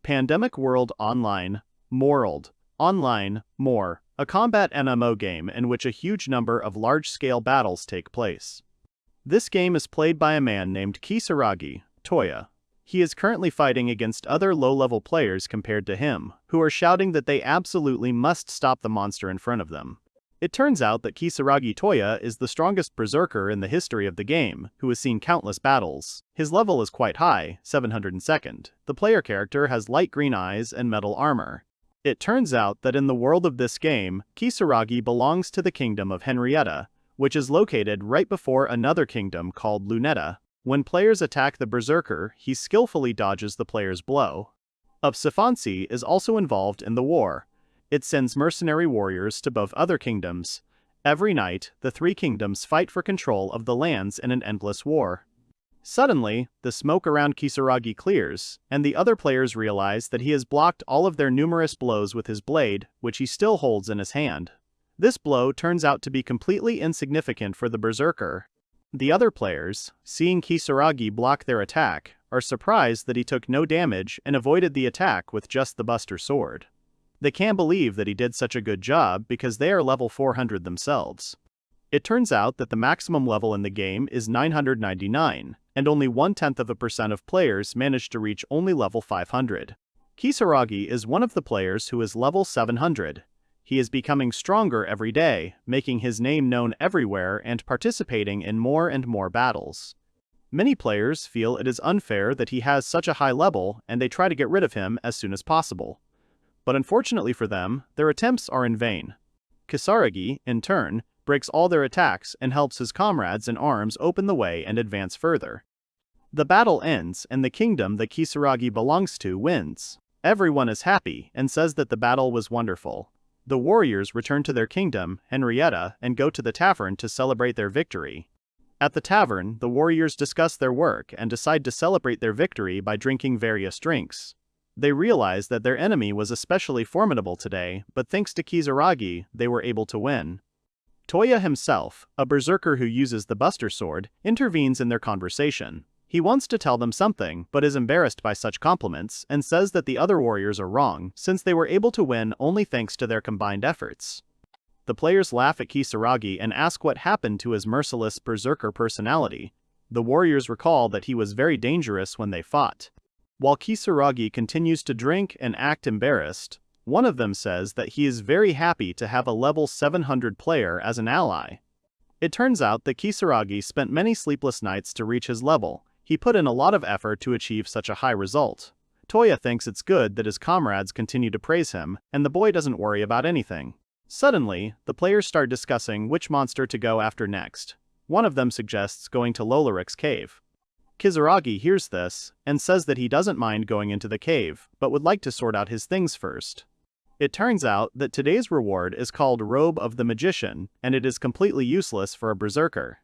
Pandemic World Online, Morld, Online, More, a combat MMO game in which a huge number of large-scale battles take place. This game is played by a man named Kisaragi, Touya. He is currently fighting against other low-level players compared to him, who are shouting that they absolutely must stop the monster in front of them. It turns out that Kisaragi Touya is the strongest berserker in the history of the game, who has seen countless battles. His level is quite high, 702nd. The player character has light green eyes and metal armor. It turns out that in the world of this game, Kisaragi belongs to the kingdom of Henrietta, which is located right before another kingdom called Lunetta. When players attack the berserker, he skillfully dodges the player's blow. Upsifansi is also involved in the war. It sends mercenary warriors to both other kingdoms. Every night, the three kingdoms fight for control of the lands in an endless war. Suddenly, the smoke around Kisaragi clears, and the other players realize that he has blocked all of their numerous blows with his blade, which he still holds in his hand. This blow turns out to be completely insignificant for the berserker. The other players, seeing Kisaragi block their attack, are surprised that he took no damage and avoided the attack with just the Buster Sword. They can't believe that he did such a good job because they are level 400 themselves. It turns out that the maximum level in the game is 999, and only 0.1% of players manage to reach only level 500. Kisaragi is one of the players who is level 700. He is becoming stronger every day, making his name known everywhere and participating in more and more battles. Many players feel it is unfair that he has such a high level and they try to get rid of him as soon as possible. But unfortunately for them, their attempts are in vain. Kisaragi, in turn, breaks all their attacks and helps his comrades in arms open the way and advance further. The battle ends and the kingdom that Kisaragi belongs to wins. Everyone is happy and says that the battle was wonderful. The warriors return to their kingdom, Henrietta, and go to the tavern to celebrate their victory. At the tavern, the warriors discuss their work and decide to celebrate their victory by drinking various drinks. They realize that their enemy was especially formidable today, but thanks to Kisaragi, they were able to win. Touya himself, a berserker who uses the Buster Sword, intervenes in their conversation. He wants to tell them something, but is embarrassed by such compliments, and says that the other warriors are wrong, since they were able to win only thanks to their combined efforts. The players laugh at Kisaragi and ask what happened to his merciless berserker personality. The warriors recall that he was very dangerous when they fought. While Kisaragi continues to drink and act embarrassed, one of them says that he is very happy to have a level 700 player as an ally. It turns out that Kisaragi spent many sleepless nights to reach his level. He put in a lot of effort to achieve such a high result. Touya thinks it's good that his comrades continue to praise him, and the boy doesn't worry about anything. Suddenly, the players start discussing which monster to go after next. One of them suggests going to Lolaric's cave. Kisaragi hears this, and says that he doesn't mind going into the cave, but would like to sort out his things first. It turns out that today's reward is called Robe of the Magician, and it is completely useless for a berserker.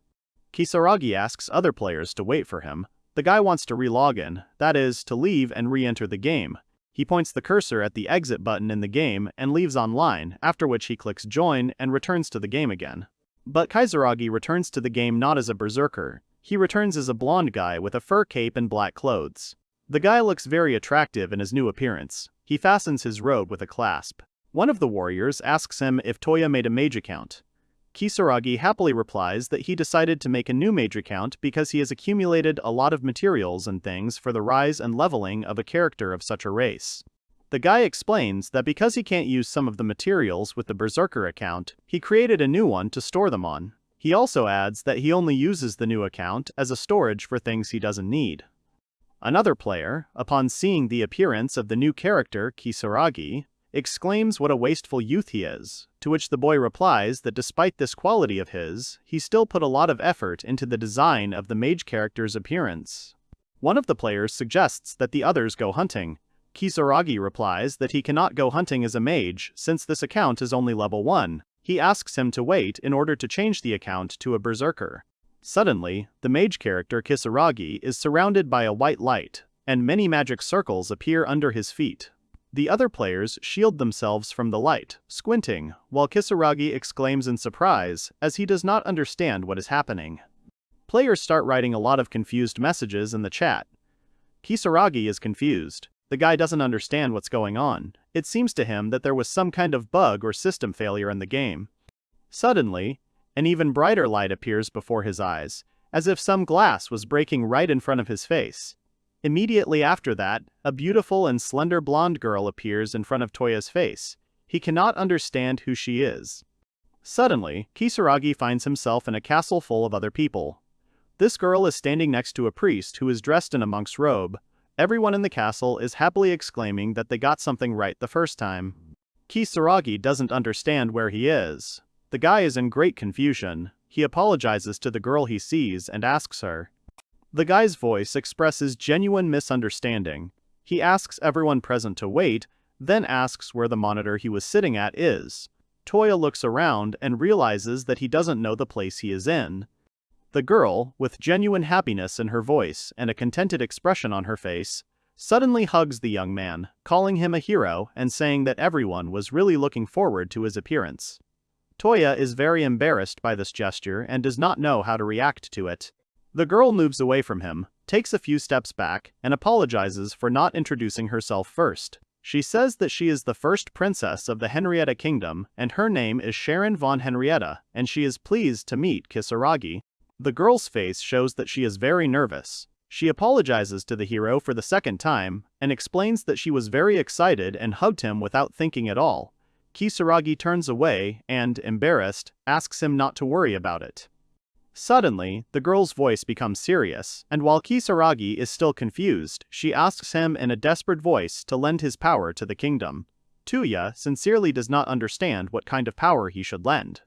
Kisaragi asks other players to wait for him. The guy wants to re-log in, that is, to leave and re-enter the game. He points the cursor at the exit button in the game and leaves online, after which he clicks join and returns to the game again. But Kisaragi returns to the game not as a berserker. He returns as a blonde guy with a fur cape and black clothes. The guy looks very attractive in his new appearance. He fastens his robe with a clasp. One of the warriors asks him if Touya made a mage account. Kisaragi happily replies that he decided to make a new mage account because he has accumulated a lot of materials and things for the rise and leveling of a character of such a race. The guy explains that because he can't use some of the materials with the berserker account, he created a new one to store them on. He also adds that he only uses the new account as a storage for things he doesn't need. Another player, upon seeing the appearance of the new character Kisaragi, exclaims what a wasteful youth he is, to which the boy replies that despite this quality of his, he still put a lot of effort into the design of the mage character's appearance. One of the players suggests that the others go hunting. Kisaragi replies that he cannot go hunting as a mage since this account is only level 1. He asks him to wait in order to change the account to a berserker. Suddenly, the mage character Kisaragi is surrounded by a white light, and many magic circles appear under his feet. The other players shield themselves from the light, squinting, while Kisaragi exclaims in surprise, as he does not understand what is happening. Players start writing a lot of confused messages in the chat. Kisaragi is confused. The guy doesn't understand what's going on. It seems to him that there was some kind of bug or system failure in the game. Suddenly, an even brighter light appears before his eyes, as if some glass was breaking right in front of his face. Immediately after that, a beautiful and slender blonde girl appears in front of Touya's face. He cannot understand who she is. Suddenly, Kisaragi finds himself in a castle full of other people. This girl is standing next to a priest who is dressed in a monk's robe. Everyone in the castle is happily exclaiming that they got something right the first time. Kisaragi doesn't understand where he is. The guy is in great confusion. He apologizes to the girl he sees and asks her. The guy's voice expresses genuine misunderstanding. He asks everyone present to wait, then asks where the monitor he was sitting at is. Touya looks around and realizes that he doesn't know the place he is in. The girl, with genuine happiness in her voice and a contented expression on her face, suddenly hugs the young man, calling him a hero and saying that everyone was really looking forward to his appearance. Touya is very embarrassed by this gesture and does not know how to react to it. The girl moves away from him, takes a few steps back, and apologizes for not introducing herself first. She says that she is the first princess of the Henrietta Kingdom, and her name is Sharon von Henrietta, and she is pleased to meet Kisaragi. The girl's face shows that she is very nervous. She apologizes to the hero for the second time, and explains that she was very excited and hugged him without thinking at all. Kisaragi turns away and, embarrassed, asks him not to worry about it. Suddenly, the girl's voice becomes serious, and while Kisaragi is still confused, she asks him in a desperate voice to lend his power to the kingdom. Touya sincerely does not understand what kind of power he should lend.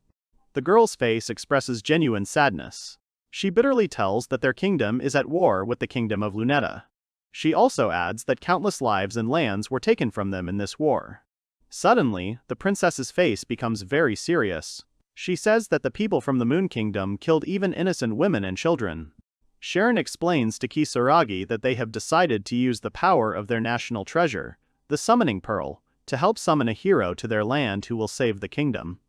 The girl's face expresses genuine sadness. She bitterly tells that their kingdom is at war with the kingdom of Luneta. She also adds that countless lives and lands were taken from them in this war. Suddenly, the princess's face becomes very serious. She says that the people from the Moon Kingdom killed even innocent women and children. Sharon explains to Kisaragi that they have decided to use the power of their national treasure, the Summoning Pearl, to help summon a hero to their land who will save the kingdom.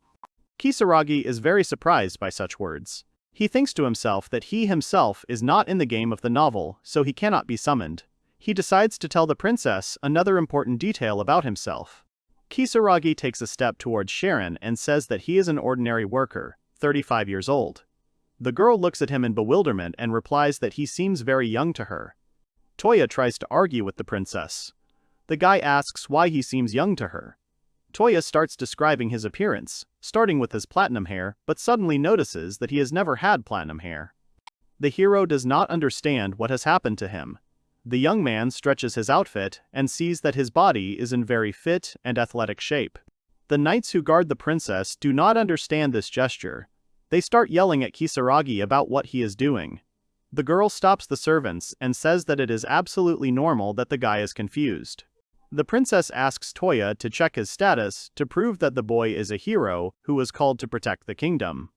Kisaragi is very surprised by such words. He thinks to himself that he himself is not in the game of the novel, so he cannot be summoned. He decides to tell the princess another important detail about himself. Kisaragi takes a step towards Sharon and says that he is an ordinary worker, 35 years old. The girl looks at him in bewilderment and replies that he seems very young to her. Touya tries to argue with the princess. The guy asks why he seems young to her. Touya starts describing his appearance, starting with his platinum hair, but suddenly notices that he has never had platinum hair. The hero does not understand what has happened to him. The young man stretches his outfit and sees that his body is in very fit and athletic shape. The knights who guard the princess do not understand this gesture. They start yelling at Kisaragi about what he is doing. The girl stops the servants and says that it is absolutely normal that the guy is confused. The princess asks Touya to check his status to prove that the boy is a hero who was called to protect the kingdom.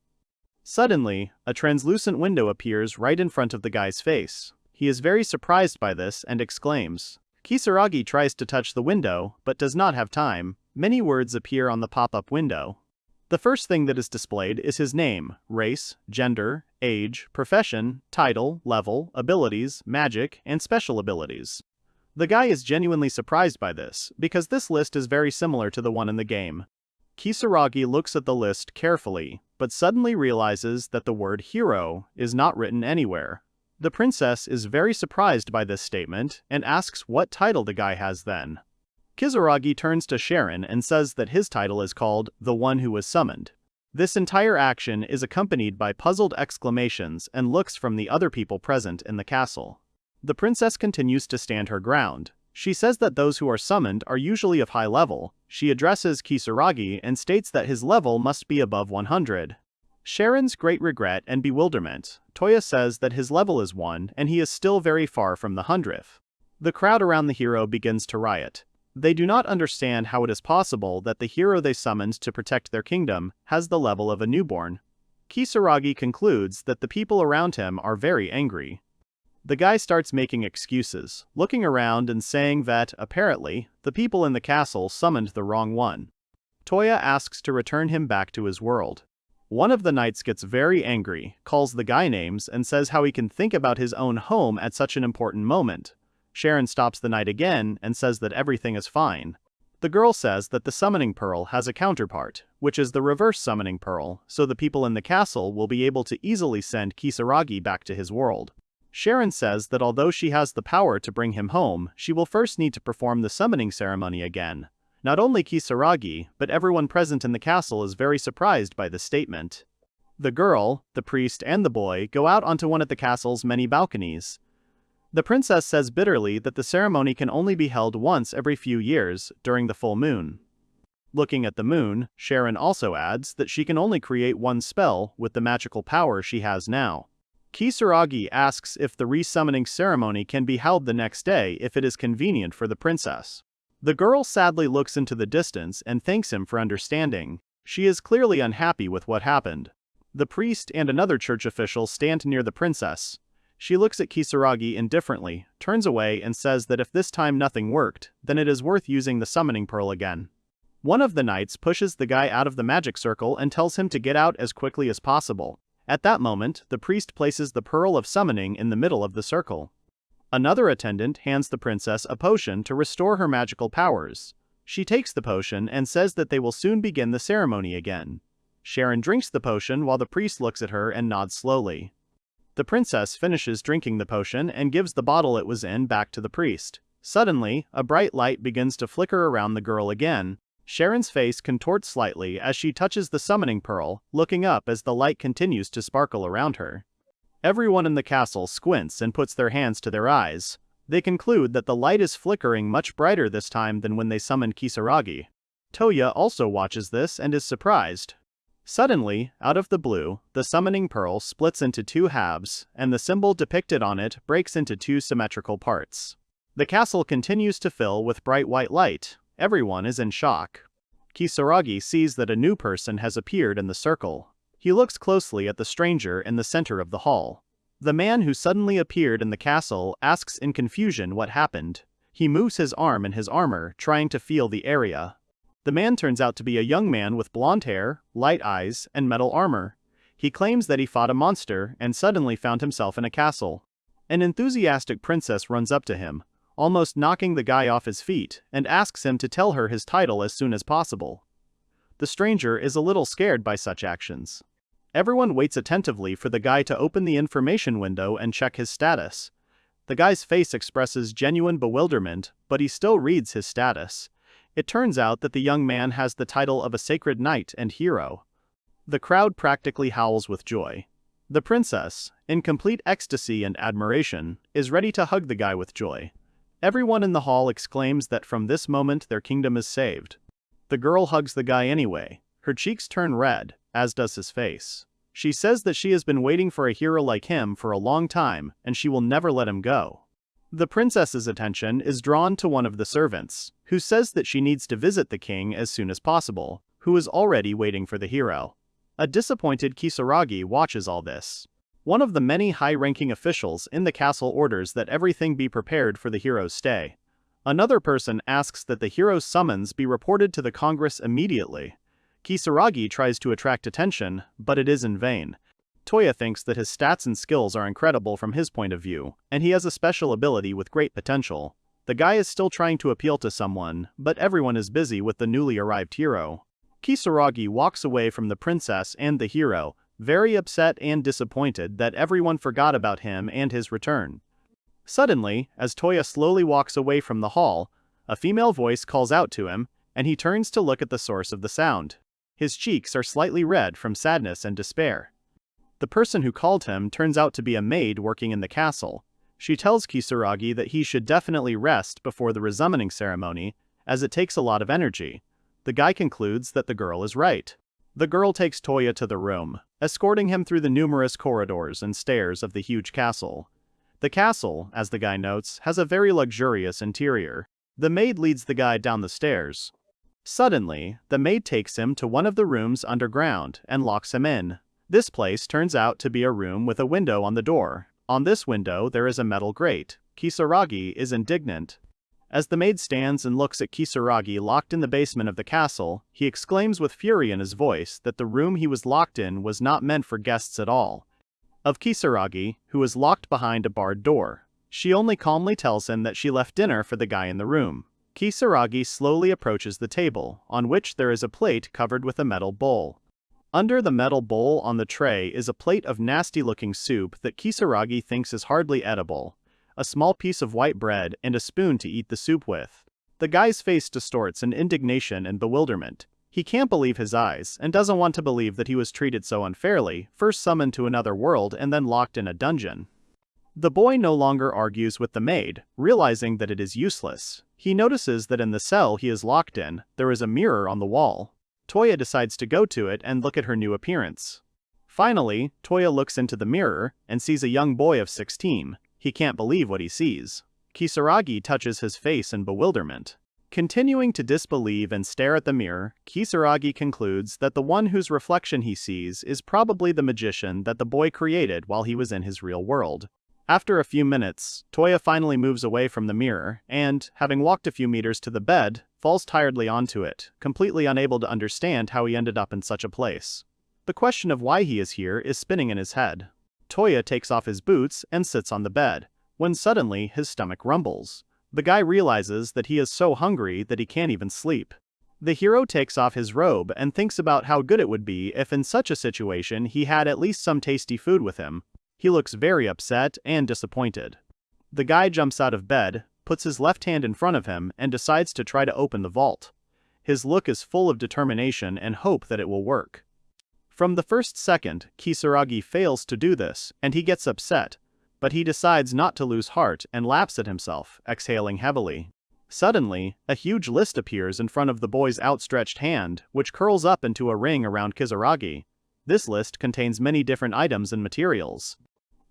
Suddenly, a translucent window appears right in front of the guy's face. He is very surprised by this and exclaims. Kisaragi tries to touch the window, but does not have time. Many words appear on the pop-up window. The first thing that is displayed is his name, race, gender, age, profession, title, level, abilities, magic, and special abilities. The guy is genuinely surprised by this, because this list is very similar to the one in the game. Kisaragi looks at the list carefully, but suddenly realizes that the word hero is not written anywhere. The princess is very surprised by this statement and asks what title the guy has then. Kisaragi turns to Sharon and says that his title is called The One Who Was Summoned. This entire action is accompanied by puzzled exclamations and looks from the other people present in the castle. The princess continues to stand her ground. She says that those who are summoned are usually of high level. She addresses Kisaragi and states that his level must be above 100. Sharon's great regret and bewilderment. Touya says that his level is 1 and he is still very far from the 100th. The crowd around the hero begins to riot. They do not understand how it is possible that the hero they summoned to protect their kingdom has the level of a newborn. Kisaragi concludes that the people around him are very angry. The guy starts making excuses, looking around and saying that, apparently, the people in the castle summoned the wrong one. Touya asks to return him back to his world. One of the knights gets very angry, calls the guy names, and says how he can think about his own home at such an important moment. Sharon stops the knight again and says that everything is fine. The girl says that the summoning pearl has a counterpart, which is the reverse summoning pearl, so the people in the castle will be able to easily send Kisaragi back to his world. Sharon says that although she has the power to bring him home, she will first need to perform the summoning ceremony again. Not only Kisaragi, but everyone present in the castle is very surprised by this statement. The girl, the priest, and the boy go out onto one of the castle's many balconies. The princess says bitterly that the ceremony can only be held once every few years, during the full moon. Looking at the moon, Sharon also adds that she can only create one spell with the magical power she has now. Kisaragi asks if the resummoning ceremony can be held the next day if it is convenient for the princess. The girl sadly looks into the distance and thanks him for understanding. She is clearly unhappy with what happened. The priest and another church official stand near the princess. She looks at Kisaragi indifferently, turns away and says that if this time nothing worked, then it is worth using the summoning pearl again. One of the knights pushes the guy out of the magic circle and tells him to get out as quickly as possible. At that moment, the priest places the pearl of summoning in the middle of the circle. Another attendant hands the princess a potion to restore her magical powers. She takes the potion and says that they will soon begin the ceremony again. Sharon drinks the potion while the priest looks at her and nods slowly. The princess finishes drinking the potion and gives the bottle it was in back to the priest. Suddenly, a bright light begins to flicker around the girl again. Sharon's face contorts slightly as she touches the summoning pearl, looking up as the light continues to sparkle around her. Everyone in the castle squints and puts their hands to their eyes. They conclude that the light is flickering much brighter this time than when they summoned Kisaragi. Touya also watches this and is surprised. Suddenly, out of the blue, the summoning pearl splits into two halves, and the symbol depicted on it breaks into two symmetrical parts. The castle continues to fill with bright white light. Everyone is in shock. Kisaragi sees that a new person has appeared in the circle. He looks closely at the stranger in the center of the hall. The man who suddenly appeared in the castle asks in confusion what happened. He moves his arm in his armor, trying to feel the area. The man turns out to be a young man with blonde hair, light eyes, and metal armor. He claims that he fought a monster and suddenly found himself in a castle. An enthusiastic princess runs up to him, almost knocking the guy off his feet, and asks him to tell her his title as soon as possible. The stranger is a little scared by such actions. Everyone waits attentively for the guy to open the information window and check his status. The guy's face expresses genuine bewilderment, but he still reads his status. It turns out that the young man has the title of a sacred knight and hero. The crowd practically howls with joy. The princess, in complete ecstasy and admiration, is ready to hug the guy with joy. Everyone in the hall exclaims that from this moment their kingdom is saved. The girl hugs the guy anyway. Her cheeks turn red, as does his face. She says that she has been waiting for a hero like him for a long time, and she will never let him go. The princess's attention is drawn to one of the servants, who says that she needs to visit the king as soon as possible, who is already waiting for the hero. A disappointed Kisaragi watches all this. One of the many high-ranking officials in the castle orders that everything be prepared for the hero's stay. Another person asks that the hero's summons be reported to the Congress immediately. Kisaragi tries to attract attention, but it is in vain. Touya thinks that his stats and skills are incredible from his point of view, and he has a special ability with great potential. The guy is still trying to appeal to someone, but everyone is busy with the newly arrived hero. Kisaragi walks away from the princess and the hero, very upset and disappointed that everyone forgot about him and his return. Suddenly, as Touya slowly walks away from the hall, a female voice calls out to him, and he turns to look at the source of the sound. His cheeks are slightly red from sadness and despair. The person who called him turns out to be a maid working in the castle. She tells Kisaragi that he should definitely rest before the resummoning ceremony, as it takes a lot of energy. The guy concludes that the girl is right. The girl takes Touya to the room, escorting him through the numerous corridors and stairs of the huge castle. The castle, as the guy notes, has a very luxurious interior. The maid leads the guy down the stairs. Suddenly, the maid takes him to one of the rooms underground and locks him in. This place turns out to be a room with a window on the door. On this window there is a metal grate. Kisaragi is indignant. As the maid stands and looks at Kisaragi locked in the basement of the castle, he exclaims with fury in his voice that the room he was locked in was not meant for guests at all. Of Kisaragi, who is locked behind a barred door. She only calmly tells him that she left dinner for the guy in the room. Kisaragi slowly approaches the table, on which there is a plate covered with a metal bowl. Under the metal bowl on the tray is a plate of nasty-looking soup that Kisaragi thinks is hardly edible, a small piece of white bread, and a spoon to eat the soup with. The guy's face distorts in indignation and bewilderment. He can't believe his eyes, and doesn't want to believe that he was treated so unfairly, first summoned to another world and then locked in a dungeon. The boy no longer argues with the maid, realizing that it is useless. He notices that in the cell he is locked in, there is a mirror on the wall. Touya decides to go to it and look at her new appearance. Finally, Touya looks into the mirror and sees a young boy of 16. He can't believe what he sees. Kisaragi touches his face in bewilderment. Continuing to disbelieve and stare at the mirror, Kisaragi concludes that the one whose reflection he sees is probably the magician that the boy created while he was in his real world. After a few minutes, Touya finally moves away from the mirror and, having walked a few meters to the bed, falls tiredly onto it, completely unable to understand how he ended up in such a place. The question of why he is here is spinning in his head. Touya takes off his boots and sits on the bed, when suddenly his stomach rumbles. The guy realizes that he is so hungry that he can't even sleep. The hero takes off his robe and thinks about how good it would be if in such a situation he had at least some tasty food with him. He looks very upset and disappointed. The guy jumps out of bed, puts his left hand in front of him, and decides to try to open the vault. His look is full of determination and hope that it will work. From the first second, Kisaragi fails to do this, and he gets upset, but he decides not to lose heart and laughs at himself, exhaling heavily. Suddenly, a huge list appears in front of the boy's outstretched hand, which curls up into a ring around Kisaragi. This list contains many different items and materials.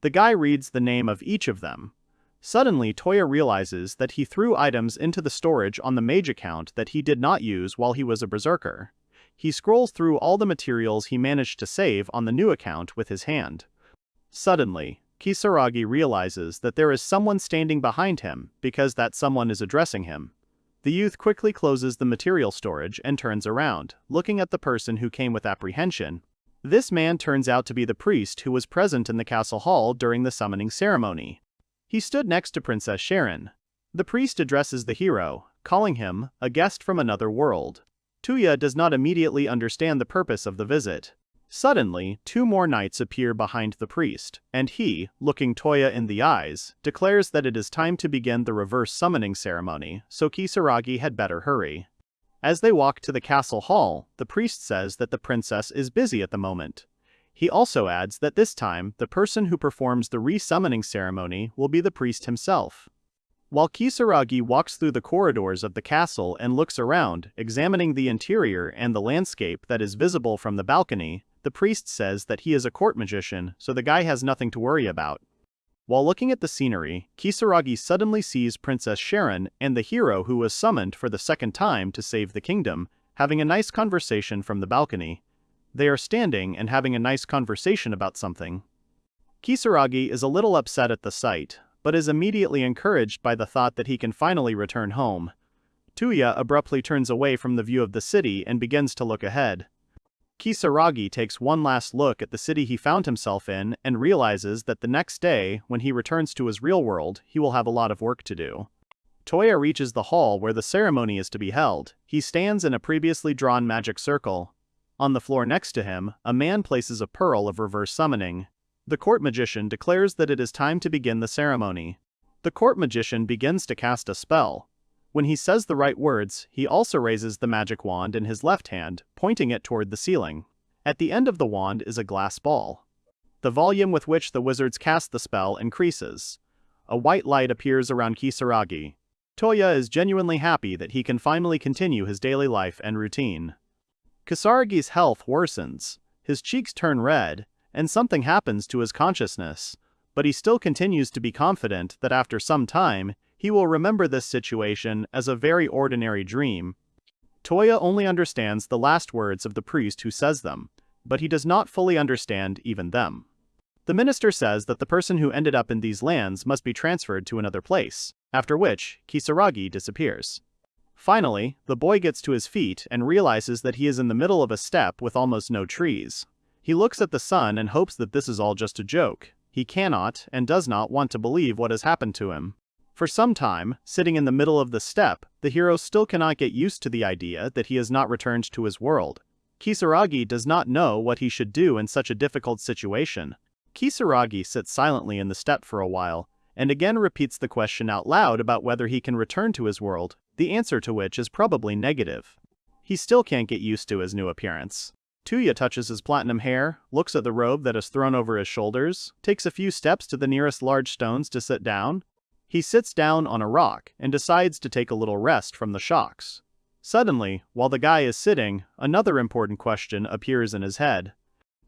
The guy reads the name of each of them. Suddenly, Touya realizes that he threw items into the storage on the MAGE account that he did not use while he was a berserker. He scrolls through all the materials he managed to save on the new account with his hand. Suddenly, Kisaragi realizes that there is someone standing behind him because that someone is addressing him. The youth quickly closes the material storage and turns around, looking at the person who came with apprehension. This man turns out to be the priest who was present in the castle hall during the summoning ceremony. He stood next to Princess Sharon. The priest addresses the hero, calling him a guest from another world. Touya does not immediately understand the purpose of the visit. Suddenly, two more knights appear behind the priest, and he, looking Touya in the eyes, declares that it is time to begin the reverse summoning ceremony, so Kisaragi had better hurry. As they walk to the castle hall, the priest says that the princess is busy at the moment. He also adds that this time, the person who performs the re-summoning ceremony will be the priest himself. While Kisaragi walks through the corridors of the castle and looks around, examining the interior and the landscape that is visible from the balcony, the priest says that he is a court magician, so the guy has nothing to worry about. While looking at the scenery, Kisaragi suddenly sees Princess Sharon and the hero who was summoned for the second time to save the kingdom, having a nice conversation from the balcony. They are standing and having a nice conversation about something. Kisaragi is a little upset at the sight, but is immediately encouraged by the thought that he can finally return home. Touya abruptly turns away from the view of the city and begins to look ahead. Kisaragi takes one last look at the city he found himself in and realizes that the next day, when he returns to his real world, he will have a lot of work to do. Touya reaches the hall where the ceremony is to be held. He stands in a previously drawn magic circle. On the floor next to him, a man places a pearl of reverse summoning. The court magician declares that it is time to begin the ceremony. The court magician begins to cast a spell. When he says the right words, he also raises the magic wand in his left hand, pointing it toward the ceiling. At the end of the wand is a glass ball. The volume with which the wizards cast the spell increases. A white light appears around Kisaragi. Touya is genuinely happy that he can finally continue his daily life and routine. Kisaragi's health worsens. His cheeks turn red, and something happens to his consciousness, but he still continues to be confident that after some time, he will remember this situation as a very ordinary dream. Touya only understands the last words of the priest who says them, but he does not fully understand even them. The minister says that the person who ended up in these lands must be transferred to another place, after which Kisaragi disappears. Finally, the boy gets to his feet and realizes that he is in the middle of a steppe with almost no trees. He looks at the sun and hopes that this is all just a joke. He cannot and does not want to believe what has happened to him. For some time, sitting in the middle of the steppe, the hero still cannot get used to the idea that he has not returned to his world. Kisaragi does not know what he should do in such a difficult situation. Kisaragi sits silently in the steppe for a while, and again repeats the question out loud about whether he can return to his world, the answer to which is probably negative. He still can't get used to his new appearance. Touya touches his platinum hair, looks at the robe that is thrown over his shoulders, takes a few steps to the nearest large stones to sit down. He sits down on a rock and decides to take a little rest from the shocks. Suddenly, while the guy is sitting, another important question appears in his head.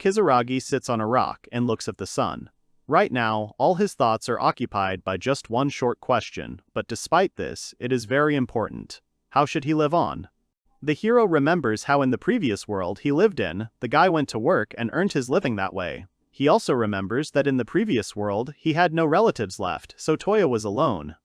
Kisaragi sits on a rock and looks at the sun. Right now, all his thoughts are occupied by just one short question, but despite this, it is very important. How should he live on? The hero remembers how in the previous world he lived in, the guy went to work and earned his living that way. He also remembers that in the previous world, he had no relatives left, so Touya was alone.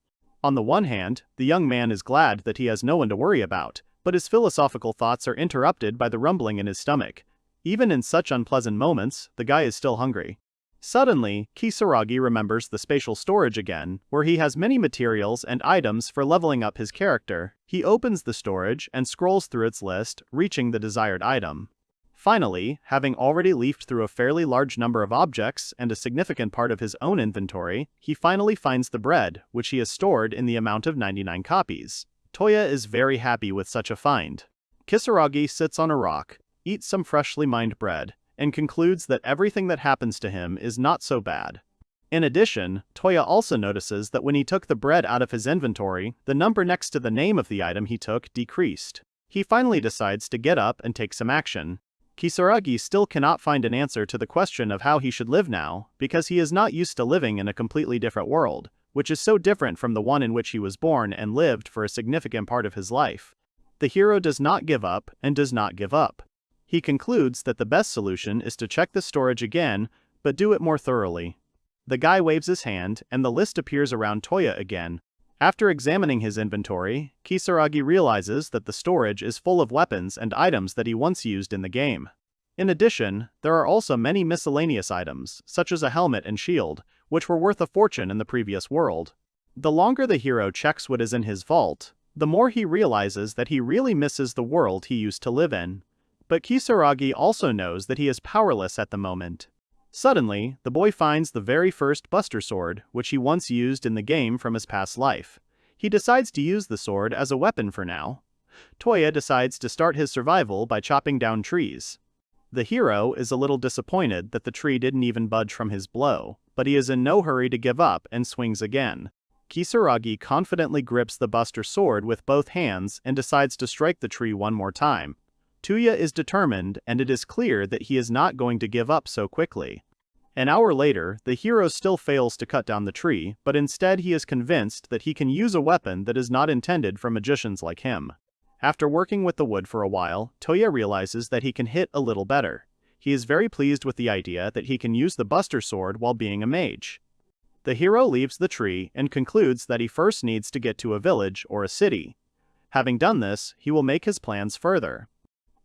On the one hand, the young man is glad that he has no one to worry about, but his philosophical thoughts are interrupted by the rumbling in his stomach. Even in such unpleasant moments, the guy is still hungry. Suddenly, Kisaragi remembers the spatial storage again, where he has many materials and items for leveling up his character. He opens the storage and scrolls through its list, reaching the desired item. Finally, having already leafed through a fairly large number of objects and a significant part of his own inventory, he finally finds the bread, which he has stored in the amount of 99 copies. Touya is very happy with such a find. Kisaragi sits on a rock, eats some freshly mined bread, and concludes that everything that happens to him is not so bad. In addition, Touya also notices that when he took the bread out of his inventory, the number next to the name of the item he took decreased. He finally decides to get up and take some action. Kisaragi still cannot find an answer to the question of how he should live now, because he is not used to living in a completely different world, which is so different from the one in which he was born and lived for a significant part of his life. The hero does not give up and does not give up. He concludes that the best solution is to check the storage again, but do it more thoroughly. The guy waves his hand, and the list appears around Touya again. After examining his inventory, Kisaragi realizes that the storage is full of weapons and items that he once used in the game. In addition, there are also many miscellaneous items, such as a helmet and shield, which were worth a fortune in the previous world. The longer the hero checks what is in his vault, the more he realizes that he really misses the world he used to live in. But Kisaragi also knows that he is powerless at the moment. Suddenly, the boy finds the very first Buster Sword, which he once used in the game from his past life. He decides to use the sword as a weapon for now. Touya decides to start his survival by chopping down trees. The hero is a little disappointed that the tree didn't even budge from his blow, but he is in no hurry to give up and swings again. Kisaragi confidently grips the Buster Sword with both hands and decides to strike the tree one more time. Touya is determined, and it is clear that he is not going to give up so quickly. An hour later, the hero still fails to cut down the tree, but instead he is convinced that he can use a weapon that is not intended for magicians like him. After working with the wood for a while, Touya realizes that he can hit a little better. He is very pleased with the idea that he can use the Buster Sword while being a mage. The hero leaves the tree and concludes that he first needs to get to a village or a city. Having done this, he will make his plans further.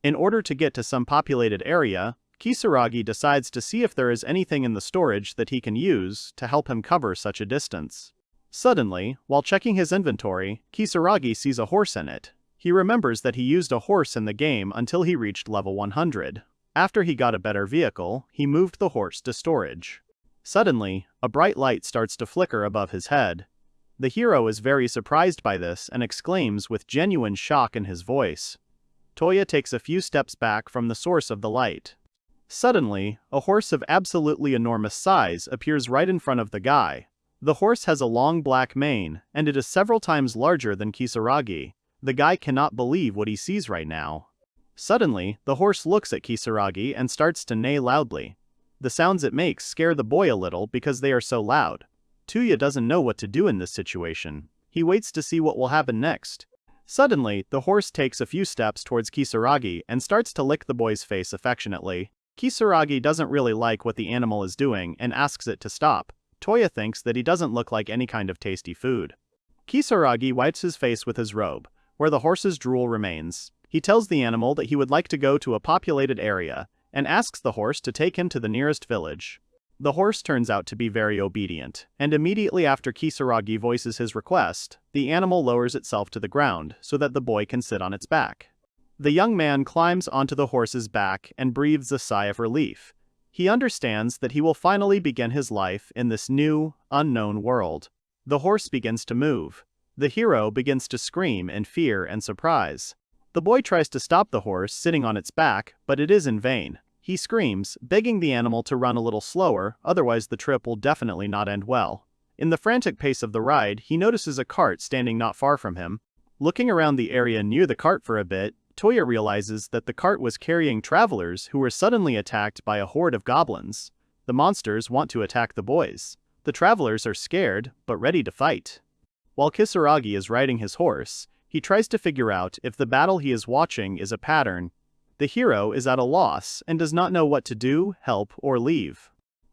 In order to get to some populated area, Kisaragi decides to see if there is anything in the storage that he can use to help him cover such a distance. Suddenly, while checking his inventory, Kisaragi sees a horse in it. He remembers that he used a horse in the game until he reached level 100. After he got a better vehicle, he moved the horse to storage. Suddenly, a bright light starts to flicker above his head. The hero is very surprised by this and exclaims with genuine shock in his voice. Touya takes a few steps back from the source of the light. Suddenly, a horse of absolutely enormous size appears right in front of the guy. The horse has a long black mane, and it is several times larger than Kisaragi. The guy cannot believe what he sees right now. Suddenly, the horse looks at Kisaragi and starts to neigh loudly. The sounds it makes scare the boy a little because they are so loud. Touya doesn't know what to do in this situation. He waits to see what will happen next. Suddenly, the horse takes a few steps towards Kisaragi and starts to lick the boy's face affectionately. Kisaragi doesn't really like what the animal is doing and asks it to stop. Touya thinks that he doesn't look like any kind of tasty food. Kisaragi wipes his face with his robe, where the horse's drool remains. He tells the animal that he would like to go to a populated area, and asks the horse to take him to the nearest village. The horse turns out to be very obedient, and immediately after Kisaragi voices his request, the animal lowers itself to the ground so that the boy can sit on its back. The young man climbs onto the horse's back and breathes a sigh of relief. He understands that he will finally begin his life in this new, unknown world. The horse begins to move. The hero begins to scream in fear and surprise. The boy tries to stop the horse sitting on its back, but it is in vain. He screams, begging the animal to run a little slower, otherwise the trip will definitely not end well. In the frantic pace of the ride, he notices a cart standing not far from him. Looking around the area near the cart for a bit, Touya realizes that the cart was carrying travelers who were suddenly attacked by a horde of goblins. The monsters want to attack the boys. The travelers are scared, but ready to fight. While Kisaragi is riding his horse, he tries to figure out if the battle he is watching is a pattern. The hero is at a loss and does not know what to do, help, or leave.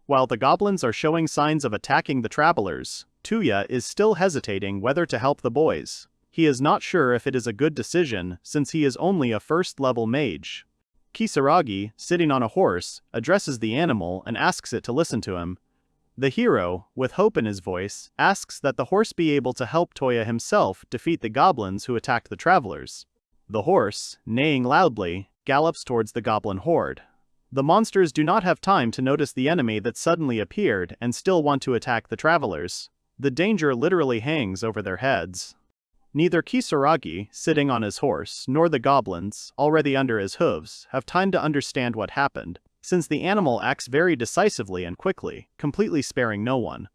While the goblins are showing signs of attacking the travelers, Touya is still hesitating whether to help the boys. He is not sure if it is a good decision since he is only a first-level mage. Kisaragi, sitting on a horse, addresses the animal and asks it to listen to him. The hero, with hope in his voice, asks that the horse be able to help Touya himself defeat the goblins who attacked the travelers. The horse, neighing loudly, gallops towards the goblin horde. The monsters do not have time to notice the enemy that suddenly appeared and still want to attack the travelers. The danger literally hangs over their heads. Neither Kisaragi, sitting on his horse, nor the goblins, already under his hooves, have time to understand what happened, since the animal acts very decisively and quickly, completely sparing no one.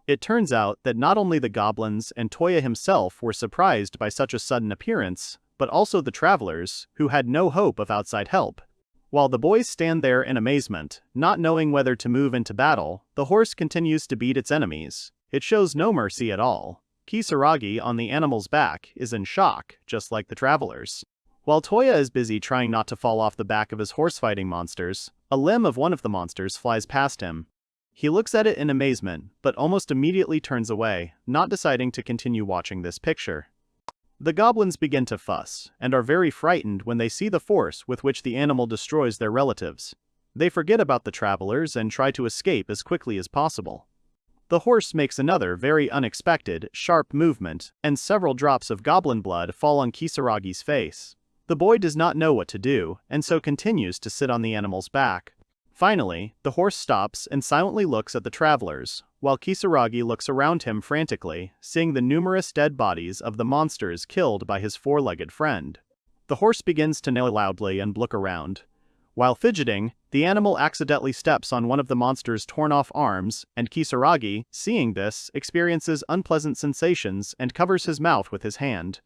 It turns out that not only the goblins and Touya himself were surprised by such a sudden appearance, but also the travelers, who had no hope of outside help. While the boys stand there in amazement, not knowing whether to move into battle, the horse continues to beat its enemies. It shows no mercy at all. Kisaragi, on the animal's back, is in shock, just like the travelers. While Touya is busy trying not to fall off the back of his horse-fighting monsters, a limb of one of the monsters flies past him. He looks at it in amazement, but almost immediately turns away, not deciding to continue watching this picture. The goblins begin to fuss, and are very frightened when they see the force with which the animal destroys their relatives. They forget about the travelers and try to escape as quickly as possible. The horse makes another very unexpected, sharp movement, and several drops of goblin blood fall on Kisaragi's face. The boy does not know what to do, and so continues to sit on the animal's back. Finally, the horse stops and silently looks at the travelers, while Kisaragi looks around him frantically, seeing the numerous dead bodies of the monsters killed by his four-legged friend. The horse begins to neigh loudly and look around. While fidgeting, the animal accidentally steps on one of the monster's torn-off arms, and Kisaragi, seeing this, experiences unpleasant sensations and covers his mouth with his hand.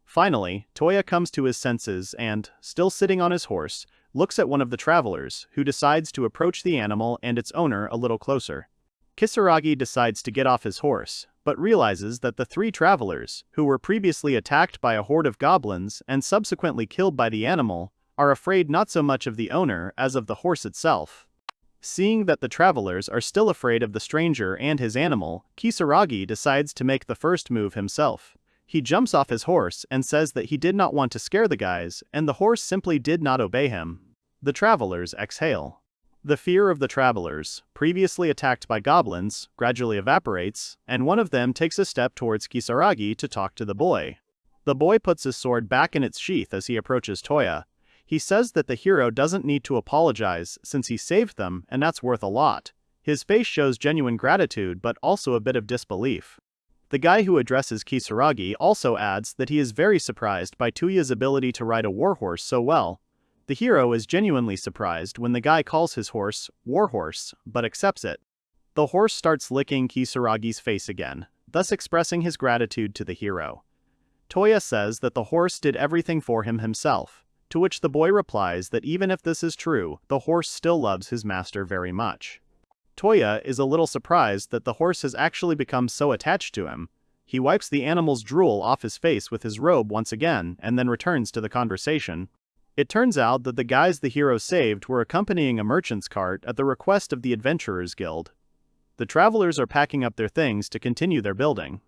Finally, Touya comes to his senses and, still sitting on his horse, looks at one of the travelers, who decides to approach the animal and its owner a little closer. Kisaragi decides to get off his horse, but realizes that the three travelers, who were previously attacked by a horde of goblins and subsequently killed by the animal, are afraid not so much of the owner as of the horse itself. Seeing that the travelers are still afraid of the stranger and his animal, Kisaragi decides to make the first move himself. He jumps off his horse and says that he did not want to scare the guys, and the horse simply did not obey him. The travelers exhale. The fear of the travelers, previously attacked by goblins, gradually evaporates, and one of them takes a step towards Kisaragi to talk to the boy. The boy puts his sword back in its sheath as he approaches Touya. He says that the hero doesn't need to apologize since he saved them, and that's worth a lot. His face shows genuine gratitude but also a bit of disbelief. The guy who addresses Kisaragi also adds that he is very surprised by Touya's ability to ride a warhorse so well. The hero is genuinely surprised when the guy calls his horse Warhorse, but accepts it. The horse starts licking Kisaragi's face again, thus expressing his gratitude to the hero. Touya says that the horse did everything for him himself, to which the boy replies that even if this is true, the horse still loves his master very much. Touya is a little surprised that the horse has actually become so attached to him. He wipes the animal's drool off his face with his robe once again and then returns to the conversation. It turns out that the guys the hero saved were accompanying a merchant's cart at the request of the Adventurers Guild. The travelers are packing up their things to continue their building.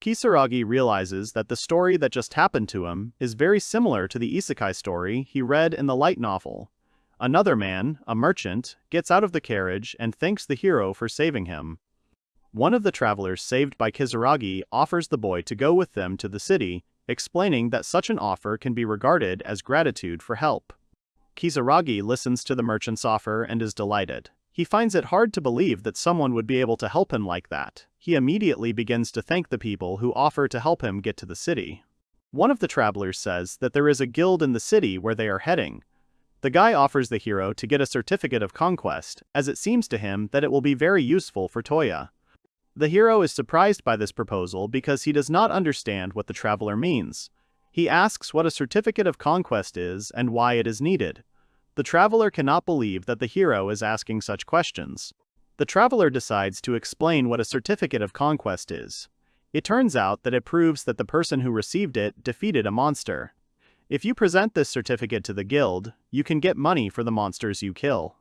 Kisaragi realizes that the story that just happened to him is very similar to the Isekai story he read in the light novel. Another man, a merchant, gets out of the carriage and thanks the hero for saving him. One of the travelers saved by Kisaragi offers the boy to go with them to the city, explaining that such an offer can be regarded as gratitude for help. Kisaragi listens to the merchant's offer and is delighted. He finds it hard to believe that someone would be able to help him like that. He immediately begins to thank the people who offer to help him get to the city. One of the travelers says that there is a guild in the city where they are heading. The guy offers the hero to get a certificate of conquest, as it seems to him that it will be very useful for Touya. The hero is surprised by this proposal because he does not understand what the traveler means. He asks what a certificate of conquest is and why it is needed. The traveler cannot believe that the hero is asking such questions. The traveler decides to explain what a certificate of conquest is. It turns out that it proves that the person who received it defeated a monster. If you present this certificate to the guild, you can get money for the monsters you kill.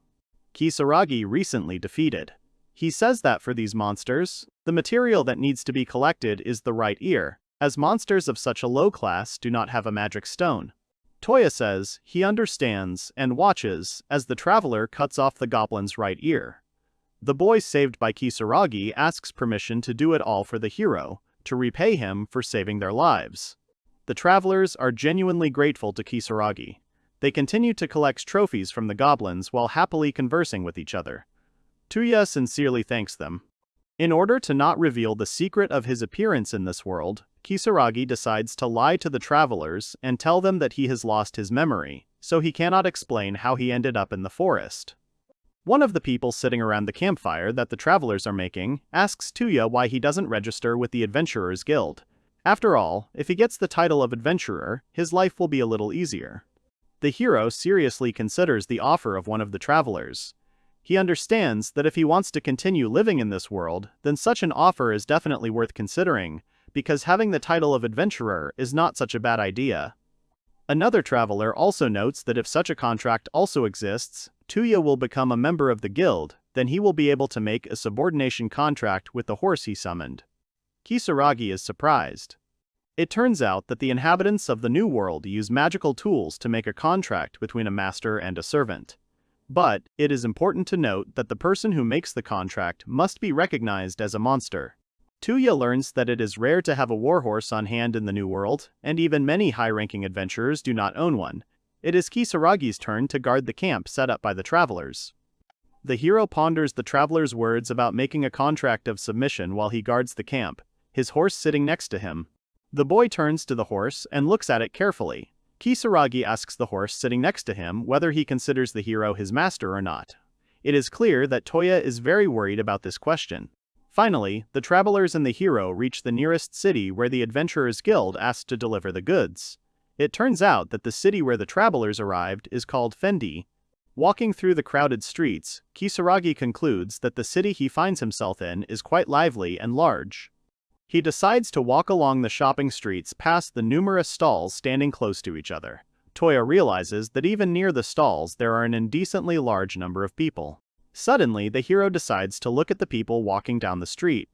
Kisaragi recently defeated. He says that for these monsters, the material that needs to be collected is the right ear, as monsters of such a low class do not have a magic stone. Touya says he understands and watches as the traveler cuts off the goblin's right ear. The boy saved by Kisaragi asks permission to do it all for the hero, to repay him for saving their lives. The travelers are genuinely grateful to Kisaragi. They continue to collect trophies from the goblins while happily conversing with each other. Touya sincerely thanks them. In order to not reveal the secret of his appearance in this world, Kisaragi decides to lie to the travelers and tell them that he has lost his memory, so he cannot explain how he ended up in the forest. One of the people sitting around the campfire that the travelers are making asks Touya why he doesn't register with the Adventurers Guild. After all, if he gets the title of adventurer, his life will be a little easier. The hero seriously considers the offer of one of the travelers. He understands that if he wants to continue living in this world, then such an offer is definitely worth considering, because having the title of adventurer is not such a bad idea. Another traveler also notes that if such a contract also exists, Touya will become a member of the guild, then he will be able to make a subordination contract with the horse he summoned. Kisaragi is surprised. It turns out that the inhabitants of the New World use magical tools to make a contract between a master and a servant. But, it is important to note that the person who makes the contract must be recognized as a monster. Touya learns that it is rare to have a warhorse on hand in the New World, and even many high-ranking adventurers do not own one. It is Kisaragi's turn to guard the camp set up by the travelers. The hero ponders the traveler's words about making a contract of submission while he guards the camp, his horse sitting next to him. The boy turns to the horse and looks at it carefully. Kisaragi asks the horse sitting next to him whether he considers the hero his master or not. It is clear that Touya is very worried about this question. Finally, the travelers and the hero reach the nearest city where the Adventurers Guild asked to deliver the goods. It turns out that the city where the travelers arrived is called Fendi. Walking through the crowded streets, Kisaragi concludes that the city he finds himself in is quite lively and large. He decides to walk along the shopping streets past the numerous stalls standing close to each other. Touya realizes that even near the stalls there are an indecently large number of people. Suddenly, the hero decides to look at the people walking down the street.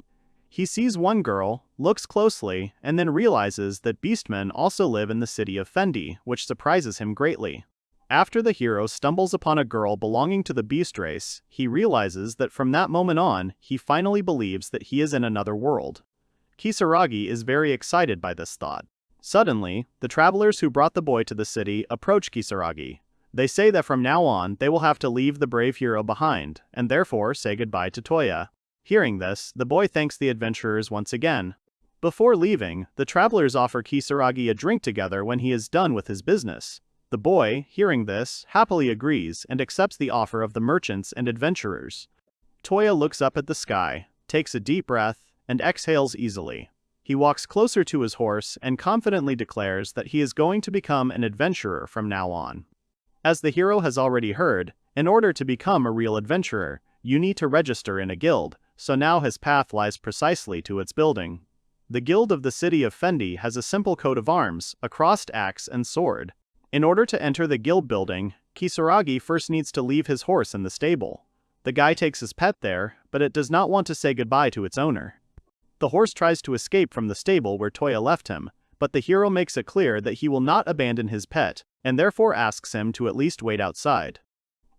He sees one girl, looks closely, and then realizes that beastmen also live in the city of Fendi, which surprises him greatly. After the hero stumbles upon a girl belonging to the beast race, he realizes that from that moment on, he finally believes that he is in another world. Kisaragi is very excited by this thought. Suddenly, the travelers who brought the boy to the city approach Kisaragi. They say that from now on, they will have to leave the brave hero behind, and therefore say goodbye to Touya. Hearing this, the boy thanks the adventurers once again. Before leaving, the travelers offer Kisaragi a drink together when he is done with his business. The boy, hearing this, happily agrees and accepts the offer of the merchants and adventurers. Touya looks up at the sky, takes a deep breath, and exhales easily. He walks closer to his horse and confidently declares that he is going to become an adventurer from now on. As the hero has already heard, in order to become a real adventurer, you need to register in a guild, so now his path lies precisely to its building. The guild of the city of Fendi has a simple coat of arms, a crossed axe and sword. In order to enter the guild building, Kisaragi first needs to leave his horse in the stable. The guy takes his pet there, but it does not want to say goodbye to its owner. The horse tries to escape from the stable where Touya left him, but the hero makes it clear that he will not abandon his pet, and therefore asks him to at least wait outside.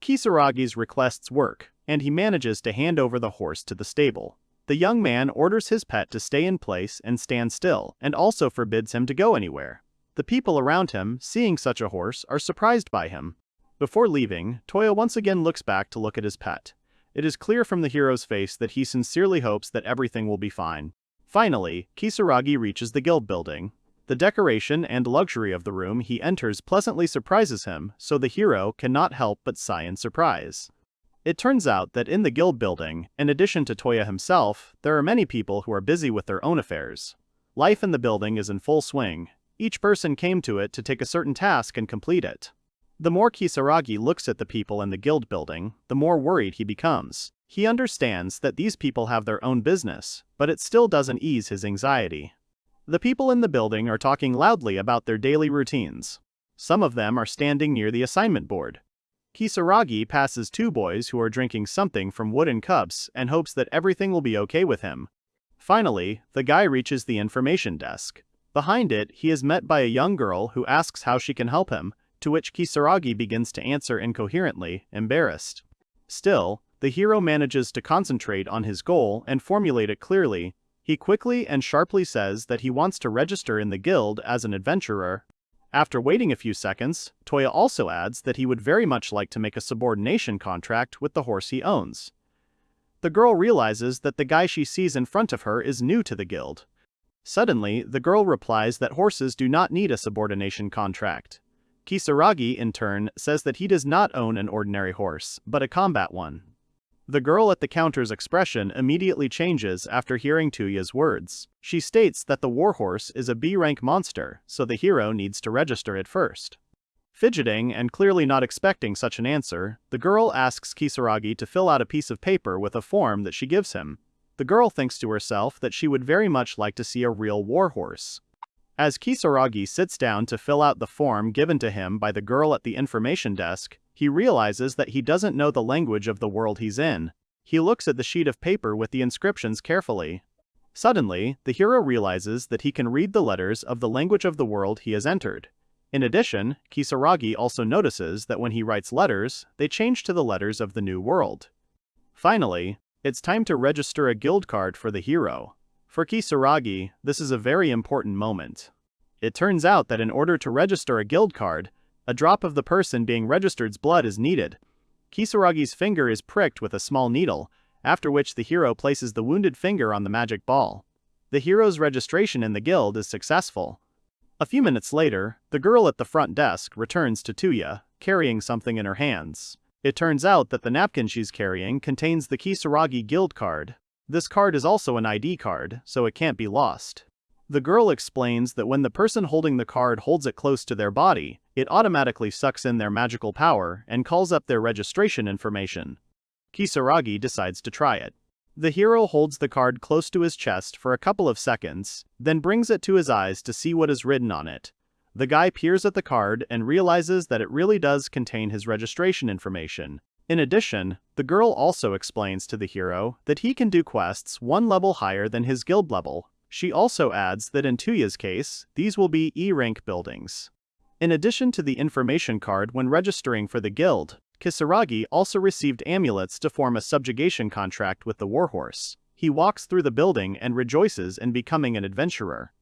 Kisaragi's requests work, and he manages to hand over the horse to the stable. The young man orders his pet to stay in place and stand still, and also forbids him to go anywhere. The people around him, seeing such a horse, are surprised by him. Before leaving, Touya once again looks back to look at his pet. It is clear from the hero's face that he sincerely hopes that everything will be fine. Finally, Kisaragi reaches the guild building. The decoration and luxury of the room he enters pleasantly surprises him, so the hero cannot help but sigh in surprise. It turns out that in the guild building, in addition to Touya himself, there are many people who are busy with their own affairs. Life in the building is in full swing. Each person came to it to take a certain task and complete it. The more Kisaragi looks at the people in the guild building, the more worried he becomes. He understands that these people have their own business, but it still doesn't ease his anxiety. The people in the building are talking loudly about their daily routines. Some of them are standing near the assignment board. Kisaragi passes two boys who are drinking something from wooden cups and hopes that everything will be okay with him. Finally, the guy reaches the information desk. Behind it, he is met by a young girl who asks how she can help him, to which Kisaragi begins to answer incoherently, embarrassed. Still, the hero manages to concentrate on his goal and formulate it clearly. He quickly and sharply says that he wants to register in the guild as an adventurer. After waiting a few seconds, Touya also adds that he would very much like to make a subordination contract with the horse he owns. The girl realizes that the guy she sees in front of her is new to the guild. Suddenly, the girl replies that horses do not need a subordination contract. Kisaragi, in turn, says that he does not own an ordinary horse, but a combat one. The girl at the counter's expression immediately changes after hearing Touya's words. She states that the warhorse is a B-rank monster, so the hero needs to register it first. Fidgeting and clearly not expecting such an answer, the girl asks Kisaragi to fill out a piece of paper with a form that she gives him. The girl thinks to herself that she would very much like to see a real warhorse. As Kisaragi sits down to fill out the form given to him by the girl at the information desk, he realizes that he doesn't know the language of the world he's in. He looks at the sheet of paper with the inscriptions carefully. Suddenly, the hero realizes that he can read the letters of the language of the world he has entered. In addition, Kisaragi also notices that when he writes letters, they change to the letters of the new world. Finally, it's time to register a guild card for the hero. For Kisaragi, this is a very important moment. It turns out that in order to register a guild card, a drop of the person being registered's blood is needed. Kisaragi's finger is pricked with a small needle, after which the hero places the wounded finger on the magic ball. The hero's registration in the guild is successful. A few minutes later, the girl at the front desk returns to Touya, carrying something in her hands. It turns out that the napkin she's carrying contains the Kisaragi guild card. This card is also an ID card, so it can't be lost. The girl explains that when the person holding the card holds it close to their body, it automatically sucks in their magical power and calls up their registration information. Kisaragi decides to try it. The hero holds the card close to his chest for a couple of seconds, then brings it to his eyes to see what is written on it. The guy peers at the card and realizes that it really does contain his registration information. In addition, the girl also explains to the hero that he can do quests one level higher than his guild level. She also adds that in Touya's case, these will be E-rank buildings. In addition to the information card when registering for the guild, Kisaragi also received amulets to form a subjugation contract with the warhorse. He walks through the building and rejoices in becoming an adventurer.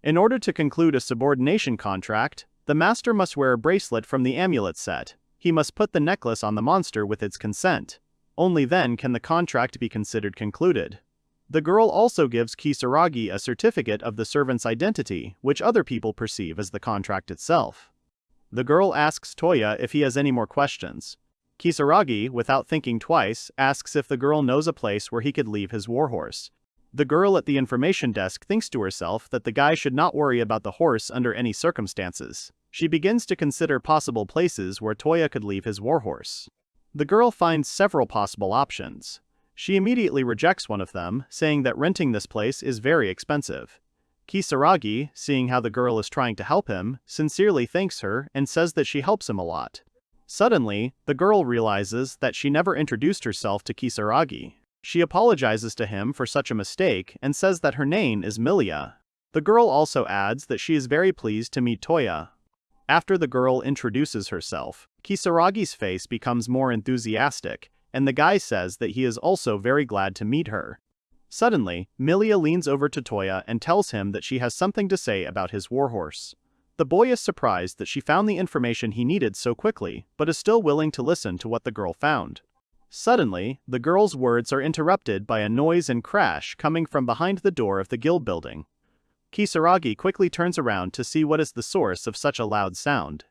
In order to conclude a subordination contract, the master must wear a bracelet from the amulet set. He must put the necklace on the monster with its consent. Only then can the contract be considered concluded. The girl also gives Kisaragi a certificate of the servant's identity, which other people perceive as the contract itself. The girl asks Touya if he has any more questions. Kisaragi, without thinking twice, asks if the girl knows a place where he could leave his warhorse. The girl at the information desk thinks to herself that the guy should not worry about the horse under any circumstances. She begins to consider possible places where Touya could leave his warhorse. The girl finds several possible options. She immediately rejects one of them, saying that renting this place is very expensive. Kisaragi, seeing how the girl is trying to help him, sincerely thanks her and says that she helps him a lot. Suddenly, the girl realizes that she never introduced herself to Kisaragi. She apologizes to him for such a mistake and says that her name is Milia. The girl also adds that she is very pleased to meet Touya. After the girl introduces herself, Kisaragi's face becomes more enthusiastic, and the guy says that he is also very glad to meet her. Suddenly, Milia leans over to Touya and tells him that she has something to say about his warhorse. The boy is surprised that she found the information he needed so quickly, but is still willing to listen to what the girl found. Suddenly, the girl's words are interrupted by a noise and crash coming from behind the door of the guild building. Kisaragi quickly turns around to see what is the source of such a loud sound.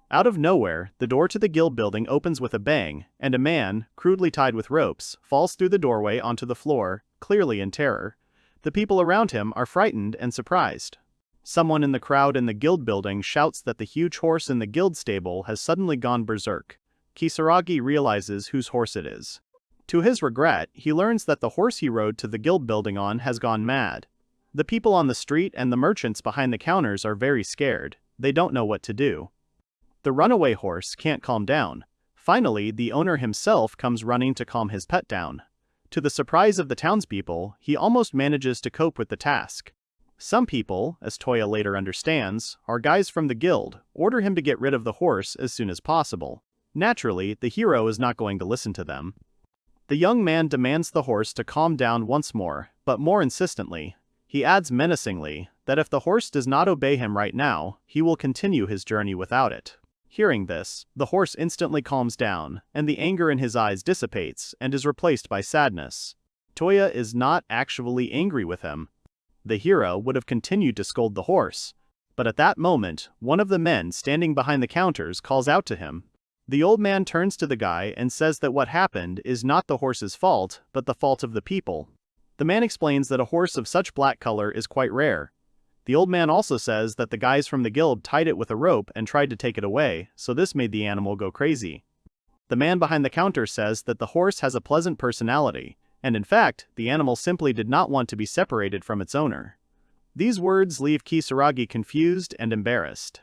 Out of nowhere, the door to the guild building opens with a bang, and a man, crudely tied with ropes, falls through the doorway onto the floor, clearly in terror. The people around him are frightened and surprised. Someone in the crowd in the guild building shouts that the huge horse in the guild stable has suddenly gone berserk. Kisaragi realizes whose horse it is. To his regret, he learns that the horse he rode to the guild building on has gone mad. The people on the street and the merchants behind the counters are very scared. They don't know what to do. The runaway horse can't calm down. Finally, the owner himself comes running to calm his pet down. To the surprise of the townspeople, he almost manages to cope with the task. Some people, as Touya later understands, are guys from the guild, order him to get rid of the horse as soon as possible. Naturally, the hero is not going to listen to them. The young man demands the horse to calm down once more, but more insistently. He adds menacingly that if the horse does not obey him right now, he will continue his journey without it. Hearing this, the horse instantly calms down, and the anger in his eyes dissipates and is replaced by sadness. Touya is not actually angry with him. The hero would have continued to scold the horse, but at that moment, one of the men standing behind the counters calls out to him. The old man turns to the guy and says that what happened is not the horse's fault, but the fault of the people. The man explains that a horse of such black color is quite rare. The old man also says that the guys from the guild tied it with a rope and tried to take it away, so this made the animal go crazy. The man behind the counter says that the horse has a pleasant personality, and in fact, the animal simply did not want to be separated from its owner. These words leave Kisaragi confused and embarrassed.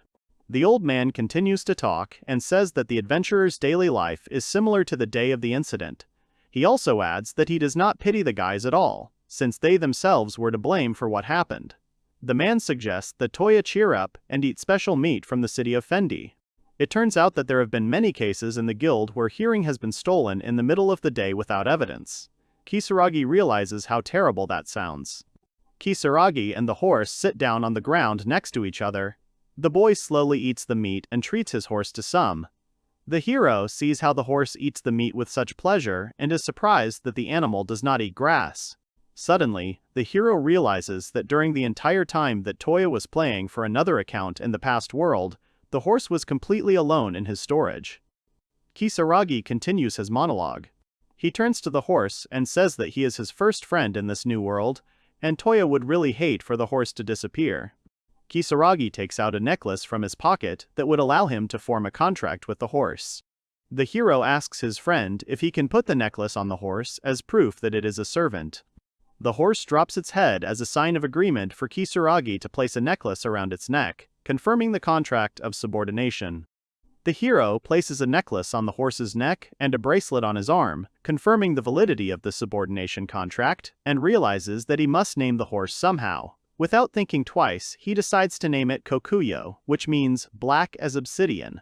The old man continues to talk and says that the adventurer's daily life is similar to the day of the incident. He also adds that he does not pity the guys at all, since they themselves were to blame for what happened. The man suggests that Touya cheer up and eat special meat from the city of Fendi. It turns out that there have been many cases in the guild where hearing has been stolen in the middle of the day without evidence. Kisaragi realizes how terrible that sounds. Kisaragi and the horse sit down on the ground next to each other. The boy slowly eats the meat and treats his horse to some. The hero sees how the horse eats the meat with such pleasure and is surprised that the animal does not eat grass. Suddenly, the hero realizes that during the entire time that Touya was playing for another account in the past world, the horse was completely alone in his storage. Kisaragi continues his monologue. He turns to the horse and says that he is his first friend in this new world, and Touya would really hate for the horse to disappear. Kisaragi takes out a necklace from his pocket that would allow him to form a contract with the horse. The hero asks his friend if he can put the necklace on the horse as proof that it is a servant. The horse drops its head as a sign of agreement for Kisaragi to place a necklace around its neck, confirming the contract of subordination. The hero places a necklace on the horse's neck and a bracelet on his arm, confirming the validity of the subordination contract, and realizes that he must name the horse somehow. Without thinking twice, he decides to name it Kokuyo, which means black as obsidian.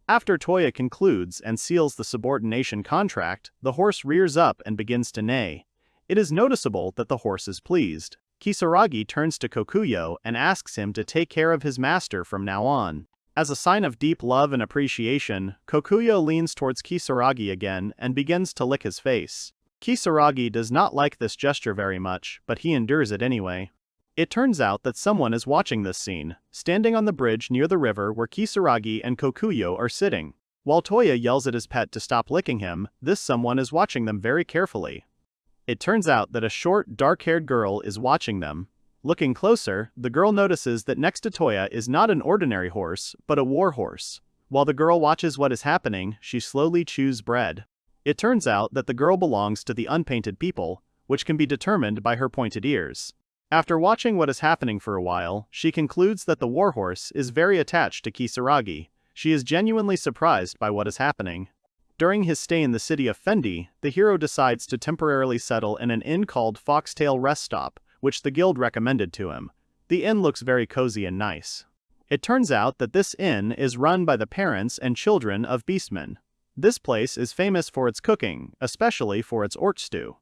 After Touya concludes and seals the subordination contract, the horse rears up and begins to neigh. It is noticeable that the horse is pleased. Kisaragi turns to Kokuyo and asks him to take care of his master from now on. As a sign of deep love and appreciation, Kokuyo leans towards Kisaragi again and begins to lick his face. Kisaragi does not like this gesture very much, but he endures it anyway. It turns out that someone is watching this scene, standing on the bridge near the river where Kisaragi and Kokuyo are sitting. While Touya yells at his pet to stop licking him, this someone is watching them very carefully. It turns out that a short, dark-haired girl is watching them. Looking closer, the girl notices that next to Touya is not an ordinary horse, but a war horse. While the girl watches what is happening, she slowly chews bread. It turns out that the girl belongs to the unpainted people, which can be determined by her pointed ears. After watching what is happening for a while, she concludes that the warhorse is very attached to Kisaragi. She is genuinely surprised by what is happening. During his stay in the city of Fendi, the hero decides to temporarily settle in an inn called Foxtail Rest Stop, which the guild recommended to him. The inn looks very cozy and nice. It turns out that this inn is run by the parents and children of beastmen. This place is famous for its cooking, especially for its orc stew.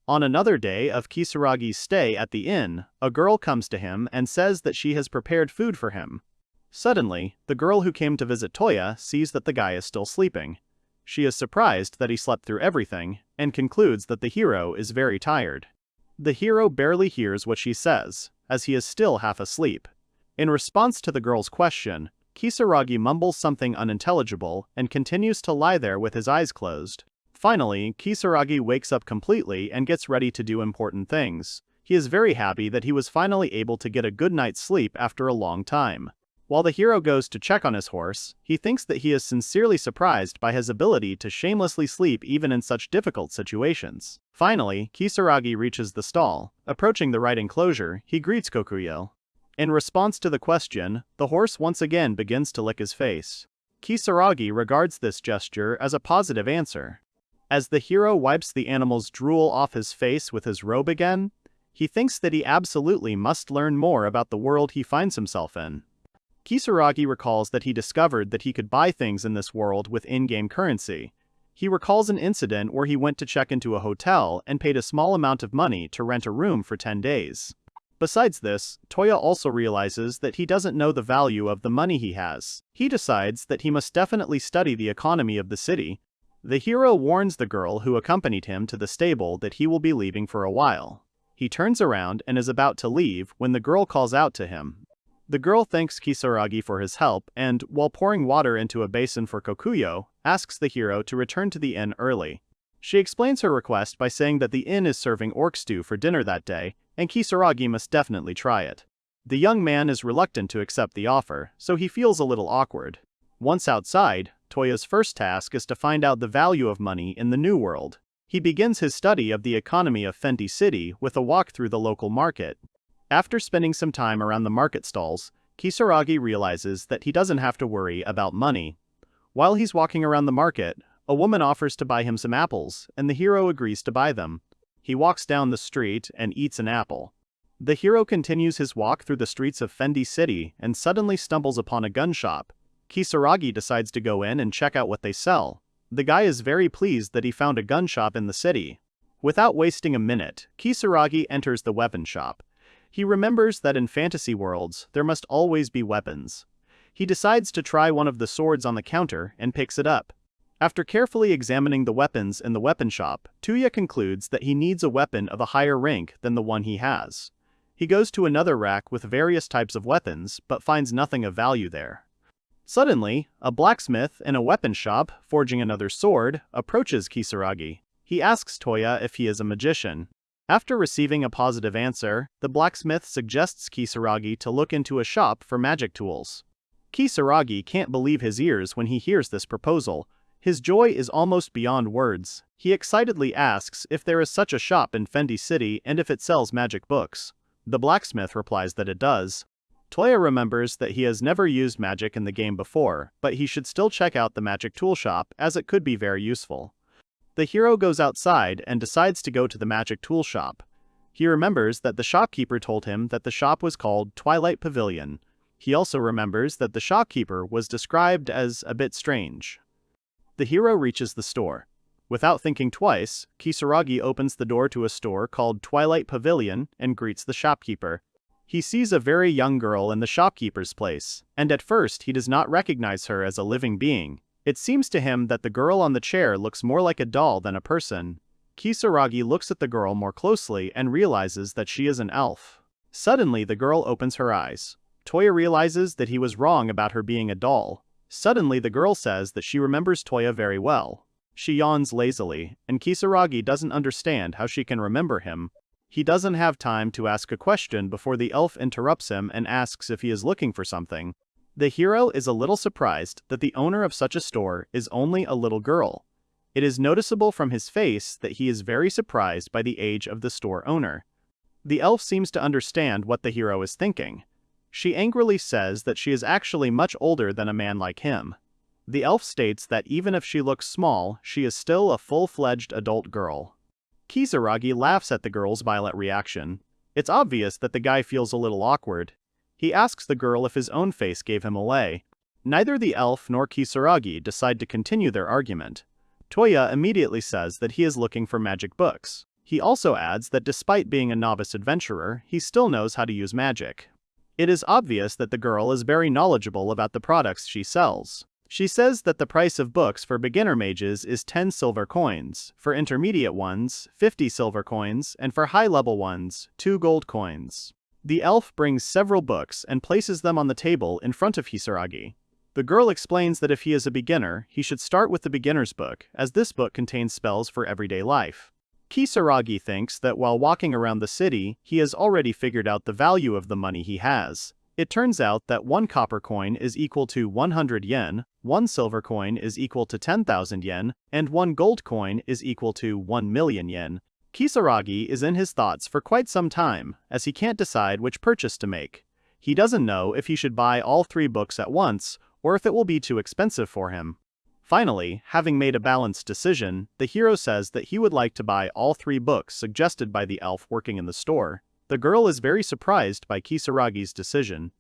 On another day of Kisaragi's stay at the inn, a girl comes to him and says that she has prepared food for him. Suddenly, the girl who came to visit Touya sees that the guy is still sleeping. She is surprised that he slept through everything, and concludes that the hero is very tired. The hero barely hears what she says, as he is still half asleep. In response to the girl's question, Kisaragi mumbles something unintelligible and continues to lie there with his eyes closed. Finally, Kisaragi wakes up completely and gets ready to do important things. He is very happy that he was finally able to get a good night's sleep after a long time. While the hero goes to check on his horse, he thinks that he is sincerely surprised by his ability to shamelessly sleep even in such difficult situations. Finally, Kisaragi reaches the stall. Approaching the right enclosure, he greets Kokuyo. In response to the question, the horse once again begins to lick his face. Kisaragi regards this gesture as a positive answer. As the hero wipes the animal's drool off his face with his robe again, he thinks that he absolutely must learn more about the world he finds himself in. Kisaragi recalls that he discovered that he could buy things in this world with in-game currency. He recalls an incident where he went to check into a hotel and paid a small amount of money to rent a room for 10 days. Besides this, Touya also realizes that he doesn't know the value of the money he has. He decides that he must definitely study the economy of the city. The hero warns the girl who accompanied him to the stable that he will be leaving for a while. He turns around and is about to leave when the girl calls out to him. The girl thanks Kisaragi for his help and, while pouring water into a basin for Kokuyo, asks the hero to return to the inn early. She explains her request by saying that the inn is serving orc stew for dinner that day, and Kisaragi must definitely try it. The young man is reluctant to accept the offer, so he feels a little awkward. Once outside, Touya's first task is to find out the value of money in the New World. He begins his study of the economy of Fenty City with a walk through the local market. After spending some time around the market stalls, Kisaragi realizes that he doesn't have to worry about money. While he's walking around the market, a woman offers to buy him some apples, and the hero agrees to buy them. He walks down the street and eats an apple. The hero continues his walk through the streets of Fenty City and suddenly stumbles upon a gun shop. Kisaragi decides to go in and check out what they sell. The guy is very pleased that he found a gun shop in the city. Without wasting a minute, Kisaragi enters the weapon shop. He remembers that in fantasy worlds, there must always be weapons. He decides to try one of the swords on the counter and picks it up. After carefully examining the weapons in the weapon shop, Touya concludes that he needs a weapon of a higher rank than the one he has. He goes to another rack with various types of weapons, but finds nothing of value there. Suddenly, a blacksmith in a weapon shop, forging another sword, approaches Kisaragi. He asks Touya if he is a magician. After receiving a positive answer, the blacksmith suggests Kisaragi to look into a shop for magic tools. Kisaragi can't believe his ears when he hears this proposal. His joy is almost beyond words. He excitedly asks if there is such a shop in Fenty City and if it sells magic books. The blacksmith replies that it does. Touya remembers that he has never used magic in the game before, but he should still check out the magic tool shop as it could be very useful. The hero goes outside and decides to go to the magic tool shop. He remembers that the shopkeeper told him that the shop was called Twilight Pavilion. He also remembers that the shopkeeper was described as a bit strange. The hero reaches the store. Without thinking twice, Kisaragi opens the door to a store called Twilight Pavilion and greets the shopkeeper. He sees a very young girl in the shopkeeper's place, and at first he does not recognize her as a living being. It seems to him that the girl on the chair looks more like a doll than a person. Kisaragi looks at the girl more closely and realizes that she is an elf. Suddenly the girl opens her eyes. Touya realizes that he was wrong about her being a doll. Suddenly the girl says that she remembers Touya very well. She yawns lazily, and Kisaragi doesn't understand how she can remember him. He doesn't have time to ask a question before the elf interrupts him and asks if he is looking for something. The hero is a little surprised that the owner of such a store is only a little girl. It is noticeable from his face that he is very surprised by the age of the store owner. The elf seems to understand what the hero is thinking. She angrily says that she is actually much older than a man like him. The elf states that even if she looks small, she is still a full-fledged adult girl. Kisaragi laughs at the girl's violent reaction. It's obvious that the guy feels a little awkward. He asks the girl if his own face gave him away. Neither the elf nor Kisaragi decide to continue their argument. Touya immediately says that he is looking for magic books. He also adds that despite being a novice adventurer, he still knows how to use magic. It is obvious that the girl is very knowledgeable about the products she sells. She says that the price of books for beginner mages is 10 silver coins, for intermediate ones, 50 silver coins, and for high-level ones, 2 gold coins. The elf brings several books and places them on the table in front of Kisaragi. The girl explains that if he is a beginner, he should start with the beginner's book, as this book contains spells for everyday life. Kisaragi thinks that while walking around the city, he has already figured out the value of the money he has. It turns out that 1 copper coin is equal to 100 yen, 1 silver coin is equal to 10,000 yen, and 1 gold coin is equal to 1 million yen. Kisaragi is in his thoughts for quite some time, as he can't decide which purchase to make. He doesn't know if he should buy all 3 books at once, or if it will be too expensive for him. Finally, having made a balanced decision, the hero says that he would like to buy all 3 books suggested by the elf working in the store. The girl is very surprised by Kisaragi's decision.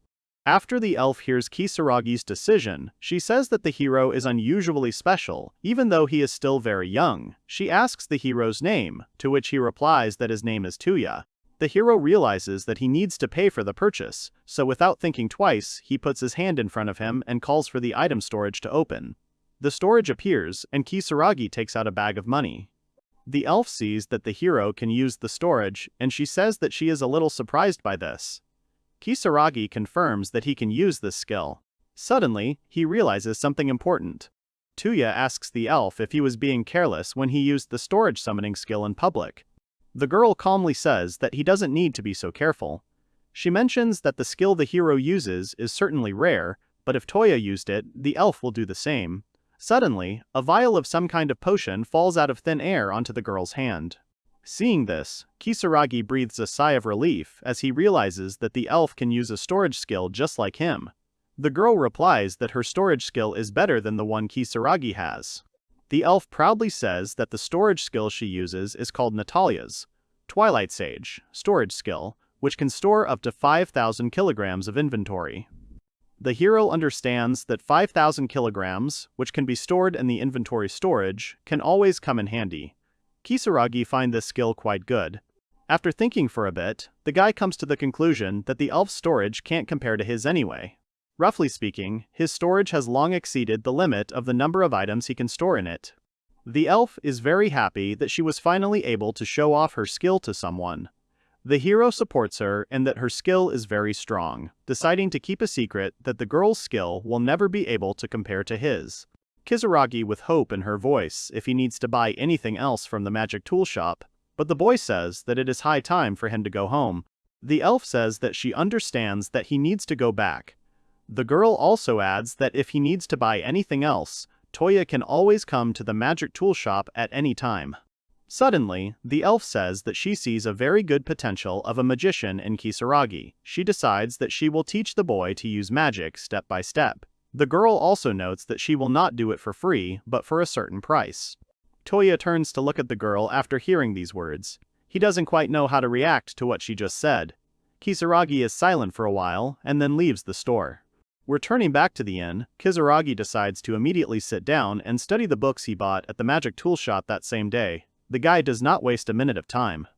After the elf hears Kisaragi's decision, she says that the hero is unusually special, even though he is still very young. She asks the hero's name, to which he replies that his name is Touya. The hero realizes that he needs to pay for the purchase, so without thinking twice, he puts his hand in front of him and calls for the item storage to open. The storage appears, and Kisaragi takes out a bag of money. The elf sees that the hero can use the storage, and she says that she is a little surprised by this. Kisaragi confirms that he can use this skill. Suddenly, he realizes something important. Touya asks the elf if he was being careless when he used the storage summoning skill in public. The girl calmly says that he doesn't need to be so careful. She mentions that the skill the hero uses is certainly rare, but if Touya used it, the elf will do the same. Suddenly, a vial of some kind of potion falls out of thin air onto the girl's hand. Seeing this, Kisaragi breathes a sigh of relief as he realizes that the elf can use a storage skill just like him. The girl replies that her storage skill is better than the one Kisaragi has. The elf proudly says that the storage skill she uses is called Natalia's Twilight Sage storage skill, which can store up to 5,000 kilograms of inventory. The hero understands that 5,000 kilograms, which can be stored in the inventory storage, can always come in handy. Kisaragi finds this skill quite good. After thinking for a bit, the guy comes to the conclusion that the elf's storage can't compare to his anyway. Roughly speaking, his storage has long exceeded the limit of the number of items he can store in it. The elf is very happy that she was finally able to show off her skill to someone. The hero supports her and that her skill is very strong, deciding to keep a secret that the girl's skill will never be able to compare to his. Kisaragi with hope in her voice if he needs to buy anything else from the magic tool shop, but the boy says that it is high time for him to go home. The elf says that she understands that he needs to go back. The girl also adds that if he needs to buy anything else, Touya can always come to the magic tool shop at any time. Suddenly, the elf says that she sees a very good potential of a magician in Kisaragi. She decides that she will teach the boy to use magic step by step. The girl also notes that she will not do it for free, but for a certain price. Touya turns to look at the girl after hearing these words. He doesn't quite know how to react to what she just said. Kisaragi is silent for a while, and then leaves the store. Returning back to the inn, Kisaragi decides to immediately sit down and study the books he bought at the magic tool shop that same day. The guy does not waste a minute of time.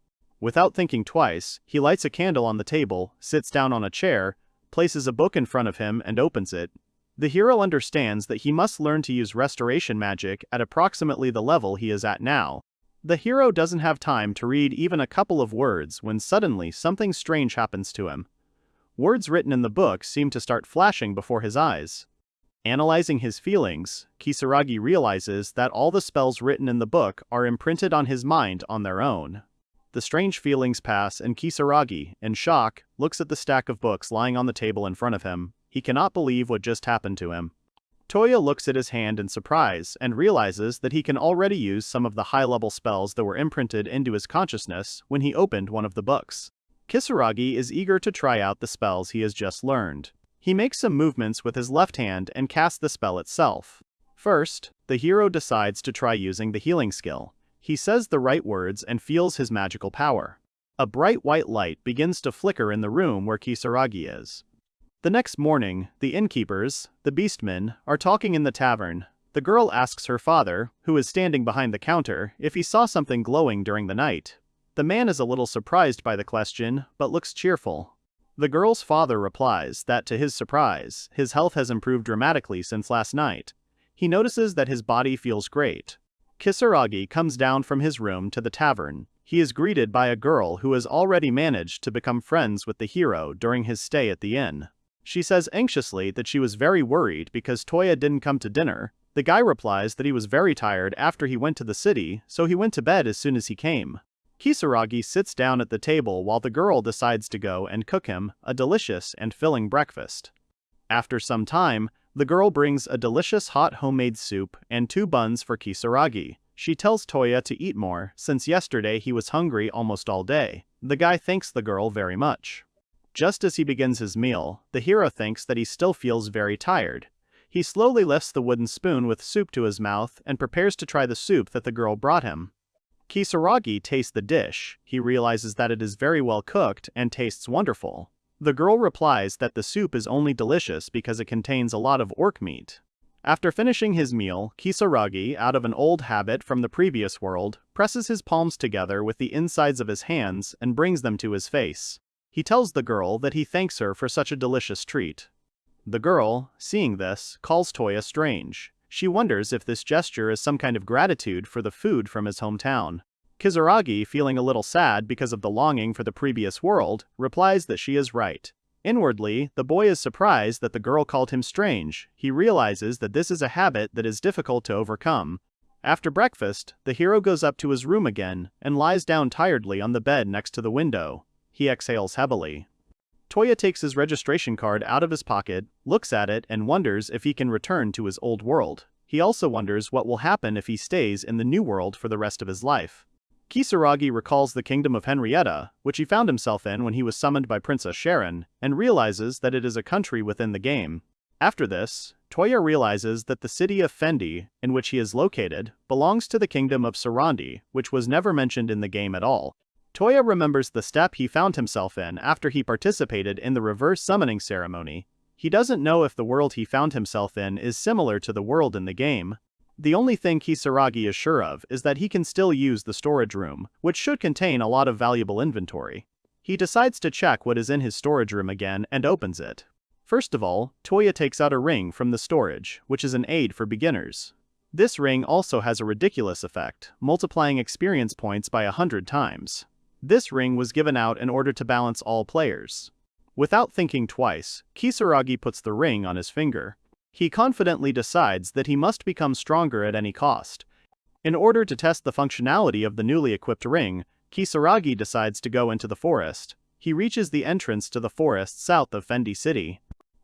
Without thinking twice, he lights a candle on the table, sits down on a chair, places a book in front of him and opens it. The hero understands that he must learn to use restoration magic at approximately the level he is at now. The hero doesn't have time to read even a couple of words when suddenly something strange happens to him. Words written in the book seem to start flashing before his eyes. Analyzing his feelings, Kisaragi realizes that all the spells written in the book are imprinted on his mind on their own. The strange feelings pass and Kisaragi, in shock, looks at the stack of books lying on the table in front of him. He cannot believe what just happened to him. Touya looks at his hand in surprise and realizes that he can already use some of the high-level spells that were imprinted into his consciousness when he opened one of the books. Kisaragi is eager to try out the spells he has just learned. He makes some movements with his left hand and casts the spell itself. First, the hero decides to try using the healing skill. He says the right words and feels his magical power. A bright white light begins to flicker in the room where Kisaragi is. The next morning, the innkeepers, the beastmen, are talking in the tavern. The girl asks her father, who is standing behind the counter, if he saw something glowing during the night. The man is a little surprised by the question, but looks cheerful. The girl's father replies that, to his surprise, his health has improved dramatically since last night. He notices that his body feels great. Kisaragi comes down from his room to the tavern. He is greeted by a girl who has already managed to become friends with the hero during his stay at the inn. She says anxiously that she was very worried because Touya didn't come to dinner. The guy replies that he was very tired after he went to the city, so he went to bed as soon as he came. Kisaragi sits down at the table while the girl decides to go and cook him a delicious and filling breakfast. After some time, the girl brings a delicious hot homemade soup and 2 buns for Kisaragi. She tells Touya to eat more, since yesterday he was hungry almost all day. The guy thanks the girl very much. Just as he begins his meal, the hero thinks that he still feels very tired. He slowly lifts the wooden spoon with soup to his mouth and prepares to try the soup that the girl brought him. Kisaragi tastes the dish. He realizes that it is very well cooked and tastes wonderful. The girl replies that the soup is only delicious because it contains a lot of orc meat. After finishing his meal, Kisaragi, out of an old habit from the previous world, presses his palms together with the insides of his hands and brings them to his face. He tells the girl that he thanks her for such a delicious treat. The girl, seeing this, calls Touya strange. She wonders if this gesture is some kind of gratitude for the food from his hometown. Kisaragi, feeling a little sad because of the longing for the previous world, replies that she is right. Inwardly, the boy is surprised that the girl called him strange. He realizes that this is a habit that is difficult to overcome. After breakfast, the hero goes up to his room again and lies down tiredly on the bed next to the window. He exhales heavily. Touya takes his registration card out of his pocket, looks at it, and wonders if he can return to his old world. He also wonders what will happen if he stays in the new world for the rest of his life. Kisaragi recalls the kingdom of Henrietta, which he found himself in when he was summoned by Princess Sharon, and realizes that it is a country within the game. After this, Touya realizes that the city of Fendi, in which he is located, belongs to the kingdom of Sarandi, which was never mentioned in the game at all. Touya remembers the step he found himself in after he participated in the reverse summoning ceremony. He doesn't know if the world he found himself in is similar to the world in the game. The only thing Kisaragi is sure of is that he can still use the storage room, which should contain a lot of valuable inventory. He decides to check what is in his storage room again and opens it. First of all, Touya takes out a ring from the storage, which is an aid for beginners. This ring also has a ridiculous effect, multiplying experience points by 100 times. This ring was given out in order to balance all players. Without thinking twice, Kisaragi puts the ring on his finger. He confidently decides that he must become stronger at any cost. In order to test the functionality of the newly equipped ring, Kisaragi decides to go into the forest. He reaches the entrance to the forest south of Fendi City.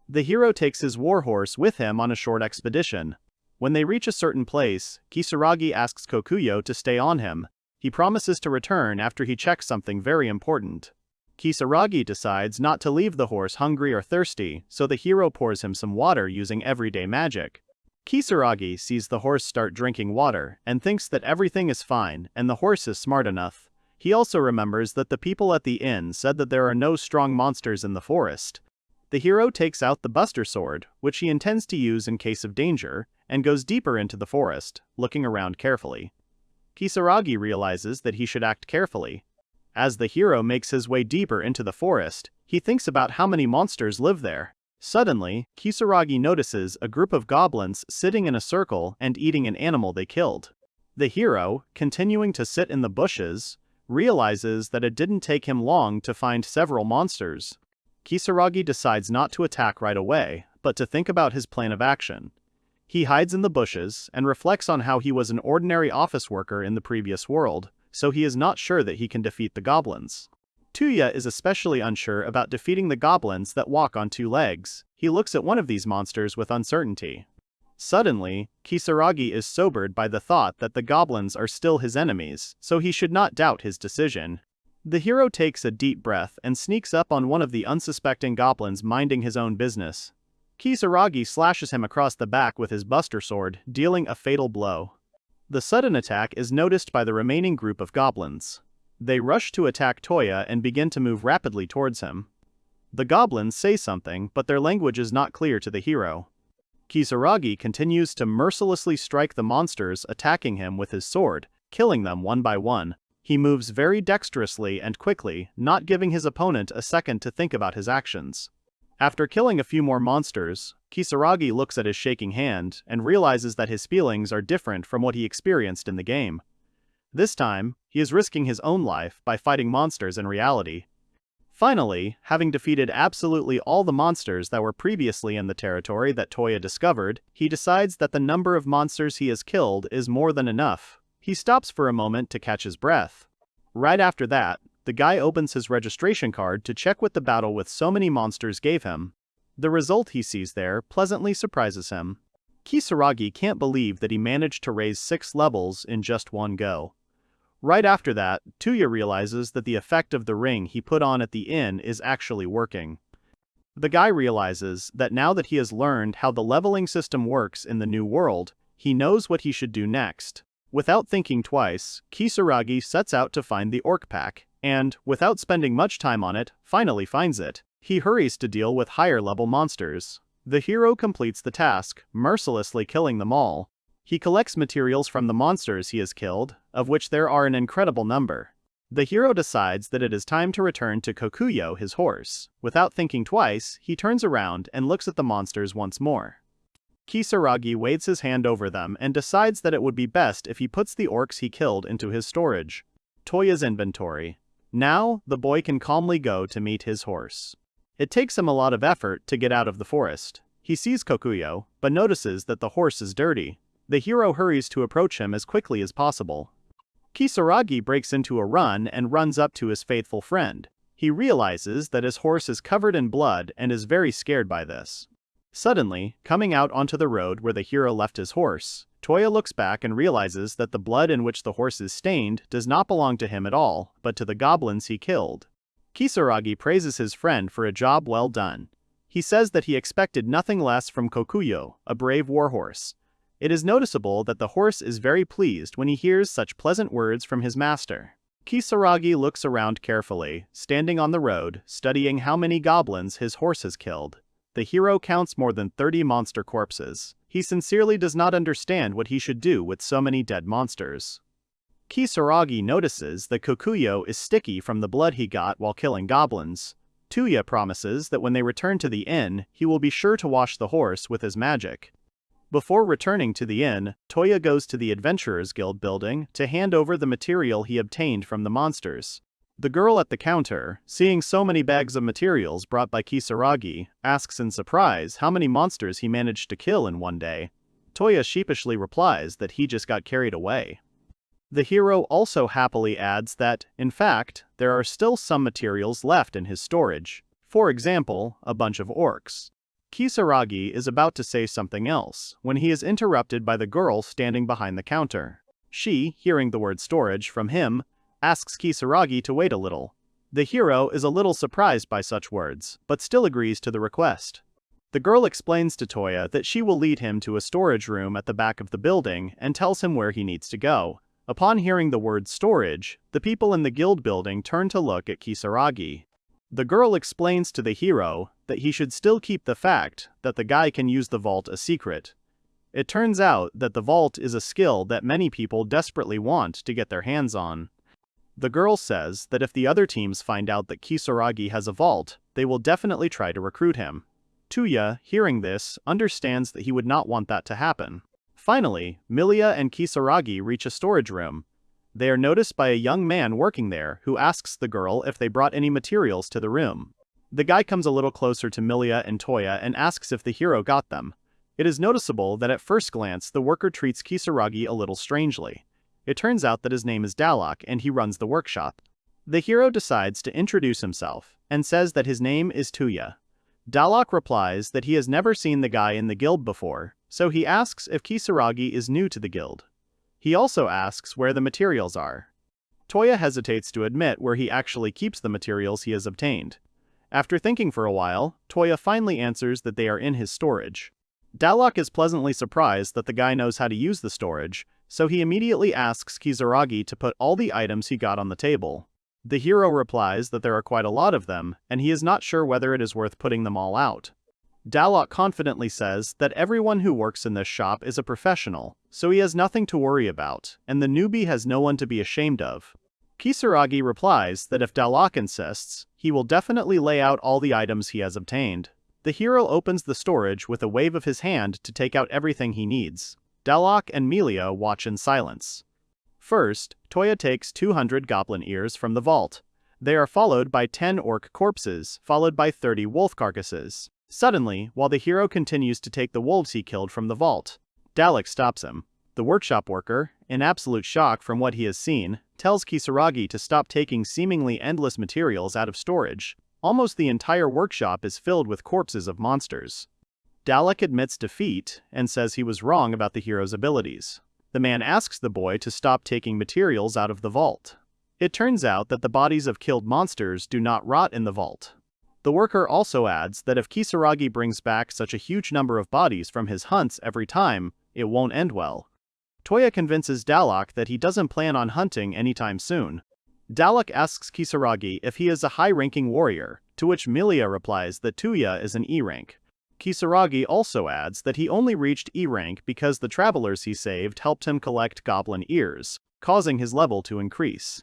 The hero takes his warhorse with him on a short expedition. When they reach a certain place, Kisaragi asks Kokuyo to stay on him. He promises to return after he checks something very important. Kisaragi decides not to leave the horse hungry or thirsty, so the hero pours him some water using everyday magic. Kisaragi sees the horse start drinking water and thinks that everything is fine and the horse is smart enough. He also remembers that the people at the inn said that there are no strong monsters in the forest. The hero takes out the Buster Sword, which he intends to use in case of danger, and goes deeper into the forest, looking around carefully. Kisaragi realizes that he should act carefully. As the hero makes his way deeper into the forest, he thinks about how many monsters live there. Suddenly, Kisaragi notices a group of goblins sitting in a circle and eating an animal they killed. The hero, continuing to sit in the bushes, realizes that it didn't take him long to find several monsters. Kisaragi decides not to attack right away, but to think about his plan of action. He hides in the bushes and reflects on how he was an ordinary office worker in the previous world, so he is not sure that he can defeat the goblins. Touya is especially unsure about defeating the goblins that walk on 2 legs. He looks at one of these monsters with uncertainty. Suddenly, Kisaragi is sobered by the thought that the goblins are still his enemies, so he should not doubt his decision. The hero takes a deep breath and sneaks up on one of the unsuspecting goblins minding his own business. Kisaragi slashes him across the back with his Buster Sword, dealing a fatal blow. The sudden attack is noticed by the remaining group of goblins. They rush to attack Touya and begin to move rapidly towards him. The goblins say something, but their language is not clear to the hero. Kisaragi continues to mercilessly strike the monsters attacking him with his sword, killing them one by one. He moves very dexterously and quickly, not giving his opponent a second to think about his actions. After killing a few more monsters, Kisaragi looks at his shaking hand and realizes that his feelings are different from what he experienced in the game. This time, he is risking his own life by fighting monsters in reality. Finally, having defeated absolutely all the monsters that were previously in the territory that Touya discovered, he decides that the number of monsters he has killed is more than enough. He stops for a moment to catch his breath. Right after that, the guy opens his registration card to check what the battle with so many monsters gave him. The result he sees there pleasantly surprises him. Kisaragi can't believe that he managed to raise 6 levels in just one go. Right after that, Touya realizes that the effect of the ring he put on at the inn is actually working. The guy realizes that now that he has learned how the leveling system works in the new world, he knows what he should do next. Without thinking twice, Kisaragi sets out to find the orc pack, and, without spending much time on it, finally finds it. He hurries to deal with higher-level monsters. The hero completes the task, mercilessly killing them all. He collects materials from the monsters he has killed, of which there are an incredible number. The hero decides that it is time to return to Kokuyo, his horse. Without thinking twice, he turns around and looks at the monsters once more. Kisaragi waves his hand over them and decides that it would be best if he puts the orcs he killed into his storage. Touya's inventory. Now, the boy can calmly go to meet his horse. It takes him a lot of effort to get out of the forest. He sees Kokuyo, but notices that the horse is dirty. The hero hurries to approach him as quickly as possible. Kisaragi breaks into a run and runs up to his faithful friend. He realizes that his horse is covered in blood and is very scared by this. Suddenly, coming out onto the road where the hero left his horse, Touya looks back and realizes that the blood in which the horse is stained does not belong to him at all, but to the goblins he killed. Kisaragi praises his friend for a job well done. He says that he expected nothing less from Kokuyo, a brave warhorse. It is noticeable that the horse is very pleased when he hears such pleasant words from his master. Kisaragi looks around carefully, standing on the road, studying how many goblins his horse has killed. The hero counts more than 30 monster corpses. He sincerely does not understand what he should do with so many dead monsters. Kisaragi notices that Kokuyo is sticky from the blood he got while killing goblins. Touya promises that when they return to the inn, he will be sure to wash the horse with his magic. Before returning to the inn, Touya goes to the Adventurers Guild building to hand over the material he obtained from the monsters. The girl at the counter, seeing so many bags of materials brought by Kisaragi, asks in surprise how many monsters he managed to kill in one day. Touya sheepishly replies that he just got carried away. The hero also happily adds that, in fact, there are still some materials left in his storage. For example, a bunch of orcs. Kisaragi is about to say something else, when he is interrupted by the girl standing behind the counter. She, hearing the word storage from him, asks Kisaragi to wait a little. The hero is a little surprised by such words, but still agrees to the request. The girl explains to Touya that she will lead him to a storage room at the back of the building and tells him where he needs to go. Upon hearing the word storage, the people in the guild building turn to look at Kisaragi. The girl explains to the hero that he should still keep the fact that the guy can use the vault a secret. It turns out that the vault is a skill that many people desperately want to get their hands on. The girl says that if the other teams find out that Kisaragi has a vault, they will definitely try to recruit him. Touya, hearing this, understands that he would not want that to happen. Finally, Milia and Kisaragi reach a storage room. They are noticed by a young man working there who asks the girl if they brought any materials to the room. The guy comes a little closer to Milia and Touya and asks if the hero got them. It is noticeable that at first glance the worker treats Kisaragi a little strangely. It turns out that his name is Dalok and he runs the workshop. The hero decides to introduce himself and says that his name is Touya. Dalok replies that he has never seen the guy in the guild before, so he asks if Kisaragi is new to the guild. He also asks where the materials are. Touya hesitates to admit where he actually keeps the materials he has obtained. After thinking for a while, Touya finally answers that they are in his storage. Dalok is pleasantly surprised that the guy knows how to use the storage, so he immediately asks Kisaragi to put all the items he got on the table. The hero replies that there are quite a lot of them, and he is not sure whether it is worth putting them all out. Dalok confidently says that everyone who works in this shop is a professional, so he has nothing to worry about, and the newbie has no one to be ashamed of. Kisaragi replies that if Dalok insists, he will definitely lay out all the items he has obtained. The hero opens the storage with a wave of his hand to take out everything he needs. Dalok and Melia watch in silence. First, Touya takes 200 goblin ears from the vault. They are followed by 10 orc corpses, followed by 30 wolf carcasses. Suddenly, while the hero continues to take the wolves he killed from the vault, Dalok stops him. The workshop worker, in absolute shock from what he has seen, tells Kisaragi to stop taking seemingly endless materials out of storage. Almost the entire workshop is filled with corpses of monsters. Dalok admits defeat and says he was wrong about the hero's abilities. The man asks the boy to stop taking materials out of the vault. It turns out that the bodies of killed monsters do not rot in the vault. The worker also adds that if Kisaragi brings back such a huge number of bodies from his hunts every time, it won't end well. Touya convinces Dalok that he doesn't plan on hunting anytime soon. Dalok asks Kisaragi if he is a high-ranking warrior, to which Melia replies that Touya is an E rank. Kisaragi also adds that he only reached E rank because the travelers he saved helped him collect goblin ears, causing his level to increase.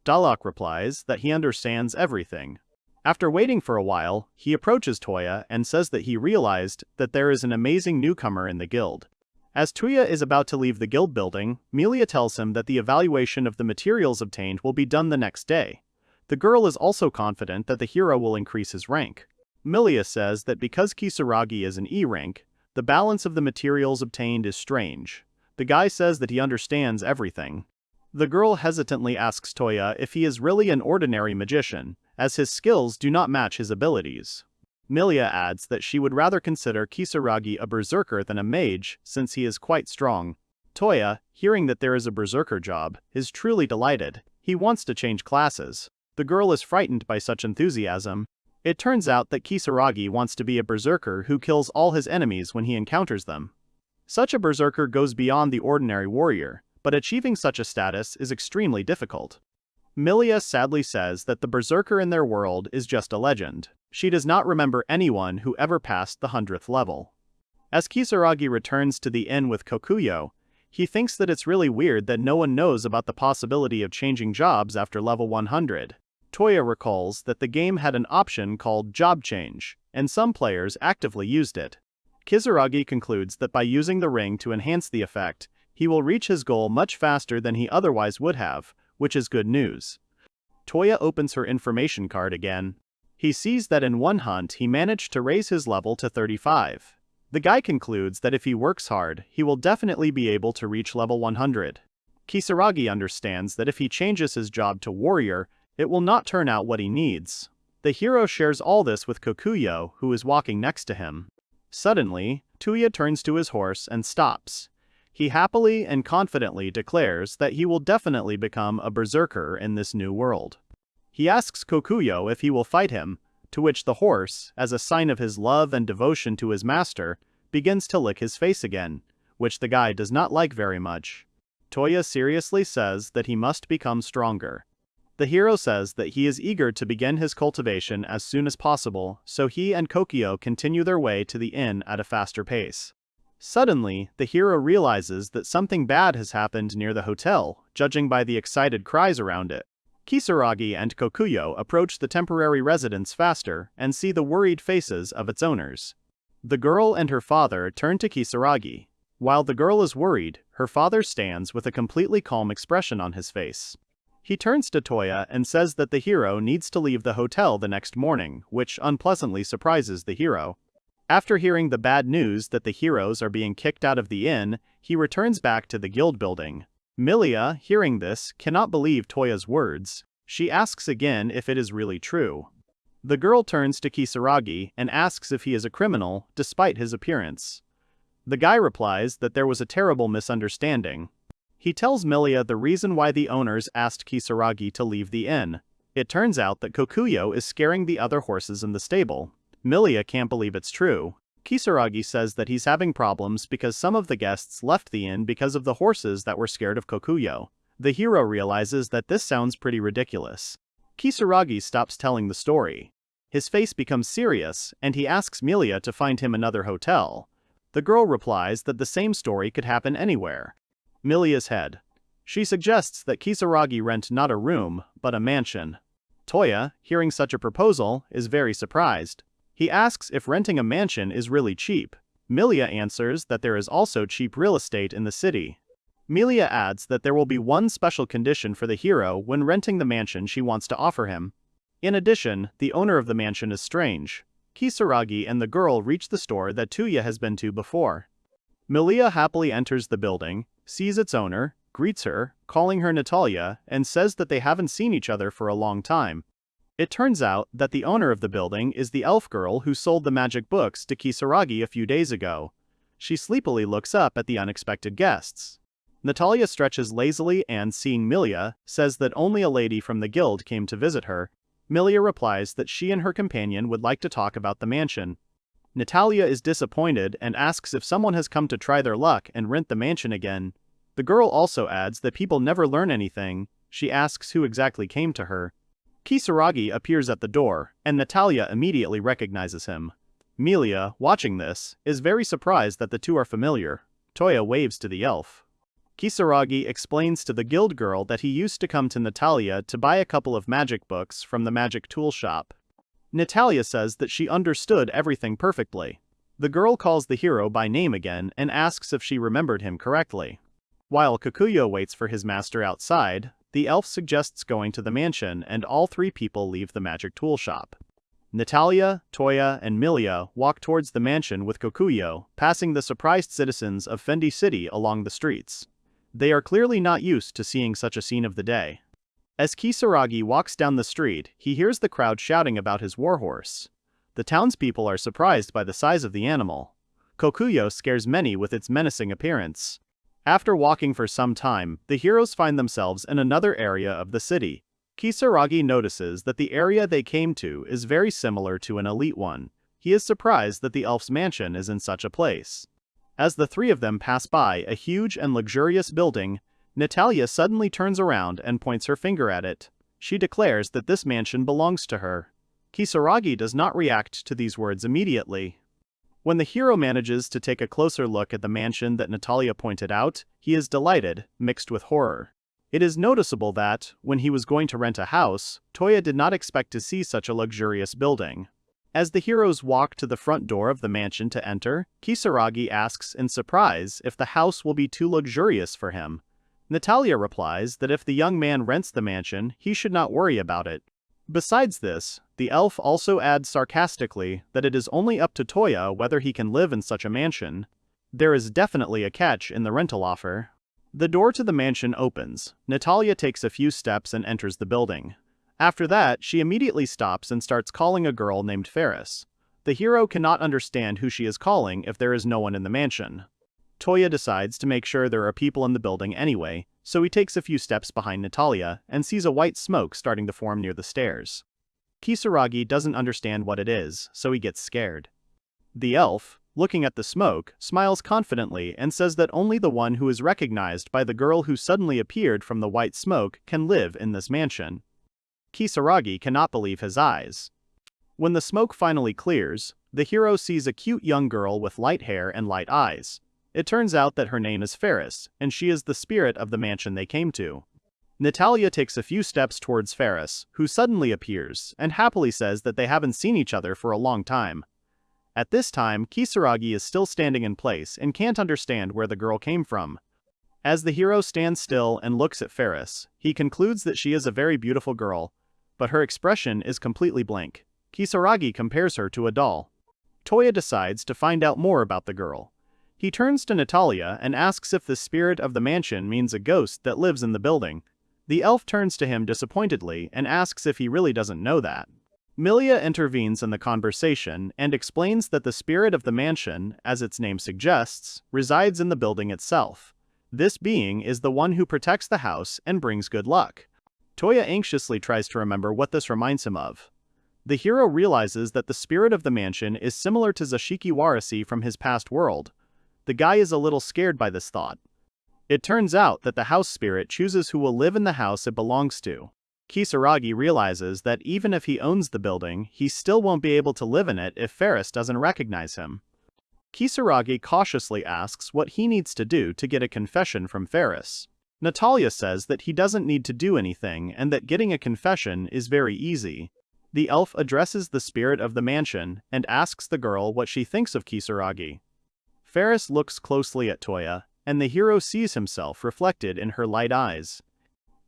Dalok replies that he understands everything. After waiting for a while, he approaches Touya and says that he realized that there is an amazing newcomer in the guild. As Touya is about to leave the guild building, Melia tells him that the evaluation of the materials obtained will be done the next day. The girl is also confident that the hero will increase his rank. Melia says that because Kisaragi is an E rank, the balance of the materials obtained is strange. The guy says that he understands everything. The girl hesitantly asks Touya if he is really an ordinary magician, as his skills do not match his abilities. Melia adds that she would rather consider Kisaragi a berserker than a mage, since he is quite strong. Touya, hearing that there is a berserker job, is truly delighted. He wants to change classes. The girl is frightened by such enthusiasm. It turns out that Kisaragi wants to be a berserker who kills all his enemies when he encounters them. Such a berserker goes beyond the ordinary warrior, but achieving such a status is extremely difficult. Melia sadly says that the berserker in their world is just a legend. She does not remember anyone who ever passed the 100th level. As Kisaragi returns to the inn with Kokuyo, he thinks that it's really weird that no one knows about the possibility of changing jobs after level 100. Touya recalls that the game had an option called Job Change, and some players actively used it. Kisaragi concludes that by using the ring to enhance the effect, he will reach his goal much faster than he otherwise would have, which is good news. Touya opens her information card again. He sees that in one hunt he managed to raise his level to 35. The guy concludes that if he works hard, he will definitely be able to reach level 100. Kisaragi understands that if he changes his job to warrior, it will not turn out what he needs. The hero shares all this with Kokuyo, who is walking next to him. Suddenly, Touya turns to his horse and stops. He happily and confidently declares that he will definitely become a berserker in this new world. He asks Kokuyo if he will fight him, to which the horse, as a sign of his love and devotion to his master, begins to lick his face again, which the guy does not like very much. Touya seriously says that he must become stronger. The hero says that he is eager to begin his cultivation as soon as possible, so he and Kokuyo continue their way to the inn at a faster pace. Suddenly, the hero realizes that something bad has happened near the hotel, judging by the excited cries around it. Kisaragi and Kokuyo approach the temporary residence faster and see the worried faces of its owners. The girl and her father turn to Kisaragi. While the girl is worried, her father stands with a completely calm expression on his face. He turns to Touya and says that the hero needs to leave the hotel the next morning, which unpleasantly surprises the hero. After hearing the bad news that the heroes are being kicked out of the inn, he returns back to the guild building. Melia, hearing this, cannot believe Touya's words. She asks again if it is really true. The girl turns to Kisaragi and asks if he is a criminal, despite his appearance. The guy replies that there was a terrible misunderstanding. He tells Melia the reason why the owners asked Kisaragi to leave the inn. It turns out that Kokuyo is scaring the other horses in the stable. Melia can't believe it's true. Kisaragi says that he's having problems because some of the guests left the inn because of the horses that were scared of Kokuyo. The hero realizes that this sounds pretty ridiculous. Kisaragi stops telling the story. His face becomes serious, and he asks Milia to find him another hotel. The girl replies that the same story could happen anywhere. Milia's head. She suggests that Kisaragi rent not a room, but a mansion. Touya, hearing such a proposal, is very surprised. He asks if renting a mansion is really cheap. Milia answers that there is also cheap real estate in the city. Milia adds that there will be one special condition for the hero when renting the mansion she wants to offer him. In addition, the owner of the mansion is strange. Kisaragi and the girl reach the store that Touya has been to before. Milia happily enters the building, sees its owner, greets her, calling her Natalia, and says that they haven't seen each other for a long time. It turns out that the owner of the building is the elf girl who sold the magic books to Kisaragi a few days ago. She sleepily looks up at the unexpected guests. Natalia stretches lazily and, seeing Milia, says that only a lady from the guild came to visit her. Milia replies that she and her companion would like to talk about the mansion. Natalia is disappointed and asks if someone has come to try their luck and rent the mansion again. The girl also adds that people never learn anything. She asks who exactly came to her. Kisaragi appears at the door, and Natalia immediately recognizes him. Milia, watching this, is very surprised that the two are familiar. Touya waves to the elf. Kisaragi explains to the guild girl that he used to come to Natalia to buy a couple of magic books from the magic tool shop. Natalia says that she understood everything perfectly. The girl calls the hero by name again and asks if she remembered him correctly. While Kikuyo waits for his master outside, the elf suggests going to the mansion and all three people leave the magic tool shop. Natalia, Touya, and Milia walk towards the mansion with Kikuyo, passing the surprised citizens of Fendi City along the streets. They are clearly not used to seeing such a scene of the day. As Kisaragi walks down the street, he hears the crowd shouting about his warhorse. The townspeople are surprised by the size of the animal. Kikuyo scares many with its menacing appearance. After walking for some time, the heroes find themselves in another area of the city. Kisaragi notices that the area they came to is very similar to an elite one. He is surprised that the elf's mansion is in such a place. As the three of them pass by a huge and luxurious building, Natalia suddenly turns around and points her finger at it. She declares that this mansion belongs to her. Kisaragi does not react to these words immediately. When the hero manages to take a closer look at the mansion that Natalia pointed out, he is delighted, mixed with horror. It is noticeable that, when he was going to rent a house, Touya did not expect to see such a luxurious building. As the heroes walk to the front door of the mansion to enter, Kisaragi asks in surprise if the house will be too luxurious for him. Natalia replies that if the young man rents the mansion, he should not worry about it. Besides this, the elf also adds sarcastically that it is only up to Touya whether he can live in such a mansion. There is definitely a catch in the rental offer. The door to the mansion opens. Natalia takes a few steps and enters the building. After that, she immediately stops and starts calling a girl named Ferris. The hero cannot understand who she is calling if there is no one in the mansion. Touya decides to make sure there are people in the building anyway, so he takes a few steps behind Natalia and sees a white smoke starting to form near the stairs. Kisaragi doesn't understand what it is, so he gets scared. The elf, looking at the smoke, smiles confidently and says that only the one who is recognized by the girl who suddenly appeared from the white smoke can live in this mansion. Kisaragi cannot believe his eyes. When the smoke finally clears, the hero sees a cute young girl with light hair and light eyes. It turns out that her name is Ferris, and she is the spirit of the mansion they came to. Natalia takes a few steps towards Ferris, who suddenly appears, and happily says that they haven't seen each other for a long time. At this time, Kisaragi is still standing in place and can't understand where the girl came from. As the hero stands still and looks at Ferris, he concludes that she is a very beautiful girl, but her expression is completely blank. Kisaragi compares her to a doll. Touya decides to find out more about the girl. He turns to Natalia and asks if the spirit of the mansion means a ghost that lives in the building. The elf turns to him disappointedly and asks if he really doesn't know that. Milia intervenes in the conversation and explains that the spirit of the mansion, as its name suggests, resides in the building itself. This being is the one who protects the house and brings good luck. Touya anxiously tries to remember what this reminds him of. The hero realizes that the spirit of the mansion is similar to Zashiki Warasi from his past world. The guy is a little scared by this thought. It turns out that the house spirit chooses who will live in the house it belongs to. Kisaragi realizes that even if he owns the building, he still won't be able to live in it if Ferris doesn't recognize him. Kisaragi cautiously asks what he needs to do to get a confession from Ferris. Natalia says that he doesn't need to do anything and that getting a confession is very easy. The elf addresses the spirit of the mansion and asks the girl what she thinks of Kisaragi. Ferris looks closely at Touya, and the hero sees himself reflected in her light eyes.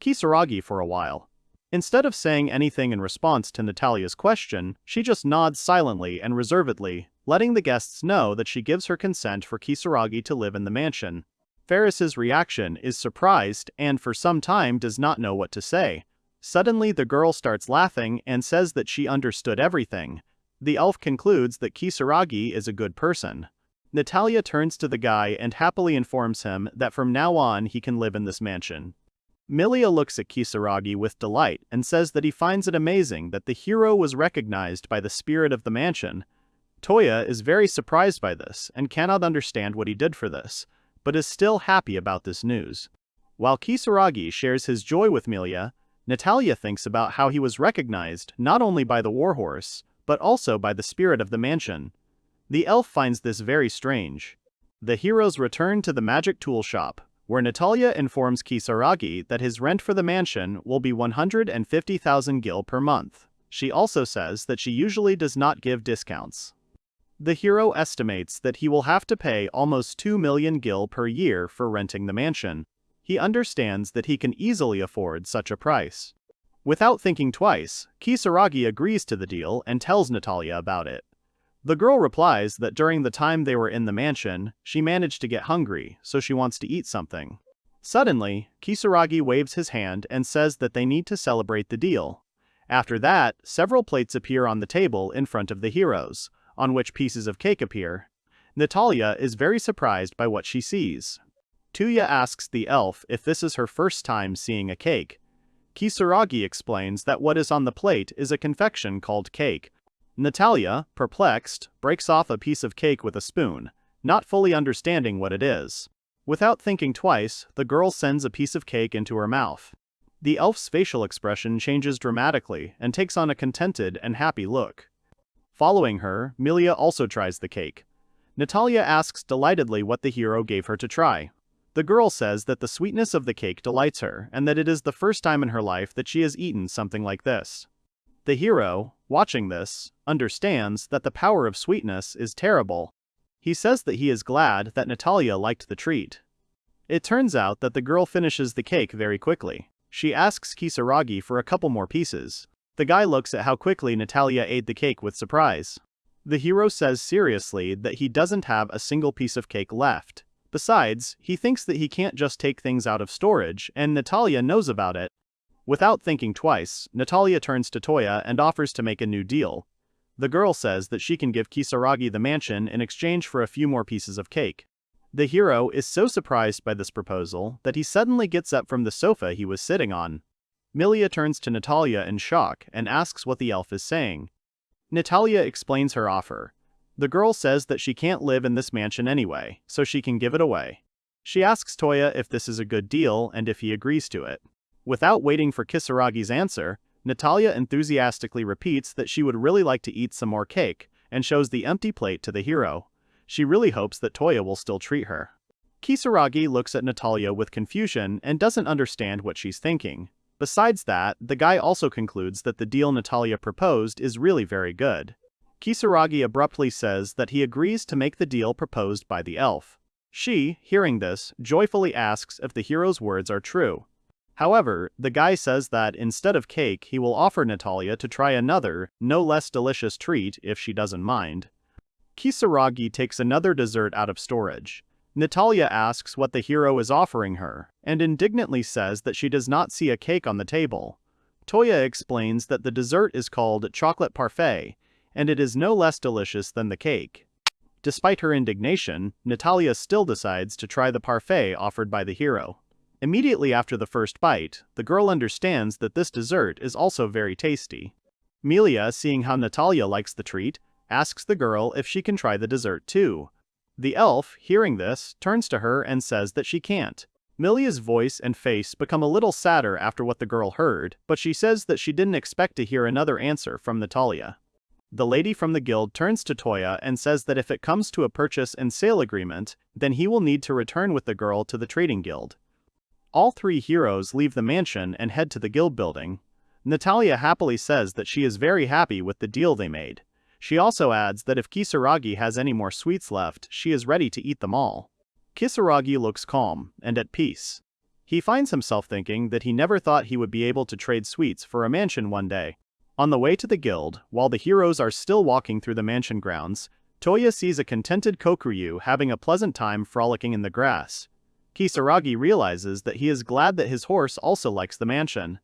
Kisaragi for a while. Instead of saying anything in response to Natalia's question, she just nods silently and reservedly, letting the guests know that she gives her consent for Kisaragi to live in the mansion. Ferris's reaction is surprised and for some time does not know what to say. Suddenly the girl starts laughing and says that she understood everything. The elf concludes that Kisaragi is a good person. Natalia turns to the guy and happily informs him that from now on he can live in this mansion. Milia looks at Kisaragi with delight and says that he finds it amazing that the hero was recognized by the spirit of the mansion. Touya is very surprised by this and cannot understand what he did for this, but is still happy about this news. While Kisaragi shares his joy with Milia, Natalia thinks about how he was recognized not only by the warhorse, but also by the spirit of the mansion. The elf finds this very strange. The heroes return to the magic tool shop, where Natalia informs Kisaragi that his rent for the mansion will be 150,000 gil per month. She also says that she usually does not give discounts. The hero estimates that he will have to pay almost 2 million gil per year for renting the mansion. He understands that he can easily afford such a price. Without thinking twice, Kisaragi agrees to the deal and tells Natalia about it. The girl replies that during the time they were in the mansion, she managed to get hungry, so she wants to eat something. Suddenly, Kisaragi waves his hand and says that they need to celebrate the deal. After that, several plates appear on the table in front of the heroes, on which pieces of cake appear. Natalia is very surprised by what she sees. Touya asks the elf if this is her first time seeing a cake. Kisaragi explains that what is on the plate is a confection called cake. Natalia, perplexed, breaks off a piece of cake with a spoon, not fully understanding what it is. Without thinking twice, the girl sends a piece of cake into her mouth. The elf's facial expression changes dramatically and takes on a contented and happy look. Following her, Milia also tries the cake. Natalia asks delightedly what the hero gave her to try. The girl says that the sweetness of the cake delights her and that it is the first time in her life that she has eaten something like this. The hero, watching this, understands that the power of sweetness is terrible. He says that he is glad that Natalia liked the treat. It turns out that the girl finishes the cake very quickly. She asks Kisaragi for a couple more pieces. The guy looks at how quickly Natalia ate the cake with surprise. The hero says seriously that he doesn't have a single piece of cake left. Besides, he thinks that he can't just take things out of storage, and Natalia knows about it. Without thinking twice, Natalia turns to Touya and offers to make a new deal. The girl says that she can give Kisaragi the mansion in exchange for a few more pieces of cake. The hero is so surprised by this proposal that he suddenly gets up from the sofa he was sitting on. Milia turns to Natalia in shock and asks what the elf is saying. Natalia explains her offer. The girl says that she can't live in this mansion anyway, so she can give it away. She asks Touya if this is a good deal and if he agrees to it. Without waiting for Kisaragi's answer, Natalia enthusiastically repeats that she would really like to eat some more cake, and shows the empty plate to the hero. She really hopes that Touya will still treat her. Kisaragi looks at Natalia with confusion and doesn't understand what she's thinking. Besides that, the guy also concludes that the deal Natalia proposed is really very good. Kisaragi abruptly says that he agrees to make the deal proposed by the elf. She, hearing this, joyfully asks if the hero's words are true. However, the guy says that instead of cake he will offer Natalia to try another, no less delicious treat if she doesn't mind. Kisaragi takes another dessert out of storage. Natalia asks what the hero is offering her, and indignantly says that she does not see a cake on the table. Touya explains that the dessert is called chocolate parfait, and it is no less delicious than the cake. Despite her indignation, Natalia still decides to try the parfait offered by the hero. Immediately after the first bite, the girl understands that this dessert is also very tasty. Milia, seeing how Natalia likes the treat, asks the girl if she can try the dessert too. The elf, hearing this, turns to her and says that she can't. Milia's voice and face become a little sadder after what the girl heard, but she says that she didn't expect to hear another answer from Natalia. The lady from the guild turns to Touya and says that if it comes to a purchase and sale agreement, then he will need to return with the girl to the trading guild. All three heroes leave the mansion and head to the guild building. Natalia happily says that she is very happy with the deal they made. She also adds that if Kisaragi has any more sweets left, she is ready to eat them all. Kisaragi looks calm and at peace. He finds himself thinking that he never thought he would be able to trade sweets for a mansion one day. On the way to the guild, while the heroes are still walking through the mansion grounds, Touya sees a contented Kokuryu having a pleasant time frolicking in the grass. Kisaragi realizes that he is glad that his horse also likes the mansion.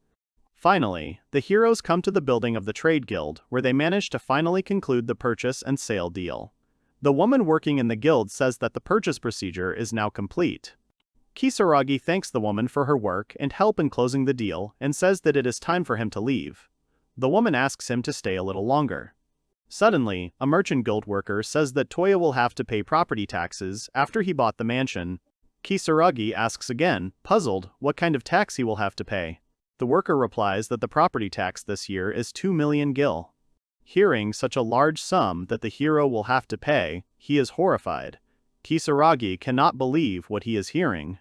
Finally, the heroes come to the building of the trade guild, where they manage to finally conclude the purchase and sale deal. The woman working in the guild says that the purchase procedure is now complete. Kisaragi thanks the woman for her work and help in closing the deal and says that it is time for him to leave. The woman asks him to stay a little longer. Suddenly, a merchant guild worker says that Touya will have to pay property taxes after he bought the mansion. Kisaragi asks again, puzzled, what kind of tax he will have to pay. The worker replies that the property tax this year is 2 million gil. Hearing such a large sum that the hero will have to pay, he is horrified. Kisaragi cannot believe what he is hearing.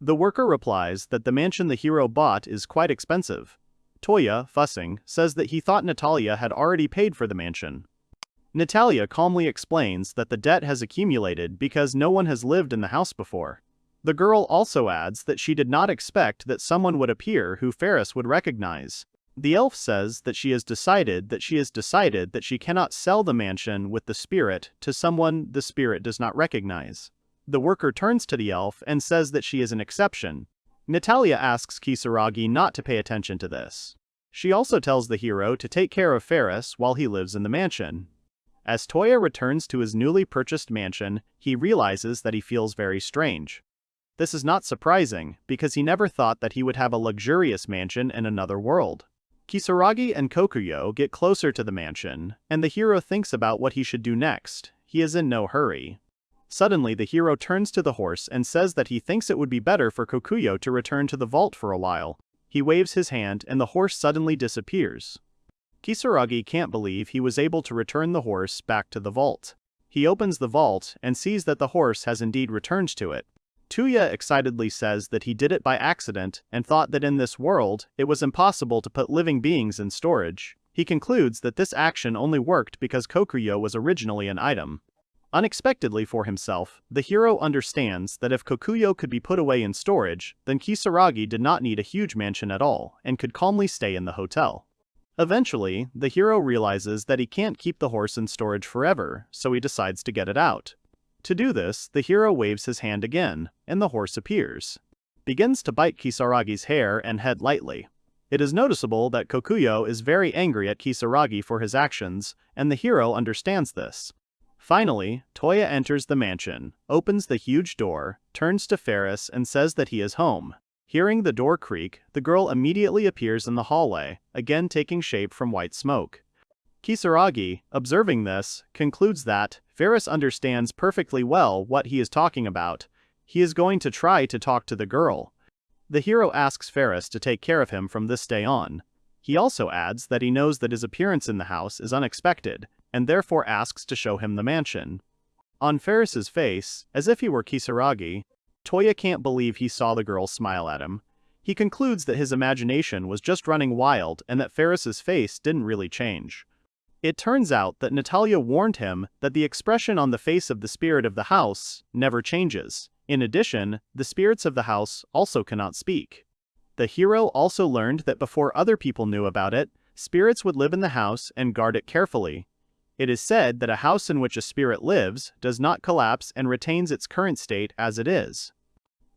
The worker replies that the mansion the hero bought is quite expensive. Touya, fussing, says that he thought Natalia had already paid for the mansion. Natalia calmly explains that the debt has accumulated because no one has lived in the house before. The girl also adds that she did not expect that someone would appear who Ferris would recognize. The elf says that she has decided that she cannot sell the mansion with the spirit to someone the spirit does not recognize. The worker turns to the elf and says that she is an exception. Natalia asks Kisaragi not to pay attention to this. She also tells the hero to take care of Ferris while he lives in the mansion. As Touya returns to his newly purchased mansion, he realizes that he feels very strange. This is not surprising, because he never thought that he would have a luxurious mansion in another world. Kisaragi and Kokuyo get closer to the mansion, and the hero thinks about what he should do next. He is in no hurry. Suddenly the hero turns to the horse and says that he thinks it would be better for Kokuyo to return to the vault for a while. He waves his hand and the horse suddenly disappears. Kisaragi can't believe he was able to return the horse back to the vault. He opens the vault and sees that the horse has indeed returned to it. Touya excitedly says that he did it by accident and thought that in this world, it was impossible to put living beings in storage. He concludes that this action only worked because Kokuyo was originally an item. Unexpectedly for himself, the hero understands that if Kokuyo could be put away in storage, then Kisaragi did not need a huge mansion at all and could calmly stay in the hotel. Eventually, the hero realizes that he can't keep the horse in storage forever, so he decides to get it out. To do this, the hero waves his hand again, and the horse appears. Begins to bite Kisaragi's hair and head lightly. It is noticeable that Kokuyo is very angry at Kisaragi for his actions, and the hero understands this. Finally, Touya enters the mansion, opens the huge door, turns to Ferris and says that he is home. Hearing the door creak, the girl immediately appears in the hallway, again taking shape from white smoke. Kisaragi, observing this, concludes that Ferris understands perfectly well what he is talking about. He is going to try to talk to the girl. The hero asks Ferris to take care of him from this day on. He also adds that he knows that his appearance in the house is unexpected, and therefore asks to show him the mansion. On Ferris's face, as if he were Kisaragi, Touya can't believe he saw the girl smile at him. He concludes that his imagination was just running wild and that Ferris's face didn't really change. It turns out that Natalia warned him that the expression on the face of the spirit of the house never changes. In addition, the spirits of the house also cannot speak. The hero also learned that before other people knew about it, spirits would live in the house and guard it carefully. It is said that a house in which a spirit lives does not collapse and retains its current state as it is.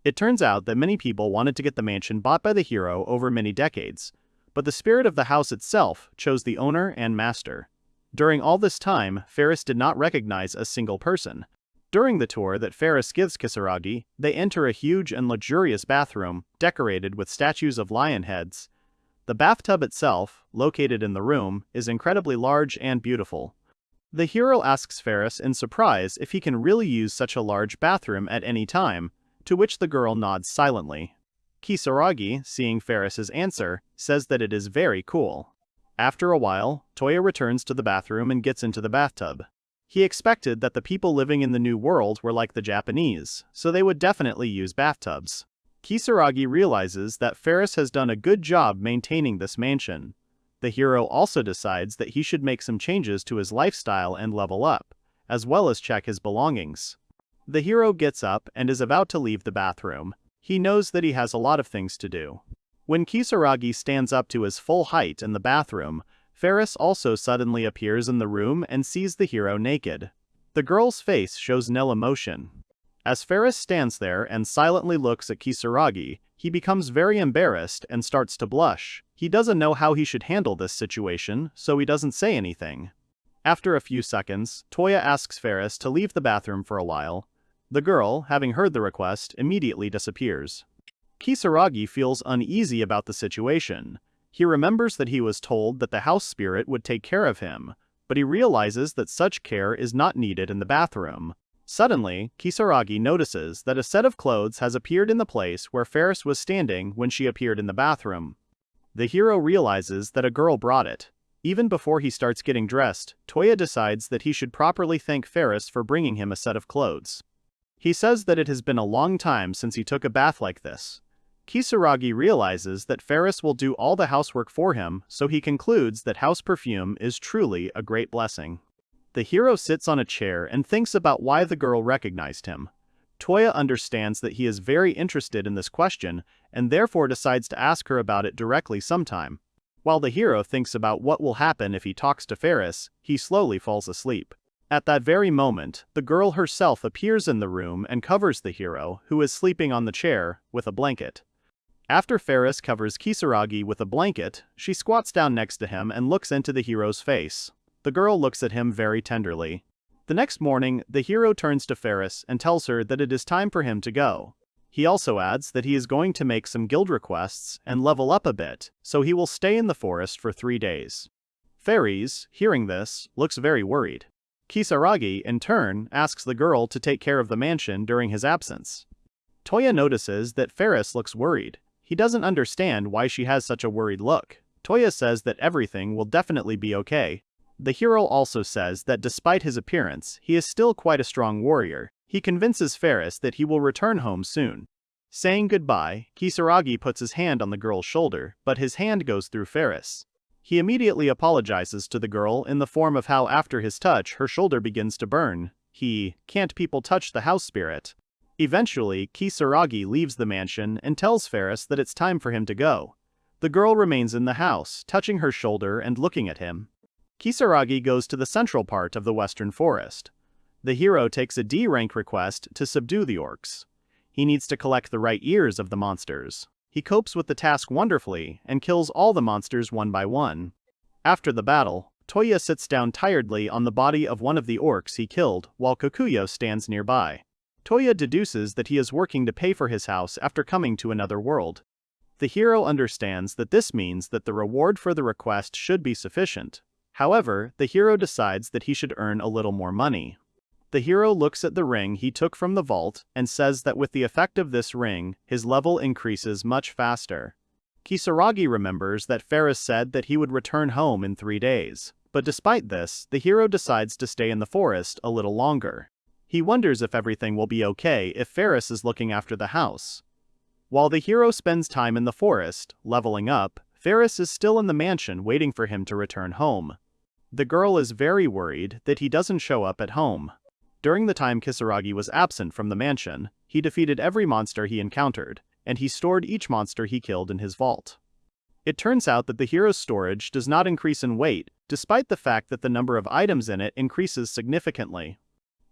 It turns out that many people wanted to get the mansion bought by the hero over many decades, but the spirit of the house itself chose the owner and master. During all this time, Ferris did not recognize a single person. During the tour that Ferris gives Kisaragi, they enter a huge and luxurious bathroom, decorated with statues of lion heads. The bathtub itself, located in the room, is incredibly large and beautiful. The hero asks Ferris in surprise if he can really use such a large bathroom at any time. to which the girl nods silently. Kisaragi, seeing Ferris's answer, says that it is very cool. After a while, Touya returns to the bathroom and gets into the bathtub. He expected that the people living in the new world were like the Japanese, so they would definitely use bathtubs. Kisaragi realizes that Ferris has done a good job maintaining this mansion. The hero also decides that he should make some changes to his lifestyle and level up, as well as check his belongings. The hero gets up and is about to leave the bathroom. He knows that he has a lot of things to do. When Kisaragi stands up to his full height in the bathroom, Ferris also suddenly appears in the room and sees the hero naked. The girl's face shows no emotion. As Ferris stands there and silently looks at Kisaragi, he becomes very embarrassed and starts to blush. He doesn't know how he should handle this situation, so he doesn't say anything. After a few seconds, Touya asks Ferris to leave the bathroom for a while. The girl, having heard the request, immediately disappears. Kisaragi feels uneasy about the situation. He remembers that he was told that the house spirit would take care of him, but he realizes that such care is not needed in the bathroom. Suddenly, Kisaragi notices that a set of clothes has appeared in the place where Ferris was standing when she appeared in the bathroom. The hero realizes that a girl brought it. Even before he starts getting dressed, Touya decides that he should properly thank Ferris for bringing him a set of clothes. He says that it has been a long time since he took a bath like this. Kisaragi realizes that Ferris will do all the housework for him, so he concludes that house perfume is truly a great blessing. The hero sits on a chair and thinks about why the girl recognized him. Touya understands that he is very interested in this question and therefore decides to ask her about it directly sometime. While the hero thinks about what will happen if he talks to Ferris, he slowly falls asleep. At that very moment, the girl herself appears in the room and covers the hero, who is sleeping on the chair, with a blanket. After Ferris covers Kisaragi with a blanket, she squats down next to him and looks into the hero's face. The girl looks at him very tenderly. The next morning, the hero turns to Ferris and tells her that it is time for him to go. He also adds that he is going to make some guild requests and level up a bit, so he will stay in the forest for 3 days. Ferris, hearing this, looks very worried. Kisaragi, in turn, asks the girl to take care of the mansion during his absence. Touya notices that Ferris looks worried. He doesn't understand why she has such a worried look. Touya says that everything will definitely be okay. The hero also says that despite his appearance, he is still quite a strong warrior. He convinces Ferris that he will return home soon. Saying goodbye, Kisaragi puts his hand on the girl's shoulder, but his hand goes through Ferris. He immediately apologizes to the girl in the form of how after his touch her shoulder begins to burn. Can't people touch the house spirit? Eventually, Kisaragi leaves the mansion and tells Ferris that it's time for him to go. The girl remains in the house, touching her shoulder and looking at him. Kisaragi goes to the central part of the western forest. The hero takes a D-rank request to subdue the orcs. He needs to collect the right ears of the monsters. He copes with the task wonderfully and kills all the monsters one by one. After the battle, Touya sits down tiredly on the body of one of the orcs he killed while Kikuyo stands nearby. Touya deduces that he is working to pay for his house after coming to another world. The hero understands that this means that the reward for the request should be sufficient. However, the hero decides that he should earn a little more money. The hero looks at the ring he took from the vault and says that with the effect of this ring, his level increases much faster. Kisaragi remembers that Ferris said that he would return home in 3 days, but despite this, the hero decides to stay in the forest a little longer. He wonders if everything will be okay if Ferris is looking after the house. While the hero spends time in the forest, leveling up, Ferris is still in the mansion waiting for him to return home. The girl is very worried that he doesn't show up at home. During the time Kisaragi was absent from the mansion, he defeated every monster he encountered, and he stored each monster he killed in his vault. It turns out that the hero's storage does not increase in weight, despite the fact that the number of items in it increases significantly.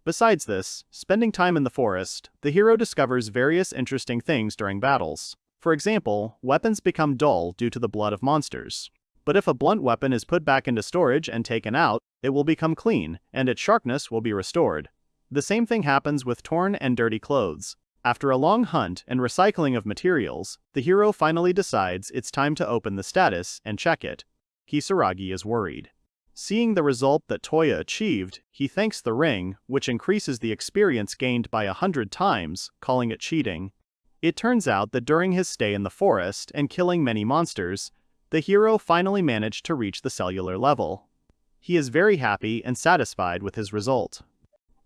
Besides this, spending time in the forest, the hero discovers various interesting things during battles. For example, weapons become dull due to the blood of monsters. But if a blunt weapon is put back into storage and taken out, it will become clean, and its sharpness will be restored. The same thing happens with torn and dirty clothes. After a long hunt and recycling of materials, the hero finally decides it's time to open the status and check it. Kisaragi is worried. Seeing the result that Touya achieved, he thanks the ring, which increases the experience gained by 100 times, calling it cheating. It turns out that during his stay in the forest and killing many monsters, the hero finally managed to reach the cellular level. He is very happy and satisfied with his result.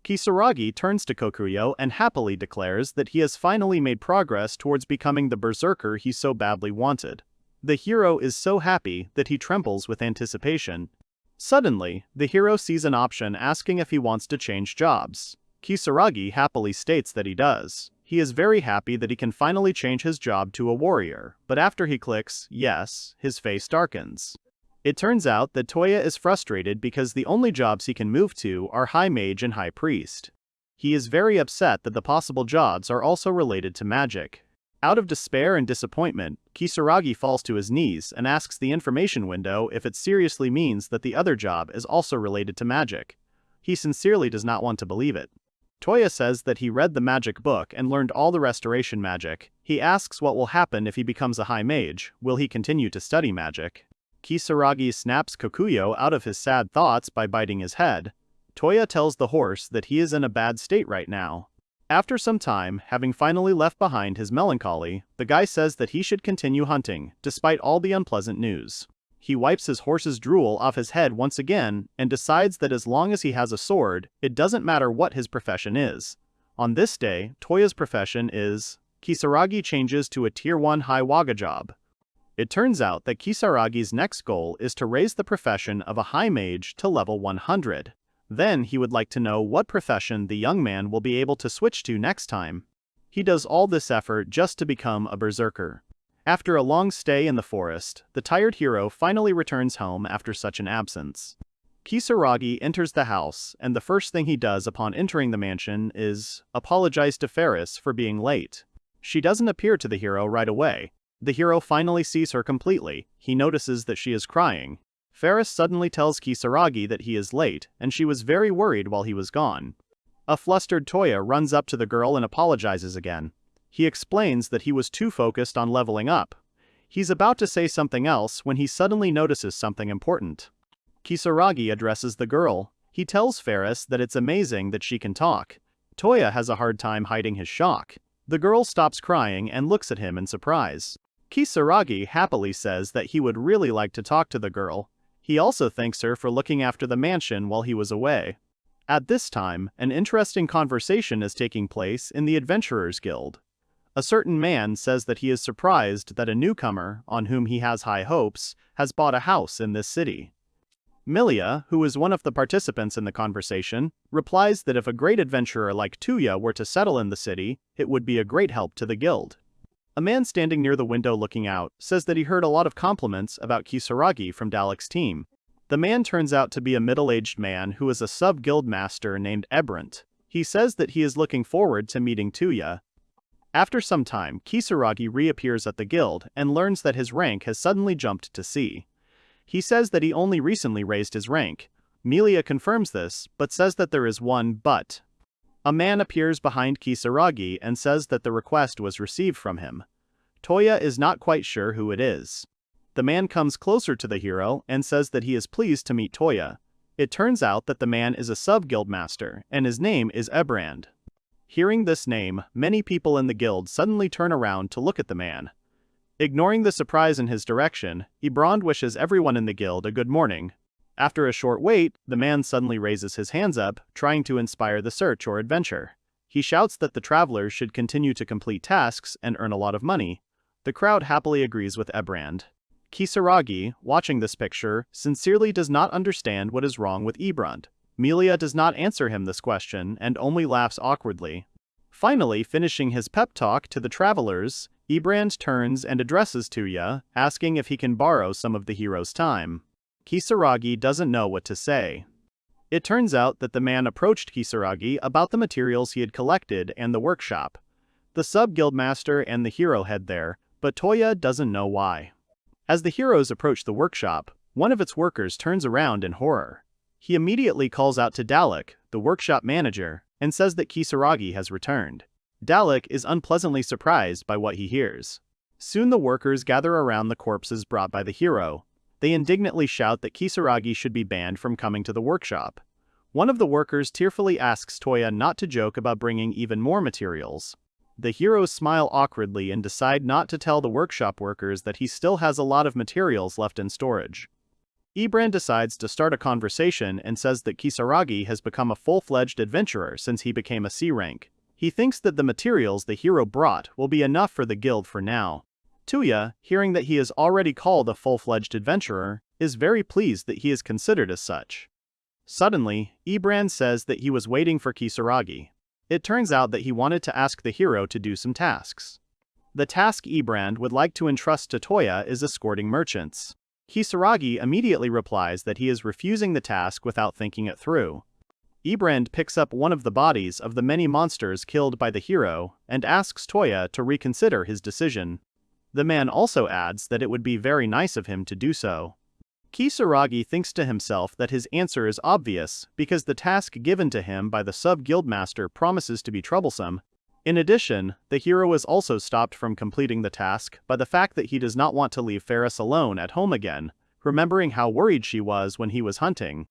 Kisaragi turns to Kokuyo and happily declares that he has finally made progress towards becoming the berserker he so badly wanted. The hero is so happy that he trembles with anticipation. Suddenly, the hero sees an option asking if he wants to change jobs. Kisaragi happily states that he does. He is very happy that he can finally change his job to a warrior, but after he clicks yes, his face darkens. It turns out that Touya is frustrated because the only jobs he can move to are High Mage and High Priest. He is very upset that the possible jobs are also related to magic. Out of despair and disappointment, Kisaragi falls to his knees and asks the information window if it seriously means that the other job is also related to magic. He sincerely does not want to believe it. Touya says that he read the magic book and learned all the restoration magic. He asks what will happen if he becomes a High Mage. Will he continue to study magic? Kisaragi snaps Kokuyo out of his sad thoughts by biting his head. Touya tells the horse that he is in a bad state right now. After some time, having finally left behind his melancholy, the guy says that he should continue hunting, despite all the unpleasant news. He wipes his horse's drool off his head once again, and decides that as long as he has a sword, it doesn't matter what his profession is. On this day, Touya's profession is... Kisaragi changes to a Tier 1 High Waga job. It turns out that Kisaragi's next goal is to raise the profession of a High Mage to level 100. Then he would like to know what profession the young man will be able to switch to next time. He does all this effort just to become a berserker. After a long stay in the forest, the tired hero finally returns home after such an absence. Kisaragi enters the house, and the first thing he does upon entering the mansion is apologize to Ferris for being late. She doesn't appear to the hero right away. The hero finally sees her completely. He notices that she is crying. Ferris suddenly tells Kisaragi that he is late, and she was very worried while he was gone. A flustered Touya runs up to the girl and apologizes again. He explains that he was too focused on leveling up. He's about to say something else when he suddenly notices something important. Kisaragi addresses the girl. He tells Ferris that it's amazing that she can talk. Touya has a hard time hiding his shock. The girl stops crying and looks at him in surprise. Kisaragi happily says that he would really like to talk to the girl. He also thanks her for looking after the mansion while he was away. At this time, an interesting conversation is taking place in the Adventurers Guild. A certain man says that he is surprised that a newcomer, on whom he has high hopes, has bought a house in this city. Milia, who is one of the participants in the conversation, replies that if a great adventurer like Touya were to settle in the city, it would be a great help to the guild. A man standing near the window looking out says that he heard a lot of compliments about Kisaragi from Dalek's team. The man turns out to be a middle-aged man who is a sub-guild master named Ebrant. He says that he is looking forward to meeting Touya. After some time, Kisaragi reappears at the guild and learns that his rank has suddenly jumped to C. He says that he only recently raised his rank. Milia confirms this, but says that there is one but. A man appears behind Kisaragi and says that the request was received from him. Touya is not quite sure who it is. The man comes closer to the hero and says that he is pleased to meet Touya. It turns out that the man is a sub-guild master, and his name is Ebrand. Hearing this name, many people in the guild suddenly turn around to look at the man. Ignoring the surprise in his direction, Ebrand wishes everyone in the guild a good morning. After a short wait, the man suddenly raises his hands up, trying to inspire the search or adventure. He shouts that the travelers should continue to complete tasks and earn a lot of money. The crowd happily agrees with Ebrand. Kisaragi, watching this picture, sincerely does not understand what is wrong with Ebrand. Milia does not answer him this question and only laughs awkwardly. Finally, finishing his pep talk to the travelers, Ebrand turns and addresses Touya, asking if he can borrow some of the hero's time. Kisaragi doesn't know what to say. It turns out that the man approached Kisaragi about the materials he had collected and the workshop. The sub-guild master and the hero head there, but Touya doesn't know why. As the heroes approach the workshop, one of its workers turns around in horror. He immediately calls out to Dalek, the workshop manager, and says that Kisaragi has returned. Dalek is unpleasantly surprised by what he hears. Soon the workers gather around the corpses brought by the hero. They indignantly shout that Kisaragi should be banned from coming to the workshop. One of the workers tearfully asks Touya not to joke about bringing even more materials. The heroes smile awkwardly and decide not to tell the workshop workers that he still has a lot of materials left in storage. Ibran decides to start a conversation and says that Kisaragi has become a full-fledged adventurer since he became a C rank. He thinks that the materials the hero brought will be enough for the guild for now. Touya, hearing that he is already called a full-fledged adventurer, is very pleased that he is considered as such. Suddenly, Ibran says that he was waiting for Kisaragi. It turns out that he wanted to ask the hero to do some tasks. The task Ibran would like to entrust to Touya is escorting merchants. Kisaragi immediately replies that he is refusing the task without thinking it through. Ibran picks up one of the bodies of the many monsters killed by the hero and asks Touya to reconsider his decision. The man also adds that it would be very nice of him to do so. Kisaragi thinks to himself that his answer is obvious because the task given to him by the sub-guildmaster promises to be troublesome. In addition, the hero is also stopped from completing the task by the fact that he does not want to leave Ferris alone at home again, remembering how worried she was when he was hunting.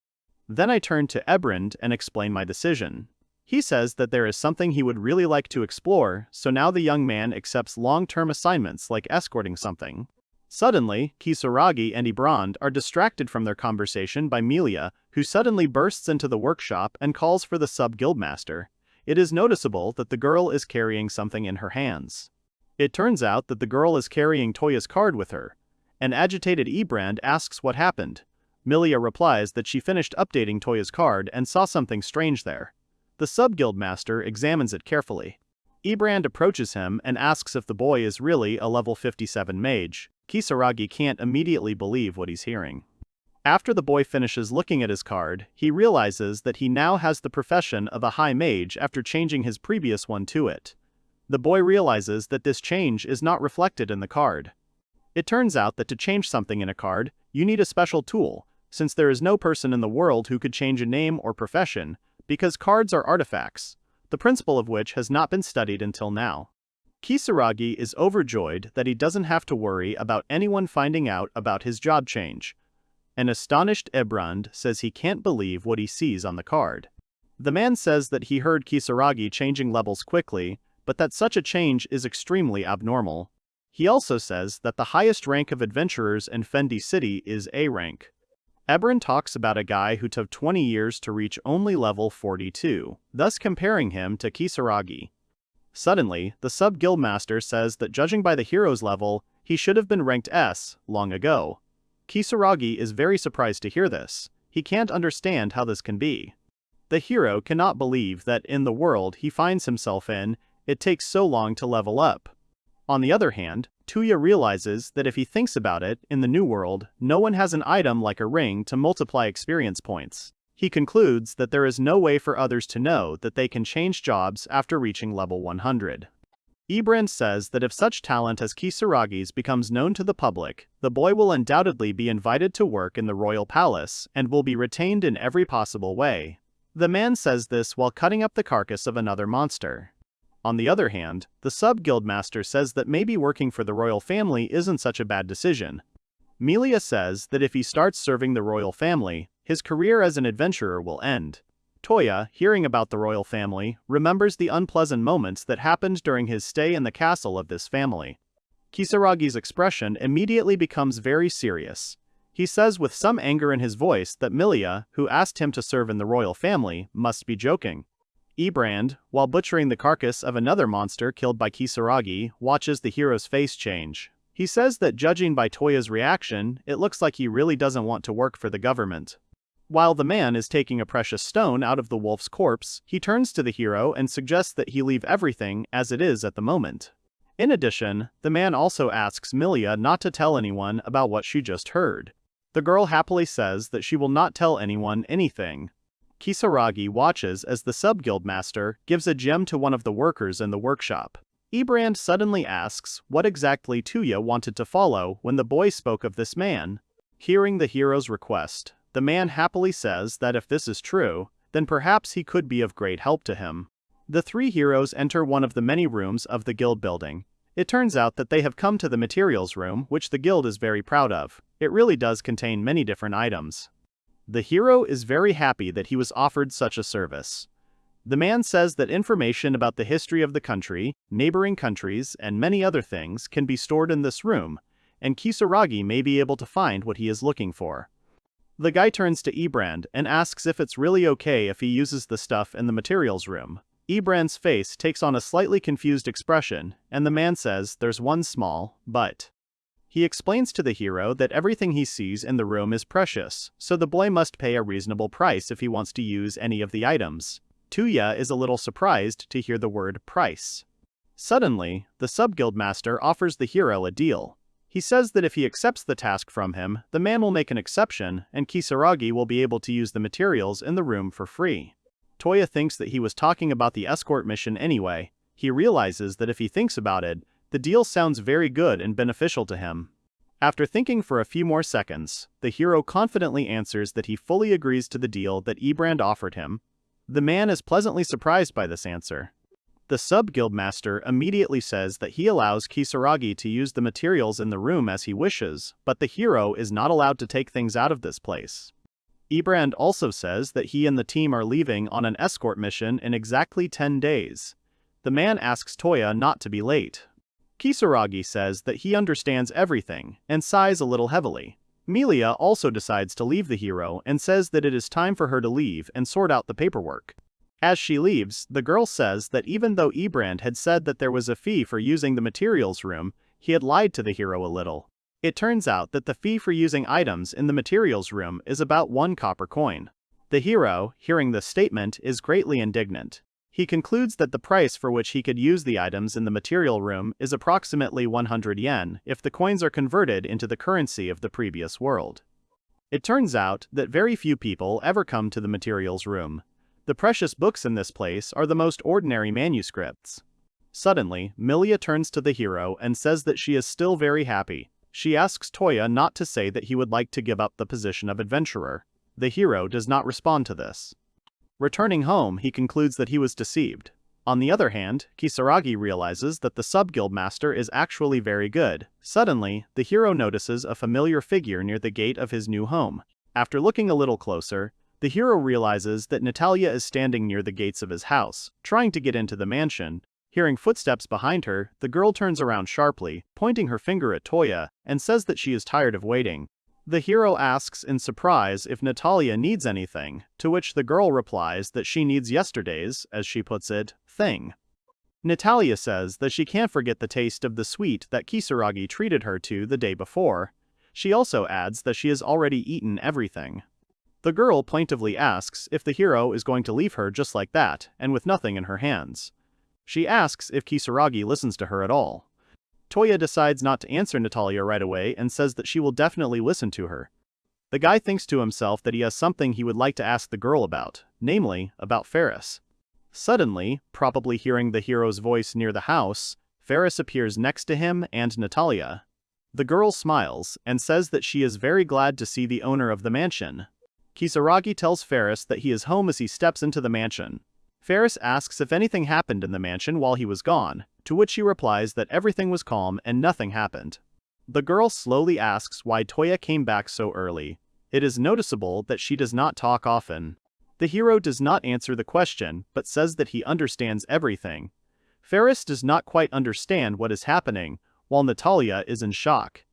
Then I turn to Ebrand and explain my decision. He says that there is something he would really like to explore, so now the young man accepts long-term assignments like escorting something. Suddenly, Kisaragi and Ibrand are distracted from their conversation by Melia, who suddenly bursts into the workshop and calls for the sub-guildmaster. It is noticeable that the girl is carrying something in her hands. It turns out that the girl is carrying Touya's card with her. An agitated Ibrand asks what happened. Melia replies that she finished updating Touya's card and saw something strange there. The sub-guildmaster examines it carefully. Ibrand approaches him and asks if the boy is really a level 57 mage. Kisaragi can't immediately believe what he's hearing. After the boy finishes looking at his card, he realizes that he now has the profession of a high mage after changing his previous one to it. The boy realizes that this change is not reflected in the card. It turns out that to change something in a card, you need a special tool, since there is no person in the world who could change a name or profession, because cards are artifacts, the principle of which has not been studied until now. Kisaragi is overjoyed that he doesn't have to worry about anyone finding out about his job change. An astonished Ebrand says he can't believe what he sees on the card. The man says that he heard Kisaragi changing levels quickly, but that such a change is extremely abnormal. He also says that the highest rank of adventurers in Fendi City is A rank. Ebrand talks about a guy who took 20 years to reach only level 42, thus comparing him to Kisaragi. Suddenly, the sub-guildmaster says that judging by the hero's level, he should have been ranked S long ago. Kisaragi is very surprised to hear this. He can't understand how this can be. The hero cannot believe that in the world he finds himself in, it takes so long to level up. On the other hand, Touya realizes that if he thinks about it, in the new world, no one has an item like a ring to multiply experience points. He concludes that there is no way for others to know that they can change jobs after reaching level 100. Ibrand says that if such talent as Kisaragi's becomes known to the public, the boy will undoubtedly be invited to work in the royal palace and will be retained in every possible way. The man says this while cutting up the carcass of another monster. On the other hand, the sub-guildmaster says that maybe working for the royal family isn't such a bad decision. Melia says that if he starts serving the royal family, his career as an adventurer will end. Touya, hearing about the royal family, remembers the unpleasant moments that happened during his stay in the castle of this family. Kisaragi's expression immediately becomes very serious. He says with some anger in his voice that Melia, who asked him to serve in the royal family, must be joking. Ibrand, while butchering the carcass of another monster killed by Kisaragi, watches the hero's face change. He says that judging by Touya's reaction, it looks like he really doesn't want to work for the government. While the man is taking a precious stone out of the wolf's corpse, he turns to the hero and suggests that he leave everything as it is at the moment. In addition, the man also asks Melia not to tell anyone about what she just heard. The girl happily says that she will not tell anyone anything. Kisaragi watches as the sub-guildmaster gives a gem to one of the workers in the workshop. Ibrand suddenly asks what exactly Touya wanted to follow when the boy spoke of this man. Hearing the hero's request, the man happily says that if this is true, then perhaps he could be of great help to him. The three heroes enter one of the many rooms of the guild building. It turns out that they have come to the materials room, which the guild is very proud of. It really does contain many different items. The hero is very happy that he was offered such a service. The man says that information about the history of the country, neighboring countries, and many other things can be stored in this room, and Kisaragi may be able to find what he is looking for. The guy turns to Ebrand and asks if it's really okay if he uses the stuff in the materials room. Ebrand's face takes on a slightly confused expression, and the man says there's one small but. He explains to the hero that everything he sees in the room is precious, so the boy must pay a reasonable price if he wants to use any of the items. Touya is a little surprised to hear the word price. Suddenly, the sub-guildmaster offers the hero a deal. He says that if he accepts the task from him, the man will make an exception, and Kisaragi will be able to use the materials in the room for free. Touya thinks that he was talking about the escort mission anyway. He realizes that if he thinks about it, the deal sounds very good and beneficial to him. After thinking for a few more seconds, the hero confidently answers that he fully agrees to the deal that Ebrand offered him. The man is pleasantly surprised by this answer. The sub-guildmaster immediately says that he allows Kisaragi to use the materials in the room as he wishes, but the hero is not allowed to take things out of this place. Ebrand also says that he and the team are leaving on an escort mission in exactly 10 days. The man asks Touya not to be late. Kisaragi says that he understands everything, and sighs a little heavily. Melia also decides to leave the hero and says that it is time for her to leave and sort out the paperwork. As she leaves, the girl says that even though Ebrand had said that there was a fee for using the materials room, he had lied to the hero a little. It turns out that the fee for using items in the materials room is about 1 copper coin. The hero, hearing this statement, is greatly indignant. He concludes that the price for which he could use the items in the material room is approximately 100 yen if the coins are converted into the currency of the previous world. It turns out that very few people ever come to the materials room. The precious books in this place are the most ordinary manuscripts. Suddenly, Melia turns to the hero and says that she is still very happy. She asks Touya not to say that he would like to give up the position of adventurer. The hero does not respond to this. Returning home, he concludes that he was deceived. On the other hand, Kisaragi realizes that the sub-guildmaster is actually very good. Suddenly, the hero notices a familiar figure near the gate of his new home. After looking a little closer, the hero realizes that Natalia is standing near the gates of his house, trying to get into the mansion. Hearing footsteps behind her, the girl turns around sharply, pointing her finger at Touya, and says that she is tired of waiting. The hero asks in surprise if Natalia needs anything, to which the girl replies that she needs yesterday's, as she puts it, thing. Natalia says that she can't forget the taste of the sweet that Kisaragi treated her to the day before. She also adds that she has already eaten everything. The girl plaintively asks if the hero is going to leave her just like that, and with nothing in her hands. She asks if Kisaragi listens to her at all. Touya decides not to answer Natalia right away and says that she will definitely listen to her. The guy thinks to himself that he has something he would like to ask the girl about, namely, about Ferris. Suddenly, probably hearing the hero's voice near the house, Ferris appears next to him and Natalia. The girl smiles and says that she is very glad to see the owner of the mansion. Kisaragi tells Ferris that he is home as he steps into the mansion. Ferris asks if anything happened in the mansion while he was gone, to which he replies that everything was calm and nothing happened. The girl slowly asks why Touya came back so early. It is noticeable that she does not talk often. The hero does not answer the question, but says that he understands everything. Ferris does not quite understand what is happening, while Natalia is in shock.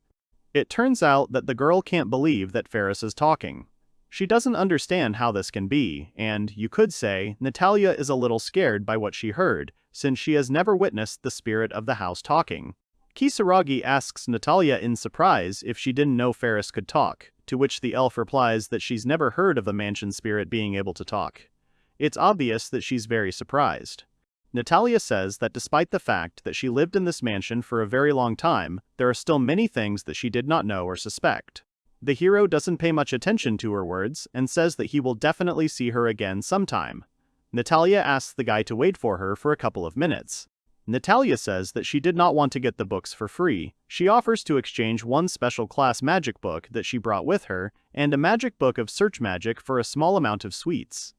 It turns out that the girl can't believe that Ferris is talking. She doesn't understand how this can be, and, you could say, Natalia is a little scared by what she heard, since she has never witnessed the spirit of the house talking. Kisaragi asks Natalia in surprise if she didn't know Ferris could talk, to which the elf replies that she's never heard of a mansion spirit being able to talk. It's obvious that she's very surprised. Natalia says that despite the fact that she lived in this mansion for a very long time, there are still many things that she did not know or suspect. The hero doesn't pay much attention to her words and says that he will definitely see her again sometime. Natalia asks the guy to wait for her for a couple of minutes. Natalia says that she did not want to get the books for free. She offers to exchange one special class magic book that she brought with her and a magic book of search magic for a small amount of sweets.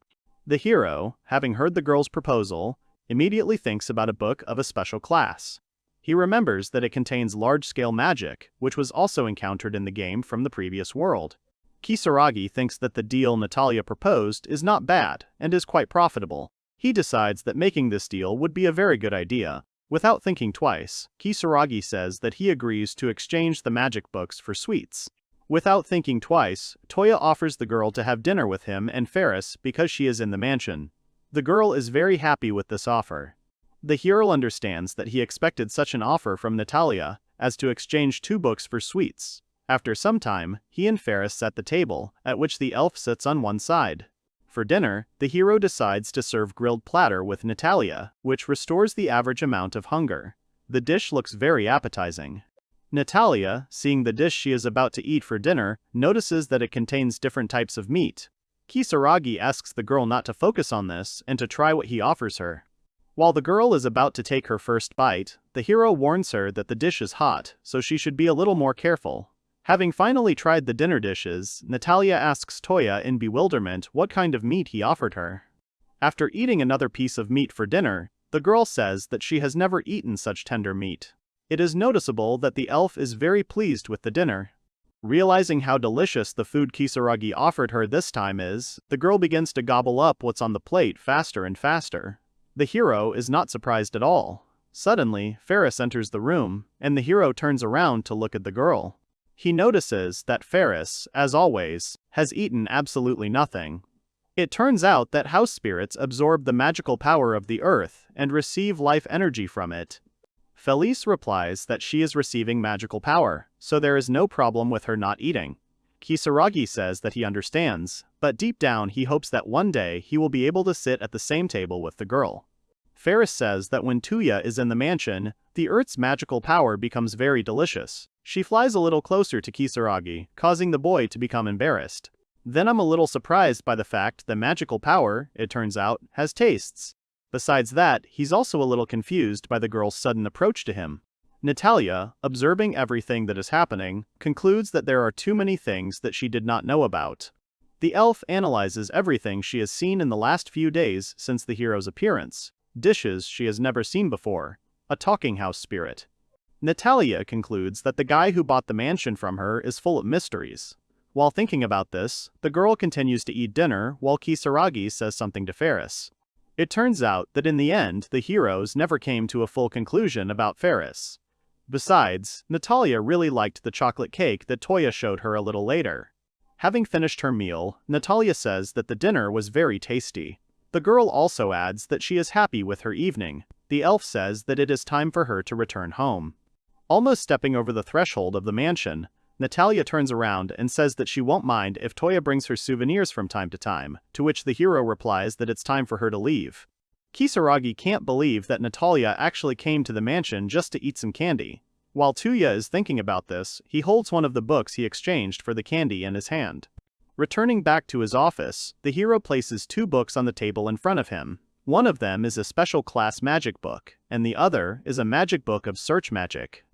The hero, having heard the girl's proposal, immediately thinks about a book of a special class. He remembers that it contains large-scale magic, which was also encountered in the game from the previous world. Kisaragi thinks that the deal Natalia proposed is not bad and is quite profitable. He decides that making this deal would be a very good idea. Without thinking twice, Kisaragi says that he agrees to exchange the magic books for sweets. Without thinking twice, Touya offers the girl to have dinner with him and Ferris because she is in the mansion. The girl is very happy with this offer. The hero understands that he expected such an offer from Natalia as to exchange 2 books for sweets. After some time, he and Ferris set the table, at which the elf sits on one side. For dinner, the hero decides to serve grilled platter with Natalia, which restores the average amount of hunger. The dish looks very appetizing. Natalia, seeing the dish she is about to eat for dinner, notices that it contains different types of meat. Kisaragi asks the girl not to focus on this and to try what he offers her. While the girl is about to take her first bite, the hero warns her that the dish is hot, so she should be a little more careful. Having finally tried the dinner dishes, Natalia asks Touya in bewilderment what kind of meat he offered her. After eating another piece of meat for dinner, the girl says that she has never eaten such tender meat. It is noticeable that the elf is very pleased with the dinner. Realizing how delicious the food Kisaragi offered her this time is, the girl begins to gobble up what's on the plate faster and faster. The hero is not surprised at all. Suddenly, Ferris enters the room, and the hero turns around to look at the girl. He notices that Ferris, as always, has eaten absolutely nothing. It turns out that house spirits absorb the magical power of the earth and receive life energy from it. Felice replies that she is receiving magical power, so there is no problem with her not eating. Kisaragi says that he understands, but deep down he hopes that one day he will be able to sit at the same table with the girl. Ferris says that when Touya is in the mansion, the earth's magical power becomes very delicious. She flies a little closer to Kisaragi, causing the boy to become embarrassed. Then I'm a little surprised by the fact that magical power, it turns out, has tastes. Besides that, he's also a little confused by the girl's sudden approach to him. Natalia, observing everything that is happening, concludes that there are too many things that she did not know about. The elf analyzes everything she has seen in the last few days since the hero's appearance. Dishes she has never seen before. A talking house spirit. Natalia concludes that the guy who bought the mansion from her is full of mysteries. While thinking about this, the girl continues to eat dinner while Kisaragi says something to Ferris. It turns out that in the end, the heroes never came to a full conclusion about Ferris. Besides, Natalia really liked the chocolate cake that Touya showed her a little later. Having finished her meal, Natalia says that the dinner was very tasty. The girl also adds that she is happy with her evening. The elf says that it is time for her to return home. Almost stepping over the threshold of the mansion, Natalia turns around and says that she won't mind if Touya brings her souvenirs from time to time, to which the hero replies that it's time for her to leave. Kisaragi can't believe that Natalia actually came to the mansion just to eat some candy. While Touya is thinking about this, he holds one of the books he exchanged for the candy in his hand. Returning back to his office, the hero places 2 books on the table in front of him. One of them is a special class magic book, and the other is a magic book of search magic.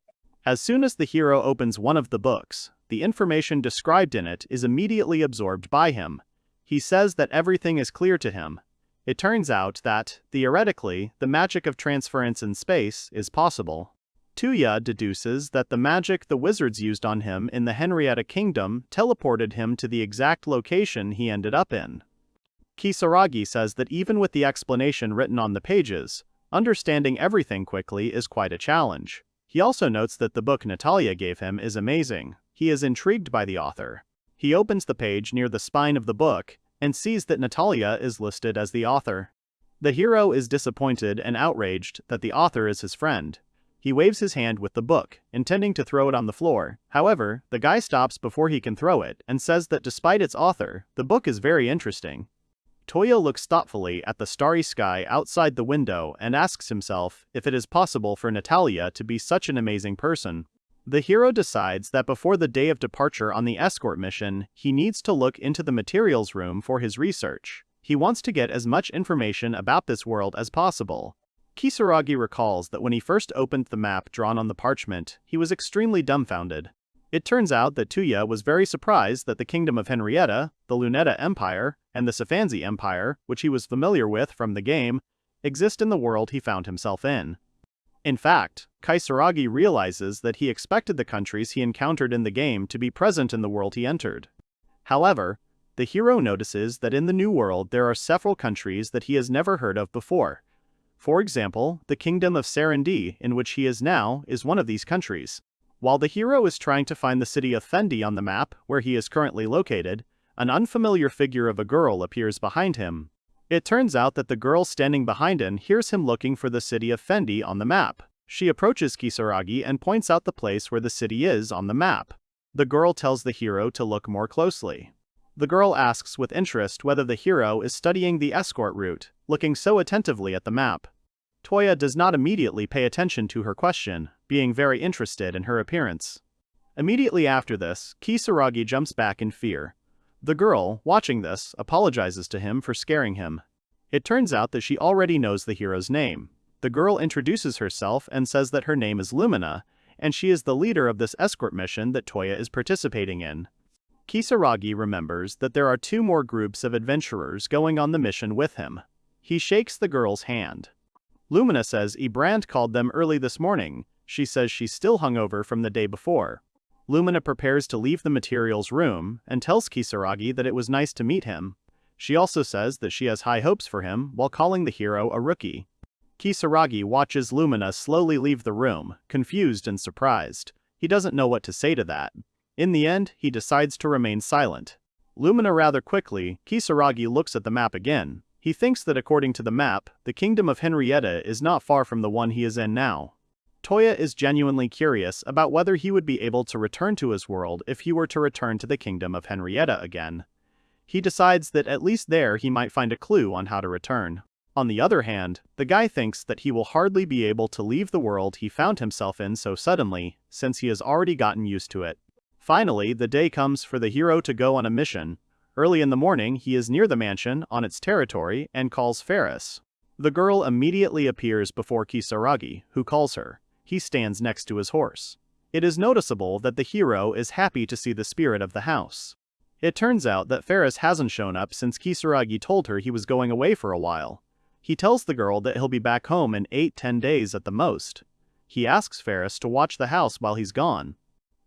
As soon as the hero opens one of the books, the information described in it is immediately absorbed by him. He says that everything is clear to him. It turns out that, theoretically, the magic of transference in space is possible. Touya deduces that the magic the wizards used on him in the Henrietta Kingdom teleported him to the exact location he ended up in. Kisaragi says that even with the explanation written on the pages, understanding everything quickly is quite a challenge. He also notes that the book Natalia gave him is amazing. He is intrigued by the author. He opens the page near the spine of the book and sees that Natalia is listed as the author. The hero is disappointed and outraged that the author is his friend. He waves his hand with the book, intending to throw it on the floor. However, the guy stops before he can throw it and says that despite its author, the book is very interesting. Touya looks thoughtfully at the starry sky outside the window and asks himself if it is possible for Natalia to be such an amazing person. The hero decides that before the day of departure on the escort mission, he needs to look into the materials room for his research. He wants to get as much information about this world as possible. Kisaragi recalls that when he first opened the map drawn on the parchment, he was extremely dumbfounded. It turns out that Touya was very surprised that the Kingdom of Henrietta, the Luneta Empire, and the Sifanzi Empire, which he was familiar with from the game, exist in the world he found himself in. In fact, Kisaragi realizes that he expected the countries he encountered in the game to be present in the world he entered. However, the hero notices that in the new world there are several countries that he has never heard of before. For example, the kingdom of Serendi, in which he is now, is one of these countries. While the hero is trying to find the city of Fendi on the map, where he is currently located, an unfamiliar figure of a girl appears behind him. It turns out that the girl standing behind him hears him looking for the city of Fendi on the map. She approaches Kisaragi and points out the place where the city is on the map. The girl tells the hero to look more closely. The girl asks with interest whether the hero is studying the escort route, looking so attentively at the map. Touya does not immediately pay attention to her question, being very interested in her appearance. Immediately after this, Kisaragi jumps back in fear. The girl, watching this, apologizes to him for scaring him. It turns out that she already knows the hero's name. The girl introduces herself and says that her name is Lumina, and she is the leader of this escort mission that Touya is participating in. Kisaragi remembers that there are 2 more groups of adventurers going on the mission with him. He shakes the girl's hand. Lumina says Ibrand called them early this morning. She says she's still hungover from the day before. Lumina prepares to leave the materials room and tells Kisaragi that it was nice to meet him. She also says that she has high hopes for him while calling the hero a rookie. Kisaragi watches Lumina slowly leave the room, confused and surprised. He doesn't know what to say to that. In the end, he decides to remain silent. Lumina rather quickly, Kisaragi looks at the map again. He thinks that according to the map, the kingdom of Henrietta is not far from the one he is in now. Touya is genuinely curious about whether he would be able to return to his world if he were to return to the kingdom of Henrietta again. He decides that at least there he might find a clue on how to return. On the other hand, the guy thinks that he will hardly be able to leave the world he found himself in so suddenly, since he has already gotten used to it. Finally, the day comes for the hero to go on a mission. Early in the morning, he is near the mansion, on its territory, and calls Ferris. The girl immediately appears before Kisaragi, who calls her. He stands next to his horse. It is noticeable that the hero is happy to see the spirit of the house. It turns out that Ferris hasn't shown up since Kisaragi told her he was going away for a while. He tells the girl that he'll be back home in 8-10 days at the most. He asks Ferris to watch the house while he's gone.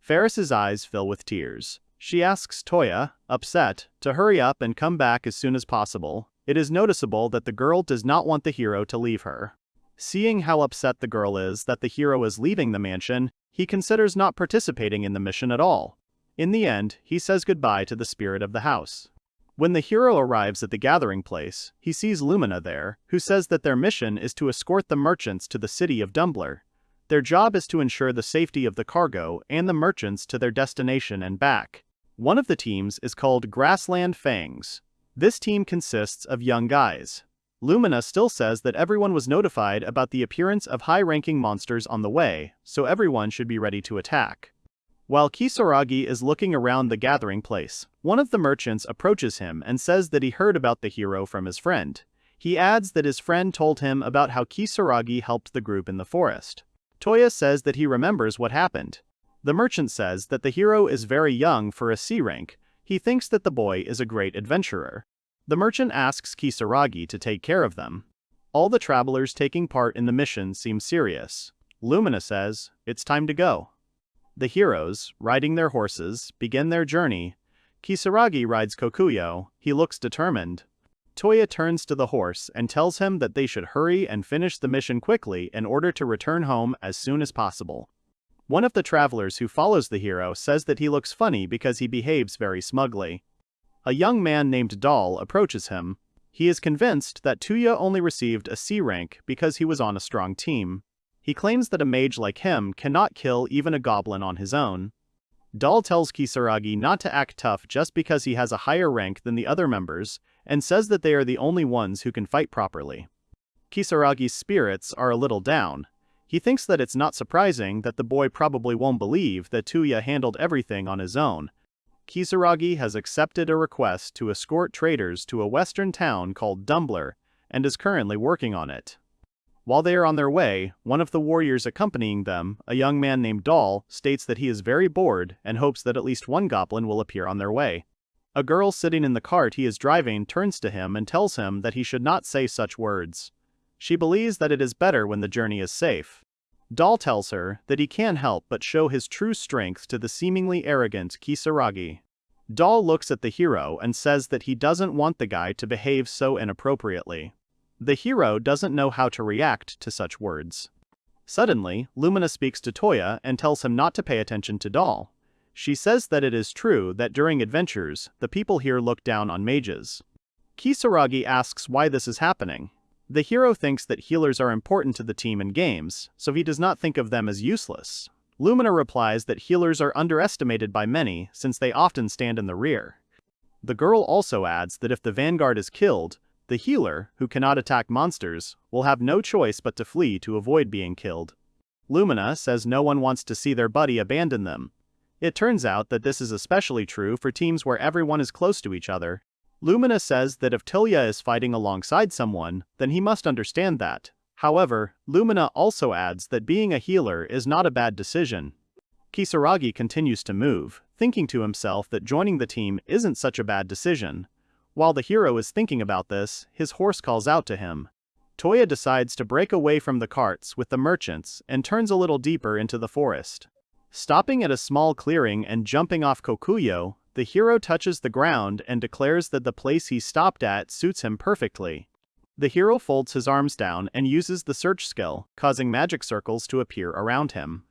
Ferris's eyes fill with tears. She asks Touya, upset, to hurry up and come back as soon as possible. It is noticeable that the girl does not want the hero to leave her. Seeing how upset the girl is that the hero is leaving the mansion, he considers not participating in the mission at all. In the end, he says goodbye to the spirit of the house. When the hero arrives at the gathering place, he sees Lumina there, who says that their mission is to escort the merchants to the city of Dumbler. Their job is to ensure the safety of the cargo and the merchants to their destination and back. One of the teams is called Grassland Fangs. This team consists of young guys. Lumina still says that everyone was notified about the appearance of high-ranking monsters on the way, so everyone should be ready to attack. While Kisaragi is looking around the gathering place, one of the merchants approaches him and says that he heard about the hero from his friend. He adds that his friend told him about how Kisaragi helped the group in the forest. Touya says that he remembers what happened. The merchant says that the hero is very young for a C rank. He thinks that the boy is a great adventurer. The merchant asks Kisaragi to take care of them. All the travelers taking part in the mission seem serious. Lumina says, "It's time to go." The heroes, riding their horses, begin their journey. Kisaragi rides Kokuyo. He looks determined. Touya turns to the horse and tells him that they should hurry and finish the mission quickly in order to return home as soon as possible. One of the travelers who follows the hero says that he looks funny because he behaves very smugly. A young man named Doll approaches him. He is convinced that Touya only received a C rank because he was on a strong team. He claims that a mage like him cannot kill even a goblin on his own. Doll tells Kisaragi not to act tough just because he has a higher rank than the other members, and says that they are the only ones who can fight properly. Kisaragi's spirits are a little down. He thinks that it's not surprising that the boy probably won't believe that Touya handled everything on his own. Kisaragi has accepted a request to escort traders to a western town called Dumbler, and is currently working on it. While they are on their way, one of the warriors accompanying them, a young man named Doll, states that he is very bored and hopes that at least one goblin will appear on their way. A girl sitting in the cart he is driving turns to him and tells him that he should not say such words. She believes that it is better when the journey is safe. Doll tells her that he can't help but show his true strength to the seemingly arrogant Kisaragi. Doll looks at the hero and says that he doesn't want the guy to behave so inappropriately. The hero doesn't know how to react to such words. Suddenly, Lumina speaks to Touya and tells him not to pay attention to Doll. She says that it is true that during adventures, the people here look down on mages. Kisaragi asks why this is happening. The hero thinks that healers are important to the team in games, so he does not think of them as useless. Lumina replies that healers are underestimated by many since they often stand in the rear. The girl also adds that if the vanguard is killed, the healer, who cannot attack monsters, will have no choice but to flee to avoid being killed. Lumina says no one wants to see their buddy abandon them. It turns out that this is especially true for teams where everyone is close to each other. Lumina says that if Touya is fighting alongside someone, then he must understand that. However, Lumina also adds that being a healer is not a bad decision. Kisaragi continues to move, thinking to himself that joining the team isn't such a bad decision. While the hero is thinking about this, his horse calls out to him. Touya decides to break away from the carts with the merchants and turns a little deeper into the forest. Stopping at a small clearing and jumping off Kokuyo, the hero touches the ground and declares that the place he stopped at suits him perfectly. The hero folds his arms down and uses the search skill, causing magic circles to appear around him.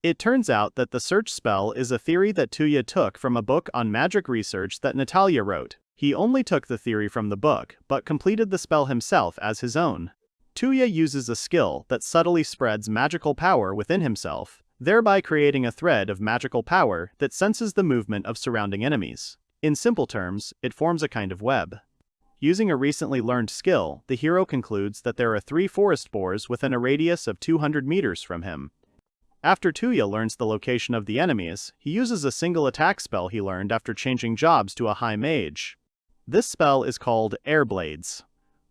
It turns out that the search spell is a theory that Touya took from a book on magic research that Natalia wrote. He only took the theory from the book, but completed the spell himself as his own. Touya uses a skill that subtly spreads magical power within himself, thereby creating a thread of magical power that senses the movement of surrounding enemies. In simple terms, it forms a kind of web. Using a recently learned skill, the hero concludes that there are 3 forest boars within a radius of 200 meters from him. After Touya learns the location of the enemies, he uses a single attack spell he learned after changing jobs to a high mage. This spell is called Air Blades.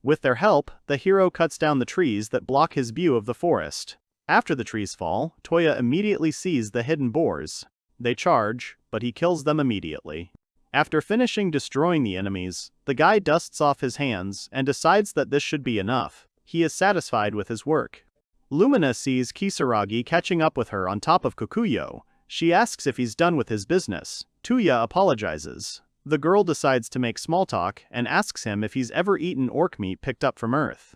With their help, the hero cuts down the trees that block his view of the forest. After the trees fall, Touya immediately sees the hidden boars. They charge, but he kills them immediately. After finishing destroying the enemies, the guy dusts off his hands and decides that this should be enough. He is satisfied with his work. Lumina sees Kisaragi catching up with her on top of Kokuyo. She asks if he's done with his business. Touya apologizes. The girl decides to make small talk and asks him if he's ever eaten orc meat picked up from Earth.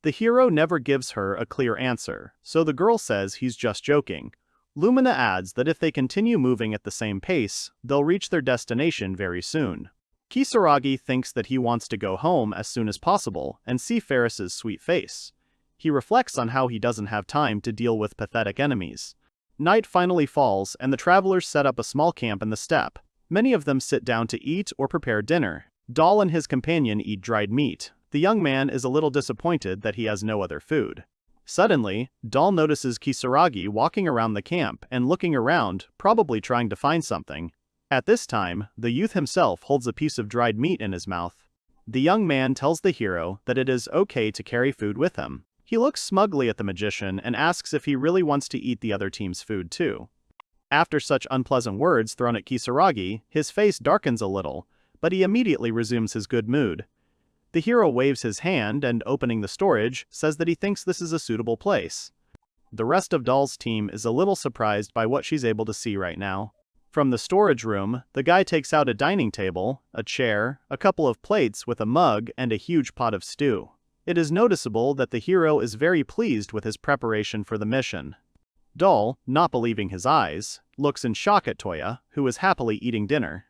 The hero never gives her a clear answer, so the girl says he's just joking. Lumina adds that if they continue moving at the same pace, they'll reach their destination very soon. Kisaragi thinks that he wants to go home as soon as possible and see Ferris's sweet face. He reflects on how he doesn't have time to deal with pathetic enemies. Night finally falls and the travelers set up a small camp in the steppe. Many of them sit down to eat or prepare dinner. Doll and his companion eat dried meat. The young man is a little disappointed that he has no other food. Suddenly, Doll notices Kisaragi walking around the camp and looking around, probably trying to find something. At this time, the youth himself holds a piece of dried meat in his mouth. The young man tells the hero that it is okay to carry food with him. He looks smugly at the magician and asks if he really wants to eat the other team's food too. After such unpleasant words thrown at Kisaragi, his face darkens a little, but he immediately resumes his good mood. The hero waves his hand and, opening the storage, says that he thinks this is a suitable place. The rest of Doll's team is a little surprised by what she's able to see right now. From the storage room, the guy takes out a dining table, a chair, a couple of plates with a mug, and a huge pot of stew. It is noticeable that the hero is very pleased with his preparation for the mission. Doll, not believing his eyes, looks in shock at Touya, who is happily eating dinner.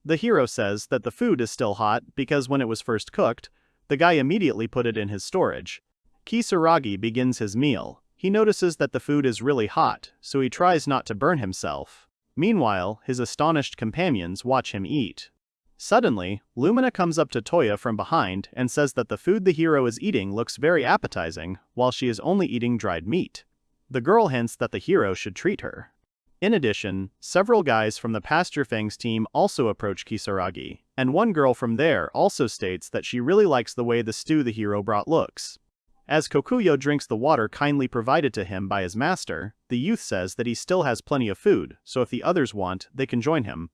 The hero says that the food is still hot because when it was first cooked, the guy immediately put it in his storage. Kisaragi begins his meal. He notices that the food is really hot, so he tries not to burn himself. Meanwhile, his astonished companions watch him eat. Suddenly, Lumina comes up to Touya from behind and says that the food the hero is eating looks very appetizing, while she is only eating dried meat. The girl hints that the hero should treat her. In addition, several guys from the Pasture Fangs team also approach Kisaragi, and one girl from there also states that she really likes the way the stew the hero brought looks. As Kokuyo drinks the water kindly provided to him by his master, the youth says that he still has plenty of food, so if the others want, they can join him.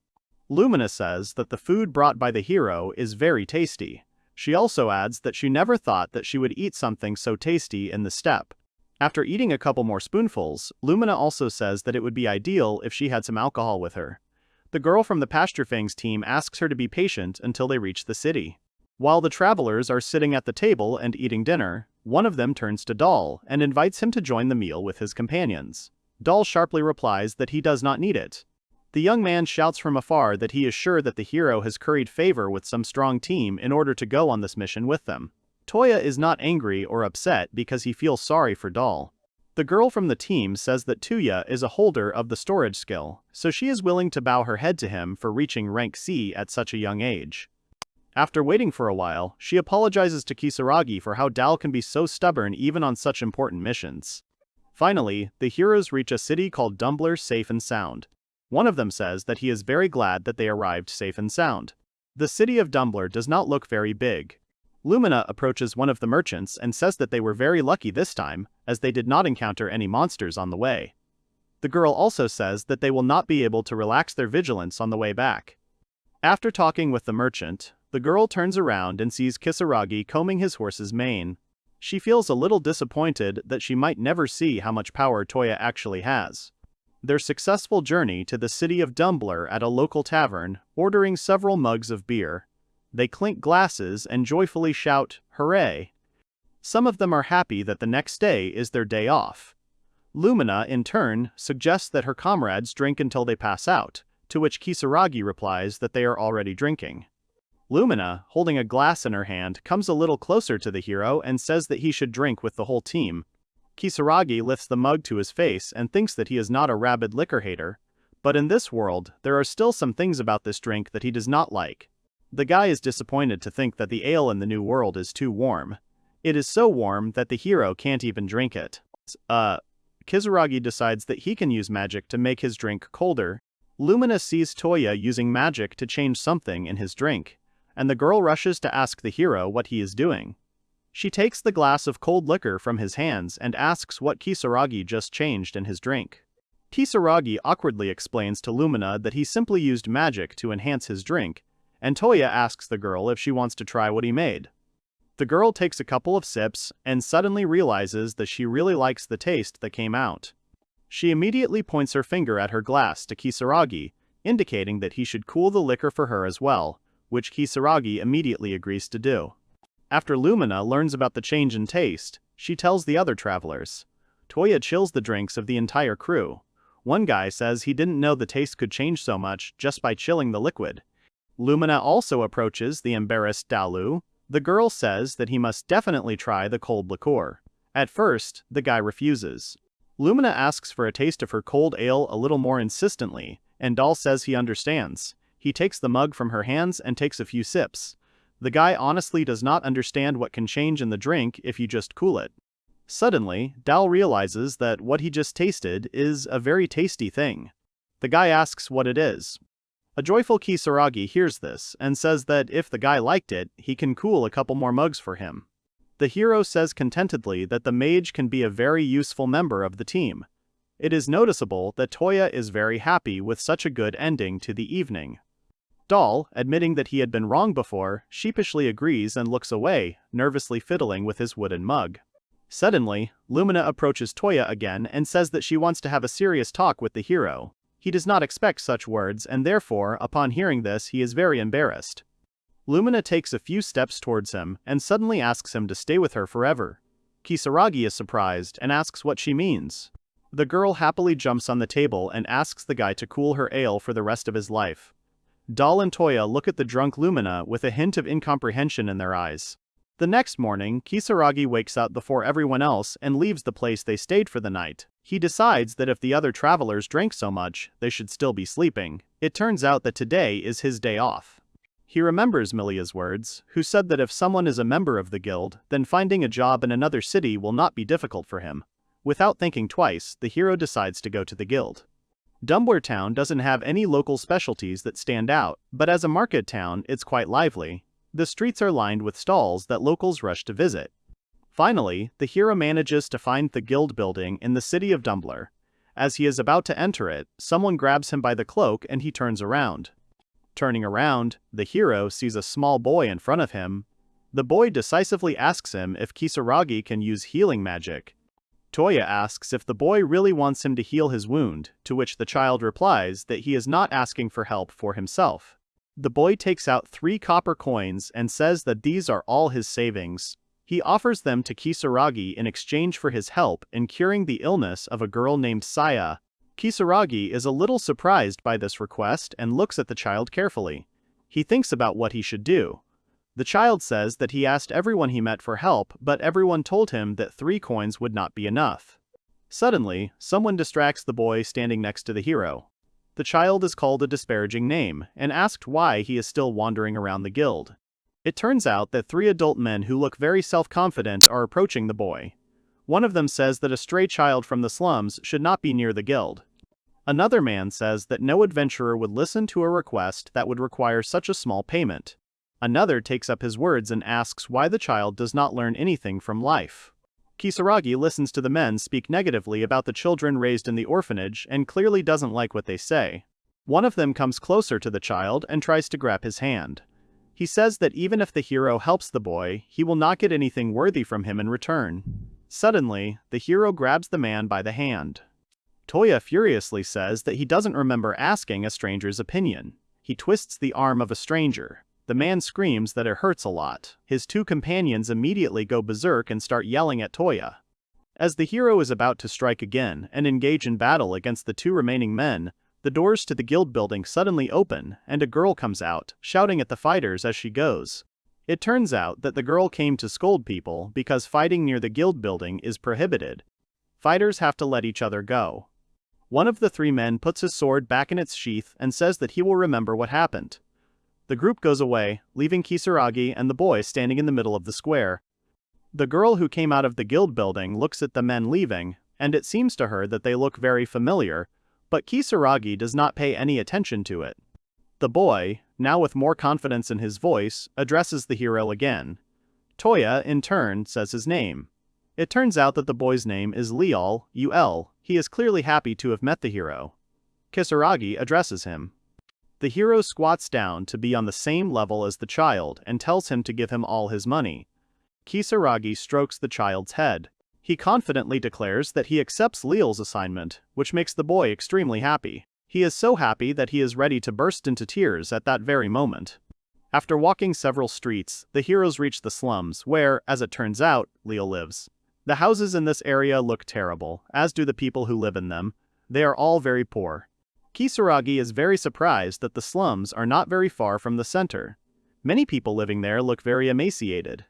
Lumina says that the food brought by the hero is very tasty. She also adds that she never thought that she would eat something so tasty in the steppe. After eating a couple more spoonfuls, Lumina also says that it would be ideal if she had some alcohol with her. The girl from the Pasture Fangs team asks her to be patient until they reach the city. While the travelers are sitting at the table and eating dinner, one of them turns to Doll and invites him to join the meal with his companions. Doll sharply replies that he does not need it. The young man shouts from afar that he is sure that the hero has curried favor with some strong team in order to go on this mission with them. Touya is not angry or upset because he feels sorry for Doll. The girl from the team says that Touya is a holder of the storage skill, so she is willing to bow her head to him for reaching rank C at such a young age. After waiting for a while, she apologizes to Kisaragi for how Doll can be so stubborn even on such important missions. Finally, the heroes reach a city called Dumbler safe and sound. One of them says that he is very glad that they arrived safe and sound. The city of Dumbler does not look very big. Lumina approaches one of the merchants and says that they were very lucky this time, as they did not encounter any monsters on the way. The girl also says that they will not be able to relax their vigilance on the way back. After talking with the merchant, the girl turns around and sees Kisaragi combing his horse's mane. She feels a little disappointed that she might never see how much power Touya actually has. Their successful journey to the city of Dumbler at a local tavern, ordering several mugs of beer. They clink glasses and joyfully shout, "Hooray!" Some of them are happy that the next day is their day off. Lumina, in turn, suggests that her comrades drink until they pass out, to which Kisaragi replies that they are already drinking. Lumina, holding a glass in her hand, comes a little closer to the hero and says that he should drink with the whole team. Kisaragi lifts the mug to his face and thinks that he is not a rabid liquor hater, but in this world, there are still some things about this drink that he does not like. The guy is disappointed to think that the ale in the new world is too warm. It is so warm that the hero can't even drink it. Kisaragi decides that he can use magic to make his drink colder. Lumina sees Touya using magic to change something in his drink, and the girl rushes to ask the hero what he is doing. She takes the glass of cold liquor from his hands and asks what Kisaragi just changed in his drink. Kisaragi awkwardly explains to Lumina that he simply used magic to enhance his drink, and Touya asks the girl if she wants to try what he made. The girl takes a couple of sips and suddenly realizes that she really likes the taste that came out. She immediately points her finger at her glass to Kisaragi, indicating that he should cool the liquor for her as well, which Kisaragi immediately agrees to do. After Lumina learns about the change in taste, she tells the other travelers. Touya chills the drinks of the entire crew. One guy says he didn't know the taste could change so much just by chilling the liquid. Lumina also approaches the embarrassed Dalu. The girl says that he must definitely try the cold liqueur. At first, the guy refuses. Lumina asks for a taste of her cold ale a little more insistently, and Dal says he understands. He takes the mug from her hands and takes a few sips. The guy honestly does not understand what can change in the drink if you just cool it. Suddenly, Dal realizes that what he just tasted is a very tasty thing. The guy asks what it is. A joyful Kisaragi hears this and says that if the guy liked it, he can cool a couple more mugs for him. The hero says contentedly that the mage can be a very useful member of the team. It is noticeable that Touya is very happy with such a good ending to the evening. Dal, admitting that he had been wrong before, sheepishly agrees and looks away, nervously fiddling with his wooden mug. Suddenly, Lumina approaches Touya again and says that she wants to have a serious talk with the hero. He does not expect such words and therefore, upon hearing this, he is very embarrassed. Lumina takes a few steps towards him and suddenly asks him to stay with her forever. Kisaragi is surprised and asks what she means. The girl happily jumps on the table and asks the guy to cool her ale for the rest of his life. Dal and Touya look at the drunk Lumina with a hint of incomprehension in their eyes. The next morning, Kisaragi wakes up before everyone else and leaves the place they stayed for the night. He decides that if the other travelers drank so much, they should still be sleeping. It turns out that today is his day off. He remembers Milia's words, who said that if someone is a member of the guild, then finding a job in another city will not be difficult for him. Without thinking twice, the hero decides to go to the guild. Dumbler Town doesn't have any local specialties that stand out, but as a market town, it's quite lively. The streets are lined with stalls that locals rush to visit. Finally, the hero manages to find the guild building in the city of Dumbler. As he is about to enter it, someone grabs him by the cloak and he turns around. Turning around, the hero sees a small boy in front of him. The boy decisively asks him if Kisaragi can use healing magic. Touya asks if the boy really wants him to heal his wound, to which the child replies that he is not asking for help for himself. The boy takes out 3 copper coins and says that these are all his savings. He offers them to Kisaragi in exchange for his help in curing the illness of a girl named Saya. Kisaragi is a little surprised by this request and looks at the child carefully. He thinks about what he should do. The child says that he asked everyone he met for help, but everyone told him that 3 coins would not be enough. Suddenly, someone distracts the boy standing next to the hero. The child is called a disparaging name and asked why he is still wandering around the guild. It turns out that 3 adult men who look very self-confident are approaching the boy. One of them says that a stray child from the slums should not be near the guild. Another man says that no adventurer would listen to a request that would require such a small payment. Another takes up his words and asks why the child does not learn anything from life. Kisaragi listens to the men speak negatively about the children raised in the orphanage and clearly doesn't like what they say. One of them comes closer to the child and tries to grab his hand. He says that even if the hero helps the boy, he will not get anything worthy from him in return. Suddenly, the hero grabs the man by the hand. Touya furiously says that he doesn't remember asking a stranger's opinion. He twists the arm of a stranger. The man screams that it hurts a lot. His 2 companions immediately go berserk and start yelling at Touya. As the hero is about to strike again and engage in battle against the 2 remaining men, the doors to the guild building suddenly open and a girl comes out, shouting at the fighters as she goes. It turns out that the girl came to scold people because fighting near the guild building is prohibited. Fighters have to let each other go. One of the 3 men puts his sword back in its sheath and says that he will remember what happened. The group goes away, leaving Kisaragi and the boy standing in the middle of the square. The girl who came out of the guild building looks at the men leaving, and it seems to her that they look very familiar, but Kisaragi does not pay any attention to it. The boy, now with more confidence in his voice, addresses the hero again. Touya, in turn, says his name. It turns out that the boy's name is Leal, UL. He is clearly happy to have met the hero. Kisaragi addresses him. The hero squats down to be on the same level as the child and tells him to give him all his money. Kisaragi strokes the child's head. He confidently declares that he accepts Leal's assignment, which makes the boy extremely happy. He is so happy that he is ready to burst into tears at that very moment. After walking several streets, the heroes reach the slums where, as it turns out, Leal lives. The houses in this area look terrible, as do the people who live in them. They are all very poor. Kisaragi is very surprised that the slums are not very far from the center. Many people living there look very emaciated.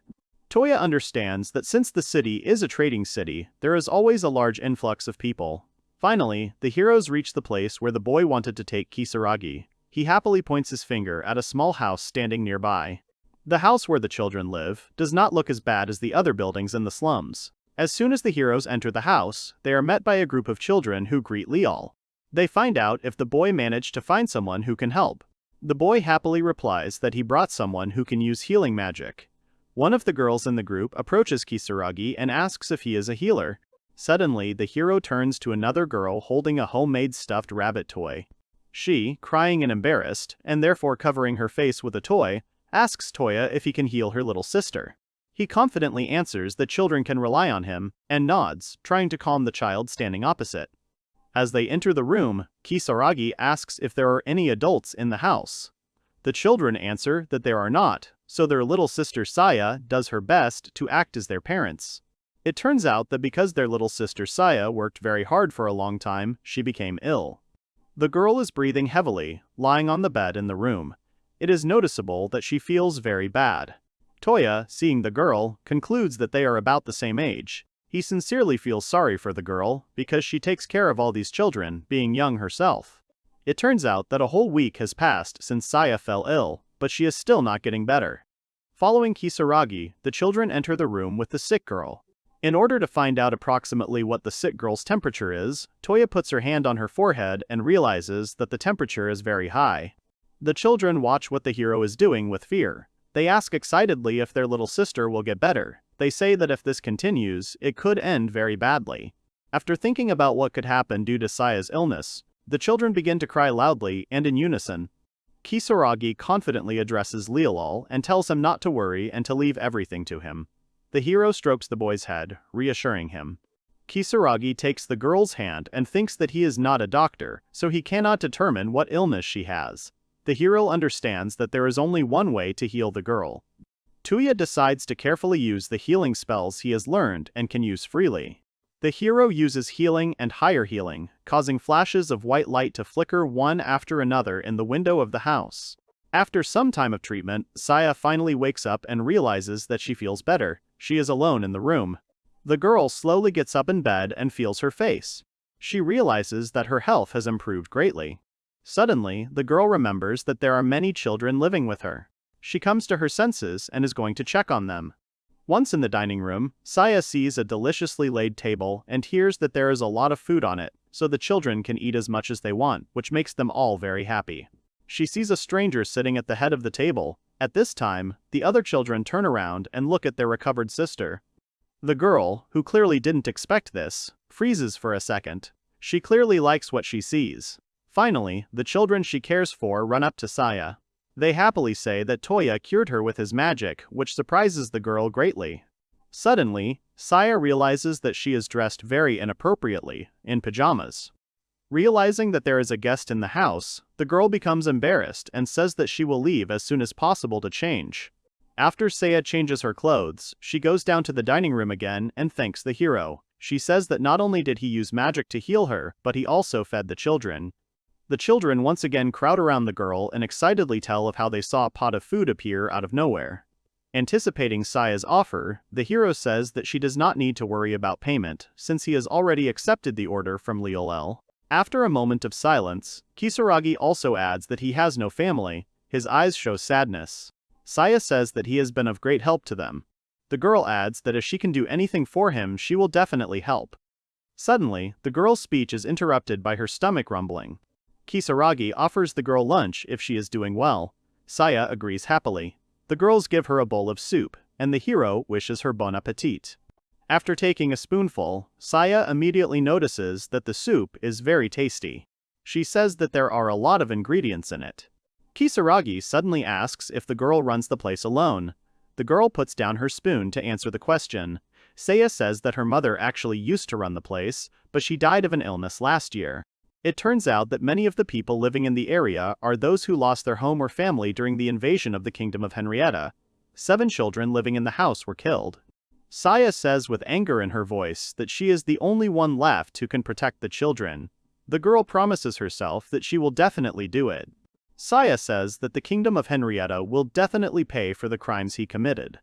Touya understands that since the city is a trading city, there is always a large influx of people. Finally, the heroes reach the place where the boy wanted to take Kisaragi. He happily points his finger at a small house standing nearby. The house where the children live does not look as bad as the other buildings in the slums. As soon as the heroes enter the house, they are met by a group of children who greet Leal. They find out if the boy managed to find someone who can help. The boy happily replies that he brought someone who can use healing magic. One of the girls in the group approaches Kisaragi and asks if he is a healer. Suddenly, the hero turns to another girl holding a homemade stuffed rabbit toy. She, crying and embarrassed, and therefore covering her face with a toy, asks Touya if he can heal her little sister. He confidently answers that children can rely on him, and nods, trying to calm the child standing opposite. As they enter the room, Kisaragi asks if there are any adults in the house. The children answer that there are not, so their little sister Saya does her best to act as their parents. It turns out that because their little sister Saya worked very hard for a long time, she became ill. The girl is breathing heavily, lying on the bed in the room. It is noticeable that she feels very bad. Touya, seeing the girl, concludes that they are about the same age. He sincerely feels sorry for the girl, because she takes care of all these children, being young herself. It turns out that a whole week has passed since Saya fell ill, but she is still not getting better. Following Kisaragi, the children enter the room with the sick girl. In order to find out approximately what the sick girl's temperature is, Touya puts her hand on her forehead and realizes that the temperature is very high. The children watch what the hero is doing with fear. They ask excitedly if their little sister will get better. They say that if this continues, it could end very badly. After thinking about what could happen due to Saya's illness, the children begin to cry loudly and in unison. Kisaragi confidently addresses Leal and tells him not to worry and to leave everything to him. The hero strokes the boy's head, reassuring him. Kisaragi takes the girl's hand and thinks that he is not a doctor, so he cannot determine what illness she has. The hero understands that there is only one way to heal the girl. Touya decides to carefully use the healing spells he has learned and can use freely. The hero uses healing and higher healing, causing flashes of white light to flicker one after another in the window of the house. After some time of treatment, Saya finally wakes up and realizes that she feels better. She is alone in the room. The girl slowly gets up in bed and feels her face. She realizes that her health has improved greatly. Suddenly, the girl remembers that there are many children living with her. She comes to her senses and is going to check on them. Once in the dining room, Saya sees a deliciously laid table and hears that there is a lot of food on it, so the children can eat as much as they want, which makes them all very happy. She sees a stranger sitting at the head of the table. At this time, the other children turn around and look at their recovered sister. The girl, who clearly didn't expect this, freezes for a second. She clearly likes what she sees. Finally, the children she cares for run up to Saya. They happily say that Touya cured her with his magic, which surprises the girl greatly. Suddenly, Saya realizes that she is dressed very inappropriately, in pajamas. Realizing that there is a guest in the house, the girl becomes embarrassed and says that she will leave as soon as possible to change. After Saya changes her clothes, she goes down to the dining room again and thanks the hero. She says that not only did he use magic to heal her, but he also fed the children. The children once again crowd around the girl and excitedly tell of how they saw a pot of food appear out of nowhere. Anticipating Saya's offer, the hero says that she does not need to worry about payment, since he has already accepted the order from Lil. After a moment of silence, Kisaragi also adds that he has no family. His eyes show sadness. Saya says that he has been of great help to them. The girl adds that if she can do anything for him, she will definitely help. Suddenly, the girl's speech is interrupted by her stomach rumbling. Kisaragi offers the girl lunch if she is doing well. Saya agrees happily. The girls give her a bowl of soup, and the hero wishes her bon appetit. After taking a spoonful, Saya immediately notices that the soup is very tasty. She says that there are a lot of ingredients in it. Kisaragi suddenly asks if the girl runs the place alone. The girl puts down her spoon to answer the question. Saya says that her mother actually used to run the place, but she died of an illness last year. It turns out that many of the people living in the area are those who lost their home or family during the invasion of the Kingdom of Henrietta. 7 children living in the house were killed. Saya says with anger in her voice that she is the only one left who can protect the children. The girl promises herself that she will definitely do it. Saya says that the Kingdom of Henrietta will definitely pay for the crimes he committed.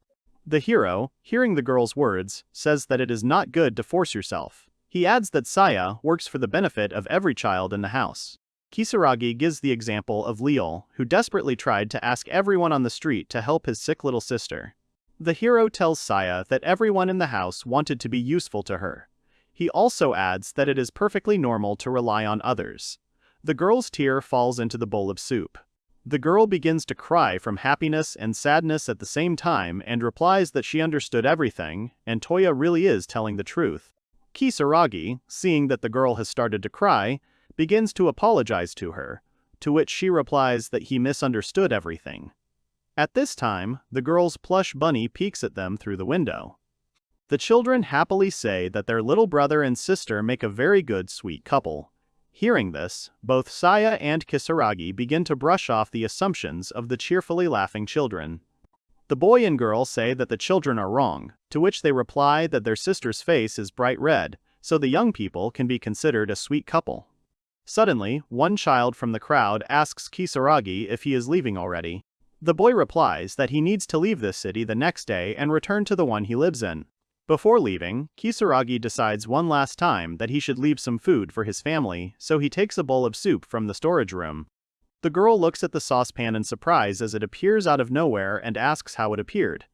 The hero, hearing the girl's words, says that it is not good to force yourself. He adds that Saya works for the benefit of every child in the house. Kisaragi gives the example of Lil, who desperately tried to ask everyone on the street to help his sick little sister. The hero tells Saya that everyone in the house wanted to be useful to her. He also adds that it is perfectly normal to rely on others. The girl's tear falls into the bowl of soup. The girl begins to cry from happiness and sadness at the same time and replies that she understood everything, and Touya really is telling the truth. Kisaragi, seeing that the girl has started to cry, begins to apologize to her, to which she replies that he misunderstood everything. At this time, the girl's plush bunny peeks at them through the window. The children happily say that their little brother and sister make a very good sweet couple. Hearing this, both Saya and Kisaragi begin to brush off the assumptions of the cheerfully laughing children. The boy and girl say that the children are wrong, to which they reply that their sister's face is bright red, so the young people can be considered a sweet couple. Suddenly, one child from the crowd asks Kisaragi if he is leaving already. The boy replies that he needs to leave this city the next day and return to the one he lives in. Before leaving, Kisaragi decides one last time that he should leave some food for his family, so he takes a bowl of soup from the storage room. The girl looks at the saucepan in surprise as it appears out of nowhere and asks how it appeared.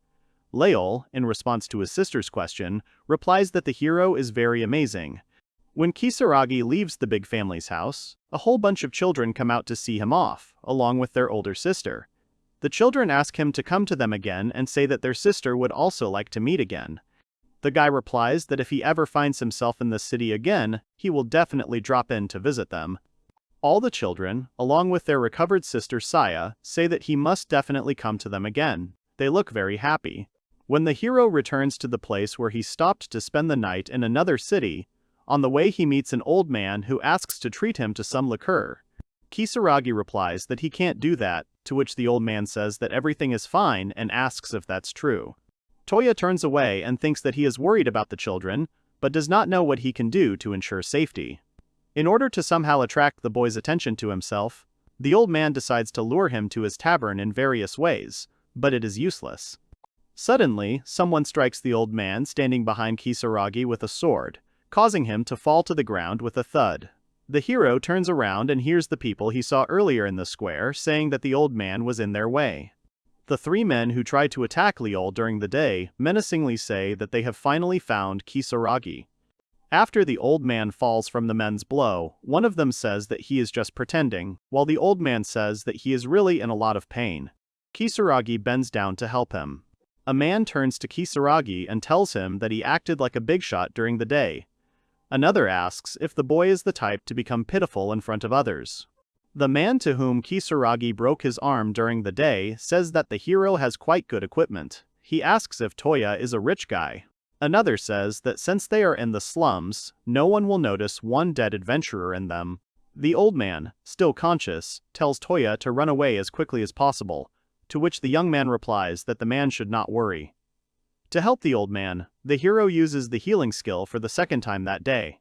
Lil, in response to his sister's question, replies that the hero is very amazing. When Kisaragi leaves the big family's house, a whole bunch of children come out to see him off, along with their older sister. The children ask him to come to them again and say that their sister would also like to meet again. The guy replies that if he ever finds himself in the city again, he will definitely drop in to visit them. All the children, along with their recovered sister Saya, say that he must definitely come to them again. They look very happy. When the hero returns to the place where he stopped to spend the night in another city, on the way he meets an old man who asks to treat him to some liqueur. Kisaragi replies that he can't do that, to which the old man says that everything is fine and asks if that's true. Touya turns away and thinks that he is worried about the children, but does not know what he can do to ensure safety. In order to somehow attract the boy's attention to himself, the old man decides to lure him to his tavern in various ways, but it is useless. Suddenly, someone strikes the old man standing behind Kisaragi with a sword, causing him to fall to the ground with a thud. The hero turns around and hears the people he saw earlier in the square saying that the old man was in their way. The three men who tried to attack Liol during the day menacingly say that they have finally found Kisaragi. After the old man falls from the men's blow, one of them says that he is just pretending, while the old man says that he is really in a lot of pain. Kisaragi bends down to help him. A man turns to Kisaragi and tells him that he acted like a big shot during the day. Another asks if the boy is the type to become pitiful in front of others. The man to whom Kisaragi broke his arm during the day says that the hero has quite good equipment. He asks if Touya is a rich guy. Another says that since they are in the slums, no one will notice one dead adventurer in them. The old man, still conscious, tells Touya to run away as quickly as possible, to which the young man replies that the man should not worry. To help the old man, the hero uses the healing skill for the second time that day.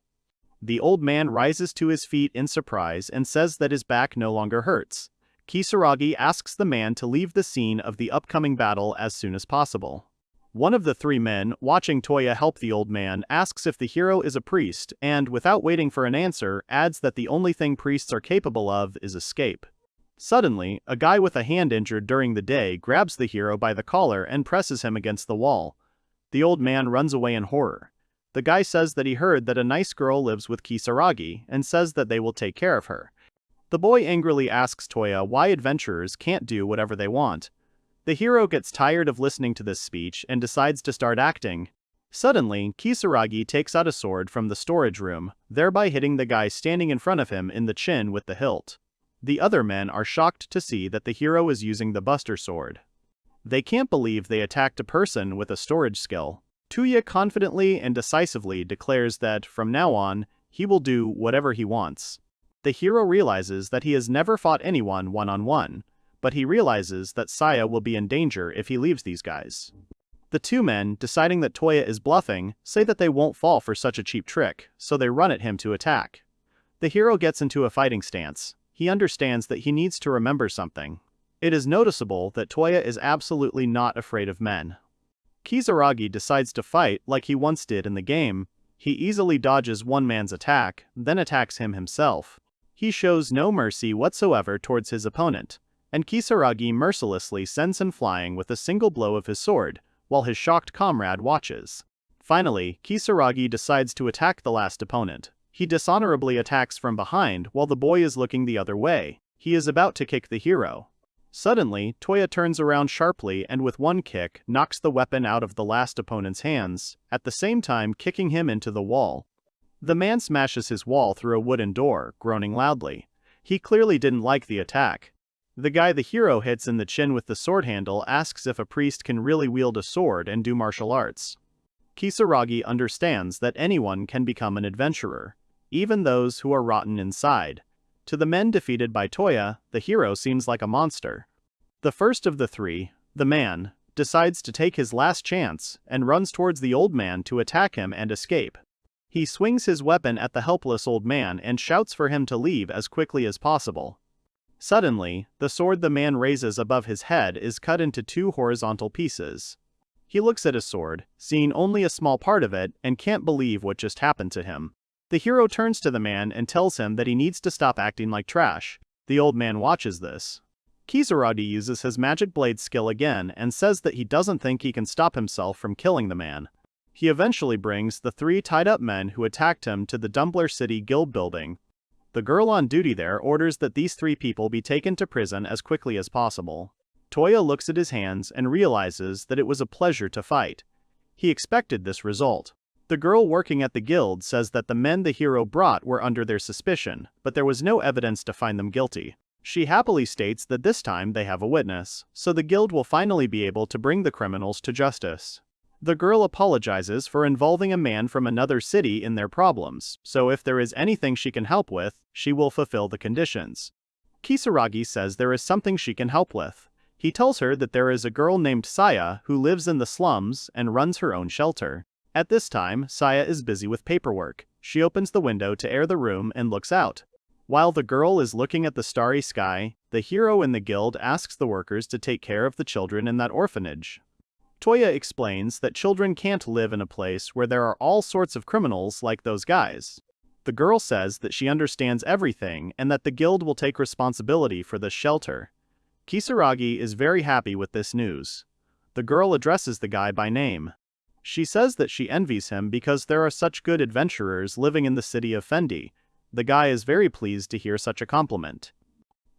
The old man rises to his feet in surprise and says that his back no longer hurts. Kisaragi asks the man to leave the scene of the upcoming battle as soon as possible. One of the three men, watching Touya help the old man, asks if the hero is a priest and, without waiting for an answer, adds that the only thing priests are capable of is escape. Suddenly, a guy with a hand injured during the day grabs the hero by the collar and presses him against the wall. The old man runs away in horror. The guy says that he heard that a nice girl lives with Kisaragi and says that they will take care of her. The boy angrily asks Touya why adventurers can't do whatever they want. The hero gets tired of listening to this speech and decides to start acting. Suddenly, Kisaragi takes out a sword from the storage room, thereby hitting the guy standing in front of him in the chin with the hilt. The other men are shocked to see that the hero is using the Buster Sword. They can't believe they attacked a person with a storage skill. Touya confidently and decisively declares that, from now on, he will do whatever he wants. The hero realizes that he has never fought anyone one-on-one, but he realizes that Saya will be in danger if he leaves these guys. The two men, deciding that Touya is bluffing, say that they won't fall for such a cheap trick, so they run at him to attack. The hero gets into a fighting stance. He understands that he needs to remember something. It is noticeable that Touya is absolutely not afraid of men. Kisaragi decides to fight like he once did in the game. He easily dodges one man's attack, then attacks him himself. He shows no mercy whatsoever towards his opponent, and Kisaragi mercilessly sends him flying with a single blow of his sword, while his shocked comrade watches. Finally, Kisaragi decides to attack the last opponent. He dishonorably attacks from behind while the boy is looking the other way. He is about to kick the hero. Suddenly, Touya turns around sharply and with one kick knocks the weapon out of the last opponent's hands, at the same time kicking him into the wall. The man smashes his wall through a wooden door, groaning loudly. He clearly didn't like the attack. The guy the hero hits in the chin with the sword handle asks if a priest can really wield a sword and do martial arts. Kisaragi understands that anyone can become an adventurer, even those who are rotten inside. To the men defeated by Touya, the hero seems like a monster. The first of the three, the man, decides to take his last chance and runs towards the old man to attack him and escape. He swings his weapon at the helpless old man and shouts for him to leave as quickly as possible. Suddenly, the sword the man raises above his head is cut into two horizontal pieces. He looks at his sword, seeing only a small part of it, and can't believe what just happened to him. The hero turns to the man and tells him that he needs to stop acting like trash. The old man watches this. Kisaragi uses his magic blade skill again and says that he doesn't think he can stop himself from killing the man. He eventually brings the three tied-up men who attacked him to the Dumbler City Guild building. The girl on duty there orders that these three people be taken to prison as quickly as possible. Touya looks at his hands and realizes that it was a pleasure to fight. He expected this result. The girl working at the guild says that the men the hero brought were under their suspicion, but there was no evidence to find them guilty. She happily states that this time they have a witness, so the guild will finally be able to bring the criminals to justice. The girl apologizes for involving a man from another city in their problems, so if there is anything she can help with, she will fulfill the conditions. Kisaragi says there is something she can help with. He tells her that there is a girl named Saya who lives in the slums and runs her own shelter. At this time, Saya is busy with paperwork. She opens the window to air the room and looks out. While the girl is looking at the starry sky, the hero in the guild asks the workers to take care of the children in that orphanage. Touya explains that children can't live in a place where there are all sorts of criminals like those guys. The girl says that she understands everything and that the guild will take responsibility for this shelter. Kisaragi is very happy with this news. The girl addresses the guy by name. She says that she envies him because there are such good adventurers living in the city of Fendi. The guy is very pleased to hear such a compliment.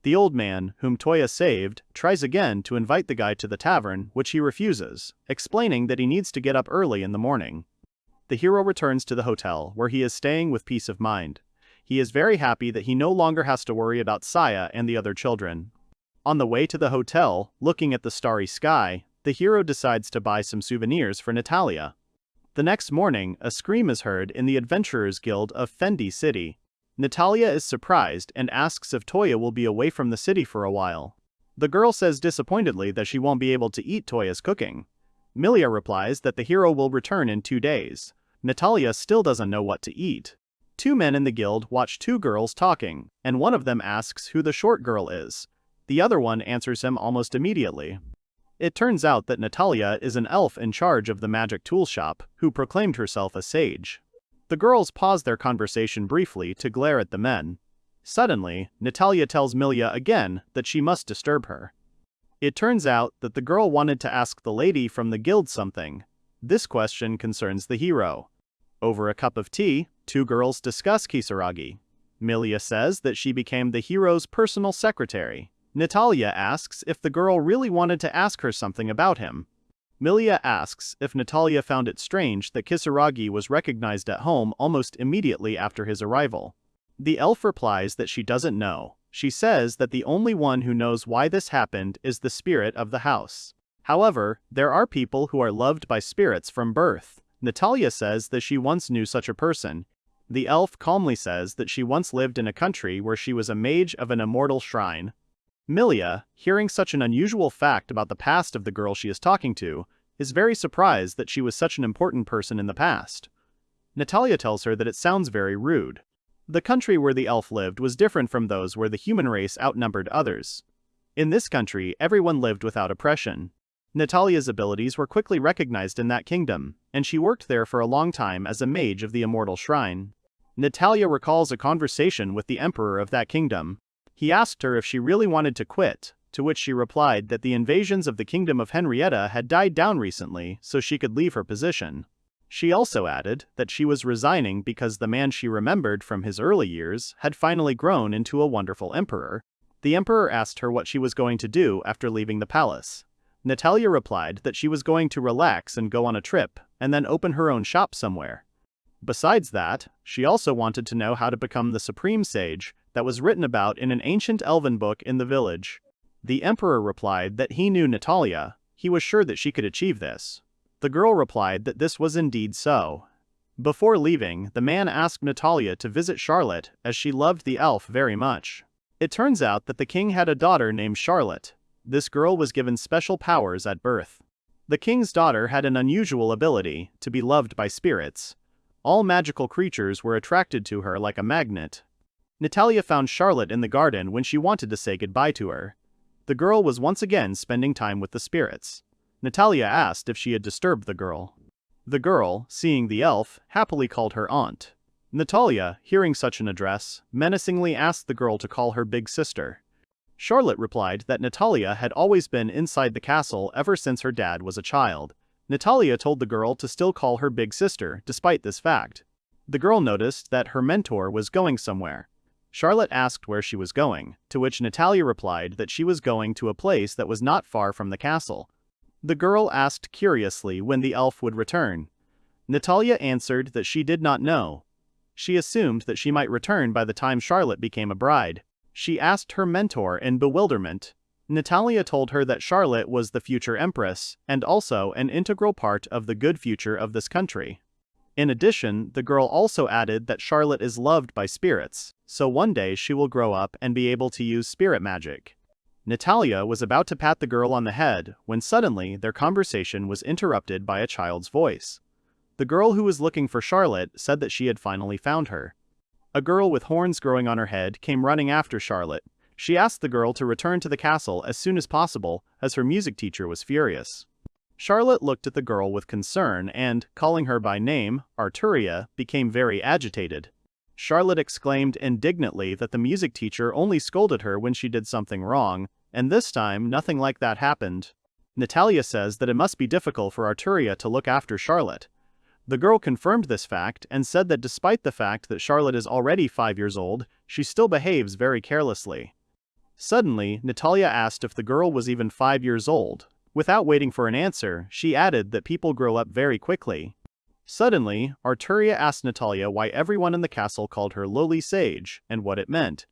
The old man, whom Touya saved, tries again to invite the guy to the tavern, which he refuses, explaining that he needs to get up early in the morning. The hero returns to the hotel, where he is staying with peace of mind. He is very happy that he no longer has to worry about Saya and the other children. On the way to the hotel, looking at the starry sky, the hero decides to buy some souvenirs for Natalia. The next morning, a scream is heard in the Adventurers Guild of Fendi City. Natalia is surprised and asks if Touya will be away from the city for a while. The girl says disappointedly that she won't be able to eat Toya's cooking. Milia replies that the hero will return in 2 days. Natalia still doesn't know what to eat. 2 men in the guild watch 2 girls talking, and one of them asks who the short girl is. The other one answers him almost immediately. It turns out that Natalia is an elf in charge of the magic tool shop, who proclaimed herself a sage. The girls pause their conversation briefly to glare at the men. Suddenly, Natalia tells Milia again that she must disturb her. It turns out that the girl wanted to ask the lady from the guild something. This question concerns the hero. Over a cup of tea, 2 girls discuss Kisaragi. Milia says that she became the hero's personal secretary. Natalia asks if the girl really wanted to ask her something about him. Milia asks if Natalia found it strange that Kisaragi was recognized at home almost immediately after his arrival. The elf replies that she doesn't know. She says that the only one who knows why this happened is the spirit of the house. However, there are people who are loved by spirits from birth. Natalia says that she once knew such a person. The elf calmly says that she once lived in a country where she was a mage of an immortal shrine. Milia, hearing such an unusual fact about the past of the girl she is talking to, is very surprised that she was such an important person in the past. Natalia tells her that it sounds very rude. The country where the elf lived was different from those where the human race outnumbered others. In this country, everyone lived without oppression. Natalia's abilities were quickly recognized in that kingdom, and she worked there for a long time as a mage of the immortal shrine. Natalia recalls a conversation with the emperor of that kingdom. He asked her if she really wanted to quit, to which she replied that the invasions of the kingdom of Henrietta had died down recently, so she could leave her position. She also added that she was resigning because the man she remembered from his early years had finally grown into a wonderful emperor. The emperor asked her what she was going to do after leaving the palace. Natalia replied that she was going to relax and go on a trip, and then open her own shop somewhere. Besides that, she also wanted to know how to become the supreme sage that was written about in an ancient elven book in the village. The emperor replied that he knew Natalia. He was sure that she could achieve this. The girl replied that this was indeed so. Before leaving, the man asked Natalia to visit Charlotte, as she loved the elf very much. It turns out that the king had a daughter named Charlotte. This girl was given special powers at birth. The king's daughter had an unusual ability to be loved by spirits. All magical creatures were attracted to her like a magnet. Natalia found Charlotte in the garden when she wanted to say goodbye to her. The girl was once again spending time with the spirits. Natalia asked if she had disturbed the girl. The girl, seeing the elf, happily called her aunt. Natalia, hearing such an address, menacingly asked the girl to call her big sister. Charlotte replied that Natalia had always been inside the castle ever since her dad was a child. Natalia told the girl to still call her big sister despite this fact. The girl noticed that her mentor was going somewhere. Charlotte asked where she was going, to which Natalia replied that she was going to a place that was not far from the castle. The girl asked curiously when the elf would return. Natalia answered that she did not know. She assumed that she might return by the time Charlotte became a bride. She asked her mentor in bewilderment. Natalia told her that Charlotte was the future empress, and also an integral part of the good future of this country. In addition, the girl also added that Charlotte is loved by spirits, so one day she will grow up and be able to use spirit magic. Natalia was about to pat the girl on the head when suddenly their conversation was interrupted by a child's voice. The girl who was looking for Charlotte said that she had finally found her. A girl with horns growing on her head came running after Charlotte. She asked the girl to return to the castle as soon as possible, as her music teacher was furious. Charlotte looked at the girl with concern and, calling her by name, Arturia, became very agitated. Charlotte exclaimed indignantly that the music teacher only scolded her when she did something wrong, and this time nothing like that happened. Natalia says that it must be difficult for Arturia to look after Charlotte. The girl confirmed this fact and said that despite the fact that Charlotte is already 5 years old, she still behaves very carelessly. Suddenly, Natalia asked if the girl was even 5 years old. Without waiting for an answer, she added that people grow up very quickly. Suddenly, Arturia asked Natalia why everyone in the castle called her Lowly Sage, and what it meant.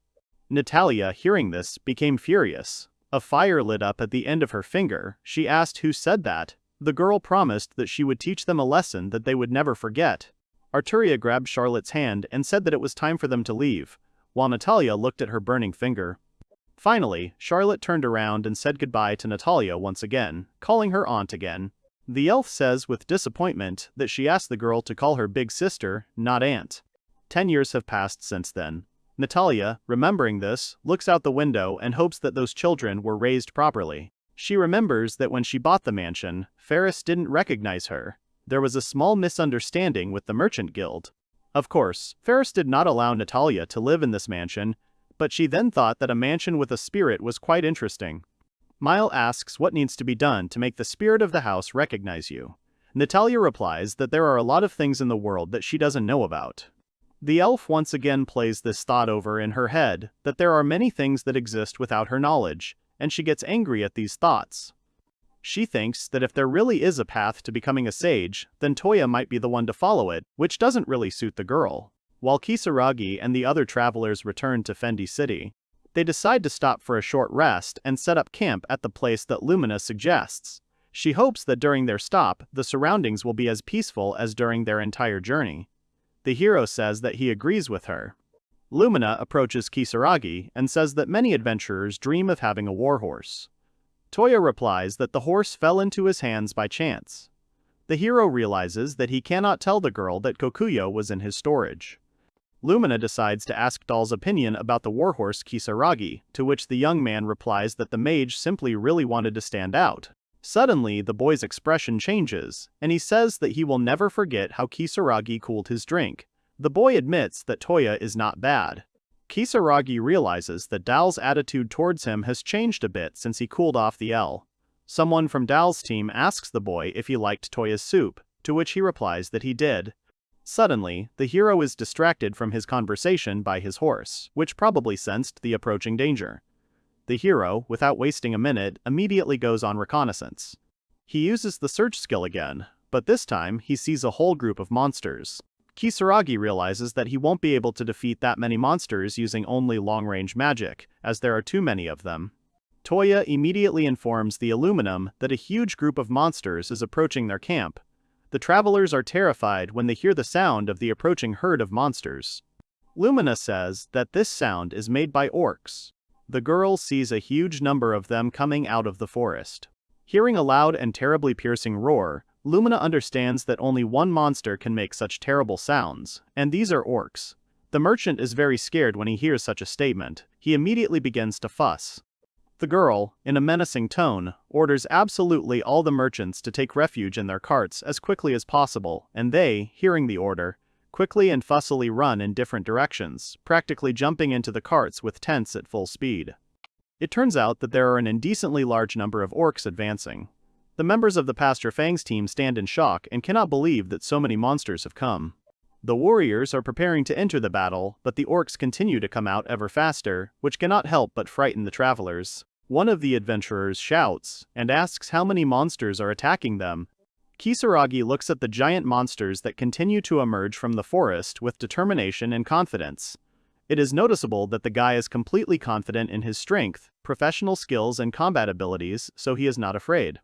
Natalia, hearing this, became furious. A fire lit up at the end of her finger. She asked who said that. The girl promised that she would teach them a lesson that they would never forget. Arturia grabbed Charlotte's hand and said that it was time for them to leave, while Natalia looked at her burning finger. Finally, Charlotte turned around and said goodbye to Natalia once again, calling her aunt again. The elf says with disappointment that she asked the girl to call her big sister, not aunt. 10 years have passed since then. Natalia, remembering this, looks out the window and hopes that those children were raised properly. She remembers that when she bought the mansion, Ferris didn't recognize her. There was a small misunderstanding with the merchant guild. Of course, Ferris did not allow Natalia to live in this mansion, but she then thought that a mansion with a spirit was quite interesting. Mile asks what needs to be done to make the spirit of the house recognize you. Natalia replies that there are a lot of things in the world that she doesn't know about. The elf once again plays this thought over in her head, that there are many things that exist without her knowledge, and she gets angry at these thoughts. She thinks that if there really is a path to becoming a sage, then Touya might be the one to follow it, which doesn't really suit the girl. While Kisaragi and the other travelers return to Fendi City, they decide to stop for a short rest and set up camp at the place that Lumina suggests. She hopes that during their stop, the surroundings will be as peaceful as during their entire journey. The hero says that he agrees with her. Lumina approaches Kisaragi and says that many adventurers dream of having a warhorse. Touya replies that the horse fell into his hands by chance. The hero realizes that he cannot tell the girl that Kokuyo was in his storage. Lumina decides to ask Doll's opinion about the warhorse Kisaragi, to which the young man replies that the mage simply really wanted to stand out. Suddenly, the boy's expression changes, and he says that he will never forget how Kisaragi cooled his drink. The boy admits that Touya is not bad. Kisaragi realizes that Dal's attitude towards him has changed a bit since he cooled off the L. Someone from Dal's team asks the boy if he liked Touya's soup, to which he replies that he did. Suddenly, the hero is distracted from his conversation by his horse, which probably sensed the approaching danger. The hero, without wasting a minute, immediately goes on reconnaissance. He uses the search skill again, but this time he sees a whole group of monsters. Kisaragi realizes that he won't be able to defeat that many monsters using only long-range magic, as there are too many of them. Touya immediately informs the Aluminum that a huge group of monsters is approaching their camp. The travelers are terrified when they hear the sound of the approaching herd of monsters. Lumina says that this sound is made by orcs. The girl sees a huge number of them coming out of the forest. Hearing a loud and terribly piercing roar, Lumina understands that only one monster can make such terrible sounds, and these are orcs. The merchant is very scared when he hears such a statement. He immediately begins to fuss. The girl, in a menacing tone, orders absolutely all the merchants to take refuge in their carts as quickly as possible, and they, hearing the order, quickly and fussily run in different directions, practically jumping into the carts with tents at full speed. It turns out that there are an indecently large number of orcs advancing. The members of the Pastor Fang's team stand in shock and cannot believe that so many monsters have come. The warriors are preparing to enter the battle, but the orcs continue to come out ever faster, which cannot help but frighten the travelers. One of the adventurers shouts and asks how many monsters are attacking them. Kisaragi looks at the giant monsters that continue to emerge from the forest with determination and confidence. It is noticeable that the guy is completely confident in his strength, professional skills and combat abilities, so he is not afraid.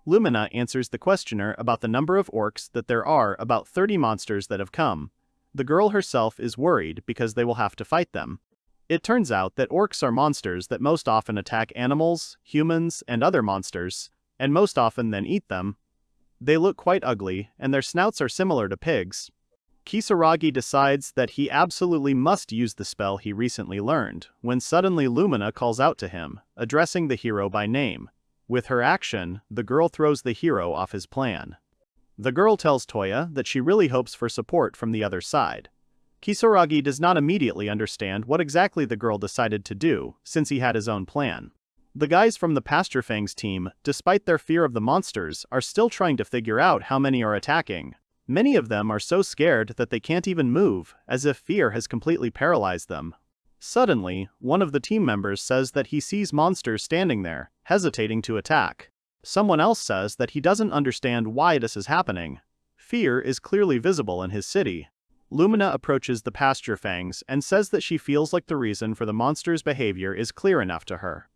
Lumina answers the questioner about the number of orcs that there are about 30 monsters that have come. The girl herself is worried because they will have to fight them. It turns out that orcs are monsters that most often attack animals, humans, and other monsters, and most often then eat them. They look quite ugly, and their snouts are similar to pigs. Kisaragi decides that he absolutely must use the spell he recently learned, when suddenly Lumina calls out to him, addressing the hero by name. With her action, the girl throws the hero off his plan. The girl tells Touya that she really hopes for support from the other side. Kisaragi does not immediately understand what exactly the girl decided to do, since he had his own plan. The guys from the Pasture Fangs team, despite their fear of the monsters, are still trying to figure out how many are attacking. Many of them are so scared that they can't even move, as if fear has completely paralyzed them. Suddenly, one of the team members says that he sees monsters standing there, hesitating to attack. Someone else says that he doesn't understand why this is happening. Fear is clearly visible in his city. Lumina approaches the Pasture Fangs and says that she feels like the reason for the monster's behavior is clear enough to her.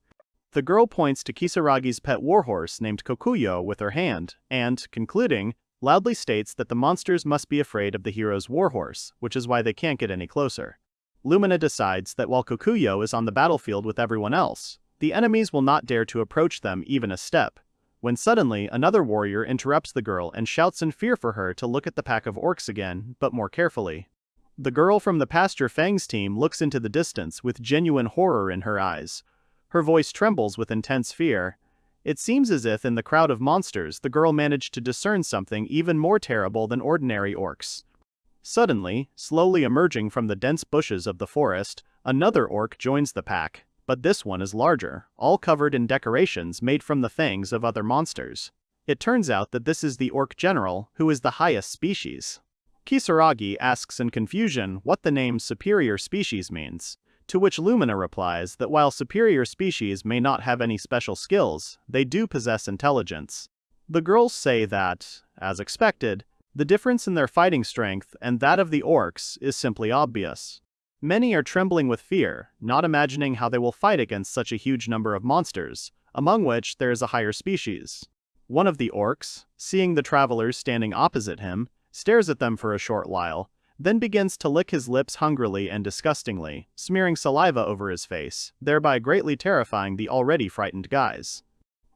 The girl points to Kisaragi's pet warhorse named Kokuyo with her hand, and, concluding, loudly states that the monsters must be afraid of the hero's warhorse, which is why they can't get any closer. Lumina decides that while Kokuyo is on the battlefield with everyone else, the enemies will not dare to approach them even a step, when suddenly another warrior interrupts the girl and shouts in fear for her to look at the pack of orcs again, but more carefully. The girl from the Pasture Fangs team looks into the distance with genuine horror in her eyes. Her voice trembles with intense fear. It seems as if in the crowd of monsters the girl managed to discern something even more terrible than ordinary orcs. Suddenly, slowly emerging from the dense bushes of the forest, another orc joins the pack, but this one is larger, all covered in decorations made from the fangs of other monsters. It turns out that this is the orc general, who is the highest species. Kisaragi asks in confusion what the name superior species means, to which Lumina replies that while superior species may not have any special skills, they do possess intelligence. The girls say that, as expected, the difference in their fighting strength and that of the orcs is simply obvious. Many are trembling with fear, not imagining how they will fight against such a huge number of monsters, among which there is a higher species. One of the orcs, seeing the travelers standing opposite him, stares at them for a short while, then begins to lick his lips hungrily and disgustingly, smearing saliva over his face, thereby greatly terrifying the already frightened guys.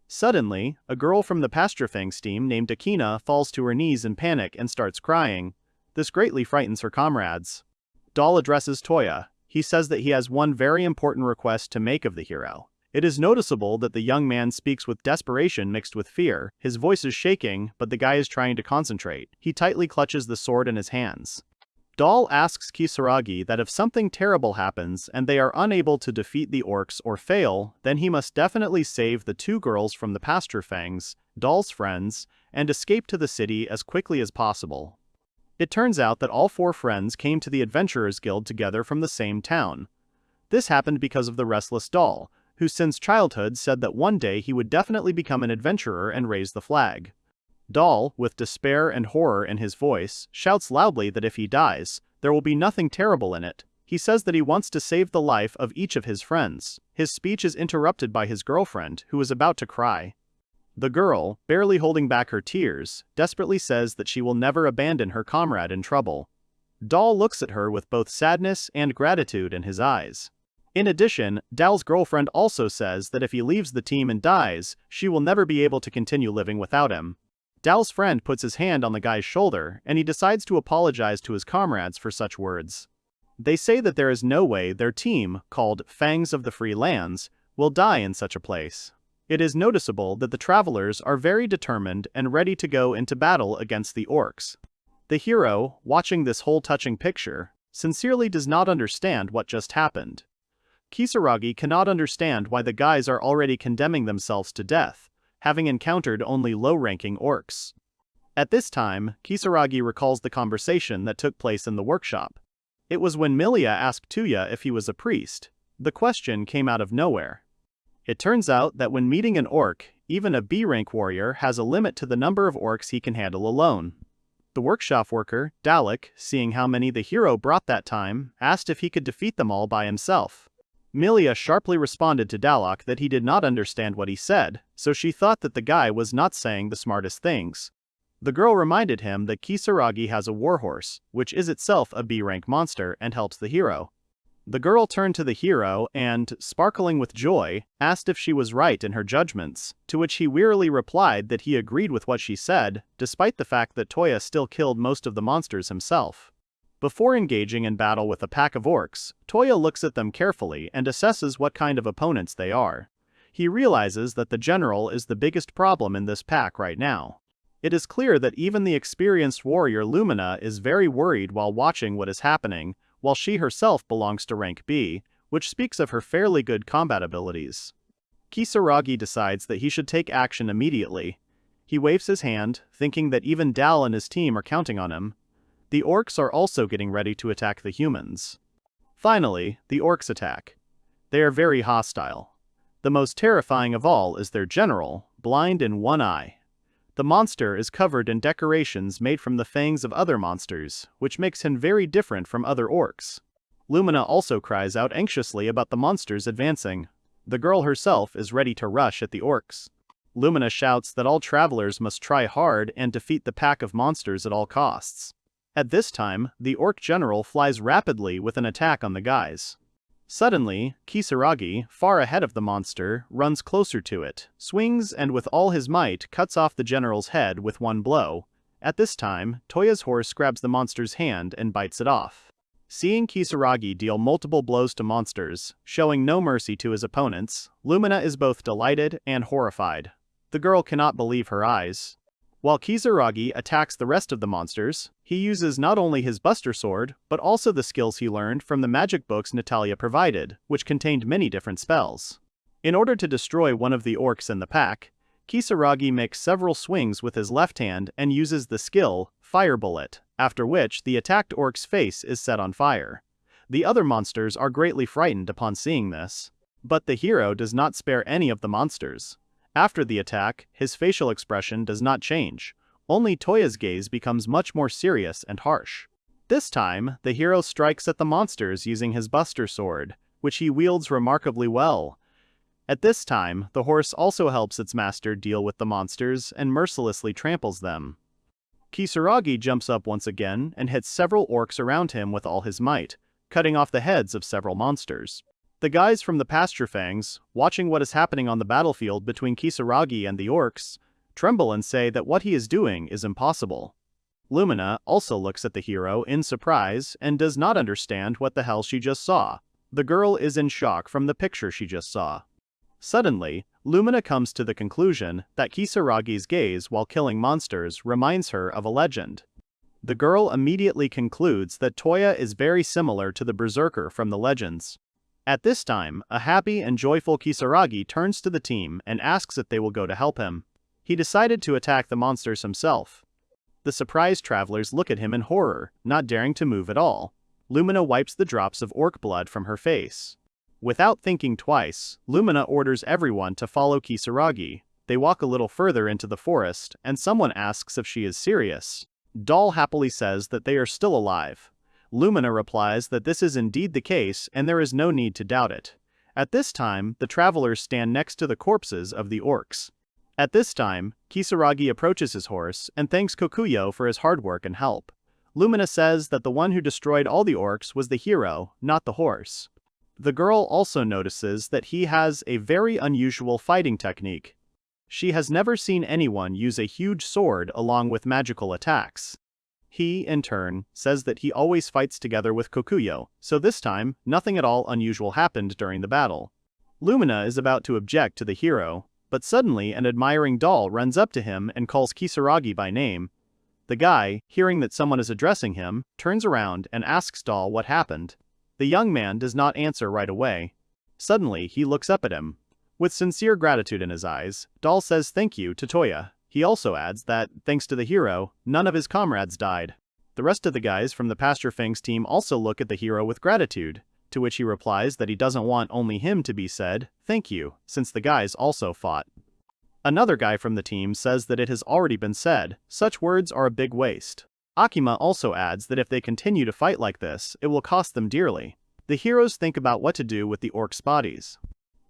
Suddenly, a girl from the Pasture Fangs team named Akina falls to her knees in panic and starts crying. This greatly frightens her comrades. Doll addresses Touya. He says that he has one very important request to make of the hero. It is noticeable that the young man speaks with desperation mixed with fear. His voice is shaking, but the guy is trying to concentrate. He tightly clutches the sword in his hands. Doll asks Kisaragi that if something terrible happens and they are unable to defeat the orcs or fail, then he must definitely save the two girls from the Pasture Fangs, Doll's friends, and escape to the city as quickly as possible. It turns out that all four friends came to the Adventurers Guild together from the same town. This happened because of the restless Doll, who since childhood said that one day he would definitely become an adventurer and raise the flag. Doll, with despair and horror in his voice, shouts loudly that if he dies, there will be nothing terrible in it. He says that he wants to save the life of each of his friends. His speech is interrupted by his girlfriend, who is about to cry. The girl, barely holding back her tears, desperately says that she will never abandon her comrade in trouble. Doll looks at her with both sadness and gratitude in his eyes. In addition, Doll's girlfriend also says that if he leaves the team and dies, she will never be able to continue living without him. Doll's friend puts his hand on the guy's shoulder, and he decides to apologize to his comrades for such words. They say that there is no way their team, called Fangs of the Free Lands, will die in such a place. It is noticeable that the travelers are very determined and ready to go into battle against the orcs. The hero, watching this whole touching picture, sincerely does not understand what just happened. Kisaragi cannot understand why the guys are already condemning themselves to death, having encountered only low-ranking orcs. At this time, Kisaragi recalls the conversation that took place in the workshop. It was when Milia asked Touya if he was a priest. The question came out of nowhere. It turns out that when meeting an orc, even a B-rank warrior has a limit to the number of orcs he can handle alone. The workshop worker, Dalek, seeing how many the hero brought that time, asked if he could defeat them all by himself. Milia sharply responded to Dalok that he did not understand what he said, so she thought that the guy was not saying the smartest things. The girl reminded him that Kisaragi has a warhorse, which is itself a B-rank monster and helps the hero. The girl turned to the hero and, sparkling with joy, asked if she was right in her judgments, to which he wearily replied that he agreed with what she said, despite the fact that Touya still killed most of the monsters himself. Before engaging in battle with a pack of orcs, Touya looks at them carefully and assesses what kind of opponents they are. He realizes that the general is the biggest problem in this pack right now. It is clear that even the experienced warrior Lumina is very worried while watching what is happening, while she herself belongs to rank B, which speaks of her fairly good combat abilities. Kisaragi decides that he should take action immediately. He waves his hand, thinking that even Dal and his team are counting on him. The orcs are also getting ready to attack the humans. Finally, the orcs attack. They are very hostile. The most terrifying of all is their general, blind in one eye. The monster is covered in decorations made from the fangs of other monsters, which makes him very different from other orcs. Lumina also cries out anxiously about the monsters advancing. The girl herself is ready to rush at the orcs. Lumina shouts that all travelers must try hard and defeat the pack of monsters at all costs. At this time, the orc general flies rapidly with an attack on the guys. Suddenly, Kisaragi, far ahead of the monster, runs closer to it, swings and with all his might cuts off the general's head with one blow. At this time, Touya's horse grabs the monster's hand and bites it off. Seeing Kisaragi deal multiple blows to monsters, showing no mercy to his opponents, Lumina is both delighted and horrified. The girl cannot believe her eyes. While Kisaragi attacks the rest of the monsters, he uses not only his Buster Sword, but also the skills he learned from the magic books Natalia provided, which contained many different spells. In order to destroy one of the orcs in the pack, Kisaragi makes several swings with his left hand and uses the skill, Fire Bullet, after which the attacked orc's face is set on fire. The other monsters are greatly frightened upon seeing this. But the hero does not spare any of the monsters. After the attack, his facial expression does not change, only Touya's gaze becomes much more serious and harsh. This time, the hero strikes at the monsters using his Buster Sword, which he wields remarkably well. At this time, the horse also helps its master deal with the monsters and mercilessly tramples them. Kisaragi jumps up once again and hits several orcs around him with all his might, cutting off the heads of several monsters. The guys from the Pasture Fangs, watching what is happening on the battlefield between Kisaragi and the orcs, tremble and say that what he is doing is impossible. Lumina also looks at the hero in surprise and does not understand what the hell she just saw. The girl is in shock from the picture she just saw. Suddenly, Lumina comes to the conclusion that Kisaragi's gaze while killing monsters reminds her of a legend. The girl immediately concludes that Touya is very similar to the Berserker from the legends. At this time, a happy and joyful Kisaragi turns to the team and asks if they will go to help him. He decided to attack the monsters himself. The surprised travelers look at him in horror, not daring to move at all. Lumina wipes the drops of orc blood from her face. Without thinking twice, Lumina orders everyone to follow Kisaragi. They walk a little further into the forest, and someone asks if she is serious. Doll happily says that they are still alive. Lumina replies that this is indeed the case and there is no need to doubt it. At this time, the travelers stand next to the corpses of the orcs. At this time, Kisaragi approaches his horse and thanks Kokuyo for his hard work and help. Lumina says that the one who destroyed all the orcs was the hero, not the horse. The girl also notices that he has a very unusual fighting technique. She has never seen anyone use a huge sword along with magical attacks. He, in turn, says that he always fights together with Kokuyo, so this time, nothing at all unusual happened during the battle. Lumina is about to object to the hero, but suddenly an admiring doll runs up to him and calls Kisaragi by name. The guy, hearing that someone is addressing him, turns around and asks Doll what happened. The young man does not answer right away. Suddenly, he looks up at him. With sincere gratitude in his eyes, Doll says thank you to Touya. He also adds that, thanks to the hero, none of his comrades died. The rest of the guys from the Pasture Fangs team also look at the hero with gratitude, to which he replies that he doesn't want only him to be said, thank you, since the guys also fought. Another guy from the team says that it has already been said, such words are a big waste. Akima also adds that if they continue to fight like this, it will cost them dearly. The heroes think about what to do with the orcs' bodies.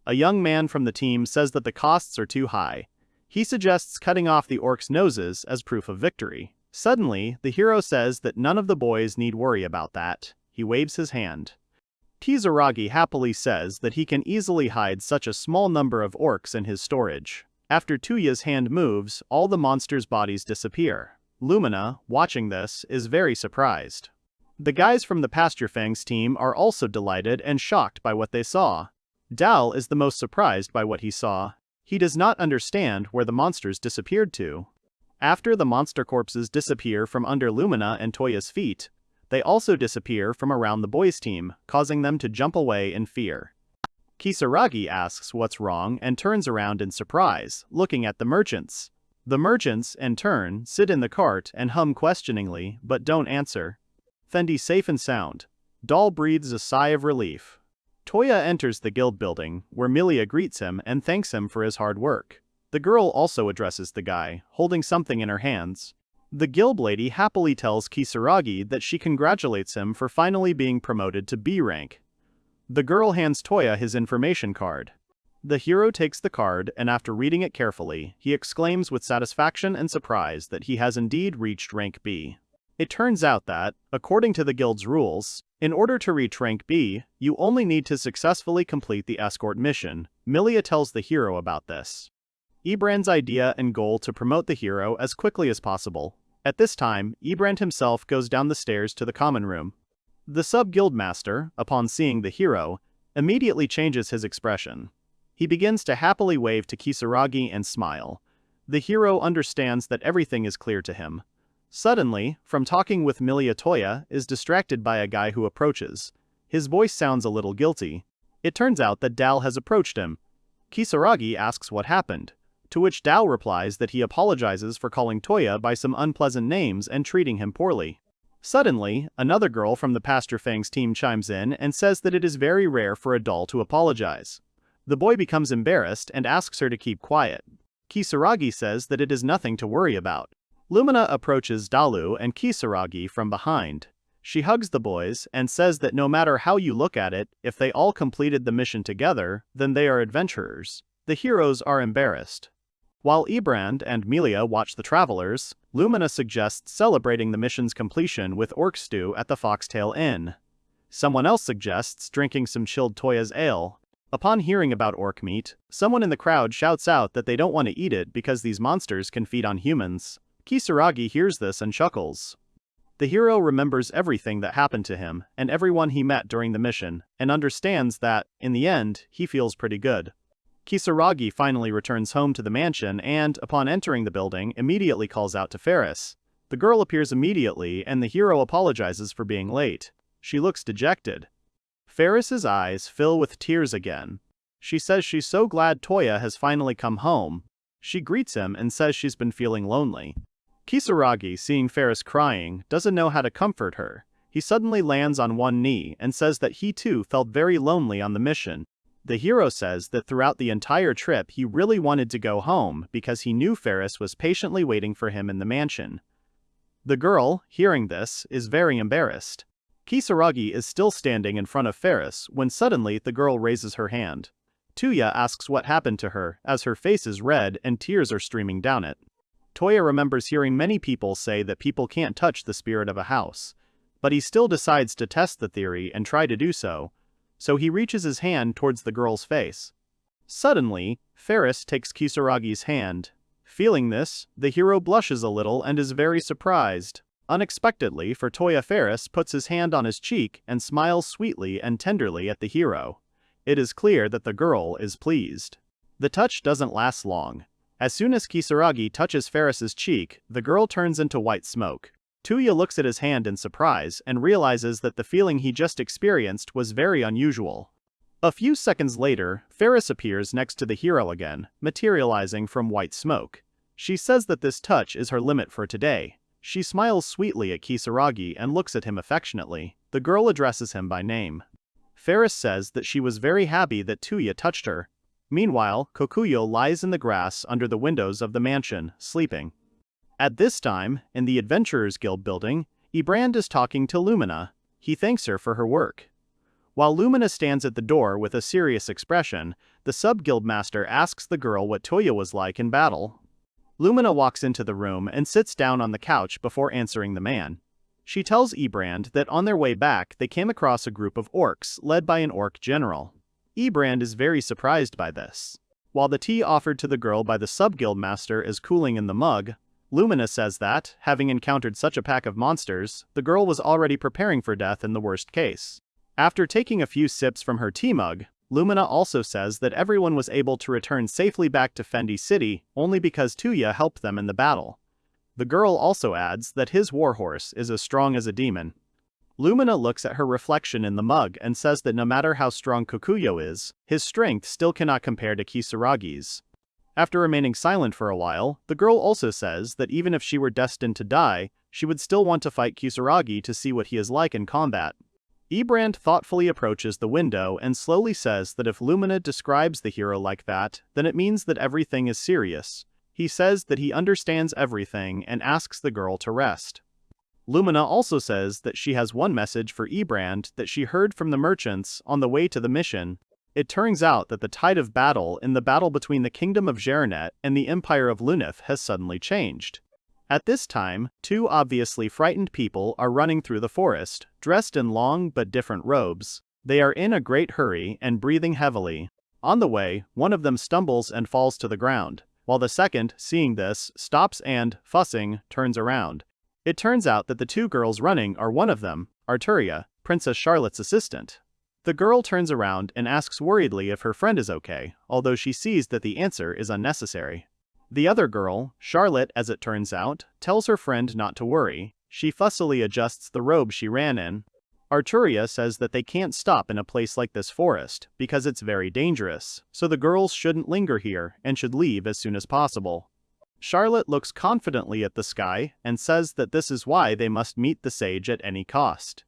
A young man from the team says that the costs are too high. He suggests cutting off the orcs' noses as proof of victory. Suddenly, the hero says that none of the boys need worry about that. He waves his hand. Kisaragi happily says that he can easily hide such a small number of orcs in his storage. After Touya's hand moves, all the monsters' bodies disappear. Lumina, watching this, is very surprised. The guys from the Pasture Fangs team are also delighted and shocked by what they saw. Dal is the most surprised by what he saw. He does not understand where the monsters disappeared to. After the monster corpses disappear from under Lumina and Touya's feet, they also disappear from around the boys' team, causing them to jump away in fear. Kisaragi asks what's wrong and turns around in surprise, looking at the merchants. The merchants, in turn, sit in the cart and hum questioningly, but don't answer. Fendi safe and sound. Dal breathes a sigh of relief. Touya enters the guild building, where Milia greets him and thanks him for his hard work. The girl also addresses the guy, holding something in her hands. The guild lady happily tells Kisaragi that she congratulates him for finally being promoted to B rank. The girl hands Touya his information card. The hero takes the card and after reading it carefully, he exclaims with satisfaction and surprise that he has indeed reached rank B. It turns out that, according to the guild's rules, in order to reach rank B, you only need to successfully complete the escort mission. Milia tells the hero about this. Ebrand's idea and goal to promote the hero as quickly as possible. At this time, Ebrand himself goes down the stairs to the common room. The sub-guildmaster, upon seeing the hero, immediately changes his expression. He begins to happily wave to Kisaragi and smile. The hero understands that everything is clear to him. Suddenly, from talking with Milia, Touya is distracted by a guy who approaches. His voice sounds a little guilty. It turns out that Dal has approached him. Kisaragi asks what happened, to which Dal replies that he apologizes for calling Touya by some unpleasant names and treating him poorly. Suddenly, another girl from the Pasture Fangs team chimes in and says that it is very rare for a doll to apologize. The boy becomes embarrassed and asks her to keep quiet. Kisaragi says that it is nothing to worry about. Lumina approaches Dalu and Kisaragi from behind. She hugs the boys and says that no matter how you look at it, if they all completed the mission together, then they are adventurers. The heroes are embarrassed. While Ebrand and Milia watch the travelers, Lumina suggests celebrating the mission's completion with orc stew at the Foxtail Inn. Someone else suggests drinking some chilled Touya's ale. Upon hearing about orc meat, someone in the crowd shouts out that they don't want to eat it because these monsters can feed on humans. Kisaragi hears this and chuckles. The hero remembers everything that happened to him and everyone he met during the mission, and understands that, in the end, he feels pretty good. Kisaragi finally returns home to the mansion and, upon entering the building, immediately calls out to Ferris. The girl appears immediately and the hero apologizes for being late. She looks dejected. Ferris's eyes fill with tears again. She says she's so glad Touya has finally come home. She greets him and says she's been feeling lonely. Kisaragi, seeing Ferris crying, doesn't know how to comfort her. He suddenly lands on one knee and says that he too felt very lonely on the mission. The hero says that throughout the entire trip he really wanted to go home because he knew Ferris was patiently waiting for him in the mansion. The girl, hearing this, is very embarrassed. Kisaragi is still standing in front of Ferris when suddenly the girl raises her hand. Touya asks what happened to her, as her face is red and tears are streaming down it. Touya remembers hearing many people say that people can't touch the spirit of a house, but he still decides to test the theory and try to do so he reaches his hand towards the girl's face. Suddenly, Ferris takes Kisaragi's hand. Feeling this, the hero blushes a little and is very surprised. Unexpectedly for Touya, Ferris puts his hand on his cheek and smiles sweetly and tenderly at the hero. It is clear that the girl is pleased. The touch doesn't last long. As soon as Kisaragi touches Ferris's cheek, the girl turns into white smoke. Touya looks at his hand in surprise and realizes that the feeling he just experienced was very unusual. A few seconds later, Ferris appears next to the hero again, materializing from white smoke. She says that this touch is her limit for today. She smiles sweetly at Kisaragi and looks at him affectionately. The girl addresses him by name. Ferris says that she was very happy that Touya touched her. Meanwhile, Kokuyo lies in the grass under the windows of the mansion, sleeping. At this time, in the Adventurers Guild building, Ebrand is talking to Lumina. He thanks her for her work. While Lumina stands at the door with a serious expression, the sub-guildmaster asks the girl what Touya was like in battle. Lumina walks into the room and sits down on the couch before answering the man. She tells Ebrand that on their way back they came across a group of orcs led by an orc general. Ebrand is very surprised by this. While the tea offered to the girl by the sub-guildmaster is cooling in the mug, Lumina says that, having encountered such a pack of monsters, the girl was already preparing for death in the worst case. After taking a few sips from her tea mug, Lumina also says that everyone was able to return safely back to Fendi City only because Touya helped them in the battle. The girl also adds that his warhorse is as strong as a demon. Lumina looks at her reflection in the mug and says that no matter how strong Kokuyo is, his strength still cannot compare to Kisaragi's. After remaining silent for a while, the girl also says that even if she were destined to die, she would still want to fight Kisaragi to see what he is like in combat. Ebrand thoughtfully approaches the window and slowly says that if Lumina describes the hero like that, then it means that everything is serious. He says that he understands everything and asks the girl to rest. Lumina also says that she has one message for Ebrand that she heard from the merchants on the way to the mission. It turns out that the tide of battle in the battle between the Kingdom of Gerenet and the Empire of Lunith has suddenly changed. At this time, two obviously frightened people are running through the forest, dressed in long but different robes. They are in a great hurry and breathing heavily. On the way, one of them stumbles and falls to the ground, while the second, seeing this, stops and, fussing, turns around. It turns out that the two girls running are one of them, Arturia, Princess Charlotte's assistant. The girl turns around and asks worriedly if her friend is okay, although she sees that the answer is unnecessary. The other girl, Charlotte as it turns out, tells her friend not to worry. She fussily adjusts the robe she ran in. Arturia says that they can't stop in a place like this forest because it's very dangerous, so the girls shouldn't linger here and should leave as soon as possible. Charlotte looks confidently at the sky and says that this is why they must meet the sage at any cost.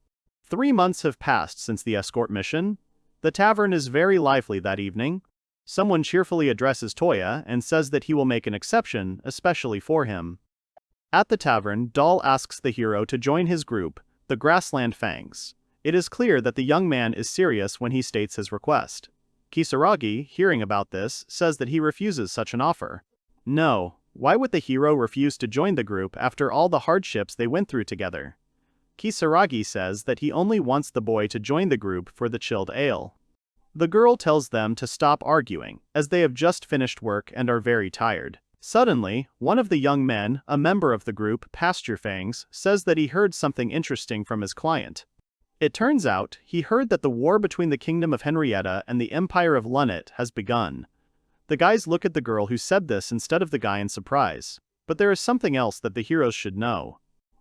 3 months have passed since the escort mission. The tavern is very lively that evening. Someone cheerfully addresses Touya and says that he will make an exception, especially for him. At the tavern, Doll asks the hero to join his group, the Grassland Fangs. It is clear that the young man is serious when he states his request. Kisaragi, hearing about this, says that he refuses such an offer. No, why would the hero refuse to join the group after all the hardships they went through together? Kisaragi says that he only wants the boy to join the group for the chilled ale. The girl tells them to stop arguing, as they have just finished work and are very tired. Suddenly, one of the young men, a member of the group, Pasture Fangs, says that he heard something interesting from his client. It turns out, he heard that the war between the Kingdom of Henrietta and the Empire of Lunith has begun. The guys look at the girl who said this instead of the guy in surprise. But there is something else that the heroes should know.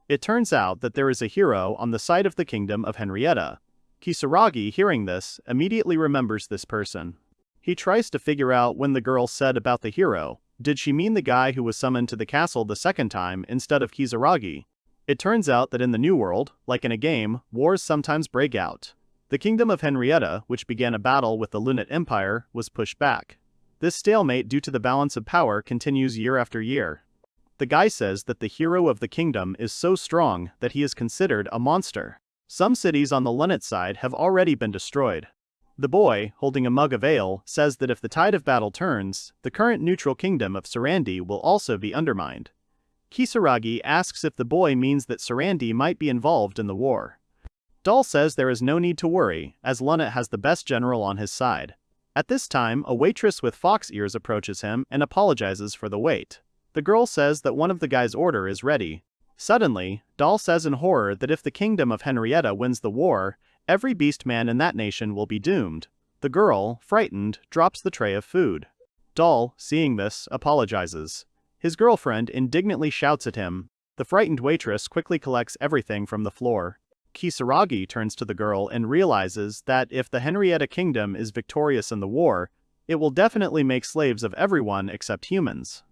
It turns out that there is a hero on the side of the Kingdom of Henrietta. Kisaragi, hearing this, immediately remembers this person. He tries to figure out when the girl said about the hero. Did she mean the guy who was summoned to the castle the second time instead of Kisaragi? It turns out that in the New World, like in a game, wars sometimes break out. The Kingdom of Henrietta, which began a battle with the Lunith Empire, was pushed back. This stalemate due to the balance of power continues year after year. The guy says that the hero of the kingdom is so strong that he is considered a monster. Some cities on the Lunith side have already been destroyed. The boy, holding a mug of ale, says that if the tide of battle turns, the current neutral kingdom of Sarandi will also be undermined. Kisaragi asks if the boy means that Sarandi might be involved in the war. Doll says there is no need to worry, as Lunith has the best general on his side. At this time, a waitress with fox ears approaches him and apologizes for the wait. The girl says that one of the guy's order is ready. Suddenly, Doll says in horror that if the Kingdom of Henrietta wins the war, every beast man in that nation will be doomed. The girl, frightened, drops the tray of food. Doll, seeing this, apologizes. His girlfriend indignantly shouts at him. The frightened waitress quickly collects everything from the floor. Kisaragi turns to the girl and realizes that if the Henrietta Kingdom is victorious in the war, it will definitely make slaves of everyone except humans.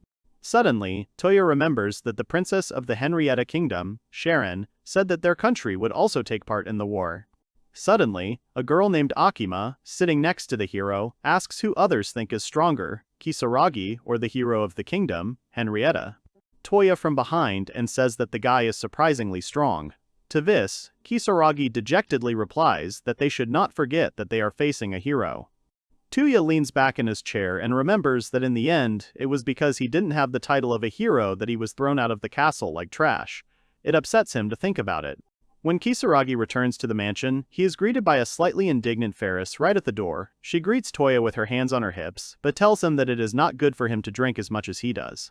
Suddenly, Touya remembers that the princess of the Henrietta Kingdom, Sharon, said that their country would also take part in the war. Suddenly, a girl named Akima, sitting next to the hero, asks who others think is stronger, Kisaragi or the hero of the kingdom, Henrietta. Touya from behind and says that the guy is surprisingly strong. To this, Kisaragi dejectedly replies that they should not forget that they are facing a hero. Touya leans back in his chair and remembers that in the end, it was because he didn't have the title of a hero that he was thrown out of the castle like trash. It upsets him to think about it. When Kisaragi returns to the mansion, he is greeted by a slightly indignant Ferris right at the door. She greets Touya with her hands on her hips, but tells him that it is not good for him to drink as much as he does.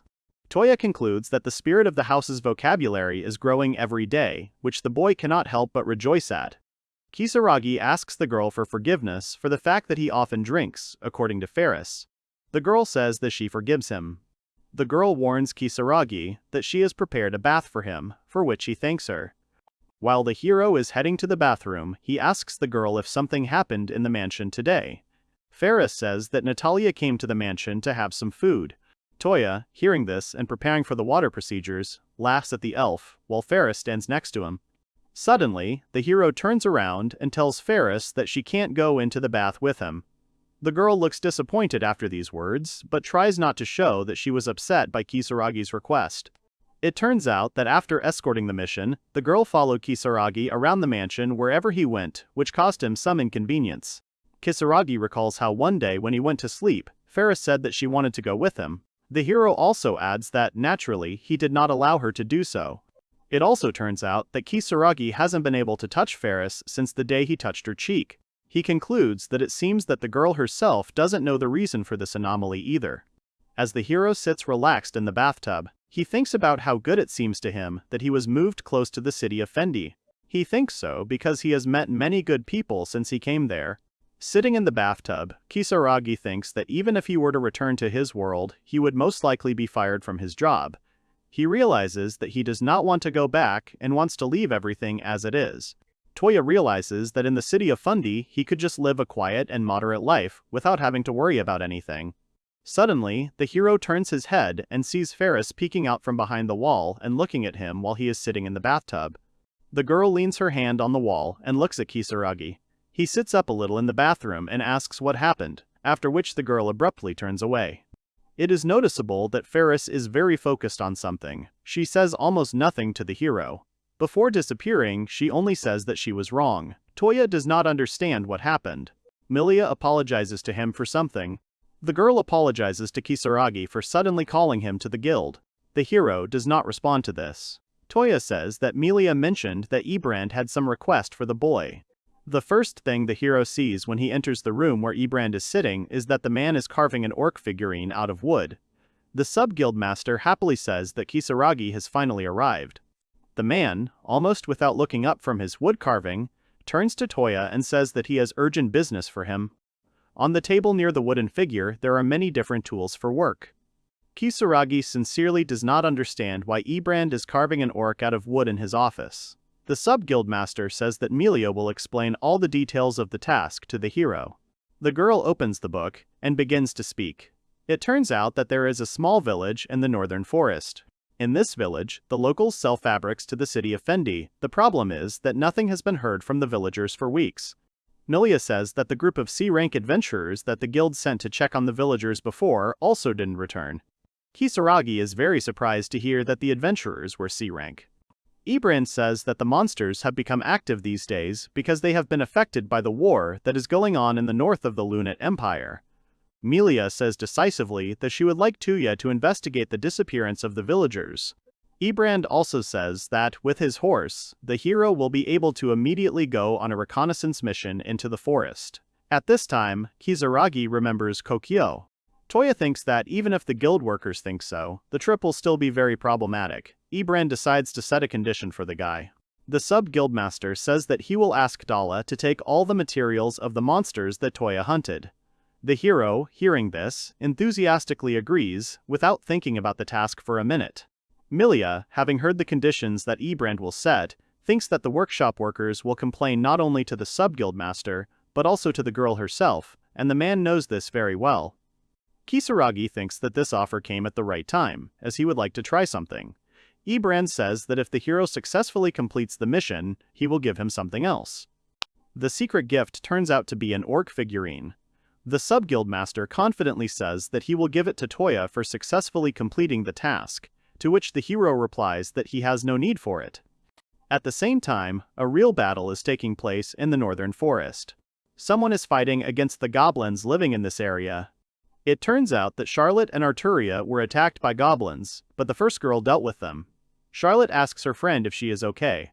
Touya concludes that the spirit of the house's vocabulary is growing every day, which the boy cannot help but rejoice at. Kisaragi asks the girl for forgiveness for the fact that he often drinks, according to Ferris. The girl says that she forgives him. The girl warns Kisaragi that she has prepared a bath for him, for which he thanks her. While the hero is heading to the bathroom, he asks the girl if something happened in the mansion today. Ferris says that Natalia came to the mansion to have some food. Touya, hearing this and preparing for the water procedures, laughs at the elf, while Ferris stands next to him. Suddenly, the hero turns around and tells Ferris that she can't go into the bath with him. The girl looks disappointed after these words, but tries not to show that she was upset by Kisaragi's request. It turns out that after escorting the mission, the girl followed Kisaragi around the mansion wherever he went, which caused him some inconvenience. Kisaragi recalls how one day when he went to sleep, Ferris said that she wanted to go with him. The hero also adds that, naturally, he did not allow her to do so. It also turns out that Kisaragi hasn't been able to touch Ferris since the day he touched her cheek. He concludes that it seems that the girl herself doesn't know the reason for this anomaly either. As the hero sits relaxed in the bathtub, he thinks about how good it seems to him that he was moved close to the city of Fendi. He thinks so because he has met many good people since he came there. Sitting in the bathtub, Kisaragi thinks that even if he were to return to his world, he would most likely be fired from his job. He realizes that he does not want to go back and wants to leave everything as it is. Touya realizes that in the city of Fundi, he could just live a quiet and moderate life without having to worry about anything. Suddenly, the hero turns his head and sees Ferris peeking out from behind the wall and looking at him while he is sitting in the bathtub. The girl leans her hand on the wall and looks at Kisaragi. He sits up a little in the bathroom and asks what happened, after which the girl abruptly turns away. It is noticeable that Ferris is very focused on something. She says almost nothing to the hero. Before disappearing, she only says that she was wrong. Touya does not understand what happened. Milia apologizes to him for something. The girl apologizes to Kisaragi for suddenly calling him to the guild. The hero does not respond to this. Touya says that Milia mentioned that Ebrand had some request for the boy. The first thing the hero sees when he enters the room where Ebrand is sitting is that the man is carving an orc figurine out of wood. The sub-guild master happily says that Kisaragi has finally arrived. The man, almost without looking up from his wood carving, turns to Touya and says that he has urgent business for him. On the table near the wooden figure, there are many different tools for work. Kisaragi sincerely does not understand why Ebrand is carving an orc out of wood in his office. The sub-guild master says that Milia will explain all the details of the task to the hero. The girl opens the book and begins to speak. It turns out that there is a small village in the northern forest. In this village, the locals sell fabrics to the city of Fendi. The problem is that nothing has been heard from the villagers for weeks. Milia says that the group of C-rank adventurers that the guild sent to check on the villagers before also didn't return. Kisaragi is very surprised to hear that the adventurers were C-rank. Ebrand says that the monsters have become active these days because they have been affected by the war that is going on in the north of the Lunate Empire. Milia says decisively that she would like Touya to investigate the disappearance of the villagers. Ebrand also says that, with his horse, the hero will be able to immediately go on a reconnaissance mission into the forest. At this time, Kisaragi remembers Kokyo. Touya thinks that even if the guild workers think so, the trip will still be very problematic. Ebrand decides to set a condition for the guy. The sub-guildmaster says that he will ask Dala to take all the materials of the monsters that Touya hunted. The hero, hearing this, enthusiastically agrees, without thinking about the task for a minute. Milia, having heard the conditions that Ebrand will set, thinks that the workshop workers will complain not only to the sub-guildmaster, but also to the girl herself, and the man knows this very well. Kisaragi thinks that this offer came at the right time, as he would like to try something. Ebrand says that if the hero successfully completes the mission, he will give him something else. The secret gift turns out to be an orc figurine. The sub-guildmaster confidently says that he will give it to Touya for successfully completing the task, to which the hero replies that he has no need for it. At the same time, a real battle is taking place in the northern forest. Someone is fighting against the goblins living in this area. It turns out that Charlotte and Arturia were attacked by goblins, but the first girl dealt with them. Charlotte asks her friend if she is okay.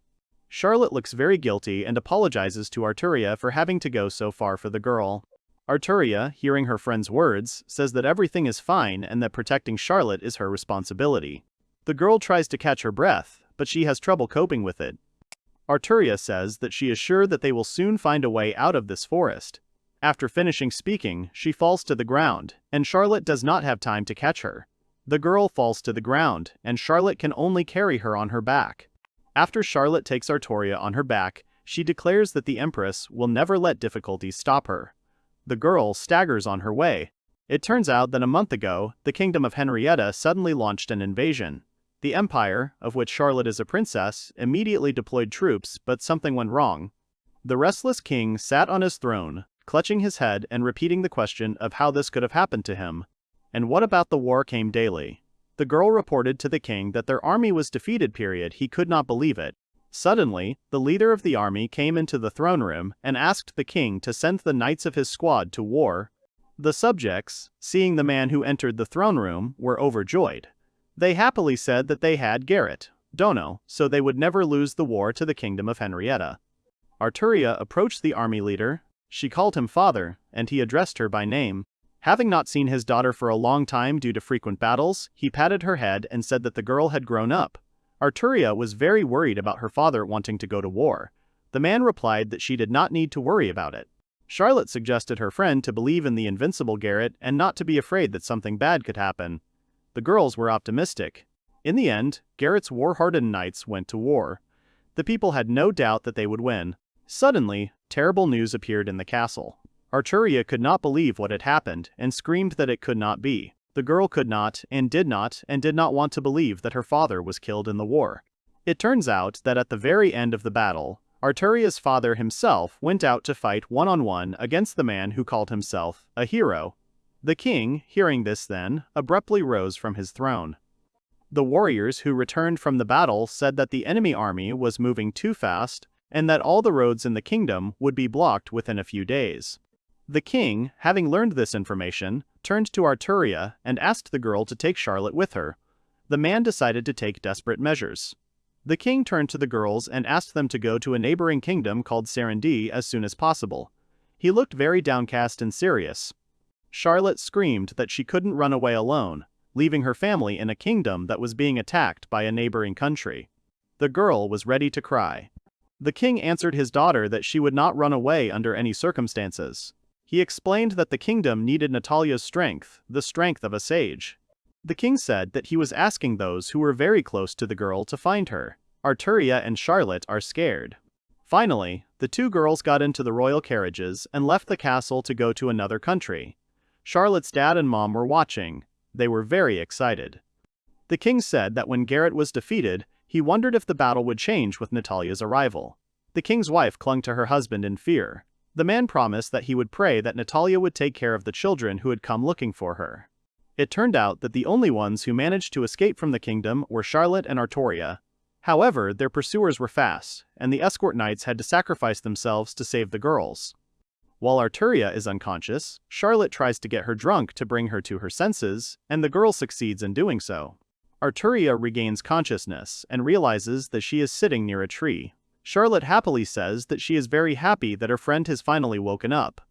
Charlotte looks very guilty and apologizes to Arturia for having to go so far for the girl. Arturia, hearing her friend's words, says that everything is fine and that protecting Charlotte is her responsibility. The girl tries to catch her breath, but she has trouble coping with it. Arturia says that she is sure that they will soon find a way out of this forest. After finishing speaking, she falls to the ground, and Charlotte does not have time to catch her. The girl falls to the ground, and Charlotte can only carry her on her back. After Charlotte takes Arturia on her back, she declares that the Empress will never let difficulties stop her. The girl staggers on her way. It turns out that a month ago, the kingdom of Henrietta suddenly launched an invasion. The empire, of which Charlotte is a princess, immediately deployed troops, but something went wrong. The restless king sat on his throne, clutching his head and repeating the question of how this could have happened to him. And what about the war came daily? The girl reported to the king that their army was defeated. He could not believe it. Suddenly, the leader of the army came into the throne room and asked the king to send the knights of his squad to war. The subjects, seeing the man who entered the throne room, were overjoyed. They happily said that they had Dono, so they would never lose the war to the kingdom of Henrietta. Arturia approached the army leader. She called him father, and he addressed her by name. Having not seen his daughter for a long time due to frequent battles, he patted her head and said that the girl had grown up. Arturia was very worried about her father wanting to go to war. The man replied that she did not need to worry about it. Charlotte suggested her friend to believe in the invincible Garrett and not to be afraid that something bad could happen. The girls were optimistic. In the end, Garrett's war-hardened knights went to war. The people had no doubt that they would win. Suddenly, terrible news appeared in the castle. Arturia could not believe what had happened and screamed that it could not be. The girl could not and did not want to believe that her father was killed in the war. It turns out that at the very end of the battle, Arturia's father himself went out to fight one-on-one against the man who called himself a hero. The king, hearing this then, abruptly rose from his throne. The warriors who returned from the battle said that the enemy army was moving too fast and that all the roads in the kingdom would be blocked within a few days. The king, having learned this information, turned to Arturia and asked the girl to take Charlotte with her. The man decided to take desperate measures. The king turned to the girls and asked them to go to a neighboring kingdom called Serendi as soon as possible. He looked very downcast and serious. Charlotte screamed that she couldn't run away alone, leaving her family in a kingdom that was being attacked by a neighboring country. The girl was ready to cry. The king answered his daughter that she would not run away under any circumstances. He explained that the kingdom needed Natalia's strength, the strength of a sage. The king said that he was asking those who were very close to the girl to find her. Arturia and Charlotte are scared. Finally, the two girls got into the royal carriages and left the castle to go to another country. Charlotte's dad and mom were watching. They were very excited. The king said that when Garrett was defeated, he wondered if the battle would change with Natalia's arrival. The king's wife clung to her husband in fear. The man promised that he would pray that Natalia would take care of the children who had come looking for her. It turned out that the only ones who managed to escape from the kingdom were Charlotte and Arturia. However, their pursuers were fast, and the escort knights had to sacrifice themselves to save the girls. While Arturia is unconscious, Charlotte tries to get her drunk to bring her to her senses, and the girl succeeds in doing so. Arturia regains consciousness and realizes that she is sitting near a tree. Charlotte happily says that she is very happy that her friend has finally woken up.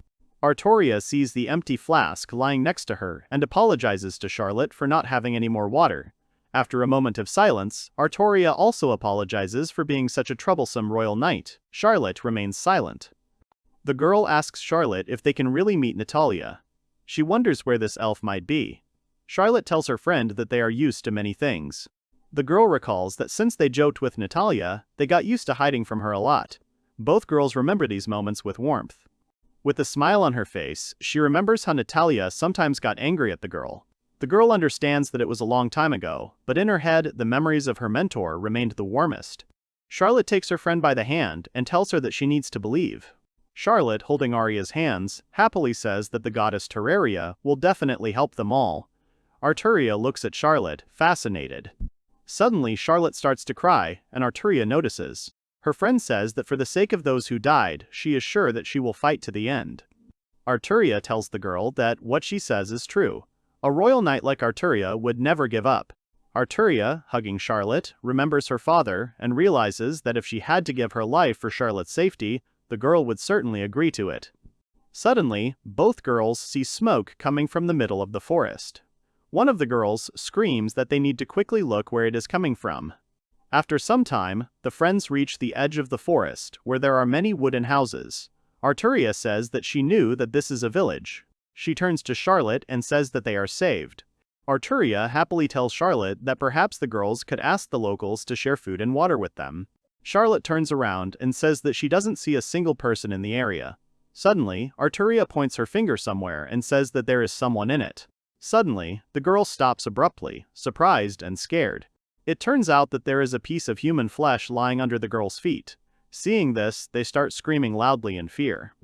Arturia sees the empty flask lying next to her and apologizes to Charlotte for not having any more water. After a moment of silence, Arturia also apologizes for being such a troublesome royal knight. Charlotte remains silent. The girl asks Charlotte if they can really meet Natalia. She wonders where this elf might be. Charlotte tells her friend that they are used to many things. The girl recalls that since they joked with Natalia, they got used to hiding from her a lot. Both girls remember these moments with warmth. With a smile on her face, she remembers how Natalia sometimes got angry at the girl. The girl understands that it was a long time ago, but in her head, the memories of her mentor remained the warmest. Charlotte takes her friend by the hand and tells her that she needs to believe. Charlotte, holding Arya's hands, happily says that the goddess Terraria will definitely help them all. Arturia looks at Charlotte, fascinated. Suddenly Charlotte starts to cry, and Arturia notices. Her friend says that for the sake of those who died, she is sure that she will fight to the end. Arturia tells the girl that what she says is true. A royal knight like Arturia would never give up. Arturia, hugging Charlotte, remembers her father and realizes that if she had to give her life for Charlotte's safety, the girl would certainly agree to it. Suddenly, both girls see smoke coming from the middle of the forest. One of the girls screams that they need to quickly look where it is coming from. After some time, the friends reach the edge of the forest, where there are many wooden houses. Arturia says that she knew that this is a village. She turns to Charlotte and says that they are saved. Arturia happily tells Charlotte that perhaps the girls could ask the locals to share food and water with them. Charlotte turns around and says that she doesn't see a single person in the area. Suddenly, Arturia points her finger somewhere and says that there is someone in it. Suddenly, the girl stops abruptly, surprised and scared. It turns out that there is a piece of human flesh lying under the girl's feet. Seeing this, they start screaming loudly in fear.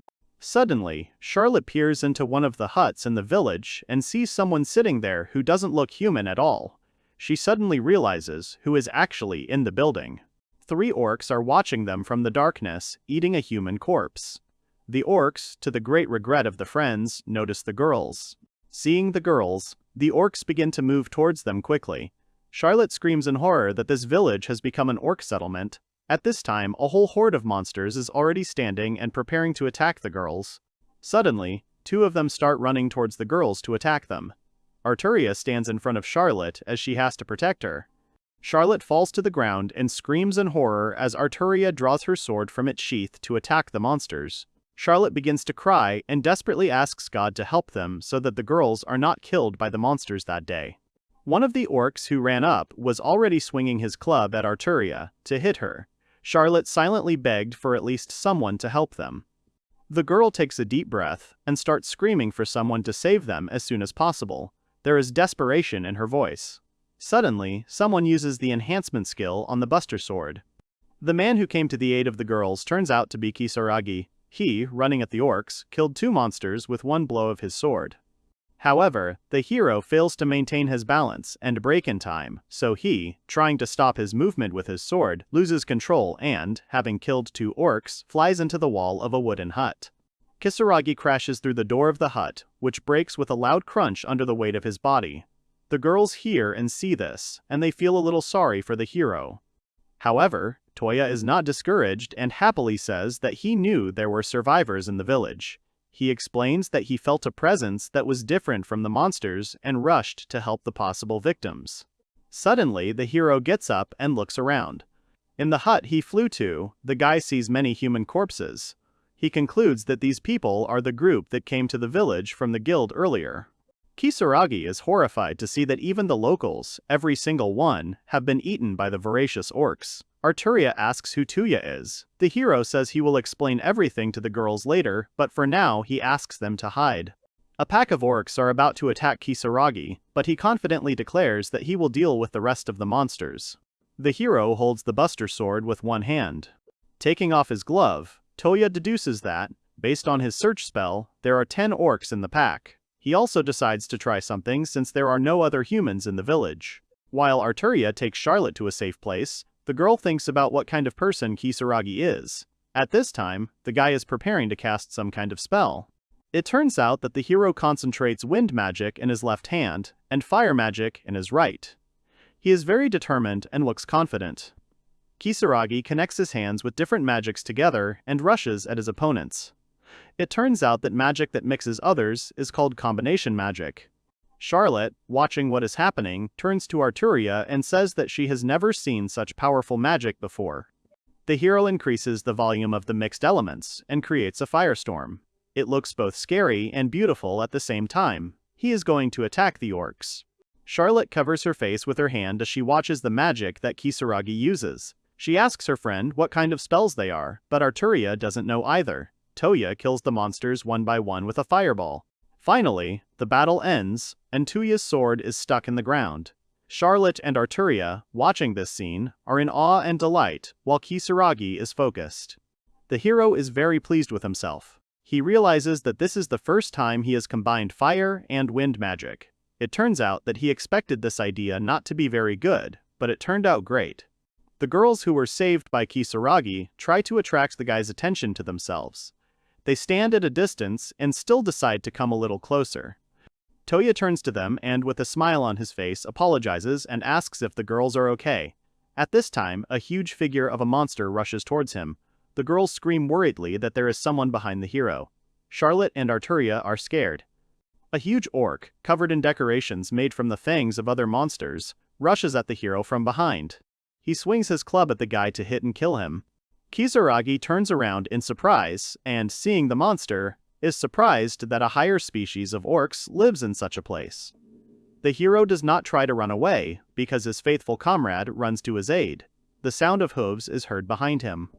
Suddenly, Charlotte peers into one of the huts in the village and sees someone sitting there who doesn't look human at all. She suddenly realizes who is actually in the building. 3 orcs are watching them from the darkness, eating a human corpse. The orcs, to the great regret of the friends, notice the girls. Seeing the girls, the orcs begin to move towards them quickly. Charlotte screams in horror that this village has become an orc settlement. At this time, a whole horde of monsters is already standing and preparing to attack the girls. Suddenly, 2 of them start running towards the girls to attack them. Arturia stands in front of Charlotte as she has to protect her. Charlotte falls to the ground and screams in horror as Arturia draws her sword from its sheath to attack the monsters. Charlotte begins to cry and desperately asks God to help them so that the girls are not killed by the monsters that day. One of the orcs who ran up was already swinging his club at Arturia to hit her. Charlotte silently begged for at least someone to help them. The girl takes a deep breath and starts screaming for someone to save them as soon as possible. There is desperation in her voice. Suddenly, someone uses the enhancement skill on the Buster Sword. The man who came to the aid of the girls turns out to be Kisaragi. He, running at the orcs, killed 2 monsters with 1 blow of his sword. However, the hero fails to maintain his balance and break in time, so he, trying to stop his movement with his sword, loses control and, having killed 2 orcs, flies into the wall of a wooden hut. Kisaragi crashes through the door of the hut, which breaks with a loud crunch under the weight of his body. The girls hear and see this, and they feel a little sorry for the hero. However, Touya is not discouraged and happily says that he knew there were survivors in the village. He explains that he felt a presence that was different from the monsters and rushed to help the possible victims. Suddenly, the hero gets up and looks around. In the hut he flew to, the guy sees many human corpses. He concludes that these people are the group that came to the village from the guild earlier. Kisaragi is horrified to see that even the locals, every single one, have been eaten by the voracious orcs. Arturia asks who Touya is. The hero says he will explain everything to the girls later, but for now he asks them to hide. A pack of orcs are about to attack Kisaragi, but he confidently declares that he will deal with the rest of the monsters. The hero holds the Buster Sword with one hand. Taking off his glove, Touya deduces that, based on his search spell, there are 10 orcs in the pack. He also decides to try something since there are no other humans in the village. While Arturia takes Charlotte to a safe place, the girl thinks about what kind of person Kisaragi is. At this time, the guy is preparing to cast some kind of spell. It turns out that the hero concentrates wind magic in his left hand and fire magic in his right. He is very determined and looks confident. Kisaragi connects his hands with different magics together and rushes at his opponents. It turns out that magic that mixes others is called combination magic. Charlotte, watching what is happening, turns to Arturia and says that she has never seen such powerful magic before. The hero increases the volume of the mixed elements and creates a firestorm. It looks both scary and beautiful at the same time. He is going to attack the orcs. Charlotte covers her face with her hand as she watches the magic that Kisaragi uses. She asks her friend what kind of spells they are, but Arturia doesn't know either. Touya kills the monsters one by one with a fireball. Finally, the battle ends, and Touya's sword is stuck in the ground. Charlotte and Arturia, watching this scene, are in awe and delight, while Kisaragi is focused. The hero is very pleased with himself. He realizes that this is the first time he has combined fire and wind magic. It turns out that he expected this idea not to be very good, but it turned out great. The girls who were saved by Kisaragi try to attract the guy's attention to themselves. They stand at a distance and still decide to come a little closer. Touya turns to them and, with a smile on his face, apologizes and asks if the girls are okay. At this time, a huge figure of a monster rushes towards him. The girls scream worriedly that there is someone behind the hero. Charlotte and Arturia are scared. A huge orc, covered in decorations made from the fangs of other monsters, rushes at the hero from behind. He swings his club at the guy to hit and kill him. Kisaragi turns around in surprise and, seeing the monster, is surprised that a higher species of orcs lives in such a place. The hero does not try to run away, because his faithful comrade runs to his aid. The sound of hooves is heard behind him.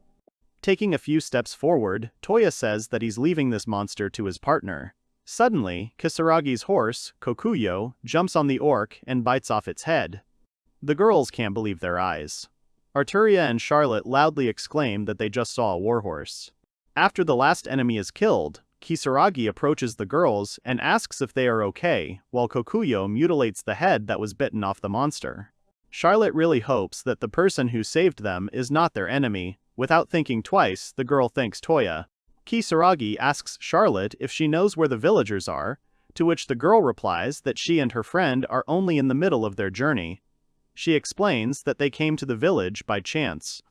Taking a few steps forward, Touya says that he's leaving this monster to his partner. Suddenly, Kisaragi's horse, Kokuyo, jumps on the orc and bites off its head. The girls can't believe their eyes. Arturia and Charlotte loudly exclaim that they just saw a warhorse. After the last enemy is killed, Kisaragi approaches the girls and asks if they are okay, while Kokuyo mutilates the head that was bitten off the monster. Charlotte really hopes that the person who saved them is not their enemy. Without thinking twice, the girl thanks Touya. Kisaragi asks Charlotte if she knows where the villagers are, to which the girl replies that she and her friend are only in the middle of their journey. She explains that they came to the village by chance.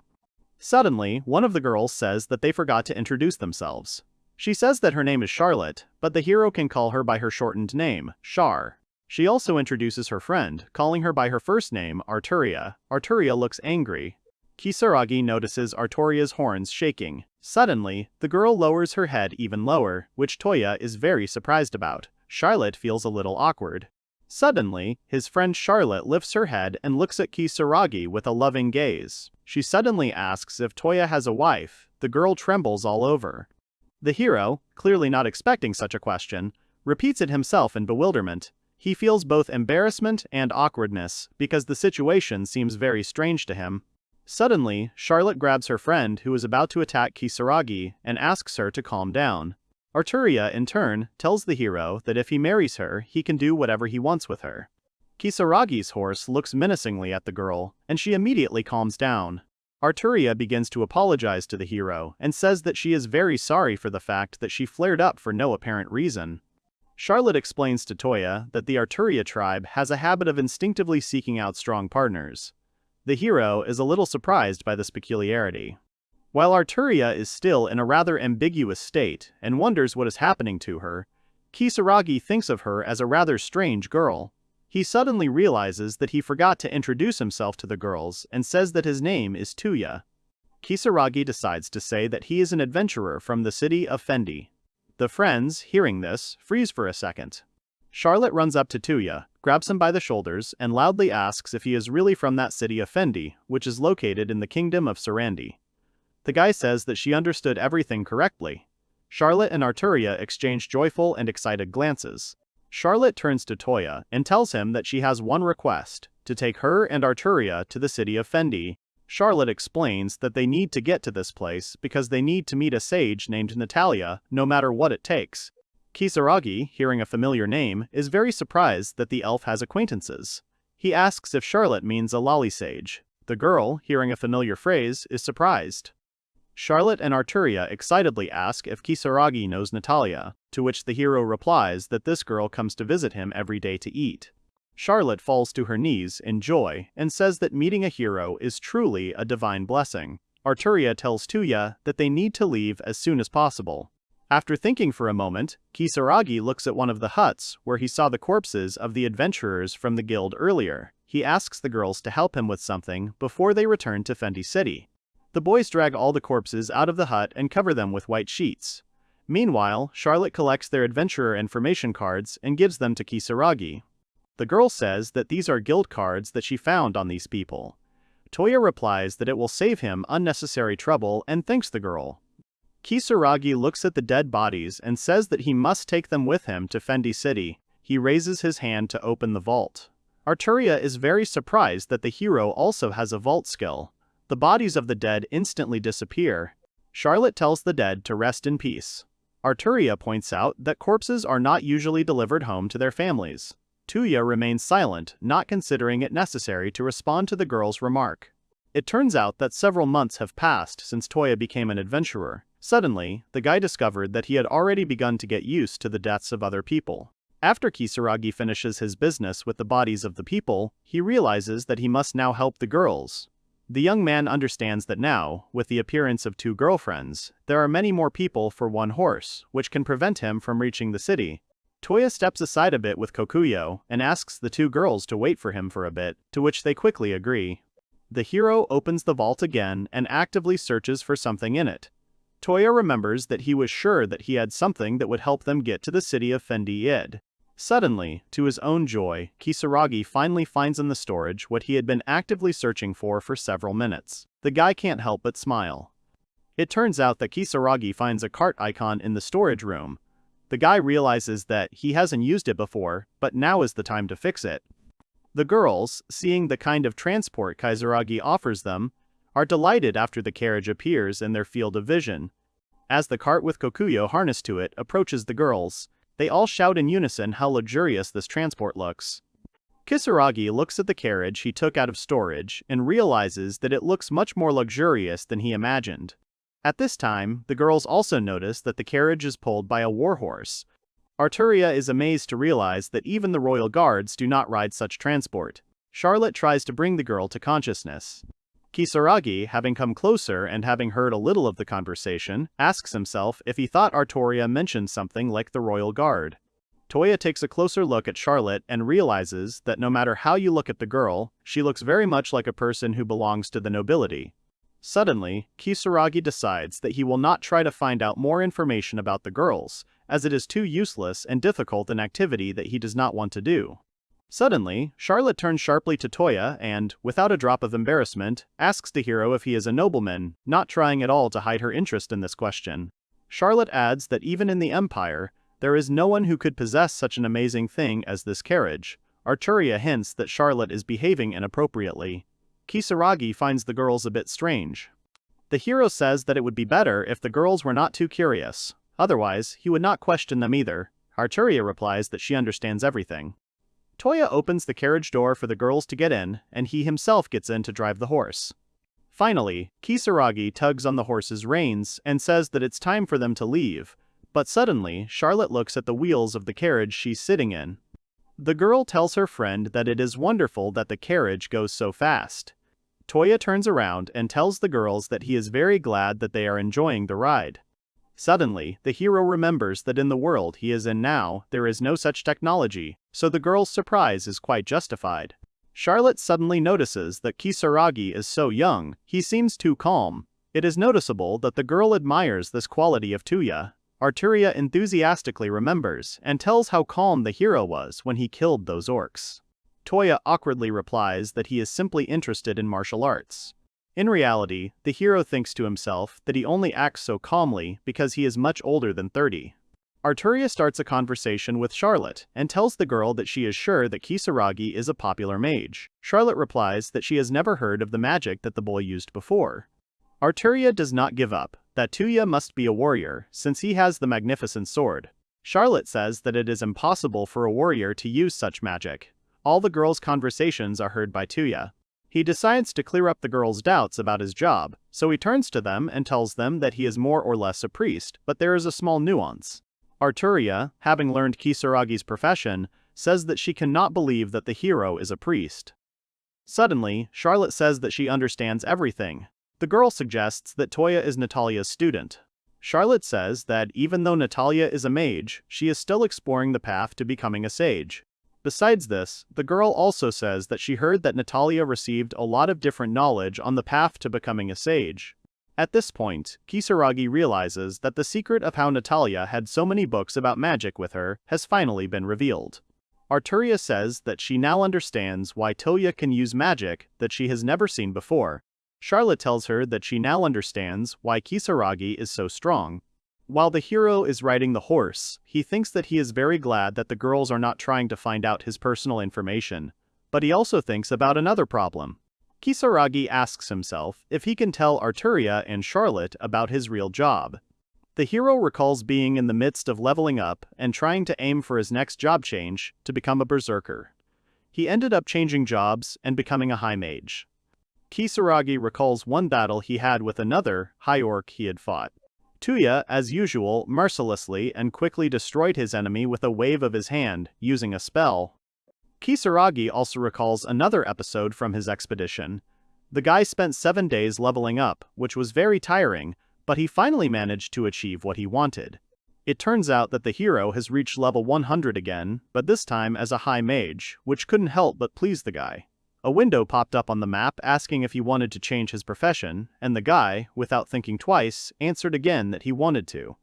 Suddenly, one of the girls says that they forgot to introduce themselves. She says that her name is Charlotte, but the hero can call her by her shortened name, Char. She also introduces her friend, calling her by her first name, Arturia. Arturia looks angry. Kisaragi notices Arturia's horns shaking. Suddenly, the girl lowers her head even lower, which Touya is very surprised about. Charlotte feels a little awkward. Suddenly, his friend Charlotte lifts her head and looks at Kisaragi with a loving gaze. She suddenly asks if Touya has a wife. The girl trembles all over. The hero, clearly not expecting such a question, repeats it himself in bewilderment. He feels both embarrassment and awkwardness because the situation seems very strange to him. Suddenly, Charlotte grabs her friend who is about to attack Kisaragi and asks her to calm down. Arturia, in turn, tells the hero that if he marries her, he can do whatever he wants with her. Kisaragi's horse looks menacingly at the girl, and she immediately calms down. Arturia begins to apologize to the hero and says that she is very sorry for the fact that she flared up for no apparent reason. Charlotte explains to Touya that the Arturia tribe has a habit of instinctively seeking out strong partners. The hero is a little surprised by this peculiarity. While Arturia is still in a rather ambiguous state and wonders what is happening to her, Kisaragi thinks of her as a rather strange girl. He suddenly realizes that he forgot to introduce himself to the girls and says that his name is Touya. Kisaragi decides to say that he is an adventurer from the city of Fendi. The friends, hearing this, freeze for a second. Charlotte runs up to Touya, grabs him by the shoulders, and loudly asks if he is really from that city of Fendi, which is located in the kingdom of Sarandi. The guy says that she understood everything correctly. Charlotte and Arturia exchange joyful and excited glances. Charlotte turns to Touya and tells him that she has one request, to take her and Arturia to the city of Fendi. Charlotte explains that they need to get to this place because they need to meet a sage named Natalia, no matter what it takes. Kisaragi, hearing a familiar name, is very surprised that the elf has acquaintances. He asks if Charlotte means a lolly sage. The girl, hearing a familiar phrase, is surprised. Charlotte and Arturia excitedly ask if Kisaragi knows Natalia, to which the hero replies that this girl comes to visit him every day to eat. Charlotte falls to her knees in joy and says that meeting a hero is truly a divine blessing. Arturia tells Touya that they need to leave as soon as possible. After thinking for a moment, Kisaragi looks at one of the huts where he saw the corpses of the adventurers from the guild earlier. He asks the girls to help him with something before they return to Fendi City. The boys drag all the corpses out of the hut and cover them with white sheets. Meanwhile, Charlotte collects their adventurer information cards and gives them to Kisaragi. The girl says that these are guild cards that she found on these people. Touya replies that it will save him unnecessary trouble and thanks the girl. Kisaragi looks at the dead bodies and says that he must take them with him to Fendi City. He raises his hand to open the vault. Arturia is very surprised that the hero also has a vault skill. The bodies of the dead instantly disappear. Charlotte tells the dead to rest in peace. Arturia points out that corpses are not usually delivered home to their families. Touya remains silent, not considering it necessary to respond to the girl's remark. It turns out that several months have passed since Touya became an adventurer. Suddenly, the guy discovered that he had already begun to get used to the deaths of other people. After Kisaragi finishes his business with the bodies of the people, he realizes that he must now help the girls. The young man understands that now, with the appearance of two girlfriends, there are many more people for one horse, which can prevent him from reaching the city. Touya steps aside a bit with Kokuyo and asks the two girls to wait for him for a bit, to which they quickly agree. The hero opens the vault again and actively searches for something in it. Touya remembers that he was sure that he had something that would help them get to the city of Fendi-id. Suddenly, to his own joy, Kisaragi finally finds in the storage what he had been actively searching for several minutes. The guy can't help but smile. It turns out that Kisaragi finds a cart icon in the storage room. The guy realizes that he hasn't used it before, but now is the time to fix it. The girls, seeing the kind of transport Kisaragi offers them, are delighted after the carriage appears in their field of vision. As the cart with Kokuyo harnessed to it approaches the girls, they all shout in unison how luxurious this transport looks. Kisaragi looks at the carriage he took out of storage and realizes that it looks much more luxurious than he imagined. At this time, the girls also notice that the carriage is pulled by a warhorse. Arturia is amazed to realize that even the royal guards do not ride such transport. Charlotte tries to bring the girl to consciousness. Kisaragi, having come closer and having heard a little of the conversation, asks himself if he thought Arturia mentioned something like the royal guard. Touya takes a closer look at Charlotte and realizes that no matter how you look at the girl, she looks very much like a person who belongs to the nobility. Suddenly, Kisaragi decides that he will not try to find out more information about the girls, as it is too useless and difficult an activity that he does not want to do. Suddenly, Charlotte turns sharply to Touya and, without a drop of embarrassment, asks the hero if he is a nobleman, not trying at all to hide her interest in this question. Charlotte adds that even in the Empire, there is no one who could possess such an amazing thing as this carriage. Arturia hints that Charlotte is behaving inappropriately. Kisaragi finds the girls a bit strange. The hero says that it would be better if the girls were not too curious. Otherwise, he would not question them either. Arturia replies that she understands everything. Touya opens the carriage door for the girls to get in, and he himself gets in to drive the horse. Finally, Kisaragi tugs on the horse's reins and says that it's time for them to leave, but suddenly, Charlotte looks at the wheels of the carriage she's sitting in. The girl tells her friend that it is wonderful that the carriage goes so fast. Touya turns around and tells the girls that he is very glad that they are enjoying the ride. Suddenly, the hero remembers that in the world he is in now, there is no such technology, so the girl's surprise is quite justified. Charlotte suddenly notices that Kisaragi is so young, he seems too calm. It is noticeable that the girl admires this quality of Touya. Arturia enthusiastically remembers and tells how calm the hero was when he killed those orcs. Touya awkwardly replies that he is simply interested in martial arts. In reality, the hero thinks to himself that he only acts so calmly because he is much older than 30. Arturia starts a conversation with Charlotte and tells the girl that she is sure that Kisaragi is a popular mage. Charlotte replies that she has never heard of the magic that the boy used before. Arturia does not give up, that Touya must be a warrior since he has the magnificent sword. Charlotte says that it is impossible for a warrior to use such magic. All the girls' conversations are heard by Touya. He decides to clear up the girls' doubts about his job, so he turns to them and tells them that he is more or less a priest, but there is a small nuance. Arturia, having learned Kisaragi's profession, says that she cannot believe that the hero is a priest. Suddenly, Charlotte says that she understands everything. The girl suggests that Touya is Natalia's student. Charlotte says that even though Natalia is a mage, she is still exploring the path to becoming a sage. Besides this, the girl also says that she heard that Natalia received a lot of different knowledge on the path to becoming a sage. At this point, Kisaragi realizes that the secret of how Natalia had so many books about magic with her has finally been revealed. Arturia says that she now understands why Touya can use magic that she has never seen before. Charlotte tells her that she now understands why Kisaragi is so strong. While the hero is riding the horse, he thinks that he is very glad that the girls are not trying to find out his personal information, but he also thinks about another problem. Kisaragi asks himself if he can tell Arturia and Charlotte about his real job. The hero recalls being in the midst of leveling up and trying to aim for his next job change to become a berserker. He ended up changing jobs and becoming a high mage. Kisaragi recalls one battle he had with another high orc he had fought. Touya, as usual, mercilessly and quickly destroyed his enemy with a wave of his hand, using a spell. Kisaragi also recalls another episode from his expedition. The guy spent 7 days leveling up, which was very tiring, but he finally managed to achieve what he wanted. It turns out that the hero has reached level 100 again, but this time as a high mage, which couldn't help but please the guy. A window popped up on the map asking if he wanted to change his profession, and the guy, without thinking twice, answered again that he wanted to.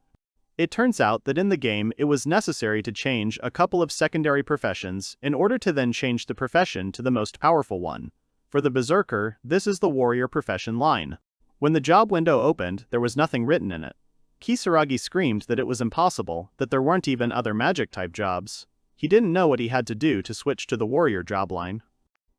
It turns out that in the game it was necessary to change a couple of secondary professions in order to then change the profession to the most powerful one. For the berserker, this is the warrior profession line. When the job window opened, there was nothing written in it. Kisaragi screamed that it was impossible, that there weren't even other magic-type jobs. He didn't know what he had to do to switch to the warrior job line.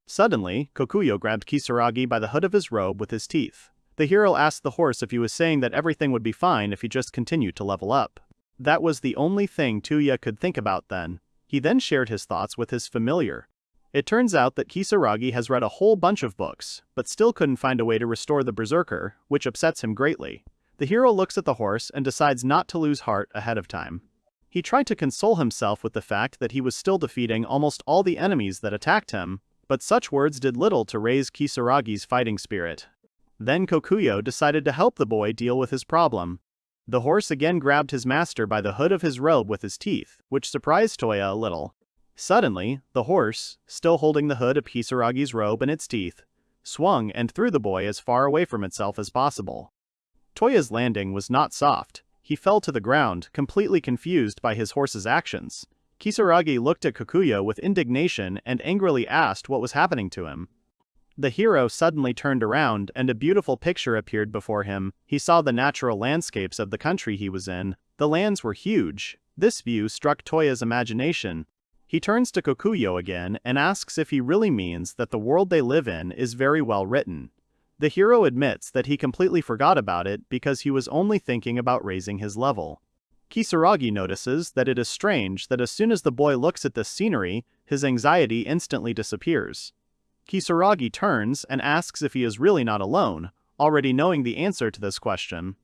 Suddenly, Kokuyo grabbed Kisaragi by the hood of his robe with his teeth. The hero asked the horse if he was saying that everything would be fine if he just continued to level up. That was the only thing Touya could think about then. He then shared his thoughts with his familiar. It turns out that Kisaragi has read a whole bunch of books, but still couldn't find a way to restore the berserker, which upsets him greatly. The hero looks at the horse and decides not to lose heart ahead of time. He tried to console himself with the fact that he was still defeating almost all the enemies that attacked him, but such words did little to raise Kisaragi's fighting spirit. Then Kokuyo decided to help the boy deal with his problem. The horse again grabbed his master by the hood of his robe with his teeth, which surprised Touya a little. Suddenly, the horse, still holding the hood of Kisaragi's robe in its teeth, swung and threw the boy as far away from itself as possible. Touya's landing was not soft. He fell to the ground, completely confused by his horse's actions. Kisaragi looked at Kokuyo with indignation and angrily asked what was happening to him. The hero suddenly turned around and a beautiful picture appeared before him. He saw the natural landscapes of the country he was in. The lands were huge. This view struck Touya's imagination. He turns to Kokuyo again and asks if he really means that the world they live in is very well written. The hero admits that he completely forgot about it because he was only thinking about raising his level. Kisaragi notices that it is strange that as soon as the boy looks at this scenery, his anxiety instantly disappears. Kisaragi turns and asks if he is really not alone, already knowing the answer to this question.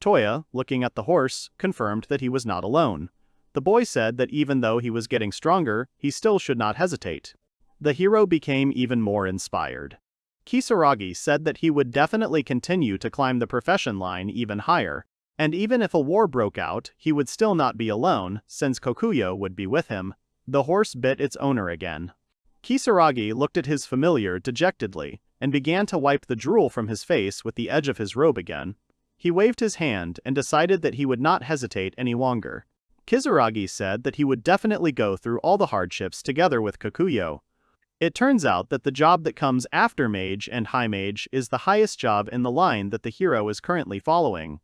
Touya, looking at the horse, confirmed that he was not alone. The boy said that even though he was getting stronger, he still should not hesitate. The hero became even more inspired. Kisaragi said that he would definitely continue to climb the profession line even higher, and even if a war broke out, he would still not be alone, since Kokuyo would be with him. The horse bit its owner again. Kisaragi looked at his familiar dejectedly, and began to wipe the drool from his face with the edge of his robe again. He waved his hand and decided that he would not hesitate any longer. Kisaragi said that he would definitely go through all the hardships together with Kokuyo. It turns out that the job that comes after Mage and High Mage is the highest job in the line that the hero is currently following.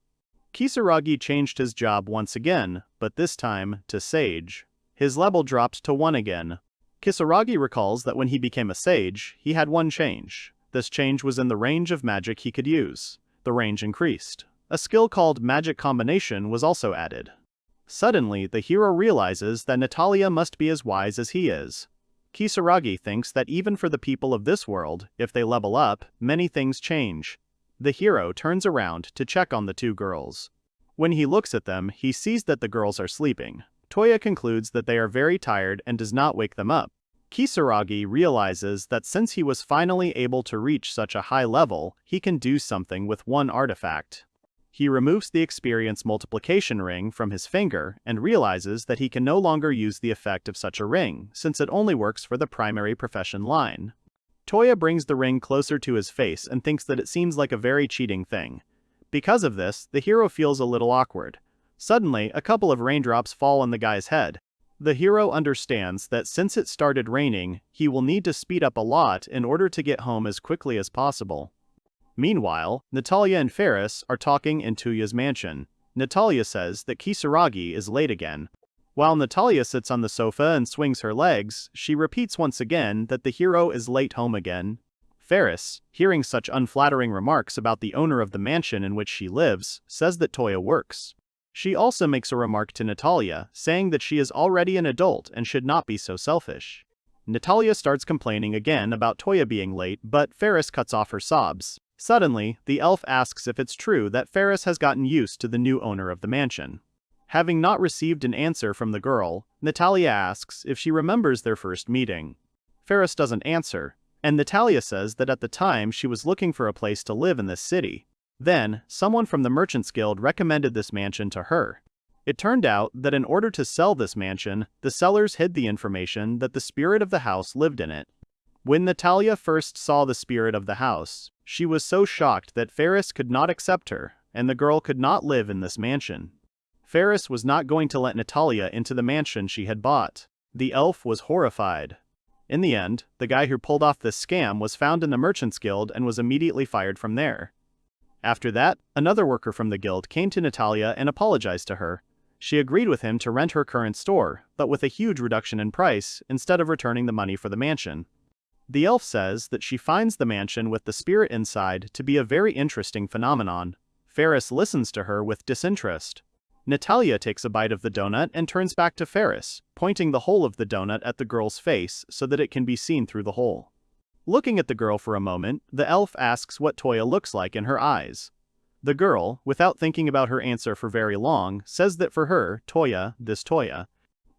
Kisaragi changed his job once again, but this time to Sage. His level dropped to 1 again. Kisaragi recalls that when he became a Sage, he had one change. This change was in the range of magic he could use. The range increased. A skill called Magic Combination was also added. Suddenly, the hero realizes that Natalia must be as wise as he is. Kisaragi thinks that even for the people of this world, if they level up, many things change. The hero turns around to check on the two girls. When he looks at them, he sees that the girls are sleeping. Touya concludes that they are very tired and does not wake them up. Kisaragi realizes that since he was finally able to reach such a high level, he can do something with one artifact. He removes the experience multiplication ring from his finger and realizes that he can no longer use the effect of such a ring, since it only works for the primary profession line. Touya brings the ring closer to his face and thinks that it seems like a very cheating thing. Because of this, the hero feels a little awkward. Suddenly, a couple of raindrops fall on the guy's head. The hero understands that since it started raining, he will need to speed up a lot in order to get home as quickly as possible. Meanwhile, Natalia and Ferris are talking in Touya's mansion. Natalia says that Kisaragi is late again. While Natalia sits on the sofa and swings her legs, she repeats once again that the hero is late home again. Ferris, hearing such unflattering remarks about the owner of the mansion in which she lives, says that Touya works. She also makes a remark to Natalia, saying that she is already an adult and should not be so selfish. Natalia starts complaining again about Touya being late, but Ferris cuts off her sobs. Suddenly, the elf asks if it's true that Ferris has gotten used to the new owner of the mansion. Having not received an answer from the girl, Natalia asks if she remembers their first meeting. Ferris doesn't answer, and Natalia says that at the time she was looking for a place to live in this city. Then, someone from the Merchants Guild recommended this mansion to her. It turned out that in order to sell this mansion, the sellers hid the information that the spirit of the house lived in it. When Natalia first saw the spirit of the house, she was so shocked that Ferris could not accept her, and the girl could not live in this mansion. Ferris was not going to let Natalia into the mansion she had bought. The elf was horrified. In the end, the guy who pulled off this scam was found in the Merchants Guild and was immediately fired from there. After that, another worker from the guild came to Natalia and apologized to her. She agreed with him to rent her current store, but with a huge reduction in price, instead of returning the money for the mansion. The elf says that she finds the mansion with the spirit inside to be a very interesting phenomenon. Ferris listens to her with disinterest. Natalia takes a bite of the donut and turns back to Ferris, pointing the hole of the donut at the girl's face so that it can be seen through the hole. Looking at the girl for a moment, the elf asks what Touya looks like in her eyes. The girl, without thinking about her answer for very long, says that for her, Touya, this Touya.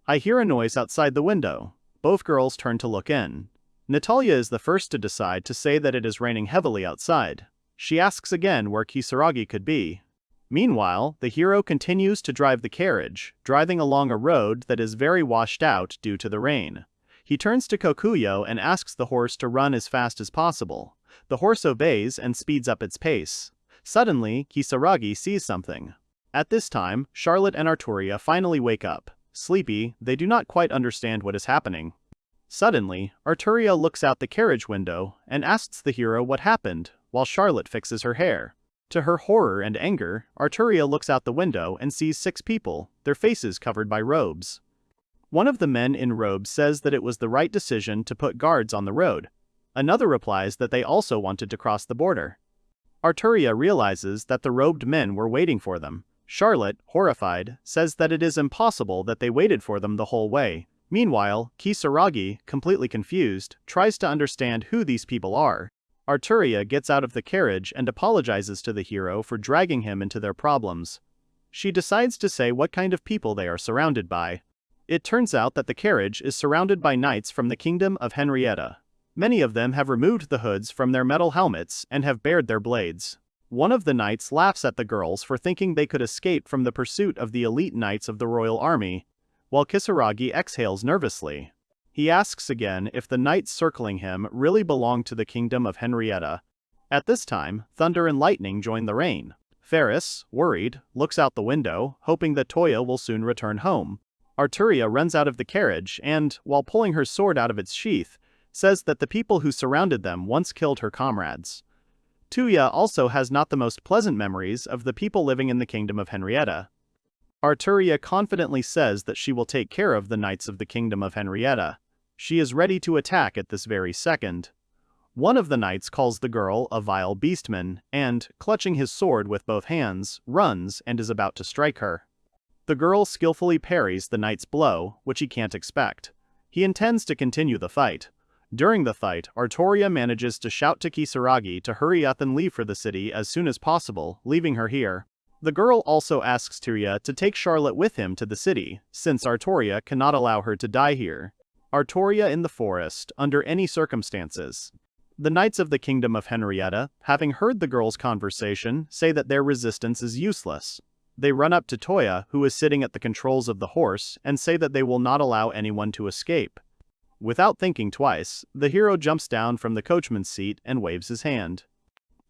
I hear a noise outside the window. Both girls turn to look in. Natalia is the first to decide to say that it is raining heavily outside. She asks again where Kisaragi could be. Meanwhile, the hero continues to drive the carriage, driving along a road that is very washed out due to the rain. He turns to Kokuyo and asks the horse to run as fast as possible. The horse obeys and speeds up its pace. Suddenly, Kisaragi sees something. At this time, Charlotte and Arturia finally wake up. Sleepy, they do not quite understand what is happening. Suddenly, Arturia looks out the carriage window and asks the hero what happened, while Charlotte fixes her hair. To her horror and anger, Arturia looks out the window and sees 6 people, their faces covered by robes. One of the men in robes says that it was the right decision to put guards on the road. Another replies that they also wanted to cross the border. Arturia realizes that the robed men were waiting for them. Charlotte, horrified, says that it is impossible that they waited for them the whole way. Meanwhile, Kisaragi, completely confused, tries to understand who these people are. Arturia gets out of the carriage and apologizes to the hero for dragging him into their problems. She decides to say what kind of people they are surrounded by. It turns out that the carriage is surrounded by knights from the kingdom of Henrietta. Many of them have removed the hoods from their metal helmets and have bared their blades. One of the knights laughs at the girls for thinking they could escape from the pursuit of the elite knights of the royal army, while Kisaragi exhales nervously. He asks again if the knights circling him really belong to the kingdom of Henrietta. At this time, thunder and lightning join the rain. Ferris, worried, looks out the window, hoping that Touya will soon return home. Arturia runs out of the carriage and, while pulling her sword out of its sheath, says that the people who surrounded them once killed her comrades. Touya also has not the most pleasant memories of the people living in the kingdom of Henrietta. Arturia confidently says that she will take care of the knights of the kingdom of Henrietta. She is ready to attack at this very second. One of the knights calls the girl a vile beastman and, clutching his sword with both hands, runs and is about to strike her. The girl skillfully parries the knight's blow, which he can't expect. He intends to continue the fight. During the fight, Arturia manages to shout to Kisaragi to hurry up and leave for the city as soon as possible, leaving her here. The girl also asks Touya to take Charlotte with him to the city, since Arturia cannot allow her to die here. Arturia in the forest, under any circumstances. The knights of the kingdom of Henrietta, having heard the girl's conversation, say that their resistance is useless. They run up to Touya, who is sitting at the controls of the horse, and say that they will not allow anyone to escape. Without thinking twice, the hero jumps down from the coachman's seat and waves his hand.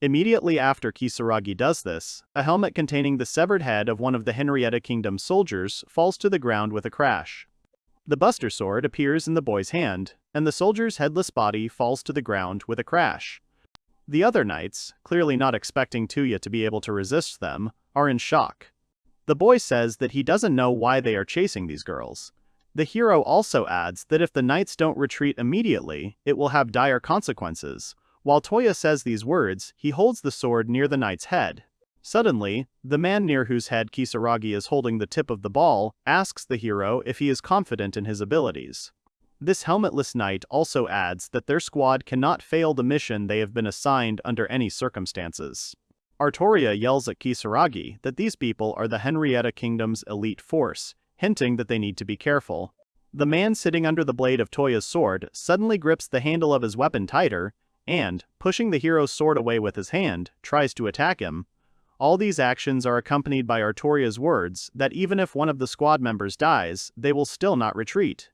Immediately after Kisaragi does this, a helmet containing the severed head of one of the Henrietta Kingdom soldiers falls to the ground with a crash. The Buster Sword appears in the boy's hand, and the soldier's headless body falls to the ground with a crash. The other knights, clearly not expecting Touya to be able to resist them, are in shock. The boy says that he doesn't know why they are chasing these girls. The hero also adds that if the knights don't retreat immediately, it will have dire consequences. While Touya says these words, he holds the sword near the knight's head. Suddenly, the man near whose head Kisaragi is holding the tip of the ball asks the hero if he is confident in his abilities. This helmetless knight also adds that their squad cannot fail the mission they have been assigned under any circumstances. Artoria yells at Kisaragi that these people are the Henrietta Kingdom's elite force, hinting that they need to be careful. The man sitting under the blade of Touya's sword suddenly grips the handle of his weapon tighter and, pushing the hero's sword away with his hand, tries to attack him. All these actions are accompanied by Artoria's words that even if one of the squad members dies, they will still not retreat.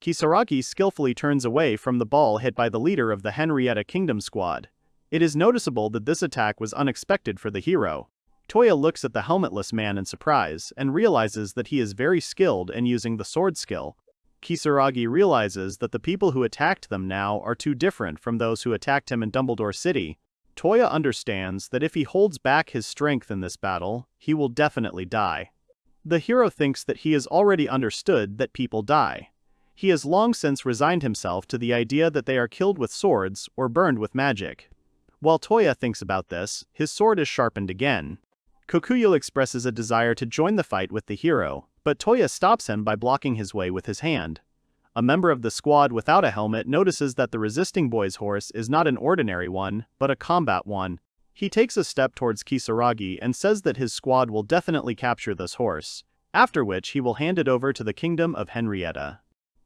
Kisaragi skillfully turns away from the ball hit by the leader of the Henrietta Kingdom squad. It is noticeable that this attack was unexpected for the hero. Touya looks at the helmetless man in surprise and realizes that he is very skilled in using the sword skill. Kisaragi realizes that the people who attacked them now are too different from those who attacked him in Dumbledore City. Touya understands that if he holds back his strength in this battle, he will definitely die. The hero thinks that he has already understood that people die. He has long since resigned himself to the idea that they are killed with swords or burned with magic. While Touya thinks about this, his sword is sharpened again. Kokuyo expresses a desire to join the fight with the hero, but Touya stops him by blocking his way with his hand. A member of the squad without a helmet notices that the resisting boy's horse is not an ordinary one, but a combat one. He takes a step towards Kisaragi and says that his squad will definitely capture this horse, after which he will hand it over to the kingdom of Henrietta.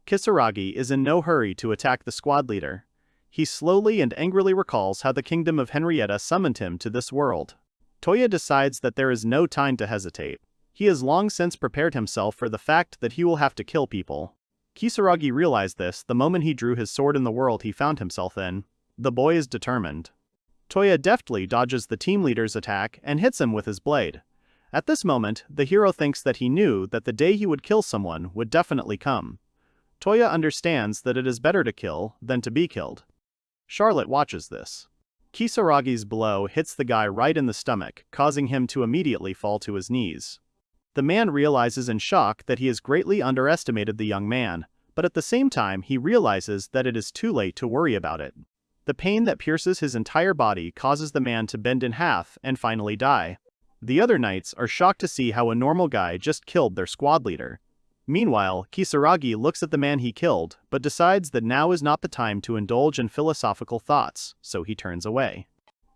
Kisaragi is in no hurry to attack the squad leader. He slowly and angrily recalls how the kingdom of Henrietta summoned him to this world. Touya decides that there is no time to hesitate. He has long since prepared himself for the fact that he will have to kill people. Kisaragi realized this the moment he drew his sword in the world he found himself in. The boy is determined. Touya deftly dodges the team leader's attack and hits him with his blade. At this moment, the hero thinks that he knew that the day he would kill someone would definitely come. Touya understands that it is better to kill than to be killed. Charlotte watches this. Kisaragi's blow hits the guy right in the stomach, causing him to immediately fall to his knees. The man realizes in shock that he has greatly underestimated the young man, but at the same time he realizes that it is too late to worry about it. The pain that pierces his entire body causes the man to bend in half and finally die. The other knights are shocked to see how a normal guy just killed their squad leader. Meanwhile, Kisaragi looks at the man he killed, but decides that now is not the time to indulge in philosophical thoughts, so he turns away.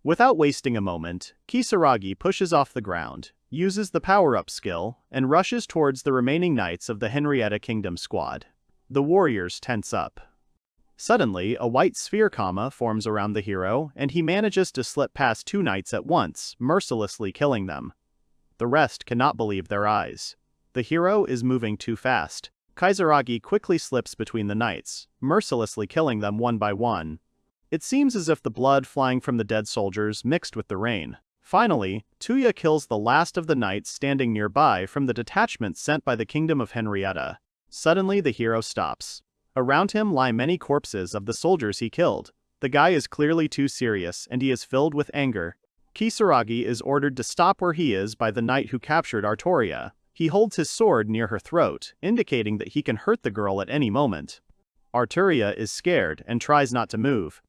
Without wasting a moment, Kisaragi pushes off the ground, uses the power-up skill, and rushes towards the remaining knights of the Henrietta Kingdom squad. The warriors tense up. Suddenly, a white sphere forms around the hero, and he manages to slip past two knights at once, mercilessly killing them. The rest cannot believe their eyes. The hero is moving too fast. Kisaragi quickly slips between the knights, mercilessly killing them one by one. It seems as if the blood flying from the dead soldiers mixed with the rain. Finally, Touya kills the last of the knights standing nearby from the detachment sent by the kingdom of Henrietta. Suddenly the hero stops. Around him lie many corpses of the soldiers he killed. The guy is clearly too serious and he is filled with anger. Kisaragi is ordered to stop where he is by the knight who captured Artoria. He holds his sword near her throat, indicating that he can hurt the girl at any moment. Artoria is scared and tries not to move.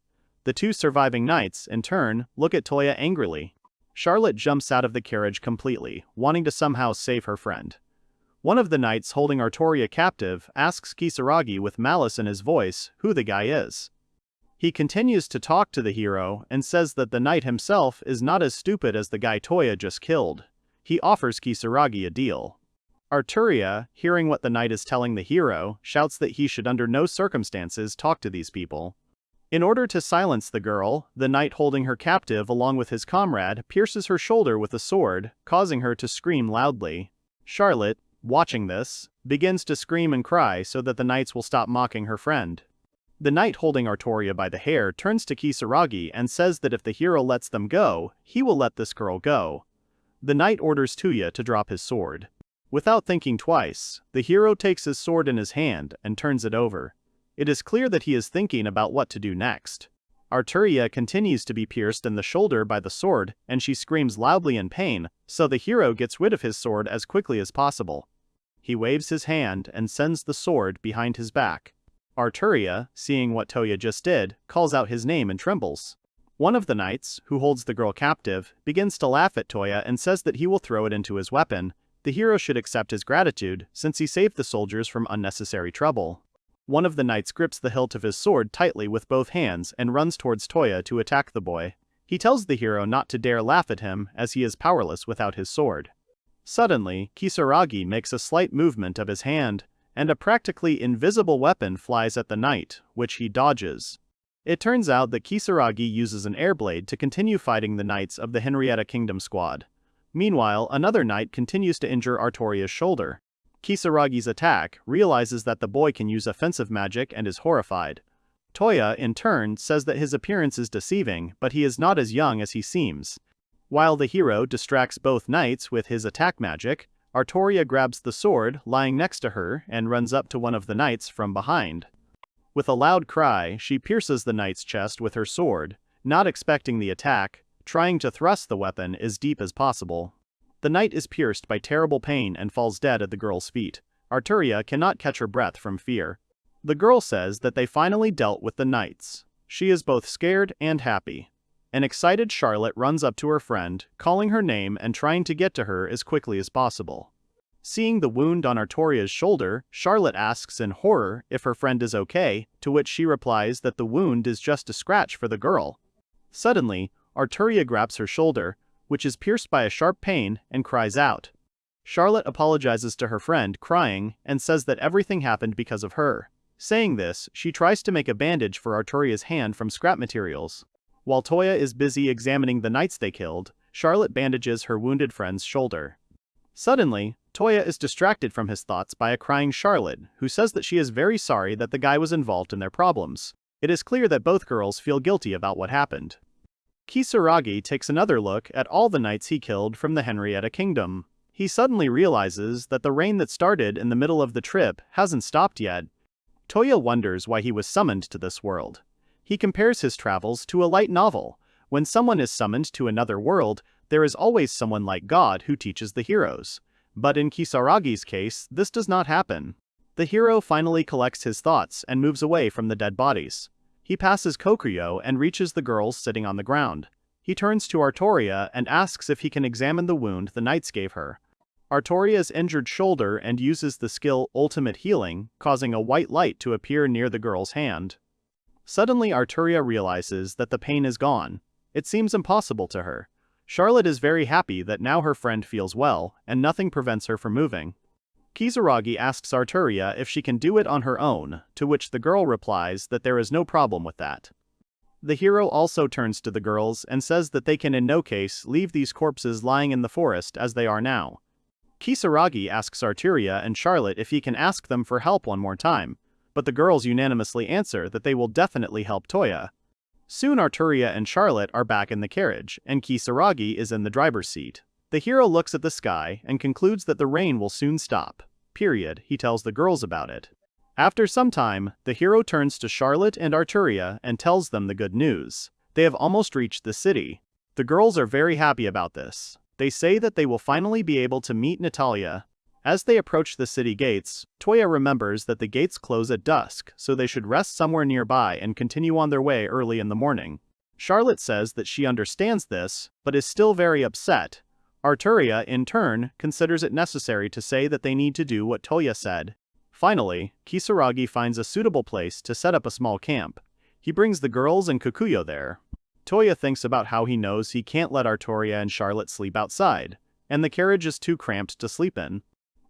The two surviving knights, in turn, look at Touya angrily. Charlotte jumps out of the carriage completely, wanting to somehow save her friend. One of the knights holding Artoria captive asks Kisaragi with malice in his voice who the guy is. He continues to talk to the hero and says that the knight himself is not as stupid as the guy Touya just killed. He offers Kisaragi a deal. Artoria, hearing what the knight is telling the hero, shouts that he should under no circumstances talk to these people. In order to silence the girl, the knight holding her captive along with his comrade pierces her shoulder with a sword, causing her to scream loudly. Charlotte, watching this, begins to scream and cry so that the knights will stop mocking her friend. The knight holding Artoria by the hair turns to Kisaragi and says that if the hero lets them go, he will let this girl go. The knight orders Touya to drop his sword. Without thinking twice, the hero takes his sword in his hand and turns it over. It is clear that he is thinking about what to do next. Artoria continues to be pierced in the shoulder by the sword, and she screams loudly in pain, so the hero gets rid of his sword as quickly as possible. He waves his hand and sends the sword behind his back. Artoria, seeing what Touya just did, calls out his name and trembles. One of the knights, who holds the girl captive, begins to laugh at Touya and says that he will throw it into his weapon. The hero should accept his gratitude, since he saved the soldiers from unnecessary trouble. One of the knights grips the hilt of his sword tightly with both hands and runs towards Touya to attack the boy. He tells the hero not to dare laugh at him, as he is powerless without his sword. Suddenly, Kisaragi makes a slight movement of his hand, and a practically invisible weapon flies at the knight, which he dodges. It turns out that Kisaragi uses an airblade to continue fighting the knights of the Henrietta Kingdom squad. Meanwhile, another knight continues to injure Artoria's shoulder. Kisaragi's attack realizes that the boy can use offensive magic and is horrified. Touya, in turn, says that his appearance is deceiving, but he is not as young as he seems. While the hero distracts both knights with his attack magic, Artoria grabs the sword lying next to her and runs up to one of the knights from behind. With a loud cry, she pierces the knight's chest with her sword, not expecting the attack, trying to thrust the weapon as deep as possible. The knight is pierced by terrible pain and falls dead at the girl's feet. Arturia cannot catch her breath from fear. The girl says that they finally dealt with the knights. She is both scared and happy. An excited Charlotte runs up to her friend, calling her name and trying to get to her as quickly as possible. Seeing the wound on Artoria's shoulder, Charlotte asks in horror if her friend is okay, to which she replies that the wound is just a scratch for the girl. Suddenly, Arturia grabs her shoulder, which is pierced by a sharp pain, and cries out. Charlotte apologizes to her friend, crying, and says that everything happened because of her. Saying this, she tries to make a bandage for Artoria's hand from scrap materials. While Touya is busy examining the knights they killed, Charlotte bandages her wounded friend's shoulder. Suddenly, Touya is distracted from his thoughts by a crying Charlotte, who says that she is very sorry that the guy was involved in their problems. It is clear that both girls feel guilty about what happened. Kisaragi takes another look at all the knights he killed from the Henrietta Kingdom. He suddenly realizes that the rain that started in the middle of the trip hasn't stopped yet. Touya wonders why he was summoned to this world. He compares his travels to a light novel. When someone is summoned to another world, there is always someone like God who teaches the heroes. But in Kisaragi's case, this does not happen. The hero finally collects his thoughts and moves away from the dead bodies. He passes Kokuyo and reaches the girls sitting on the ground. He turns to Artoria and asks if he can examine the wound the knights gave her. Artoria's injured shoulder and uses the skill Ultimate Healing, causing a white light to appear near the girl's hand. Suddenly Arturia realizes that the pain is gone. It seems impossible to her. Charlotte is very happy that now her friend feels well, and nothing prevents her from moving. Kisaragi asks Arturia if she can do it on her own, to which the girl replies that there is no problem with that. The hero also turns to the girls and says that they can in no case leave these corpses lying in the forest as they are now. Kisaragi asks Arturia and Charlotte if he can ask them for help one more time, but the girls unanimously answer that they will definitely help Touya. Soon Arturia and Charlotte are back in the carriage, and Kisaragi is in the driver's seat. The hero looks at the sky and concludes that the rain will soon stop. He tells the girls about it. After some time, the hero turns to Charlotte and Arturia and tells them the good news. They have almost reached the city. The girls are very happy about this. They say that they will finally be able to meet Natalia. As they approach the city gates, Touya remembers that the gates close at dusk, so they should rest somewhere nearby and continue on their way early in the morning. Charlotte says that she understands this, but is still very upset. Arturia, in turn, considers it necessary to say that they need to do what Touya said. Finally, Kisaragi finds a suitable place to set up a small camp. He brings the girls and Kokuyo there. Touya thinks about how he knows he can't let Arturia and Charlotte sleep outside, and the carriage is too cramped to sleep in.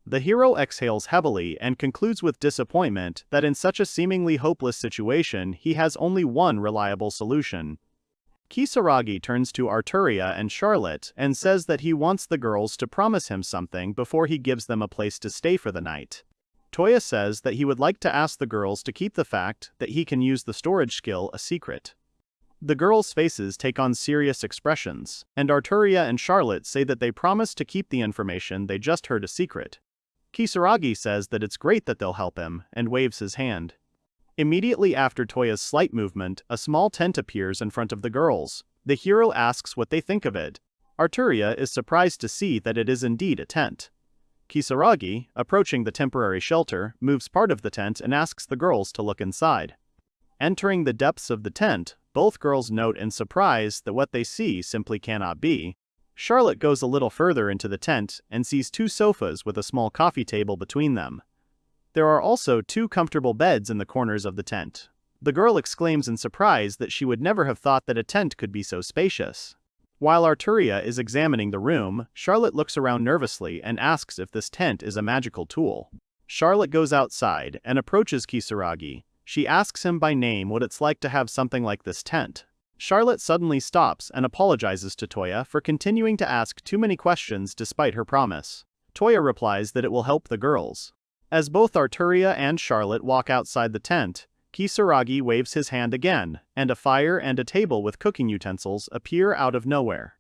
The hero exhales heavily and concludes with disappointment that in such a seemingly hopeless situation he has only one reliable solution. Kisaragi turns to Arturia and Charlotte and says that he wants the girls to promise him something before he gives them a place to stay for the night. Touya says that he would like to ask the girls to keep the fact that he can use the storage skill a secret. The girls' faces take on serious expressions, and Arturia and Charlotte say that they promise to keep the information they just heard a secret. Kisaragi says that it's great that they'll help him, and waves his hand. Immediately after Touya's slight movement, a small tent appears in front of the girls. The hero asks what they think of it. Arturia is surprised to see that it is indeed a tent. Kisaragi, approaching the temporary shelter, moves part of the tent and asks the girls to look inside. Entering the depths of the tent, Both girls note in surprise that what they see simply cannot be. Charlotte goes a little further into the tent and sees 2 sofas with a small coffee table between them. There are also 2 comfortable beds in the corners of the tent. The girl exclaims in surprise that she would never have thought that a tent could be so spacious. While Touya is examining the room, Charlotte looks around nervously and asks if this tent is a magical tool. Charlotte goes outside and approaches Kisaragi. She asks him by name what it's like to have something like this tent. Charlotte suddenly stops and apologizes to Touya for continuing to ask too many questions despite her promise. Touya replies that it will help the girls. As both Touya and Charlotte walk outside the tent, Kisaragi waves his hand again, and a fire and a table with cooking utensils appear out of nowhere.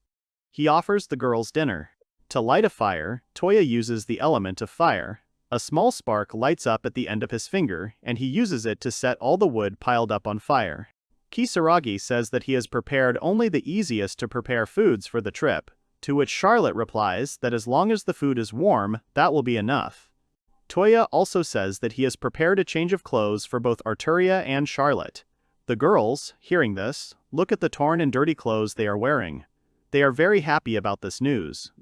He offers the girls dinner. To light a fire, Touya uses the element of fire. A small spark lights up at the end of his finger, and he uses it to set all the wood piled up on fire. Kisaragi says that he has prepared only the easiest to prepare foods for the trip, to which Charlotte replies that as long as the food is warm, that will be enough. Touya also says that he has prepared a change of clothes for both Touya and Charlotte. The girls, hearing this, look at the torn and dirty clothes they are wearing. They are very happy about this news.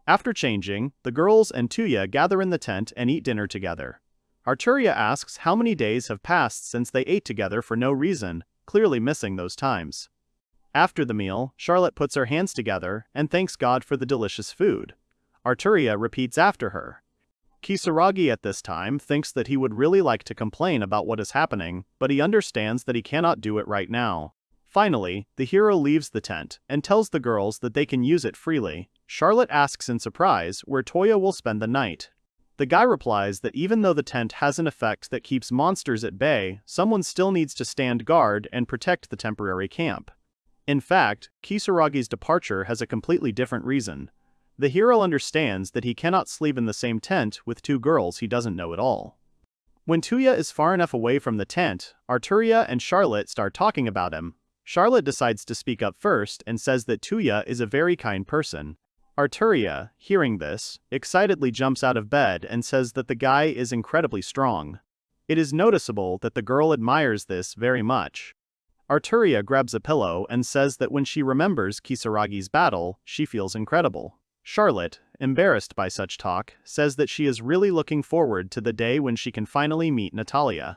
After changing, the girls and Touya gather in the tent and eat dinner together. Touya asks how many days have passed since they ate together for no reason, clearly missing those times. After the meal, Charlotte puts her hands together and thanks God for the delicious food. Touya repeats after her. Kisaragi at this time thinks that he would really like to complain about what is happening, but he understands that he cannot do it right now. Finally, the hero leaves the tent and tells the girls that they can use it freely. Charlotte asks in surprise where Touya will spend the night. The guy replies that even though the tent has an effect that keeps monsters at bay, someone still needs to stand guard and protect the temporary camp. In fact, Kisaragi's departure has a completely different reason. The hero understands that he cannot sleep in the same tent with 2 girls he doesn't know at all. When Touya is far enough away from the tent, Touya and Charlotte start talking about him. Charlotte decides to speak up first and says that Touya is a very kind person. Touya, hearing this, excitedly jumps out of bed and says that the guy is incredibly strong. It is noticeable that the girl admires this very much. Touya grabs a pillow and says that when she remembers Kisaragi's battle, she feels incredible. Charlotte, embarrassed by such talk, says that she is really looking forward to the day when she can finally meet Natalia.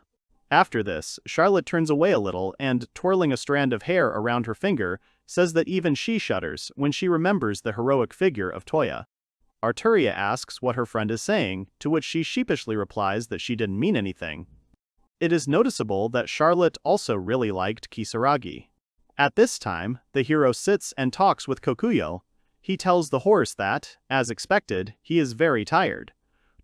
After this, Charlotte turns away a little and, twirling a strand of hair around her finger, says that even she shudders when she remembers the heroic figure of Touya. Touya asks what her friend is saying, to which she sheepishly replies that she didn't mean anything. It is noticeable that Charlotte also really liked Kisaragi. At this time, the hero sits and talks with Kokuyo. He tells the horse that, as expected, he is very tired.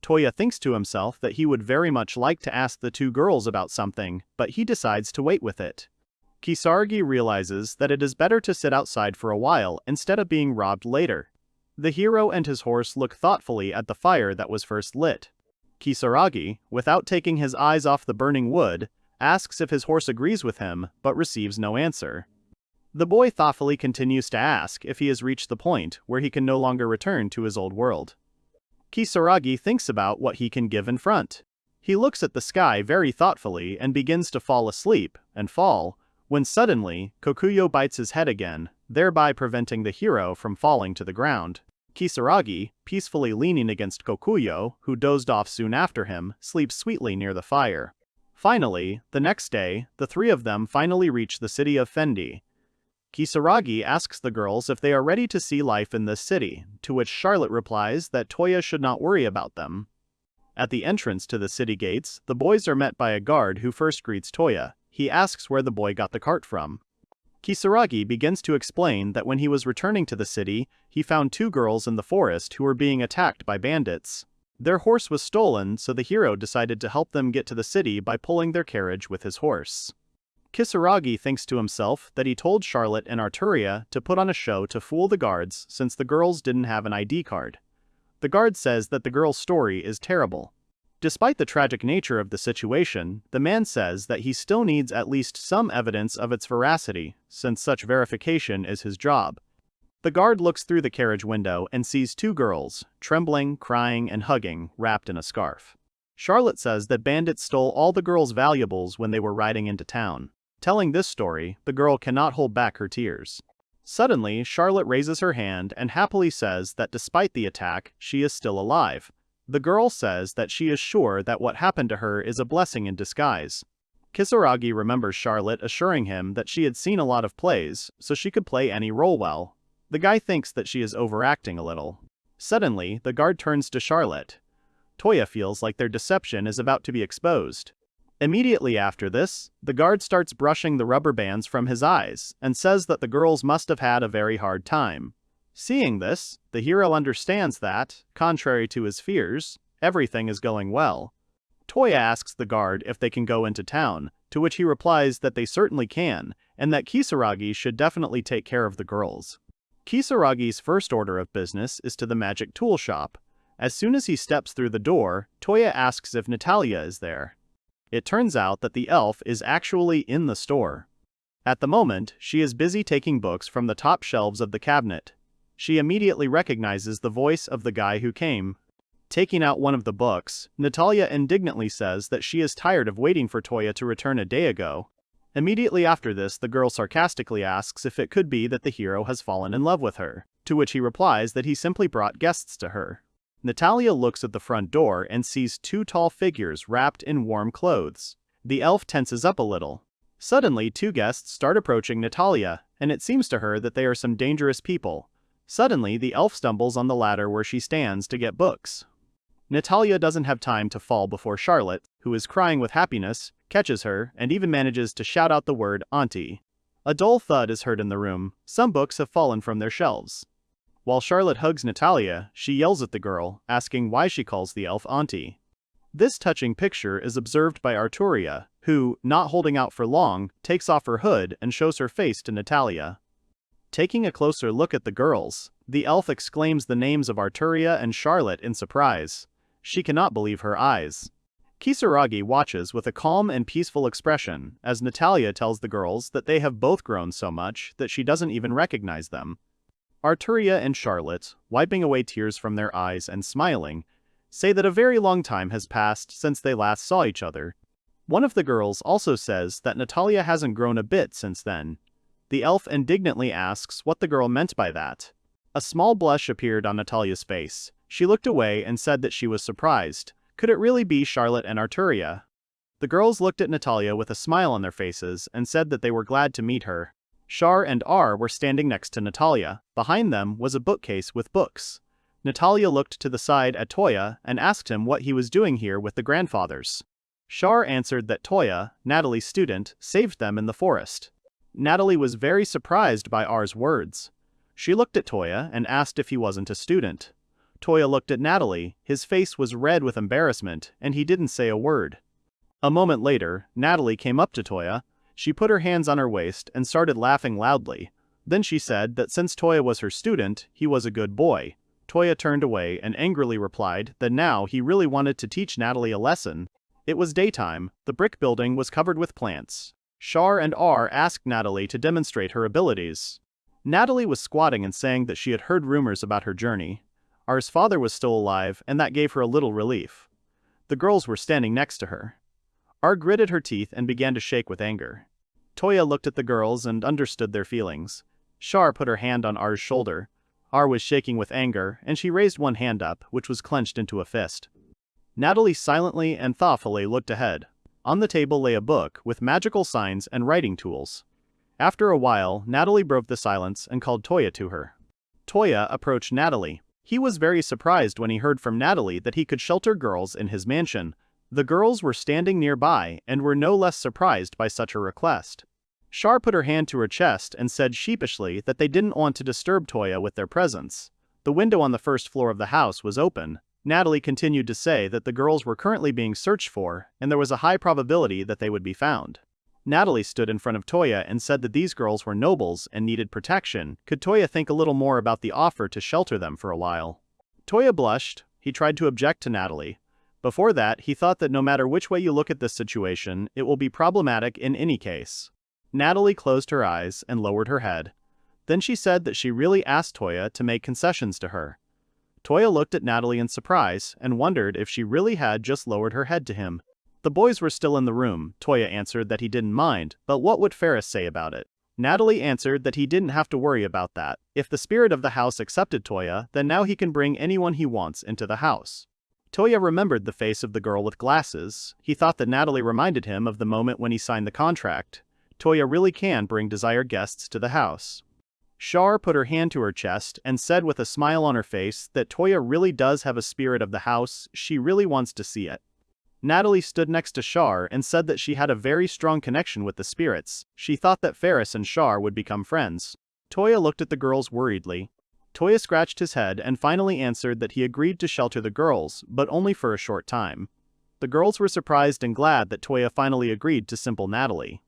Touya thinks to himself that he would very much like to ask the 2 girls about something, but he decides to wait with it. Kisaragi realizes that it is better to sit outside for a while instead of being robbed later. The hero and his horse look thoughtfully at the fire that was first lit. Kisaragi, without taking his eyes off the burning wood, asks if his horse agrees with him, but receives no answer. The boy thoughtfully continues to ask if he has reached the point where he can no longer return to his old world. Kisaragi thinks about what he can give in front. He looks at the sky very thoughtfully and begins to fall asleep, when suddenly, Kokuyo bites his head again, thereby preventing the hero from falling to the ground. Kisaragi, peacefully leaning against Kokuyo, who dozed off soon after him, sleeps sweetly near the fire. Finally, the next day, the 3 of them finally reach the city of Fendi. Kisaragi asks the girls if they are ready to see life in this city, to which Charlotte replies that Touya should not worry about them. At the entrance to the city gates, the boys are met by a guard who first greets Touya. He asks where the boy got the cart from. Kisaragi begins to explain that when he was returning to the city, he found 2 girls in the forest who were being attacked by bandits. Their horse was stolen, so the hero decided to help them get to the city by pulling their carriage with his horse. Kisaragi thinks to himself that he told Charlotte and Touya to put on a show to fool the guards since the girls didn't have an ID card. The guard says that the girl's story is terrible. Despite the tragic nature of the situation, the man says that he still needs at least some evidence of its veracity, since such verification is his job. The guard looks through the carriage window and sees 2 girls, trembling, crying, and hugging, wrapped in a scarf. Charlotte says that bandits stole all the girls' valuables when they were riding into town. Telling this story, the girl cannot hold back her tears. Suddenly, Charlotte raises her hand and happily says that despite the attack, she is still alive. The girl says that she is sure that what happened to her is a blessing in disguise. Kisaragi remembers Charlotte assuring him that she had seen a lot of plays, so she could play any role well. The guy thinks that she is overacting a little. Suddenly, the guard turns to Charlotte. Touya feels like their deception is about to be exposed. Immediately after this, the guard starts brushing the rubber bands from his eyes and says that the girls must have had a very hard time. Seeing this, the hero understands that, contrary to his fears, everything is going well. Touya asks the guard if they can go into town, to which he replies that they certainly can, and that Kisaragi should definitely take care of the girls. Kisaragi's first order of business is to the magic tool shop. As soon as he steps through the door, Touya asks if Natalia is there. It turns out that the elf is actually in the store. At the moment, she is busy taking books from the top shelves of the cabinet. She immediately recognizes the voice of the guy who came. Taking out one of the books, Natalia indignantly says that she is tired of waiting for Touya to return a day ago. Immediately after this, the girl sarcastically asks if it could be that the hero has fallen in love with her, to which he replies that he simply brought guests to her. Natalia looks at the front door and sees two tall figures wrapped in warm clothes. The elf tenses up a little. Suddenly, two guests start approaching Natalia, and it seems to her that they are some dangerous people. Suddenly, the elf stumbles on the ladder where she stands to get books. Natalia doesn't have time to fall before Charlotte, who is crying with happiness, catches her, and even manages to shout out the word "Auntie." A dull thud is heard in the room. Some books have fallen from their shelves. While Charlotte hugs Natalia, she yells at the girl, asking why she calls the elf Auntie. This touching picture is observed by Arturia, who, not holding out for long, takes off her hood and shows her face to Natalia. Taking a closer look at the girls, the elf exclaims the names of Arturia and Charlotte in surprise. She cannot believe her eyes. Kisaragi watches with a calm and peaceful expression as Natalia tells the girls that they have both grown so much that she doesn't even recognize them. Arturia and Charlotte, wiping away tears from their eyes and smiling, say that a very long time has passed since they last saw each other. One of the girls also says that Natalia hasn't grown a bit since then. The elf indignantly asks what the girl meant by that. A small blush appeared on Natalia's face. She looked away and said that she was surprised. Could it really be Charlotte and Arturia? The girls looked at Natalia with a smile on their faces and said that they were glad to meet her. Char and R were standing next to Natalia. Behind them was a bookcase with books. Natalia looked to the side at Touya and asked him what he was doing here with the grandfathers. Char answered that Touya, Natalie's student, saved them in the forest. Natalie was very surprised by R's words. She looked at Touya and asked if he wasn't a student. Touya looked at Natalie, his face was red with embarrassment, and he didn't say a word. A moment later, Natalie came up to Touya. She put her hands on her waist and started laughing loudly. Then she said that since Touya was her student, he was a good boy. Touya turned away and angrily replied that now he really wanted to teach Natalie a lesson. It was daytime. The brick building was covered with plants. Char and R asked Natalie to demonstrate her abilities. Natalie was squatting and saying that she had heard rumors about her journey. R's father was still alive, and that gave her a little relief. The girls were standing next to her. R gritted her teeth and began to shake with anger. Touya looked at the girls and understood their feelings. Char put her hand on R's shoulder. R was shaking with anger, and she raised one hand up, which was clenched into a fist. Natalie silently and thoughtfully looked ahead. On the table lay a book with magical signs and writing tools. After a while, Natalie broke the silence and called Touya to her. Touya approached Natalie. He was very surprised when he heard from Natalie that he could shelter girls in his mansion. The girls were standing nearby and were no less surprised by such a request. Char put her hand to her chest and said sheepishly that they didn't want to disturb Touya with their presence. The window on the first floor of the house was open. Natalie continued to say that the girls were currently being searched for, and there was a high probability that they would be found. Natalie stood in front of Touya and said that these girls were nobles and needed protection. Could Touya think a little more about the offer to shelter them for a while? Touya blushed. He tried to object to Natalie. Before that, he thought that no matter which way you look at this situation, it will be problematic in any case. Natalie closed her eyes and lowered her head. Then she said that she really asked Touya to make concessions to her. Touya looked at Natalie in surprise and wondered if she really had just lowered her head to him. The boys were still in the room. Touya answered that he didn't mind, but what would Ferris say about it? Natalie answered that he didn't have to worry about that. If the spirit of the house accepted Touya, then now he can bring anyone he wants into the house. Touya remembered the face of the girl with glasses. He thought that Natalie reminded him of the moment when he signed the contract. Touya really can bring desired guests to the house. Char put her hand to her chest and said with a smile on her face that Touya really does have a spirit of the house. She really wants to see it. Natalie stood next to Char and said that she had a very strong connection with the spirits. She thought that Ferris and Char would become friends. Touya looked at the girls worriedly. Touya scratched his head and finally answered that he agreed to shelter the girls, but only for a short time. The girls were surprised and glad that Touya finally agreed to simple Natalie.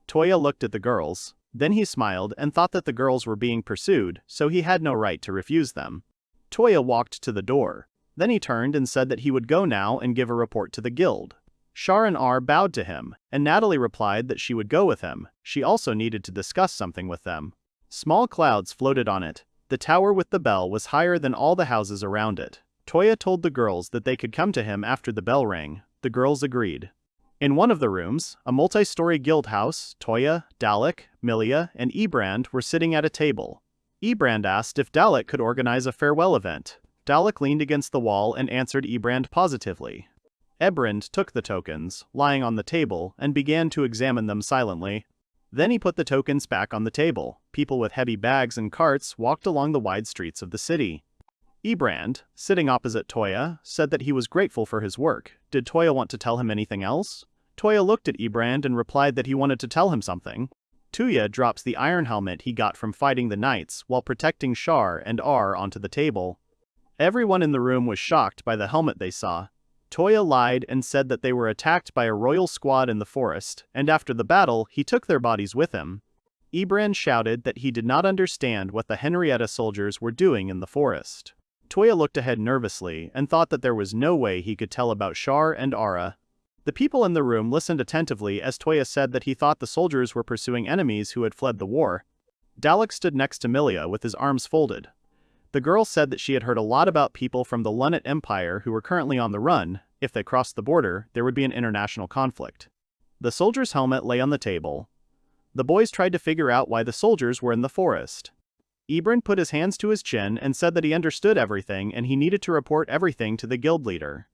Touya looked at the girls. Then he smiled and thought that the girls were being pursued, so he had no right to refuse them. Touya walked to the door. Then he turned and said that he would go now and give a report to the guild. Char and R bowed to him, and Natalie replied that she would go with him. She also needed to discuss something with them. Small clouds floated on it. The tower with the bell was higher than all the houses around it. Touya told the girls that they could come to him after the bell rang. The girls agreed. In one of the rooms, a multi-story guild house, Touya, Dalek, Milia, and Ebrand were sitting at a table. Ebrand asked if Dalek could organize a farewell event. Dalek leaned against the wall and answered Ebrand positively. Ebrand took the tokens, lying on the table, and began to examine them silently. Then he put the tokens back on the table. People with heavy bags and carts walked along the wide streets of the city. Ebrand, sitting opposite Touya, said that he was grateful for his work. Did Touya want to tell him anything else? Touya looked at Ebrand and replied that he wanted to tell him something. Touya drops the iron helmet he got from fighting the knights while protecting Char and R onto the table. Everyone in the room was shocked by the helmet they saw. Touya lied and said that they were attacked by a royal squad in the forest, and after the battle, he took their bodies with him. Ebrand shouted that he did not understand what the Henrietta soldiers were doing in the forest. Touya looked ahead nervously and thought that there was no way he could tell about Char and Ara. The people in the room listened attentively as Touya said that he thought the soldiers were pursuing enemies who had fled the war. Dalek stood next to Milia with his arms folded. The girl said that she had heard a lot about people from the Lunnet Empire who were currently on the run. If they crossed the border, there would be an international conflict. The soldier's helmet lay on the table. The boys tried to figure out why the soldiers were in the forest. Ebrand put his hands to his chin and said that he understood everything and he needed to report everything to the guild leader.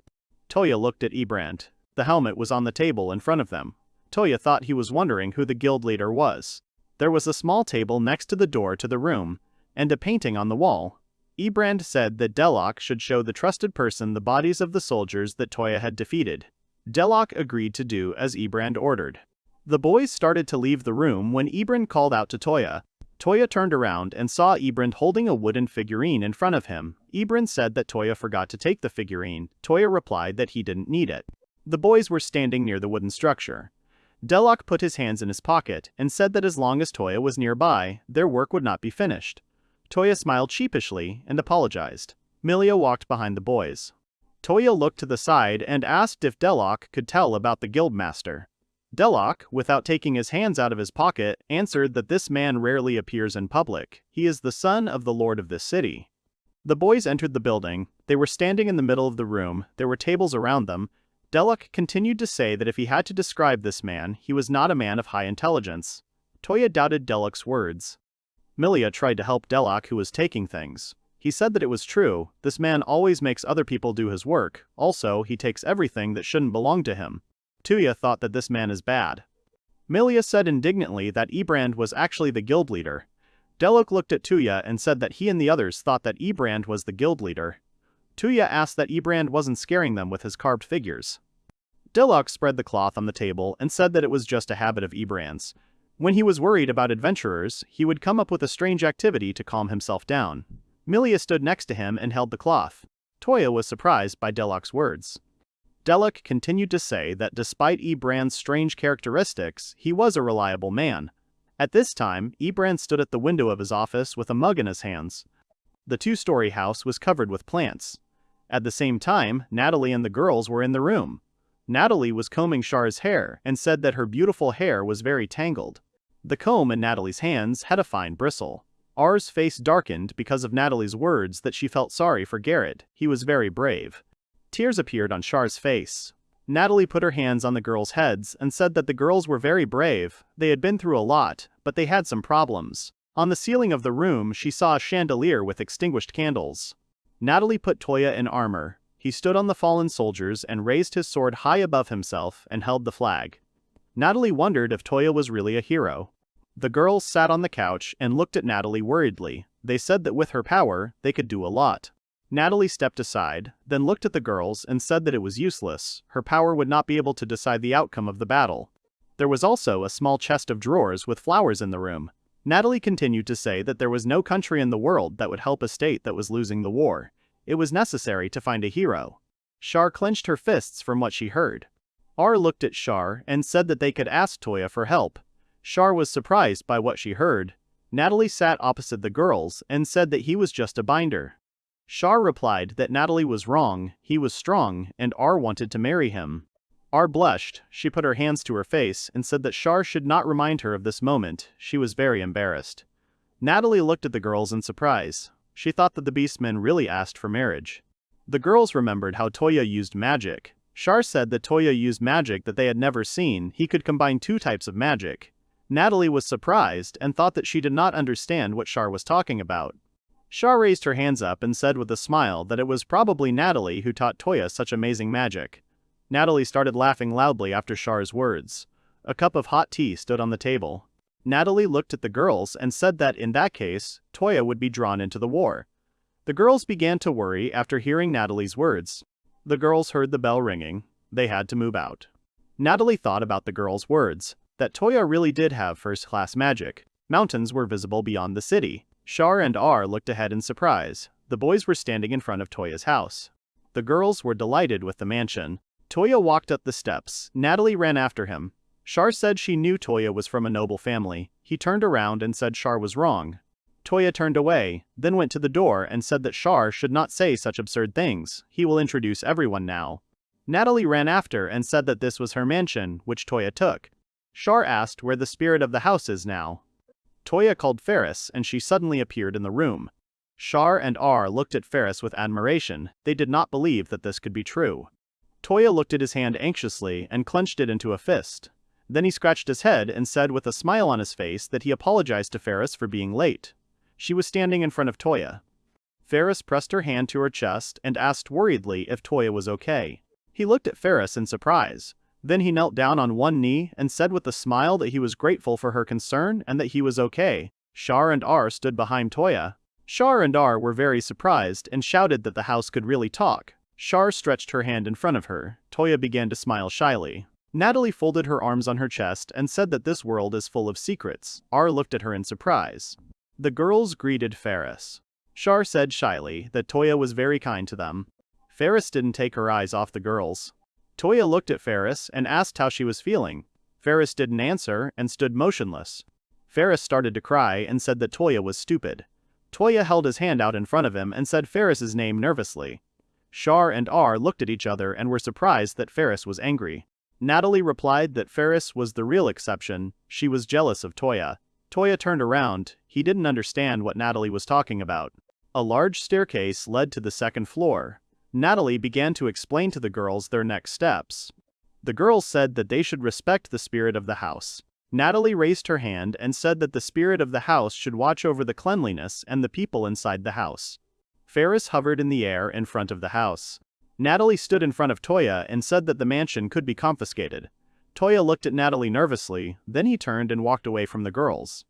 Touya looked at Ebrand. The helmet was on the table in front of them. Touya thought he was wondering who the guild leader was. There was a small table next to the door to the room, and a painting on the wall. Ebrand said that Delok should show the trusted person the bodies of the soldiers that Touya had defeated. Delok agreed to do as Ebrand ordered. The boys started to leave the room when Ebrand called out to Touya. Touya turned around and saw Ebrand holding a wooden figurine in front of him. Ebrand said that Touya forgot to take the figurine. Touya replied that he didn't need it. The boys were standing near the wooden structure. Delok put his hands in his pocket and said that as long as Touya was nearby, their work would not be finished. Touya smiled sheepishly and apologized. Milia walked behind the boys. Touya looked to the side and asked if Delok could tell about the guildmaster. Delok, without taking his hands out of his pocket, answered that this man rarely appears in public. He is the son of the lord of this city. The boys entered the building. They were standing in the middle of the room. There were tables around them. Delok continued to say that if he had to describe this man, he was not a man of high intelligence. Touya doubted Delok's words. Milia tried to help Delok, who was taking things. He said that it was true. This man always makes other people do his work. Also, he takes everything that shouldn't belong to him. Touya thought that this man is bad. Milia said indignantly that Ebrand was actually the guild leader. Delok looked at Touya and said that he and the others thought that Ebrand was the guild leader. Touya asked that Ebrand wasn't scaring them with his carved figures. Delok spread the cloth on the table and said that it was just a habit of Ebrand's. When he was worried about adventurers, he would come up with a strange activity to calm himself down. Milia stood next to him and held the cloth. Touya was surprised by Delok's words. Delok continued to say that despite Ebrand's strange characteristics, he was a reliable man. At this time, Ebrand stood at the window of his office with a mug in his hands. The two-story house was covered with plants. At the same time, Natalie and the girls were in the room. Natalie was combing Char's hair and said that her beautiful hair was very tangled. The comb in Natalie's hands had a fine bristle. R's face darkened because of Natalie's words that she felt sorry for Garrett. He was very brave. Tears appeared on Char's face. Natalie put her hands on the girls' heads and said that the girls were very brave, they had been through a lot, but they had some problems. On the ceiling of the room she saw a chandelier with extinguished candles. Natalie put Touya in armor. He stood on the fallen soldiers and raised his sword high above himself and held the flag. Natalie wondered if Touya was really a hero. The girls sat on the couch and looked at Natalie worriedly. They said that with her power, they could do a lot. Natalie stepped aside, then looked at the girls and said that it was useless, her power would not be able to decide the outcome of the battle. There was also a small chest of drawers with flowers in the room. Natalie continued to say that there was no country in the world that would help a state that was losing the war. It was necessary to find a hero. Char clenched her fists from what she heard. R looked at Char and said that they could ask Touya for help. Char was surprised by what she heard. Natalie sat opposite the girls and said that he was just a binder. Char replied that Natalie was wrong, he was strong, and R wanted to marry him. R blushed, she put her hands to her face and said that Char should not remind her of this moment, she was very embarrassed. Natalie looked at the girls in surprise. She thought that the beastmen really asked for marriage. The girls remembered how Touya used magic. Char said that Touya used magic that they had never seen, he could combine 2 types of magic. Natalie was surprised and thought that she did not understand what Char was talking about. Char raised her hands up and said with a smile that it was probably Natalie who taught Touya such amazing magic. Natalie started laughing loudly after Char's words. A cup of hot tea stood on the table. Natalie looked at the girls and said that in that case, Touya would be drawn into the war. The girls began to worry after hearing Natalie's words. The girls heard the bell ringing. They had to move out. Natalie thought about the girls' words, that Touya really did have first-class magic. Mountains were visible beyond the city. Char and R looked ahead in surprise. The boys were standing in front of Toya's house. The girls were delighted with the mansion. Touya walked up the steps. Natalie ran after him. Char said she knew Touya was from a noble family. He turned around and said Char was wrong. Touya turned away, then went to the door and said that Char should not say such absurd things. He will introduce everyone now. Natalie ran after and said that this was her mansion, which Touya took. Char asked where the spirit of the house is now. Touya called Ferris and she suddenly appeared in the room. Char and R looked at Ferris with admiration. They did not believe that this could be true. Touya looked at his hand anxiously and clenched it into a fist. Then he scratched his head and said with a smile on his face that he apologized to Ferris for being late. She was standing in front of Touya. Ferris pressed her hand to her chest and asked worriedly if Touya was okay. He looked at Ferris in surprise. Then he knelt down on one knee and said with a smile that he was grateful for her concern and that he was okay. Char and R stood behind Touya. Char and R were very surprised and shouted that the house could really talk. Char stretched her hand in front of her. Touya began to smile shyly. Natalie folded her arms on her chest and said that this world is full of secrets. R looked at her in surprise. The girls greeted Ferris. Char said shyly that Touya was very kind to them. Ferris didn't take her eyes off the girls. Touya looked at Ferris and asked how she was feeling. Ferris didn't answer and stood motionless. Ferris started to cry and said that Touya was stupid. Touya held his hand out in front of him and said Ferris's name nervously. Char and R looked at each other and were surprised that Ferris was angry. Natalie replied that Ferris was the real exception. She was jealous of Touya. Touya turned around. He didn't understand what Natalie was talking about. A large staircase led to the second floor. Natalie began to explain to the girls their next steps. The girls said that they should respect the spirit of the house. Natalie raised her hand and said that the spirit of the house should watch over the cleanliness and the people inside the house. Ferris hovered in the air in front of the house. Natalie stood in front of Touya and said that the mansion could be confiscated. Touya looked at Natalie nervously, then he turned and walked away from the girls.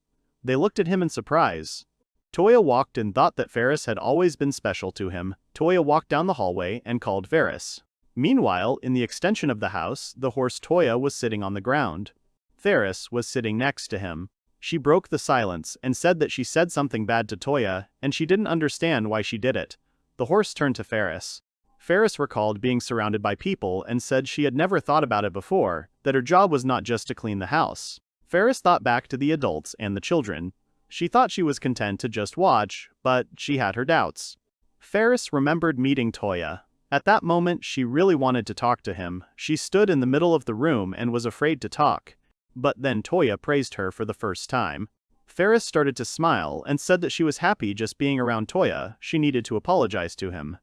They looked at him in surprise. Touya walked and thought that Ferris had always been special to him. Touya walked down the hallway and called Ferris. Meanwhile, in the extension of the house, the horse Touya was sitting on the ground. Ferris was sitting next to him. She broke the silence and said that she said something bad to Touya, and she didn't understand why she did it. The horse turned to Ferris. Ferris recalled being surrounded by people and said she had never thought about it before, that her job was not just to clean the house. Ferris thought back to the adults and the children. She thought she was content to just watch, but she had her doubts. Ferris remembered meeting Touya. At that moment she really wanted to talk to him. She stood in the middle of the room and was afraid to talk. But then Touya praised her for the first time. Ferris started to smile and said that she was happy just being around Touya. She needed to apologize to him.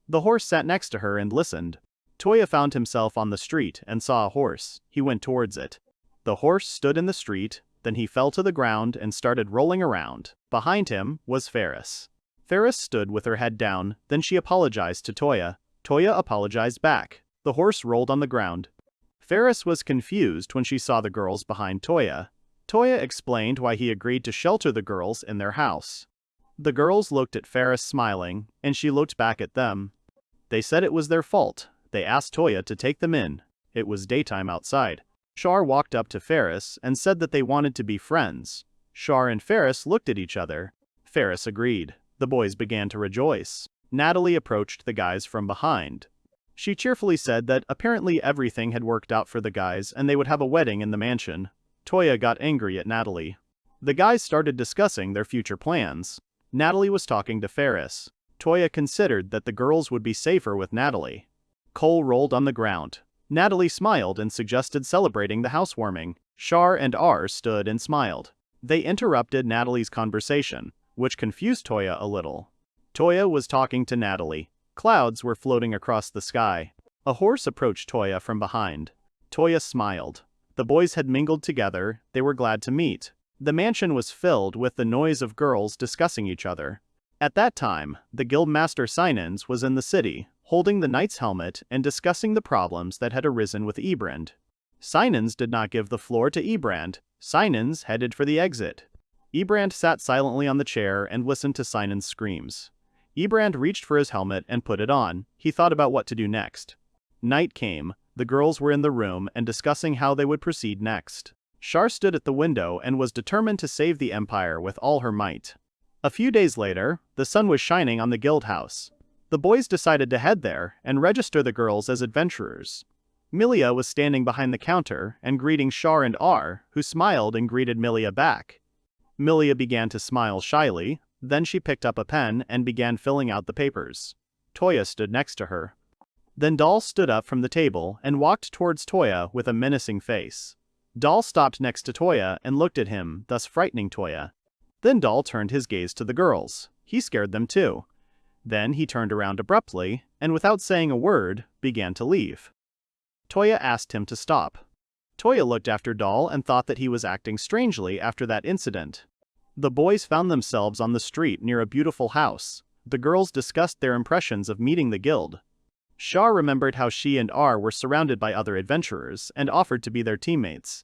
The horse sat next to her and listened. Touya found himself on the street and saw a horse. He went towards it. The horse stood in the street, then he fell to the ground and started rolling around. Behind him was Ferris. Ferris stood with her head down, then she apologized to Touya. Touya apologized back. The horse rolled on the ground. Ferris was confused when she saw the girls behind Touya. Touya explained why he agreed to shelter the girls in their house. The girls looked at Ferris smiling, and she looked back at them. They said it was their fault. They asked Touya to take them in. It was daytime outside. Char walked up to Ferris and said that they wanted to be friends. Char and Ferris looked at each other. Ferris agreed. The boys began to rejoice. Natalie approached the guys from behind. She cheerfully said that apparently everything had worked out for the guys and they would have a wedding in the mansion. Touya got angry at Natalie. The guys started discussing their future plans. Natalie was talking to Ferris. Touya considered that the girls would be safer with Natalie. Coal rolled on the ground. Natalie smiled and suggested celebrating the housewarming. Char and R stood and smiled. They interrupted Natalie's conversation, which confused Touya a little. Touya was talking to Natalie. Clouds were floating across the sky. A horse approached Touya from behind. Touya smiled. The boys had mingled together. They were glad to meet. The mansion was filled with the noise of girls discussing each other. At that time, the guildmaster Sinens was in the city, holding the knight's helmet and discussing the problems that had arisen with Ebrand. Sinens did not give the floor to Ebrand. Sinens headed for the exit. Ebrand sat silently on the chair and listened to Sinens' screams. Ebrand reached for his helmet and put it on. He thought about what to do next. Night came. The girls were in the room and discussing how they would proceed next. Char stood at the window and was determined to save the empire with all her might. A few days later, the sun was shining on the guild house. The boys decided to head there and register the girls as adventurers. Milia was standing behind the counter and greeting Char and R, who smiled and greeted Milia back. Milia began to smile shyly, then she picked up a pen and began filling out the papers. Touya stood next to her. Then Doll stood up from the table and walked towards Touya with a menacing face. Doll stopped next to Touya and looked at him, thus frightening Touya. Then Doll turned his gaze to the girls. He scared them too. Then he turned around abruptly, and without saying a word, began to leave. Touya asked him to stop. Touya looked after Doll and thought that he was acting strangely after that incident. The boys found themselves on the street near a beautiful house. The girls discussed their impressions of meeting the guild. Char remembered how she and R were surrounded by other adventurers and offered to be their teammates.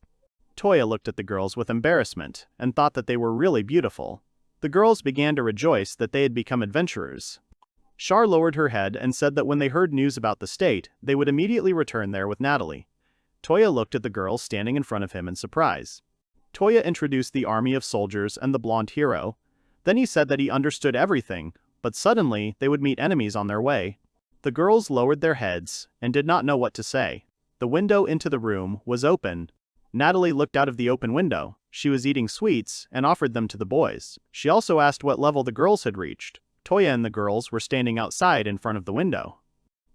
Touya looked at the girls with embarrassment and thought that they were really beautiful. The girls began to rejoice that they had become adventurers. Char lowered her head and said that when they heard news about the state, they would immediately return there with Natalie. Touya looked at the girls standing in front of him in surprise. Touya introduced the army of soldiers and the blonde hero. Then he said that he understood everything, but suddenly they would meet enemies on their way. The girls lowered their heads and did not know what to say. The window into the room was open. Natalie looked out of the open window. She was eating sweets and offered them to the boys. She also asked what level the girls had reached. Touya and the girls were standing outside in front of the window.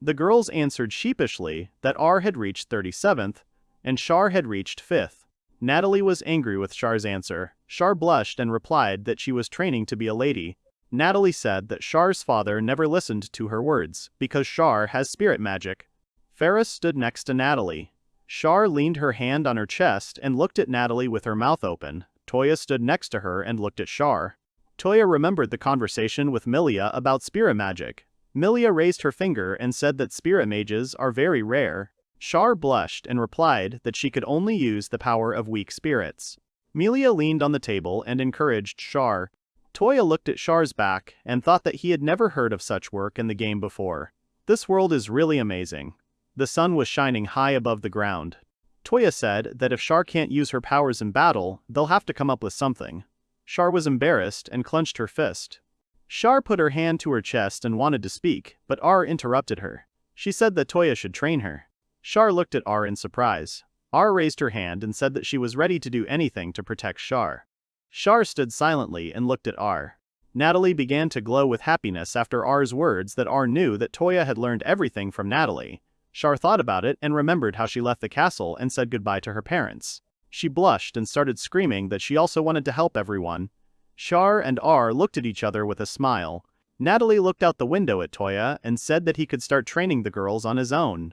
The girls answered sheepishly that R had reached 37th and Char had reached 5th. Natalie was angry with Char's answer. Char blushed and replied that she was training to be a lady. Natalie said that Char's father never listened to her words because Char has spirit magic. Ferris stood next to Natalie. Char leaned her hand on her chest and looked at Natalie with her mouth open. Touya stood next to her and looked at Char. Touya remembered the conversation with Milia about spirit magic. Milia raised her finger and said that spirit mages are very rare. Char blushed and replied that she could only use the power of weak spirits. Milia leaned on the table and encouraged Char. Touya looked at Char's back and thought that he had never heard of such work in the game before. This world is really amazing. The sun was shining high above the ground. Touya said that if Char can't use her powers in battle, they'll have to come up with something. Char was embarrassed and clenched her fist. Char put her hand to her chest and wanted to speak, but R interrupted her. She said that Touya should train her. Char looked at R in surprise. R raised her hand and said that she was ready to do anything to protect Char. Char stood silently and looked at R. Natalie began to glow with happiness after R's words that R knew that Touya had learned everything from Natalie. Char thought about it and remembered how she left the castle and said goodbye to her parents. She blushed and started screaming that she also wanted to help everyone. Char and R looked at each other with a smile. Natalie looked out the window at Touya and said that he could start training the girls on his own.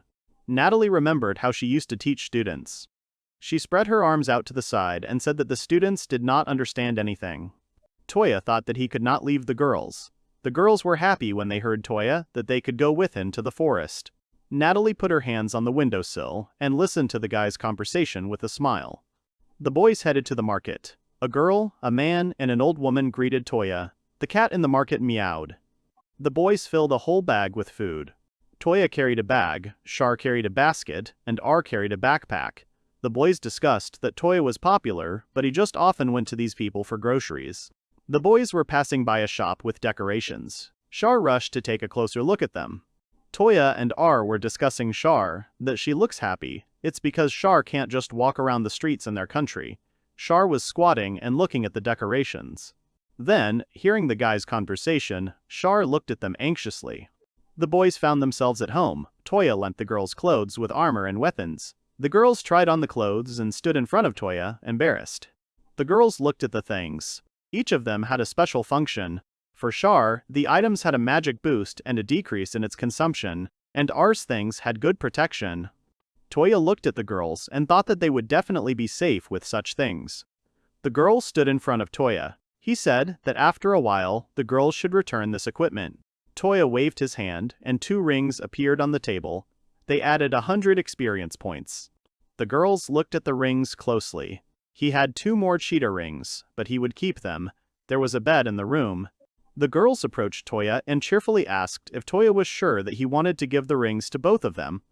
Natalie remembered how she used to teach students. She spread her arms out to the side and said that the students did not understand anything. Touya thought that he could not leave the girls. The girls were happy when they heard Touya that they could go with him to the forest. Natalie put her hands on the windowsill and listened to the guy's conversation with a smile. The boys headed to the market. A girl, a man, and an old woman greeted Touya. The cat in the market meowed. The boys filled a whole bag with food. Touya carried a bag, Char carried a basket, and R carried a backpack. The boys discussed that Touya was popular, but he just often went to these people for groceries. The boys were passing by a shop with decorations. Char rushed to take a closer look at them. Touya and R were discussing Char, that she looks happy. It's because Char can't just walk around the streets in their country. Char was squatting and looking at the decorations. Then, hearing the guys' conversation, Char looked at them anxiously. The boys found themselves at home. Touya lent the girls clothes with armor and weapons. The girls tried on the clothes and stood in front of Touya, embarrassed. The girls looked at the things. Each of them had a special function. For Char, the items had a magic boost and a decrease in its consumption, and R's things had good protection. Touya looked at the girls and thought that they would definitely be safe with such things. The girls stood in front of Touya. He said that after a while, the girls should return this equipment. Touya waved his hand, and 2 rings appeared on the table. They added 100 experience points. The girls looked at the rings closely. He had 2 more cheetah rings, but he would keep them. There was a bed in the room. The girls approached Touya and cheerfully asked if Touya was sure that he wanted to give the rings to both of them.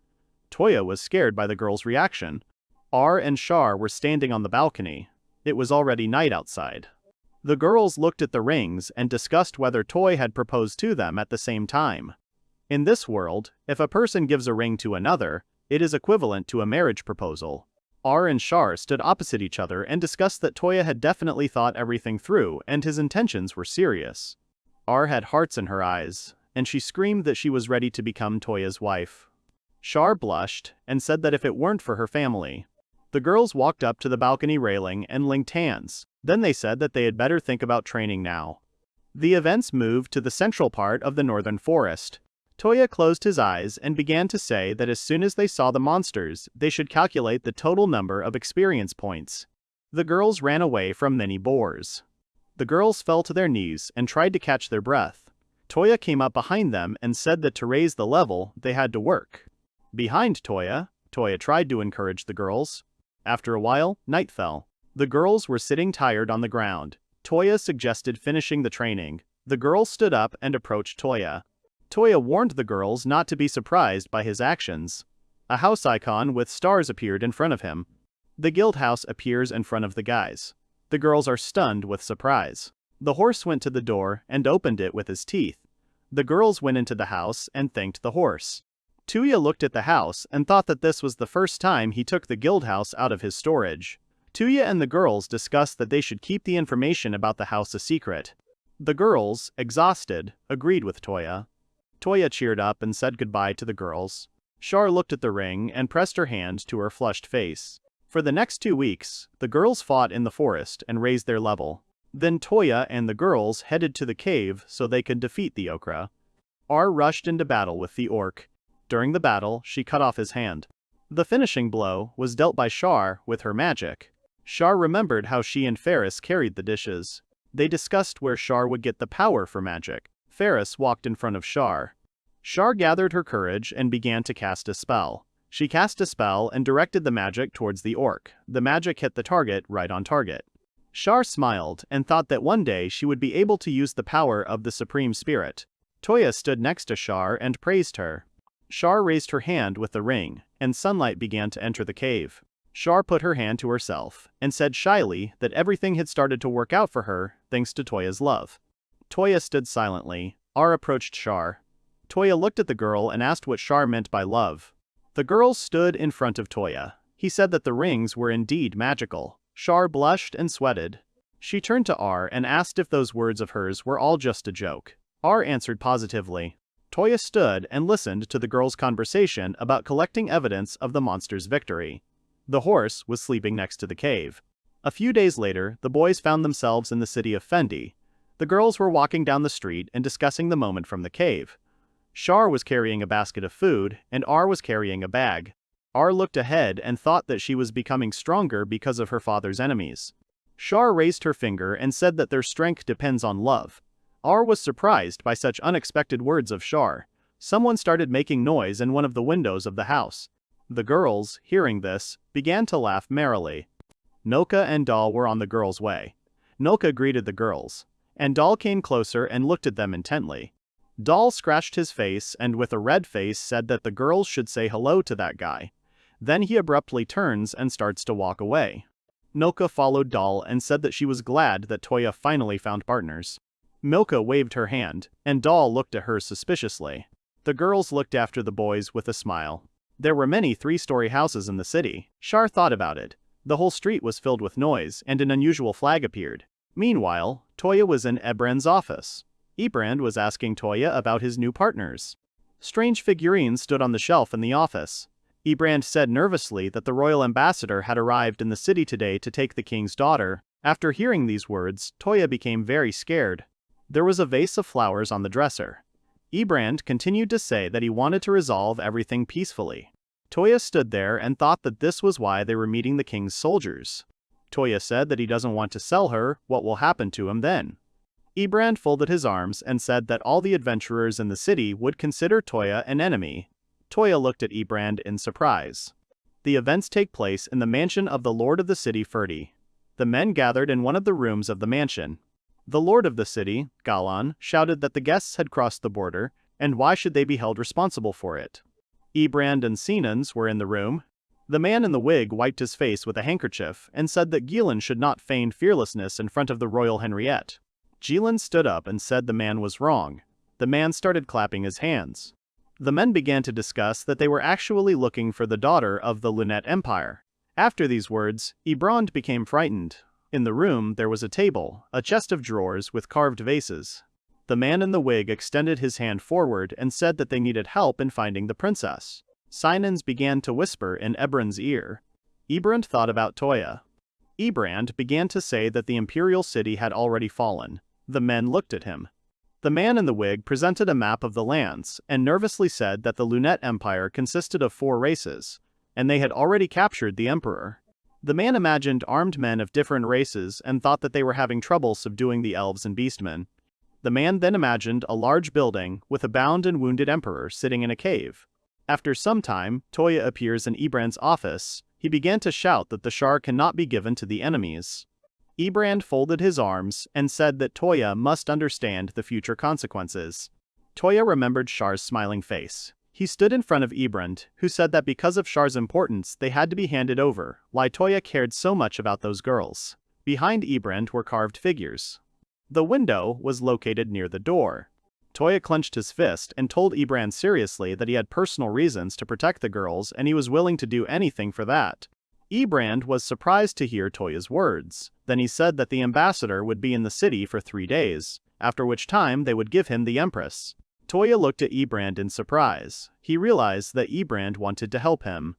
Touya was scared by the girls' reaction. R and Char were standing on the balcony. It was already night outside. The girls looked at the rings and discussed whether Touya had proposed to them at the same time. In this world, if a person gives a ring to another, it is equivalent to a marriage proposal. R and Char stood opposite each other and discussed that Touya had definitely thought everything through and his intentions were serious. R had hearts in her eyes, and she screamed that she was ready to become Touya's wife. Char blushed and said that if it weren't for her family. The girls walked up to the balcony railing and linked hands. Then they said that they had better think about training now. The events moved to the central part of the northern forest. Touya closed his eyes and began to say that as soon as they saw the monsters, they should calculate the total number of experience points. The girls ran away from many boars. The girls fell to their knees and tried to catch their breath. Touya came up behind them and said that to raise the level, they had to work. Behind Touya tried to encourage the girls. After a while, night fell. The girls were sitting tired on the ground. Touya suggested finishing the training. The girls stood up and approached Touya. Touya warned the girls not to be surprised by his actions. A house icon with stars appeared in front of him. The guild house appears in front of the guys. The girls are stunned with surprise. The horse went to the door and opened it with his teeth. The girls went into the house and thanked the horse. Touya looked at the house and thought that this was the first time he took the guild house out of his storage. Touya and the girls discussed that they should keep the information about the house a secret. The girls, exhausted, agreed with Touya. Touya cheered up and said goodbye to the girls. Char looked at the ring and pressed her hand to her flushed face. For the next 2 weeks, the girls fought in the forest and raised their level. Then Touya and the girls headed to the cave so they could defeat the Okra. R rushed into battle with the orc. During the battle, she cut off his hand. The finishing blow was dealt by Char with her magic. Char remembered how she and Ferris carried the dishes. They discussed where Char would get the power for magic. Ferris walked in front of Char. Char gathered her courage and began to cast a spell. She cast a spell and directed the magic towards the orc. The magic hit the target right on target. Char smiled and thought that one day she would be able to use the power of the Supreme Spirit. Touya stood next to Char and praised her. Char raised her hand with the ring, and sunlight began to enter the cave. Char put her hand to herself, and said shyly that everything had started to work out for her, thanks to Touya's love. Touya stood silently. R approached Char. Touya looked at the girl and asked what Char meant by love. The girl stood in front of Touya. He said that the rings were indeed magical. Char blushed and sweated. She turned to R and asked if those words of hers were all just a joke. R answered positively. Touya stood and listened to the girls' conversation about collecting evidence of the monster's victory. The horse was sleeping next to the cave. A few days later, the boys found themselves in the city of Fendi. The girls were walking down the street and discussing the moment from the cave. Char was carrying a basket of food, and R was carrying a bag. R looked ahead and thought that she was becoming stronger because of her father's enemies. Char raised her finger and said that their strength depends on love. R was surprised by such unexpected words of Char. Someone started making noise in one of the windows of the house. The girls, hearing this, began to laugh merrily. Noka and Doll were on the girls' way. Noka greeted the girls, and Doll came closer and looked at them intently. Doll scratched his face and with a red face said that the girls should say hello to that guy. Then he abruptly turns and starts to walk away. Noka followed Doll and said that she was glad that Touya finally found partners. Noka waved her hand, and Doll looked at her suspiciously. The girls looked after the boys with a smile. There were many three-story houses in the city. Char thought about it. The whole street was filled with noise, and an unusual flag appeared. Meanwhile, Touya was in Ebrand's office. Ebrand was asking Touya about his new partners. Strange figurines stood on the shelf in the office. Ebrand said nervously that the royal ambassador had arrived in the city today to take the king's daughter. After hearing these words, Touya became very scared. There was a vase of flowers on the dresser. Ebrand continued to say that he wanted to resolve everything peacefully. Touya stood there and thought that this was why they were meeting the king's soldiers. Touya said that he doesn't want to sell her. What will happen to him then? Ebrand folded his arms and said that all the adventurers in the city would consider Touya an enemy. Touya looked at Ebrand in surprise. The events take place in the mansion of the lord of the city Ferdi. The men gathered in one of the rooms of the mansion. The lord of the city, Galan, shouted that the guests had crossed the border, and why should they be held responsible for it? Ebrand and Sinans were in the room. The man in the wig wiped his face with a handkerchief and said that Gillen should not feign fearlessness in front of the royal Henriette. Gillen stood up and said the man was wrong. The man started clapping his hands. The men began to discuss that they were actually looking for the daughter of the Lunette Empire. After these words, Ebrand became frightened. In the room there was a table, a chest of drawers with carved vases. The man in the wig extended his hand forward and said that they needed help in finding the princess. Sinans began to whisper in Ebrand's ear. Ebrand thought about Touya. Ebrand began to say that the imperial city had already fallen. The men looked at him. The man in the wig presented a map of the lands and nervously said that the Lunette Empire consisted of 4 races, and they had already captured the emperor. The man imagined armed men of different races and thought that they were having trouble subduing the elves and beastmen. The man then imagined a large building with a bound and wounded emperor sitting in a cave. After some time, Touya appears in Ebrand's office. He began to shout that the Char cannot be given to the enemies. Ebrand folded his arms and said that Touya must understand the future consequences. Touya remembered Char's smiling face. He stood in front of Ebrand, who said that because of Char's importance they had to be handed over, why Touya cared so much about those girls. Behind Ebrand were carved figures. The window was located near the door. Touya clenched his fist and told Ebrand seriously that he had personal reasons to protect the girls and he was willing to do anything for that. Ebrand was surprised to hear Touya's words. Then he said that the ambassador would be in the city for 3 days, after which time they would give him the empress. Touya looked at Ebrand in surprise. He realized that Ebrand wanted to help him.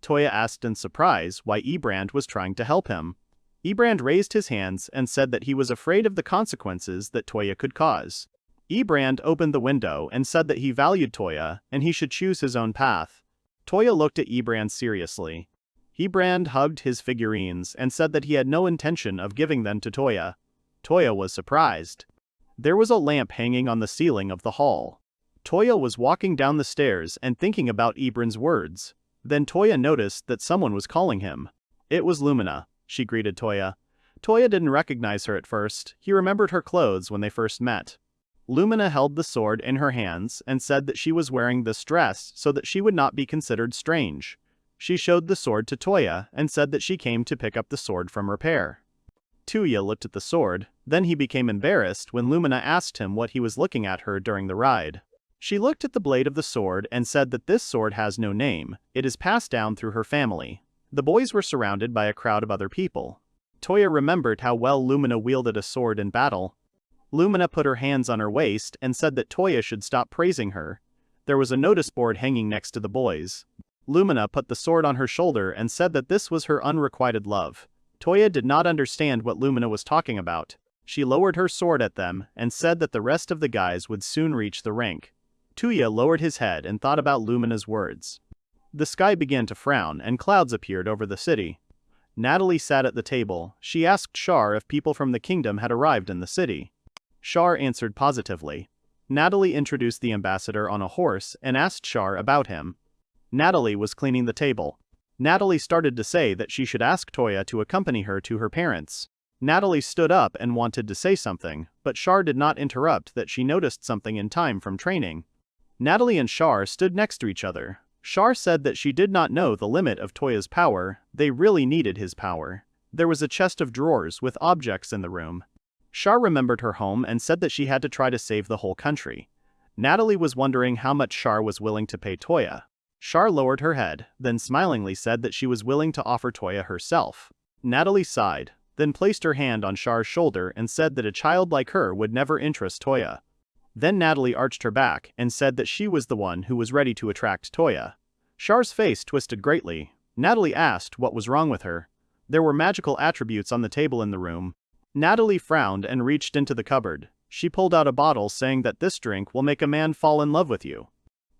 Touya asked in surprise why Ebrand was trying to help him. Ebrand raised his hands and said that he was afraid of the consequences that Touya could cause. Ebrand opened the window and said that he valued Touya and he should choose his own path. Touya looked at Ebrand seriously. Ebrand hugged his figurines and said that he had no intention of giving them to Touya. Touya was surprised. There was a lamp hanging on the ceiling of the hall. Touya was walking down the stairs and thinking about Ebrand's words. Then Touya noticed that someone was calling him. It was Lumina. She greeted Touya. Touya didn't recognize her at first. He remembered her clothes when they first met. Lumina held the sword in her hands and said that she was wearing this dress so that she would not be considered strange. She showed the sword to Touya and said that she came to pick up the sword from repair. Touya looked at the sword, then he became embarrassed when Lumina asked him what he was looking at her during the ride. She looked at the blade of the sword and said that this sword has no name, it is passed down through her family. The boys were surrounded by a crowd of other people. Touya remembered how well Lumina wielded a sword in battle. Lumina put her hands on her waist and said that Touya should stop praising her. There was a notice board hanging next to the boys. Lumina put the sword on her shoulder and said that this was her unrequited love. Touya did not understand what Lumina was talking about. She lowered her sword at them and said that the rest of the guys would soon reach the rank. Touya lowered his head and thought about Lumina's words. The sky began to frown and clouds appeared over the city. Natalie sat at the table. She asked Char if people from the kingdom had arrived in the city. Char answered positively. Natalie introduced the ambassador on a horse and asked Char about him. Natalie was cleaning the table. Natalie started to say that she should ask Touya to accompany her to her parents. Natalie stood up and wanted to say something, but Char did not interrupt that she noticed something in time from training. Natalie and Char stood next to each other. Char said that she did not know the limit of Touya's power, they really needed his power. There was a chest of drawers with objects in the room. Char remembered her home and said that she had to try to save the whole country. Natalie was wondering how much Char was willing to pay Touya. Char lowered her head, then smilingly said that she was willing to offer Touya herself. Natalie sighed, then placed her hand on Char's shoulder and said that a child like her would never interest Touya. Then Natalie arched her back and said that she was the one who was ready to attract Touya. Char's face twisted greatly. Natalie asked what was wrong with her. There were magical attributes on the table in the room. Natalie frowned and reached into the cupboard. She pulled out a bottle saying that this drink will make a man fall in love with you.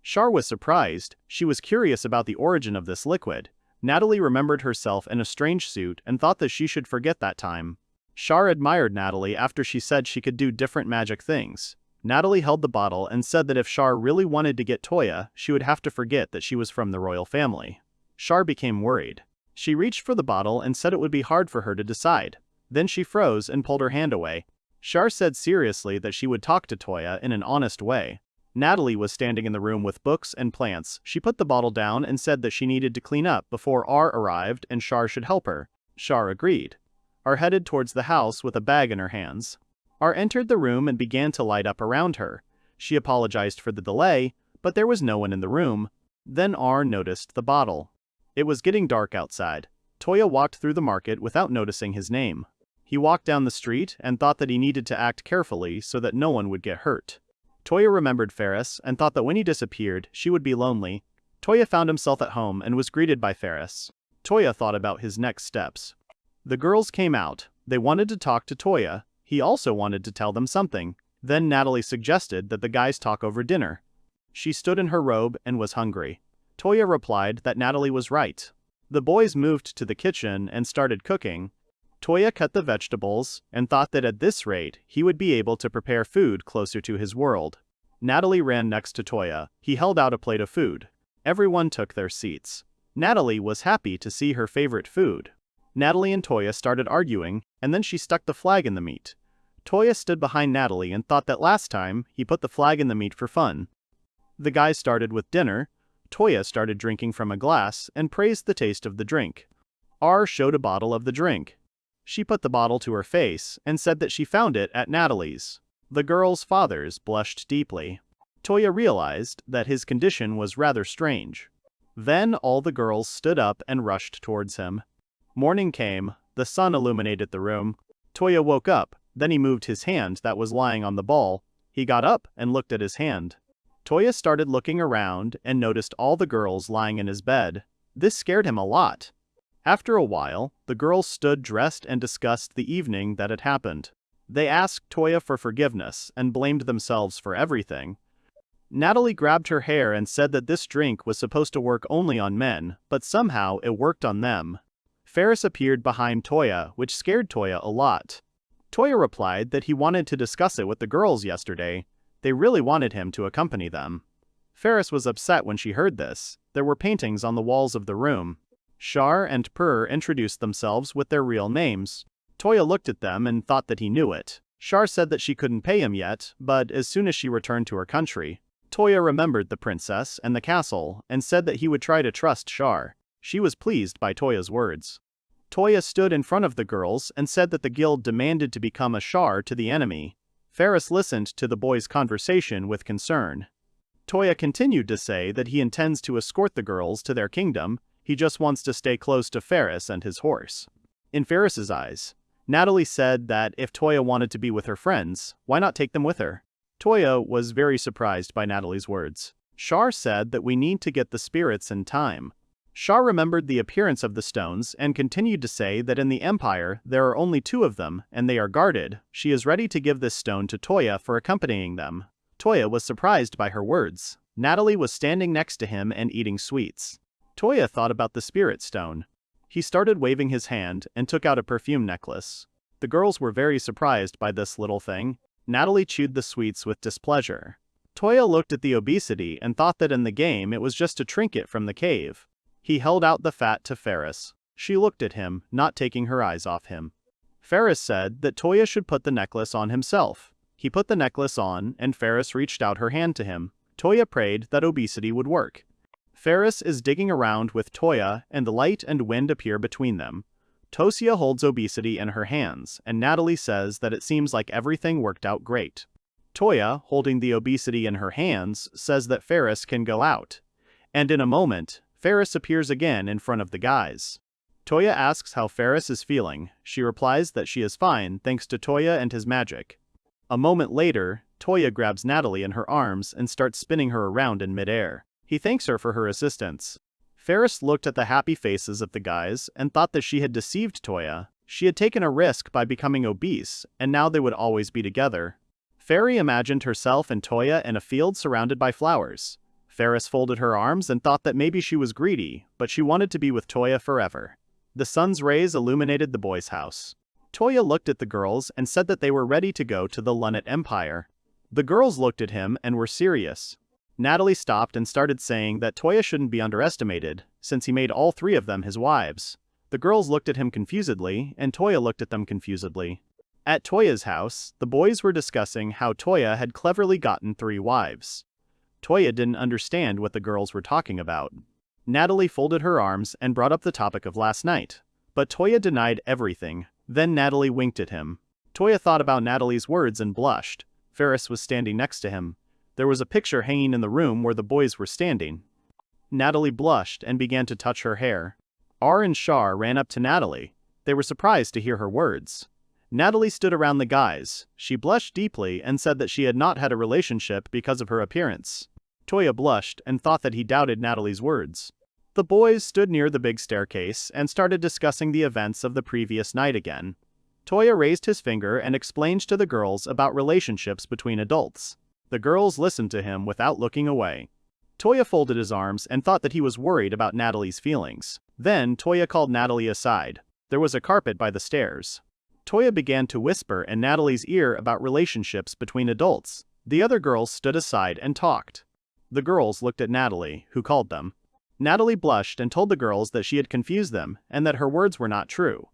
Char was surprised. She was curious about the origin of this liquid. Natalie remembered herself in a strange suit and thought that she should forget that time. Char admired Natalie after she said she could do different magic things. Natalie held the bottle and said that if Char really wanted to get Touya, she would have to forget that she was from the royal family. Char became worried. She reached for the bottle and said it would be hard for her to decide. Then she froze and pulled her hand away. Char said seriously that she would talk to Touya in an honest way. Natalie was standing in the room with books and plants. She put the bottle down and said that she needed to clean up before R arrived and Char should help her. Char agreed. R headed towards the house with a bag in her hands. R entered the room and began to light up around her. She apologized for the delay, but there was no one in the room. Then R noticed the bottle. It was getting dark outside. Touya walked through the market without noticing his name. He walked down the street and thought that he needed to act carefully so that no one would get hurt. Touya remembered Ferris and thought that when he disappeared, she would be lonely. Touya found himself at home and was greeted by Ferris. Touya thought about his next steps. The girls came out. They wanted to talk to Touya. He also wanted to tell them something. Then Natalie suggested that the guys talk over dinner. She stood in her robe and was hungry. Touya replied that Natalie was right. The boys moved to the kitchen and started cooking. Touya cut the vegetables and thought that at this rate he would be able to prepare food closer to his world. Natalie ran next to Touya. He held out a plate of food. Everyone took their seats. Natalie was happy to see her favorite food. Natalie and Touya started arguing, and then she stuck the flag in the meat. Touya stood behind Natalie and thought that last time he put the flag in the meat for fun. The guys started with dinner. Touya started drinking from a glass and praised the taste of the drink. R showed a bottle of the drink. She put the bottle to her face and said that she found it at Natalie's. The girls' fathers blushed deeply. Touya realized that his condition was rather strange. Then all the girls stood up and rushed towards him. Morning came. The sun illuminated the room. Touya woke up. Then he moved his hand that was lying on the ball. He got up and looked at his hand. Touya started looking around and noticed all the girls lying in his bed. This scared him a lot. After a while, the girls stood dressed and discussed the evening that had happened. They asked Touya for forgiveness and blamed themselves for everything. Natalie grabbed her hair and said that this drink was supposed to work only on men, but somehow it worked on them. Ferris appeared behind Touya, which scared Touya a lot. Touya replied that he wanted to discuss it with the girls yesterday. They really wanted him to accompany them. Ferris was upset when she heard this. There were paintings on the walls of the room. Char and Purr introduced themselves with their real names. Touya looked at them and thought that he knew it. Char said that she couldn't pay him yet, but as soon as she returned to her country. Touya remembered the princess and the castle and said that he would try to trust Char. She was pleased by Toya's words. Touya stood in front of the girls and said that the guild demanded to become a Char to the enemy. Ferris listened to the boys' conversation with concern. Touya continued to say that he intends to escort the girls to their kingdom. He just wants to stay close to Ferris and his horse. In Ferris's eyes, Natalie said that if Touya wanted to be with her friends, why not take them with her? Touya was very surprised by Natalie's words. Char said that we need to get the spirits in time. Char remembered the appearance of the stones and continued to say that in the Empire there are only 2 of them and they are guarded. She is ready to give this stone to Touya for accompanying them. Touya was surprised by her words. Natalie was standing next to him and eating sweets. Touya thought about the spirit stone. He started waving his hand and took out a perfume necklace. The girls were very surprised by this little thing. Natalie chewed the sweets with displeasure. Touya looked at the obesity and thought that in the game it was just a trinket from the cave. He held out the fat to Ferris. She looked at him, not taking her eyes off him. Ferris said that Touya should put the necklace on himself. He put the necklace on, and Ferris reached out her hand to him. Touya prayed that obesity would work. Ferris is digging around with Touya, and the light and wind appear between them. Tosia holds obesity in her hands, and Natalie says that it seems like everything worked out great. Touya, holding the obesity in her hands, says that Ferris can go out. And in a moment, Ferris appears again in front of the guys. Touya asks how Ferris is feeling. She replies that she is fine thanks to Touya and his magic. A moment later, Touya grabs Natalie in her arms and starts spinning her around in midair. He thanks her for her assistance. Ferris looked at the happy faces of the guys and thought that she had deceived Touya. She had taken a risk by becoming obese, and now they would always be together. Fairy imagined herself and Touya in a field surrounded by flowers. Ferris folded her arms and thought that maybe she was greedy, but she wanted to be with Touya forever. The sun's rays illuminated the boys' house. Touya looked at the girls and said that they were ready to go to the Lunate Empire. The girls looked at him and were serious. Natalie stopped and started saying that Touya shouldn't be underestimated, since he made all three of them his wives. The girls looked at him confusedly, and Touya looked at them confusedly. At Toya's house, the boys were discussing how Touya had cleverly gotten 3 wives. Touya didn't understand what the girls were talking about. Natalie folded her arms and brought up the topic of last night. But Touya denied everything. Then Natalie winked at him. Touya thought about Natalie's words and blushed. Ferris was standing next to him. There was a picture hanging in the room where the boys were standing. Natalie blushed and began to touch her hair. R and Shar ran up to Natalie. They were surprised to hear her words. Natalie stood around the guys. She blushed deeply and said that she had not had a relationship because of her appearance. Touya blushed and thought that he doubted Natalie's words. The boys stood near the big staircase and started discussing the events of the previous night again. Touya raised his finger and explained to the girls about relationships between adults. The girls listened to him without looking away. Touya folded his arms and thought that he was worried about Natalie's feelings. Then Touya called Natalie aside. There was a carpet by the stairs. Touya began to whisper in Natalie's ear about relationships between adults. The other girls stood aside and talked. The girls looked at Natalie, who called them. Natalie blushed and told the girls that she had confused them and that her words were not true.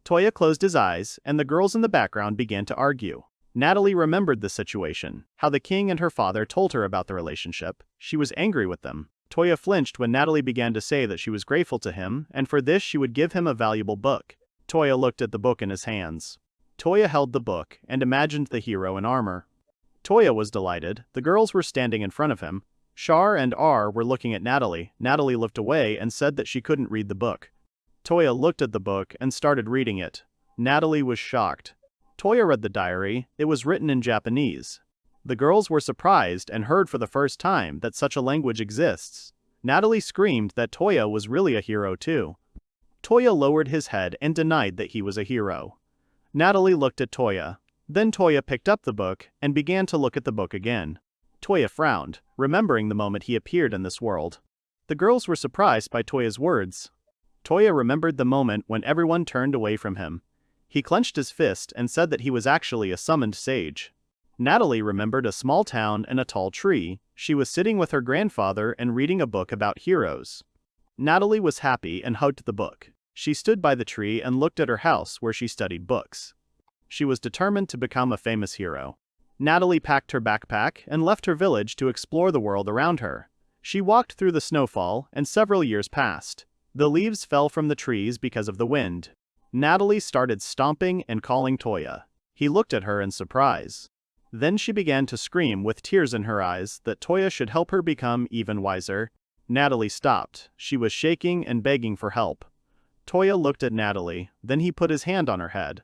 Touya closed his eyes, and the girls in the background began to argue. Natalie remembered the situation, how the king and her father told her about the relationship. She was angry with them. Touya flinched when Natalie began to say that she was grateful to him, and for this she would give him a valuable book. Touya looked at the book in his hands. Touya held the book and imagined the hero in armor. Touya was delighted. The girls were standing in front of him. Shar and R were looking at Natalie. Natalie looked away and said that she couldn't read the book. Touya looked at the book and started reading it. Natalie was shocked. Touya read the diary. It was written in Japanese. The girls were surprised and heard for the first time that such a language exists. Natalie screamed that Touya was really a hero too. Touya lowered his head and denied that he was a hero. Natalie looked at Touya. Then Touya picked up the book and began to look at the book again. Touya frowned, remembering the moment he appeared in this world. The girls were surprised by Toya's words. Touya remembered the moment when everyone turned away from him. He clenched his fist and said that he was actually a summoned sage. Natalie remembered a small town and a tall tree. She was sitting with her grandfather and reading a book about heroes. Natalie was happy and hugged the book. She stood by the tree and looked at her house where she studied books. She was determined to become a famous hero. Natalie packed her backpack and left her village to explore the world around her. She walked through the snowfall, and several years passed. The leaves fell from the trees because of the wind. Natalie started stomping and calling Touya. He looked at her in surprise. Then she began to scream with tears in her eyes that Touya should help her become even wiser. Natalie stopped. She was shaking and begging for help. Touya looked at Natalie, then he put his hand on her head.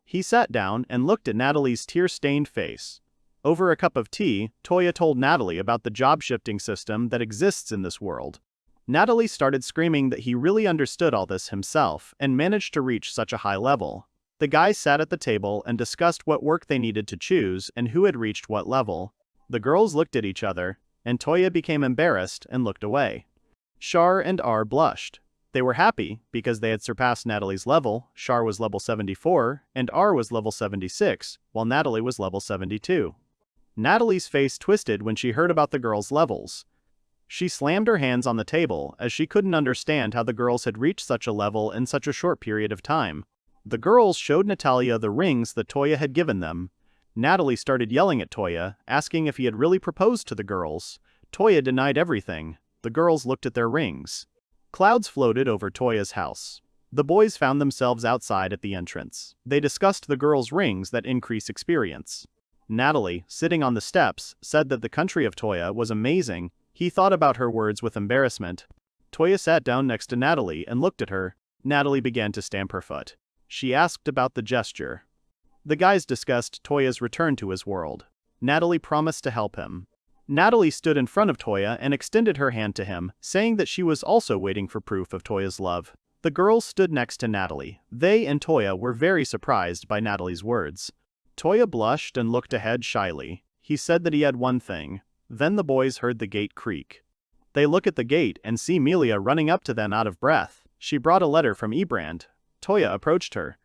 He sat down and looked at Natalie's tear-stained face. Over a cup of tea, Touya told Natalie about the job-shifting system that exists in this world. Natalie started screaming that he really understood all this himself and managed to reach such a high level. The guys sat at the table and discussed what work they needed to choose and who had reached what level. The girls looked at each other, and Touya became embarrassed and looked away. Char and R blushed. They were happy because they had surpassed Natalie's level. Char was level 74, and R was level 76, while Natalie was level 72. Natalie's face twisted when she heard about the girls' levels. She slammed her hands on the table as she couldn't understand how the girls had reached such a level in such a short period of time. The girls showed Natalia the rings that Touya had given them. Natalie started yelling at Touya, asking if he had really proposed to the girls. Touya denied everything. The girls looked at their rings. Clouds floated over Toya's house. The boys found themselves outside at the entrance. They discussed the girls' rings that increase experience. Natalie, sitting on the steps, said that the country of Touya was amazing. He thought about her words with embarrassment. Touya sat down next to Natalie and looked at her. Natalie began to stamp her foot. She asked about the gesture. The guys discussed Toya's return to his world. Natalie promised to help him. Natalie stood in front of Touya and extended her hand to him, saying that she was also waiting for proof of Toya's love. The girls stood next to Natalie. They and Touya were very surprised by Natalie's words. Touya blushed and looked ahead shyly. He said that he had one thing. Then the boys heard the gate creak. They look at the gate and see Melia running up to them out of breath. She brought a letter from Ebrand. Touya approached her.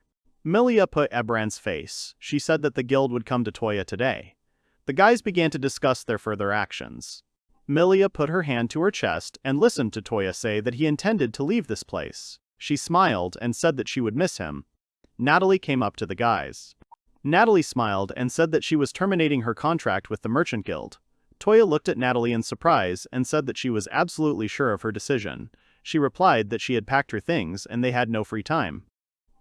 Melia put Ebrand's face. She said that the guild would come to Touya today. The guys began to discuss their further actions. Melia put her hand to her chest and listened to Touya say that he intended to leave this place. She smiled and said that she would miss him. Natalie came up to the guys. Natalie smiled and said that she was terminating her contract with the Merchant Guild. Touya looked at Natalie in surprise and said that she was absolutely sure of her decision. She replied that she had packed her things and they had no free time.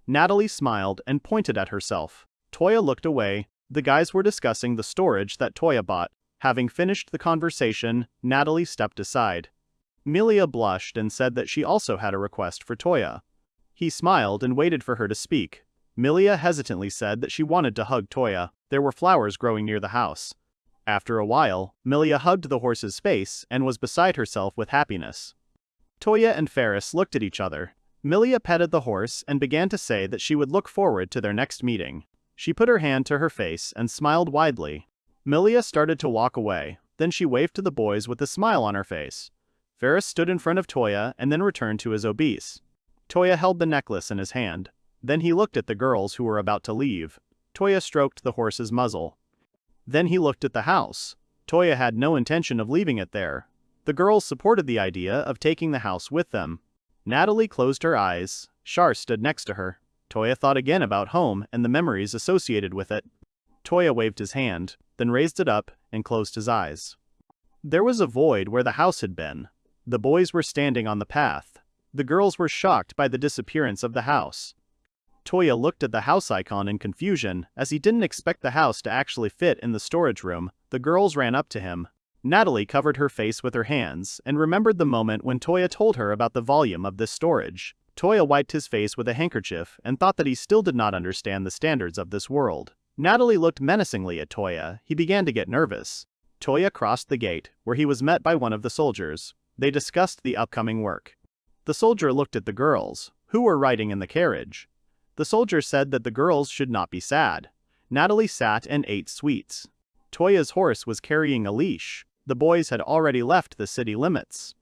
Natalie smiled and pointed at herself. Touya looked away. The guys were discussing the storage that Touya bought. Having finished the conversation, Natalie stepped aside. Melia blushed and said that she also had a request for Touya. He smiled and waited for her to speak. Melia hesitantly said that she wanted to hug Touya. There were flowers growing near the house. After a while, Melia hugged the horse's face and was beside herself with happiness. Touya and Ferris looked at each other. Melia petted the horse and began to say that she would look forward to their next meeting. She put her hand to her face and smiled widely. Melia started to walk away. Then she waved to the boys with a smile on her face. Ferris stood in front of Touya and then returned to his obese. Touya held the necklace in his hand. Then he looked at the girls who were about to leave. Touya stroked the horse's muzzle. Then he looked at the house. Touya had no intention of leaving it there. The girls supported the idea of taking the house with them. Natalie closed her eyes. Char stood next to her. Touya thought again about home and the memories associated with it. Touya waved his hand, then raised it up and closed his eyes. There was a void where the house had been. The boys were standing on the path. The girls were shocked by the disappearance of the house. Touya looked at the house icon in confusion, as he didn't expect the house to actually fit in the storage room. The girls ran up to him. Natalie covered her face with her hands and remembered the moment when Touya told her about the volume of this storage. Touya wiped his face with a handkerchief and thought that he still did not understand the standards of this world. Natalie looked menacingly at Touya. He began to get nervous. Touya crossed the gate, where he was met by one of the soldiers. They discussed the upcoming work. The soldier looked at the girls, who were riding in the carriage. The soldier said that the girls should not be sad. Natalie sat and ate sweets. Touya's horse was carrying a leash. The boys had already left the city limits.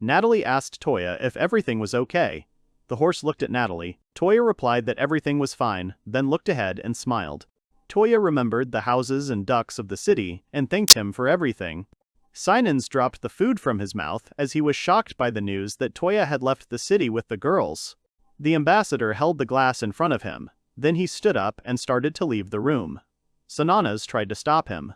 Natalie asked Touya if everything was okay. The horse looked at Natalie. Touya replied that everything was fine, then looked ahead and smiled. Touya remembered the houses and ducks of the city and thanked him for everything. Sinans dropped the food from his mouth as he was shocked by the news that Touya had left the city with the girls. The ambassador held the glass in front of him. Then he stood up and started to leave the room. Sananas tried to stop him.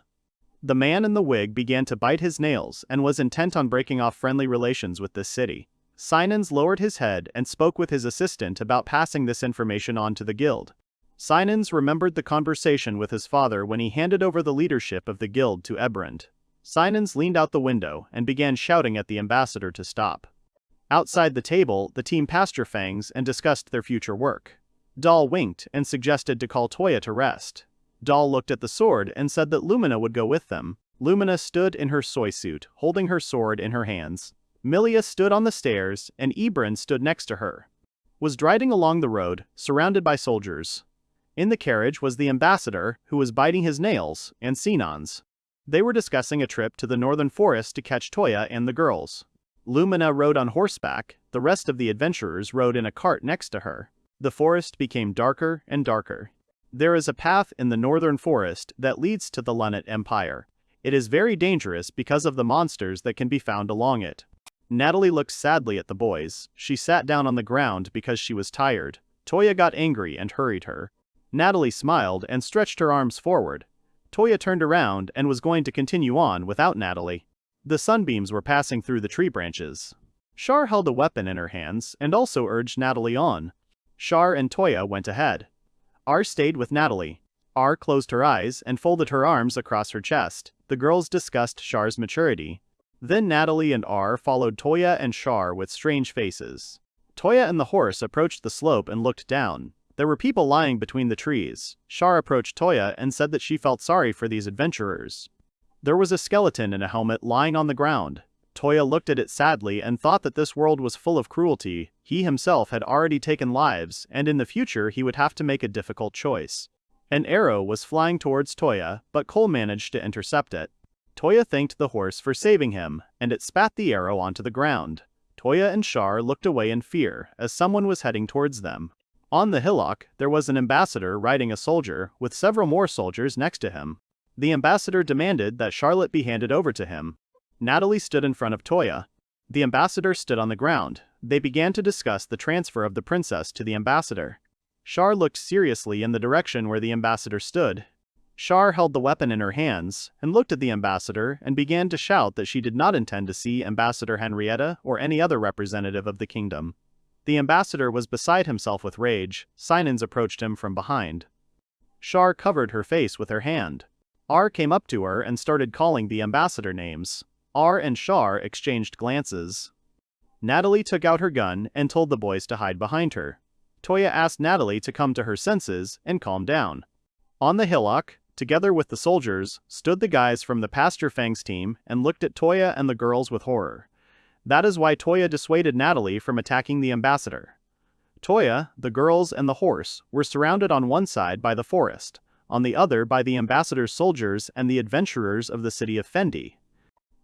The man in the wig began to bite his nails and was intent on breaking off friendly relations with this city. Sinans lowered his head and spoke with his assistant about passing this information on to the guild. Sinans remembered the conversation with his father when he handed over the leadership of the guild to Ebrand. Sinans leaned out the window and began shouting at the ambassador to stop. Outside the table, the team passed her fangs and discussed their future work. Doll winked and suggested to call Touya to rest. Doll looked at the sword and said that Lumina would go with them. Lumina stood in her soy suit, holding her sword in her hands. Melia stood on the stairs, and Ebrin stood next to her. Was riding along the road, surrounded by soldiers. In the carriage was the ambassador, who was biting his nails, and Sinans. They were discussing a trip to the northern forest to catch Touya and the girls. Lumina rode on horseback, the rest of the adventurers rode in a cart next to her. The forest became darker and darker. There is a path in the northern forest that leads to the Lunate Empire. It is very dangerous because of the monsters that can be found along it. Natalie looked sadly at the boys. She sat down on the ground because she was tired. Touya got angry and hurried her. Natalie smiled and stretched her arms forward. Touya turned around and was going to continue on without Natalie. The sunbeams were passing through the tree branches. Char held a weapon in her hands and also urged Natalie on. Char and Touya went ahead. R stayed with Natalie. R closed her eyes and folded her arms across her chest. The girls discussed Char's maturity. Then Natalie and R followed Touya and Char with strange faces. Touya and the horse approached the slope and looked down. There were people lying between the trees. Char approached Touya and said that she felt sorry for these adventurers. There was a skeleton in a helmet lying on the ground. Touya looked at it sadly and thought that this world was full of cruelty. He himself had already taken lives, and in the future he would have to make a difficult choice. An arrow was flying towards Touya, but Cole managed to intercept it. Touya thanked the horse for saving him, and it spat the arrow onto the ground. Touya and Char looked away in fear as someone was heading towards them. On the hillock, there was an ambassador riding a soldier, with several more soldiers next to him. The ambassador demanded that Charlotte be handed over to him. Natalie stood in front of Touya. The ambassador stood on the ground. They began to discuss the transfer of the princess to the ambassador. Char looked seriously in the direction where the ambassador stood. Char held the weapon in her hands, and looked at the ambassador and began to shout that she did not intend to see Ambassador Henrietta or any other representative of the kingdom. The ambassador was beside himself with rage. Sinans approached him from behind. Char covered her face with her hand. R came up to her and started calling the ambassador names. R and Char exchanged glances. Natalie took out her gun and told the boys to hide behind her. Touya asked Natalie to come to her senses and calm down. On the hillock, together with the soldiers, stood the guys from the Pastor Fang's team and looked at Touya and the girls with horror. That is why Touya dissuaded Natalie from attacking the ambassador. Touya, the girls, and the horse were surrounded on one side by the forest, on the other by the ambassador's soldiers and the adventurers of the city of Fendi.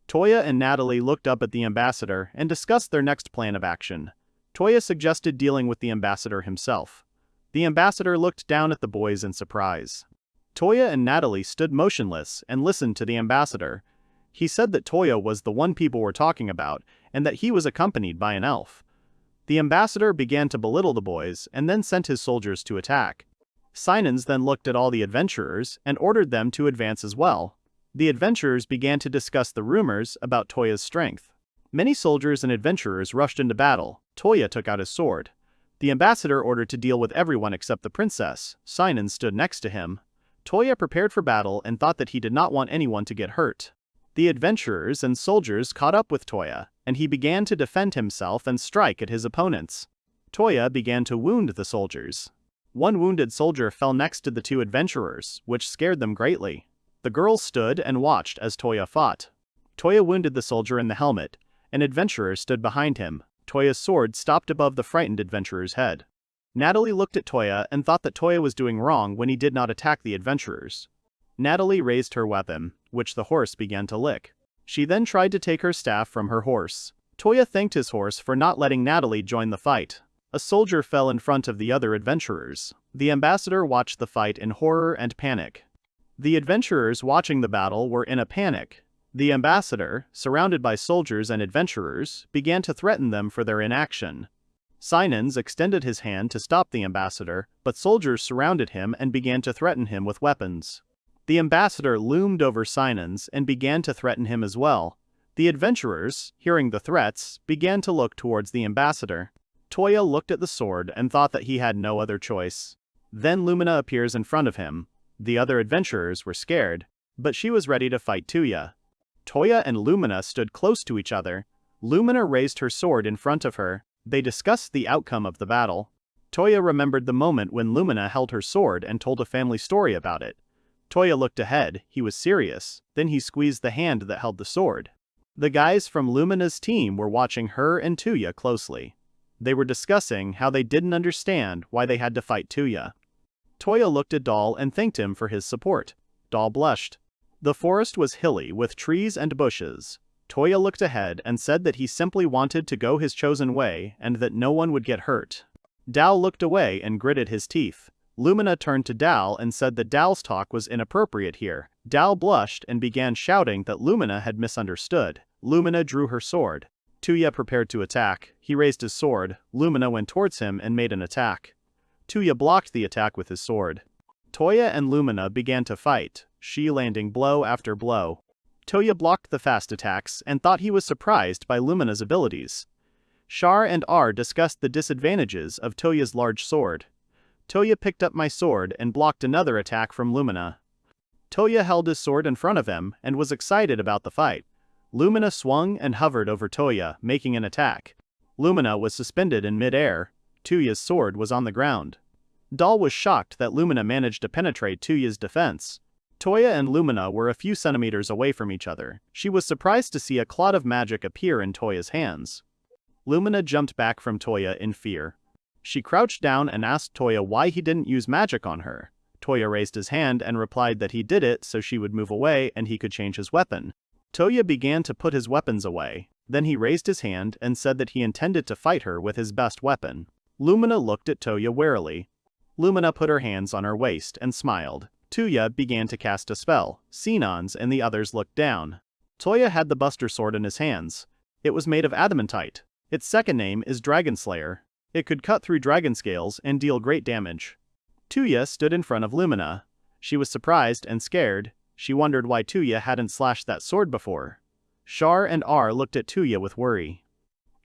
Touya and Natalie looked up at the ambassador and discussed their next plan of action. Touya suggested dealing with the ambassador himself. The ambassador looked down at the boys in surprise. Touya and Natalie stood motionless and listened to the ambassador. He said that Touya was the one people were talking about, and that he was accompanied by an elf. The ambassador began to belittle the boys and then sent his soldiers to attack. Sinans then looked at all the adventurers and ordered them to advance as well. The adventurers began to discuss the rumors about Touya's strength. Many soldiers and adventurers rushed into battle. Touya took out his sword. The ambassador ordered to deal with everyone except the princess. Sinans stood next to him. Touya prepared for battle and thought that he did not want anyone to get hurt. The adventurers and soldiers caught up with Touya, and he began to defend himself and strike at his opponents. Touya began to wound the soldiers. One wounded soldier fell next to the two adventurers, which scared them greatly. The girls stood and watched as Touya fought. Touya wounded the soldier in the helmet. An adventurer stood behind him. Toya's sword stopped above the frightened adventurer's head. Natalie looked at Touya and thought that Touya was doing wrong when he did not attack the adventurers. Natalie raised her weapon, which the horse began to lick. She then tried to take her staff from her horse. Touya thanked his horse for not letting Natalie join the fight. A soldier fell in front of the other adventurers. The ambassador watched the fight in horror and panic. The adventurers watching the battle were in a panic. The ambassador, surrounded by soldiers and adventurers, began to threaten them for their inaction. Sinans extended his hand to stop the ambassador, but soldiers surrounded him and began to threaten him with weapons. The ambassador loomed over Sinans and began to threaten him as well. The adventurers, hearing the threats, began to look towards the ambassador. Touya looked at the sword and thought that he had no other choice. Then Lumina appears in front of him. The other adventurers were scared, but she was ready to fight Touya. Touya and Lumina stood close to each other. Lumina raised her sword in front of her. They discussed the outcome of the battle. Touya remembered the moment when Lumina held her sword and told a family story about it. Touya looked ahead. He was serious. Then he squeezed the hand that held the sword. The guys from Lumina's team were watching her and Touya closely. They were discussing how they didn't understand why they had to fight Touya. Touya looked at Doll and thanked him for his support. Doll blushed. The forest was hilly with trees and bushes. Touya looked ahead and said that he simply wanted to go his chosen way and that no one would get hurt. Dal looked away and gritted his teeth. Lumina turned to Dal and said that Dal's talk was inappropriate here. Dal blushed and began shouting that Lumina had misunderstood. Lumina drew her sword. Touya prepared to attack. He raised his sword. Lumina went towards him and made an attack. Touya blocked the attack with his sword. Touya and Lumina began to fight, she landing blow after blow. Touya blocked the fast attacks and thought he was surprised by Lumina's abilities. Char and R discussed the disadvantages of Touya's large sword. Touya picked up my sword and blocked another attack from Lumina. Touya held his sword in front of him and was excited about the fight. Lumina swung and hovered over Touya, making an attack. Lumina was suspended in mid-air. Touya's sword was on the ground. Dal was shocked that Lumina managed to penetrate Touya's defense. Touya and Lumina were a few centimeters away from each other. She was surprised to see a cloud of magic appear in Touya's hands. Lumina jumped back from Touya in fear. She crouched down and asked Touya why he didn't use magic on her. Touya raised his hand and replied that he did it so she would move away and he could change his weapon. Touya began to put his weapons away. Then he raised his hand and said that he intended to fight her with his best weapon. Lumina looked at Touya warily. Lumina put her hands on her waist and smiled. Touya began to cast a spell. Sinons and the others looked down. Touya had the Buster Sword in his hands. It was made of adamantite. Its second name is Dragon Slayer. It could cut through dragon scales and deal great damage. Touya stood in front of Lumina. She was surprised and scared. She wondered why Touya hadn't slashed that sword before. Char and R looked at Touya with worry.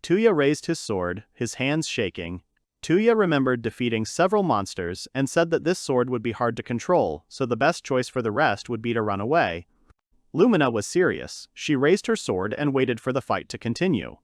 Touya raised his sword, his hands shaking. Touya remembered defeating several monsters and said that this sword would be hard to control, so the best choice for the rest would be to run away. Lumina was serious. She raised her sword and waited for the fight to continue.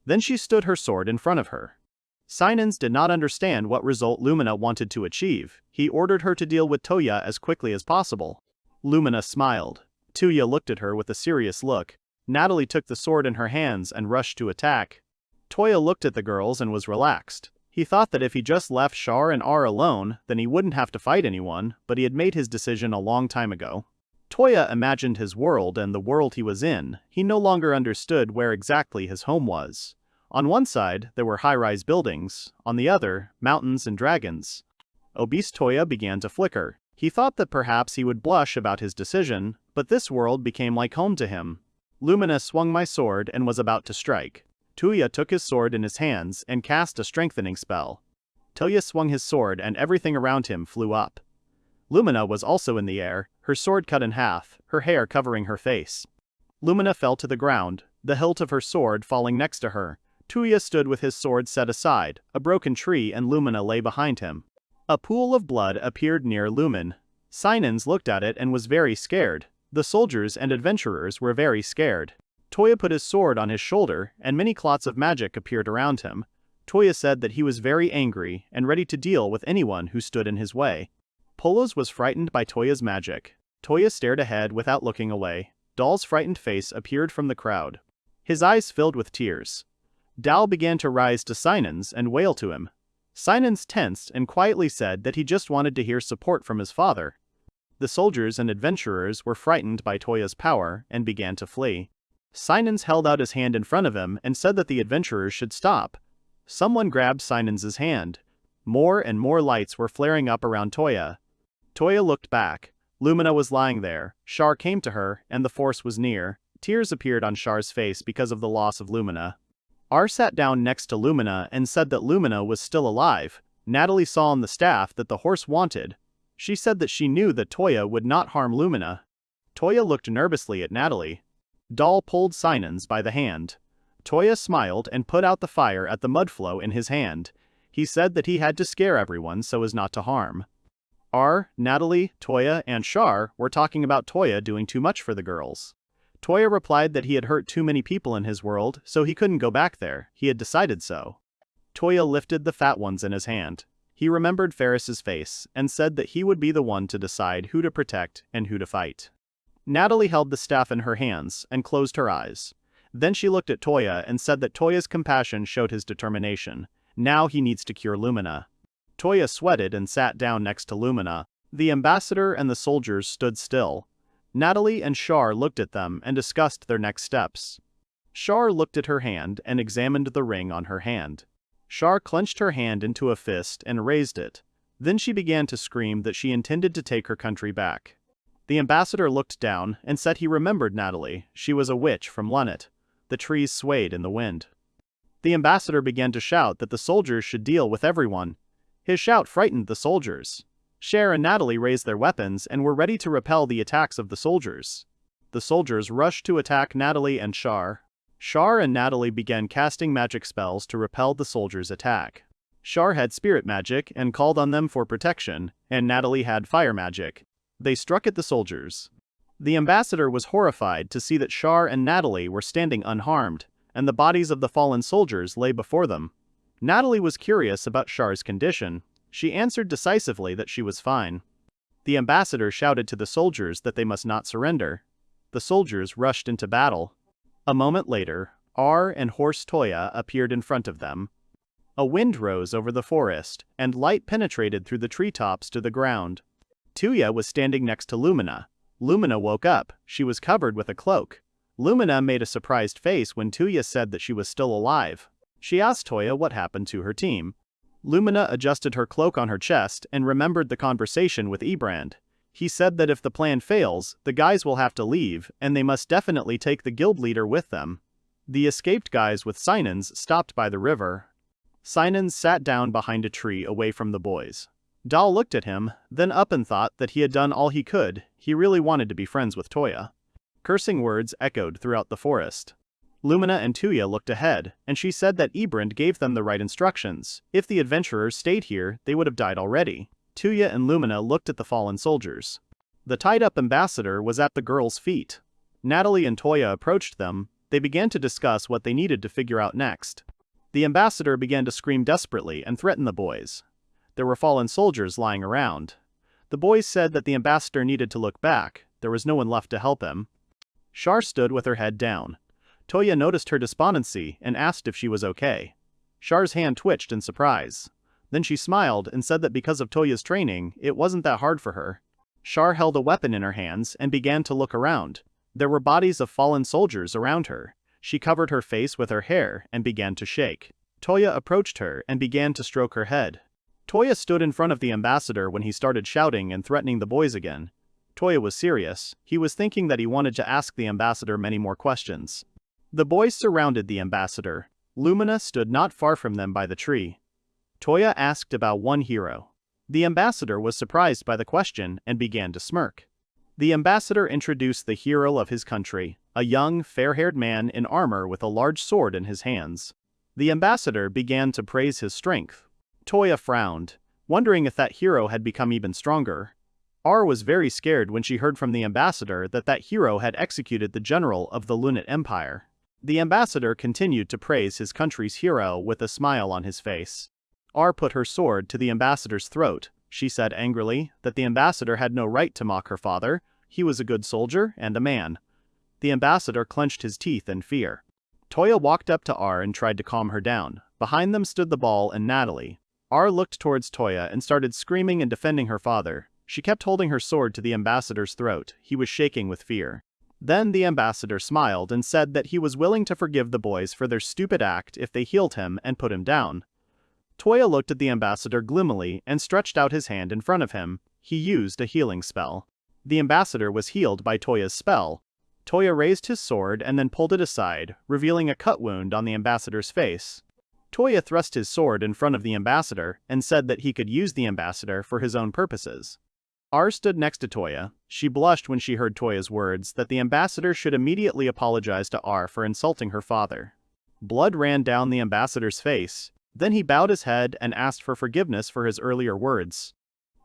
Then she stood her sword in front of her. Sinons did not understand what result Lumina wanted to achieve. He ordered her to deal with Touya as quickly as possible. Lumina smiled. Touya looked at her with a serious look. Natalie took the sword in her hands and rushed to attack. Touya looked at the girls and was relaxed. He thought that if he just left Char and R alone, then he wouldn't have to fight anyone, but he had made his decision a long time ago. Touya imagined his world and the world he was in. He no longer understood where exactly his home was. On one side, there were high-rise buildings. On the other, mountains and dragons. Obese Touya began to flicker. He thought that perhaps he would blush about his decision, but this world became like home to him. Lumina swung my sword and was about to strike. Touya took his sword in his hands and cast a strengthening spell. Touya swung his sword and everything around him flew up. Lumina was also in the air, her sword cut in half, her hair covering her face. Lumina fell to the ground, the hilt of her sword falling next to her. Touya stood with his sword set aside, a broken tree and Lumina lay behind him. A pool of blood appeared near Lumin. Sinons looked at it and was very scared. The soldiers and adventurers were very scared. Touya put his sword on his shoulder, and many clots of magic appeared around him. Touya said that he was very angry and ready to deal with anyone who stood in his way. Polos was frightened by Touya's magic. Touya stared ahead without looking away. Dal's frightened face appeared from the crowd. His eyes filled with tears. Dal began to rise to Sinons and wail to him. Sinons tensed and quietly said that he just wanted to hear support from his father. The soldiers and adventurers were frightened by Touya's power and began to flee. Sinons held out his hand in front of him and said that the adventurers should stop. Someone grabbed Sinons' hand. More and more lights were flaring up around Touya. Touya looked back. Lumina was lying there. Char came to her, and the force was near. Tears appeared on Char's face because of the loss of Lumina. R sat down next to Lumina and said that Lumina was still alive. Natalie saw on the staff that the horse wanted. She said that she knew that Touya would not harm Lumina. Touya looked nervously at Natalie. Dal pulled Sinons by the hand. Touya smiled and put out the fire at the mud flow in his hand. He said that he had to scare everyone so as not to harm. R, Natalie, Touya, and Char were talking about Touya doing too much for the girls. Touya replied that he had hurt too many people in his world, so he couldn't go back there. He had decided so. Touya lifted the fat ones in his hand. He remembered Ferris's face and said that he would be the one to decide who to protect and who to fight. Natalie held the staff in her hands and closed her eyes. Then she looked at Touya and said that Toya's compassion showed his determination. Now he needs to cure Lumina. Touya sweated and sat down next to Lumina. The ambassador and the soldiers stood still. Natalie and Char looked at them and discussed their next steps. Char looked at her hand and examined the ring on her hand. Char clenched her hand into a fist and raised it. Then she began to scream that she intended to take her country back. The ambassador looked down and said he remembered Natalie. She was a witch from Lunnet. The trees swayed in the wind. The ambassador began to shout that the soldiers should deal with everyone. His shout frightened the soldiers. Cher and Natalie raised their weapons and were ready to repel the attacks of the soldiers. The soldiers rushed to attack Natalie and Char. Char and Natalie began casting magic spells to repel the soldiers' attack. Char had spirit magic and called on them for protection, and Natalie had fire magic. They struck at the soldiers. The ambassador was horrified to see that Char and Natalie were standing unharmed, and the bodies of the fallen soldiers lay before them. Natalie was curious about Char's condition. She answered decisively that she was fine. The ambassador shouted to the soldiers that they must not surrender. The soldiers rushed into battle. A moment later, and horse Touya appeared in front of them. A wind rose over the forest, and light penetrated through the treetops to the ground. Touya was standing next to Lumina. Lumina woke up. She was covered with a cloak. Lumina made a surprised face when Touya said that she was still alive. She asked Touya what happened to her team. Lumina adjusted her cloak on her chest and remembered the conversation with Ebrand. He said that if the plan fails, the guys will have to leave, and they must definitely take the guild leader with them. The escaped guys with Sinans stopped by the river. Sinans sat down behind a tree away from the boys. Dal looked at him, then up and thought that he had done all he could. He really wanted to be friends with Touya. Cursing words echoed throughout the forest. Lumina and Touya looked ahead, and she said that Ebrand gave them the right instructions. If the adventurers stayed here, they would have died already. Touya and Lumina looked at the fallen soldiers. The tied-up ambassador was at the girls' feet. Natalie and Touya approached them. They began to discuss what they needed to figure out next. The ambassador began to scream desperately and threaten the boys. There were fallen soldiers lying around. The boys said that the ambassador needed to look back. There was no one left to help him. Char stood with her head down. Touya noticed her despondency and asked if she was okay. Char's hand twitched in surprise. Then she smiled and said that because of Touya's training, it wasn't that hard for her. Char held a weapon in her hands and began to look around. There were bodies of fallen soldiers around her. She covered her face with her hair and began to shake. Touya approached her and began to stroke her head. Touya stood in front of the ambassador when he started shouting and threatening the boys again. Touya was serious. He was thinking that he wanted to ask the ambassador many more questions. The boys surrounded the ambassador. Lumina stood not far from them by the tree. Touya asked about one hero. The ambassador was surprised by the question and began to smirk. The ambassador introduced the hero of his country, a young, fair-haired man in armor with a large sword in his hands. The ambassador began to praise his strength. Touya frowned, wondering if that hero had become even stronger. Was very scared when she heard from the ambassador that that hero had executed the general of the Lunat Empire. The ambassador continued to praise his country's hero with a smile on his face. Put her sword to the ambassador's throat. She said angrily that the ambassador had no right to mock her father. He was a good soldier and a man. The ambassador clenched his teeth in fear. Touya walked up to and tried to calm her down. Behind them stood the ball and Natalie. Looked towards Touya and started screaming and defending her father. She kept holding her sword to the ambassador's throat. He was shaking with fear. Then the ambassador smiled and said that he was willing to forgive the boys for their stupid act if they healed him and put him down. Touya looked at the ambassador gloomily and stretched out his hand in front of him. He used a healing spell. The ambassador was healed by Toya's spell. Touya raised his sword and then pulled it aside, revealing a cut wound on the ambassador's face. Touya thrust his sword in front of the ambassador and said that he could use the ambassador for his own purposes. Stood next to Touya. She blushed when she heard Toya's words that the ambassador should immediately apologize to for insulting her father. Blood ran down the ambassador's face. Then he bowed his head and asked for forgiveness for his earlier words.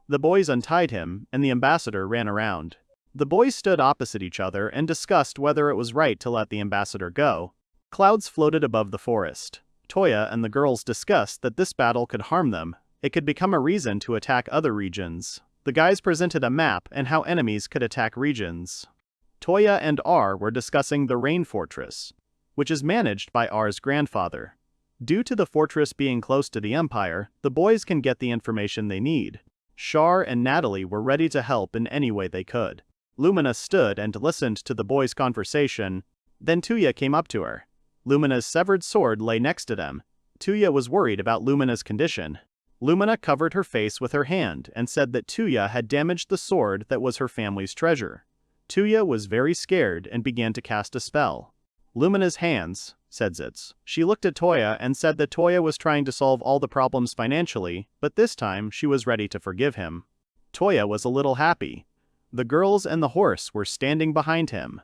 The boys untied him, and the ambassador ran around. The boys stood opposite each other and discussed whether it was right to let the ambassador go. Clouds floated above the forest. Touya and the girls discussed that this battle could harm them. It could become a reason to attack other regions. The guys presented a map and how enemies could attack regions. Touya and were discussing the Rain Fortress, which is managed by R's grandfather. Due to the fortress being close to the Empire, the boys can get the information they need. Char and Natalie were ready to help in any way they could. Lumina stood and listened to the boys' conversation. Then Touya came up to her. Lumina's severed sword lay next to them. Touya was worried about Lumina's condition. Lumina covered her face with her hand and said that Touya had damaged the sword that was her family's treasure. Touya was very scared and began to cast a spell. Lumina's hands, said Zitz. She looked at Touya and said that Touya was trying to solve all the problems financially, but this time she was ready to forgive him. Touya was a little happy. The girls and the horse were standing behind him.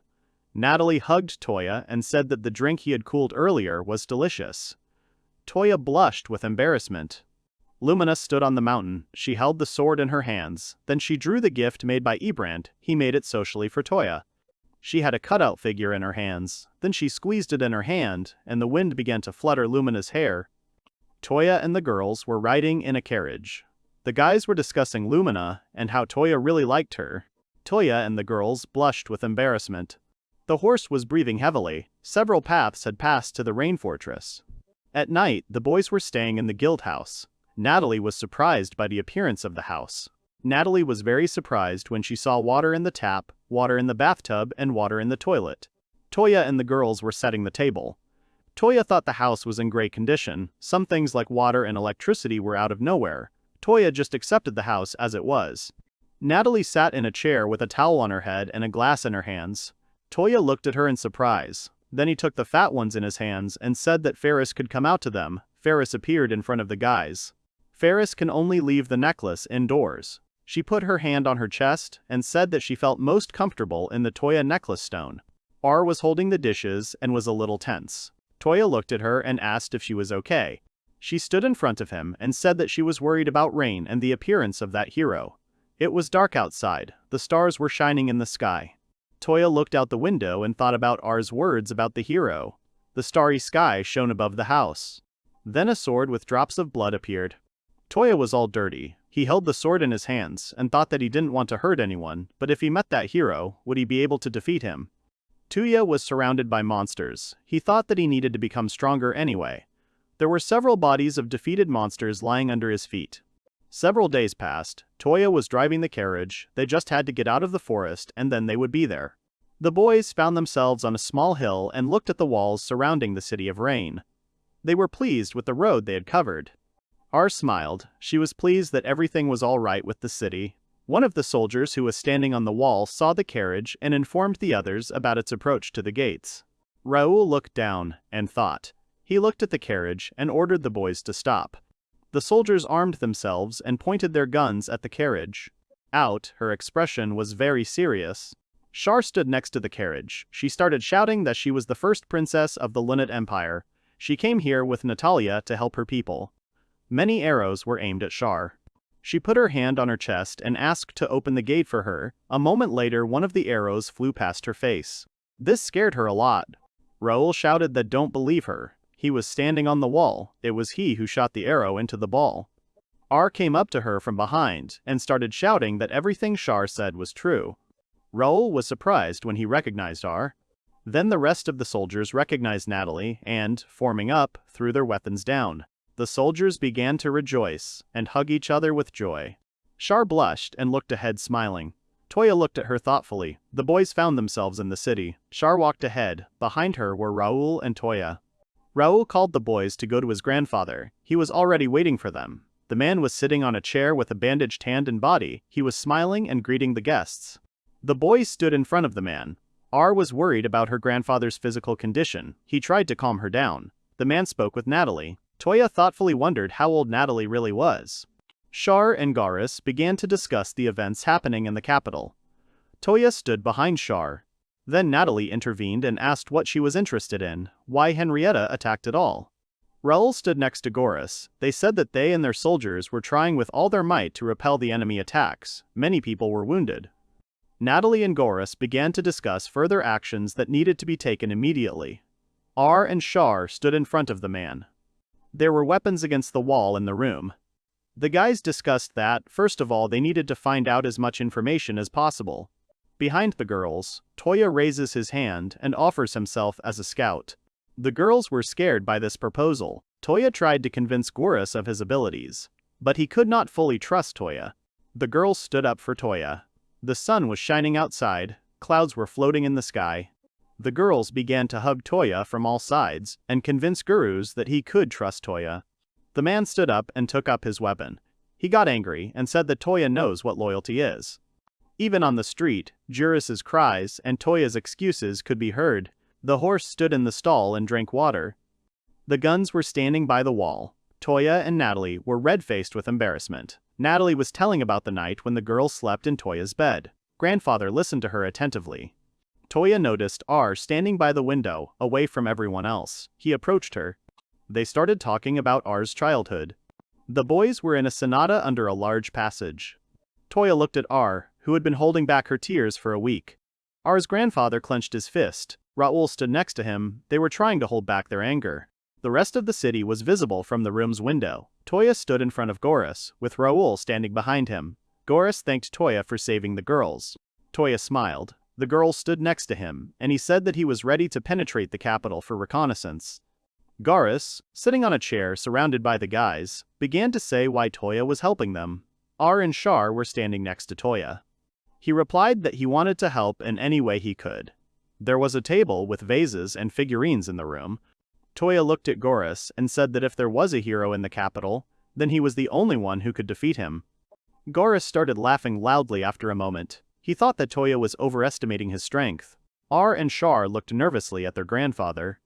Natalie hugged Touya and said that the drink he had cooled earlier was delicious. Touya blushed with embarrassment. Lumina stood on the mountain. She held the sword in her hands. Then she drew the gift made by Ebrand. He made it socially for Touya. She had a cutout figure in her hands. Then she squeezed it in her hand, and the wind began to flutter Lumina's hair. Touya and the girls were riding in a carriage. The guys were discussing Lumina and how Touya really liked her. Touya and the girls blushed with embarrassment. The horse was breathing heavily. Several paths had passed to the rain fortress. At night, the boys were staying in the guild house. Natalie was surprised by the appearance of the house. Natalie was very surprised when she saw water in the tap, water in the bathtub, and water in the toilet. Touya and the girls were setting the table. Touya thought the house was in great condition. Some things like water and electricity were out of nowhere. Touya just accepted the house as it was. Natalie sat in a chair with a towel on her head and a glass in her hands. Touya looked at her in surprise. Then he took the fat ones in his hands and said that Ferris could come out to them. Ferris appeared in front of the guys. Ferris can only leave the necklace indoors. She put her hand on her chest and said that she felt most comfortable in the Touya necklace stone. R was holding the dishes and was a little tense. Touya looked at her and asked if she was okay. She stood in front of him and said that she was worried about Rain and the appearance of that hero. It was dark outside. The stars were shining in the sky. Touya looked out the window and thought about R's words about the hero. The starry sky shone above the house. Then a sword with drops of blood appeared. Touya was all dirty. He held the sword in his hands and thought that he didn't want to hurt anyone, but if he met that hero, would he be able to defeat him? Touya was surrounded by monsters. He thought that he needed to become stronger anyway. There were several bodies of defeated monsters lying under his feet. Several days passed. Touya was driving the carriage. They just had to get out of the forest and then they would be there. The boys found themselves on a small hill and looked at the walls surrounding the city of Rain. They were pleased with the road they had covered. R smiled. She was pleased that everything was all right with the city. One of the soldiers who was standing on the wall saw the carriage and informed the others about its approach to the gates. Raoul looked down and thought. He looked at the carriage and ordered the boys to stop. The soldiers armed themselves and pointed their guns at the carriage. Her expression was very serious. Char stood next to the carriage. She started shouting that she was the first princess of the Linnet Empire. She came here with Natalia to help her people. Many arrows were aimed at Char. She put her hand on her chest and asked to open the gate for her. A moment later, one of the arrows flew past her face. This scared her a lot. Raoul shouted that don't believe her. He was standing on the wall. It was he who shot the arrow into the ball. R came up to her from behind and started shouting that everything Char said was true. Raoul was surprised when he recognized R. Then the rest of the soldiers recognized Natalie and, forming up, threw their weapons down. The soldiers began to rejoice and hug each other with joy. Char blushed and looked ahead smiling. Touya looked at her thoughtfully. The boys found themselves in the city. Char walked ahead. Behind her were Raoul and Touya. Raoul called the boys to go to his grandfather. He was already waiting for them. The man was sitting on a chair with a bandaged hand and body. He was smiling and greeting the guests. The boys stood in front of the man. R was worried about her grandfather's physical condition. He tried to calm her down. The man spoke with Natalie. Touya thoughtfully wondered how old Natalie really was. Char and Garis began to discuss the events happening in the capital. Touya stood behind Char. Then Natalie intervened and asked what she was interested in, why Henrietta attacked at all. Raoul stood next to Garis. They said that they and their soldiers were trying with all their might to repel the enemy attacks. Many people were wounded. Natalie and Garis began to discuss further actions that needed to be taken immediately. R and Char stood in front of the man. There were weapons against the wall in the room. The guys discussed that, first of all, they needed to find out as much information as possible. Behind the girls, Touya raises his hand and offers himself as a scout. The girls were scared by this proposal. Touya tried to convince Garis of his abilities, but he could not fully trust Touya. The girls stood up for Touya. The sun was shining outside, clouds were floating in the sky. The girls began to hug Touya from all sides and convince Gurus that he could trust Touya. The man stood up and took up his weapon. He got angry and said that Touya knows what loyalty is. Even on the street, Jurus's cries and Toya's excuses could be heard. The horse stood in the stall and drank water. The guns were standing by the wall. Touya and Natalie were red-faced with embarrassment. Natalie was telling about the night when the girls slept in Toya's bed. Grandfather listened to her attentively. Touya noticed R standing by the window, away from everyone else. He approached her. They started talking about R's childhood. The boys were in a sonata under a large passage. Touya looked at R, who had been holding back her tears for a week. R's grandfather clenched his fist. Raoul stood next to him. They were trying to hold back their anger. The rest of the city was visible from the room's window. Touya stood in front of Goris, with Raoul standing behind him. Goris thanked Touya for saving the girls. Touya smiled. The girl stood next to him, and he said that he was ready to penetrate the capital for reconnaissance. Goris, sitting on a chair surrounded by the guys, began to say why Touya was helping them. R and Char were standing next to Touya. He replied that he wanted to help in any way he could. There was a table with vases and figurines in the room. Touya looked at Goris and said that if there was a hero in the capital, then he was the only one who could defeat him. Goris started laughing loudly after a moment. He thought that Touya was overestimating his strength. R and Char looked nervously at their grandfather.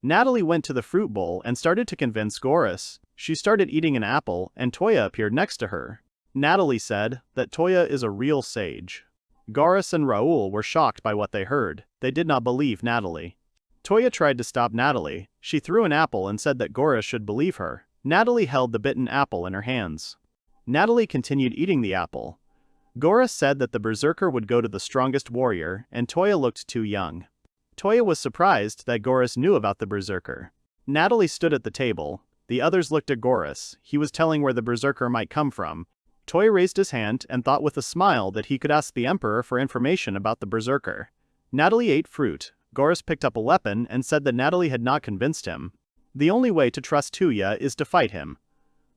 Natalie went to the fruit bowl and started to convince Goris. She started eating an apple, and Touya appeared next to her. Natalie said that Touya is a real sage. Goris and Raoul were shocked by what they heard. They did not believe Natalie. Touya tried to stop Natalie. She threw an apple and said that Goris should believe her. Natalie held the bitten apple in her hands. Natalie continued eating the apple. Goris said that the berserker would go to the strongest warrior, and Touya looked too young. Touya was surprised that Goris knew about the berserker. Natalie stood at the table. The others looked at Goris. He was telling where the berserker might come from. Touya raised his hand and thought with a smile that he could ask the emperor for information about the berserker. Natalie ate fruit. Goris picked up a weapon and said that Natalie had not convinced him. The only way to trust Touya is to fight him.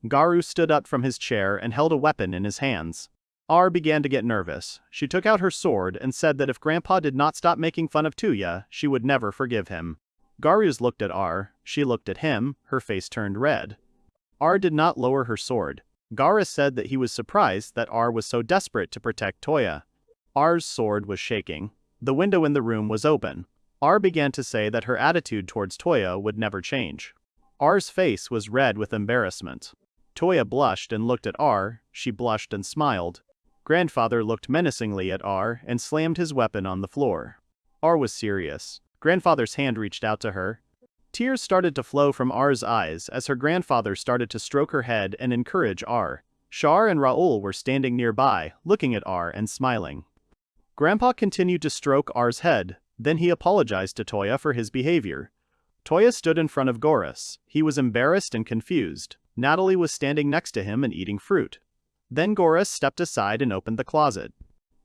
Garu stood up from his chair and held a weapon in his hands. R began to get nervous. She took out her sword and said that if Grandpa did not stop making fun of Touya, she would never forgive him. Garus looked at R. She looked at him. Her face turned red. R did not lower her sword. Garus said that he was surprised that R was so desperate to protect Touya. R's sword was shaking. The window in the room was open. R began to say that her attitude towards Touya would never change. R's face was red with embarrassment. Touya blushed and looked at R. She blushed and smiled. Grandfather looked menacingly at R and slammed his weapon on the floor. R was serious. Grandfather's hand reached out to her. Tears started to flow from R's eyes as her grandfather started to stroke her head and encourage R. Char and Raoul were standing nearby, looking at R and smiling. Grandpa continued to stroke R's head, then he apologized to Touya for his behavior. Touya stood in front of Goris. He was embarrassed and confused. Natalie was standing next to him and eating fruit. Then Goris stepped aside and opened the closet.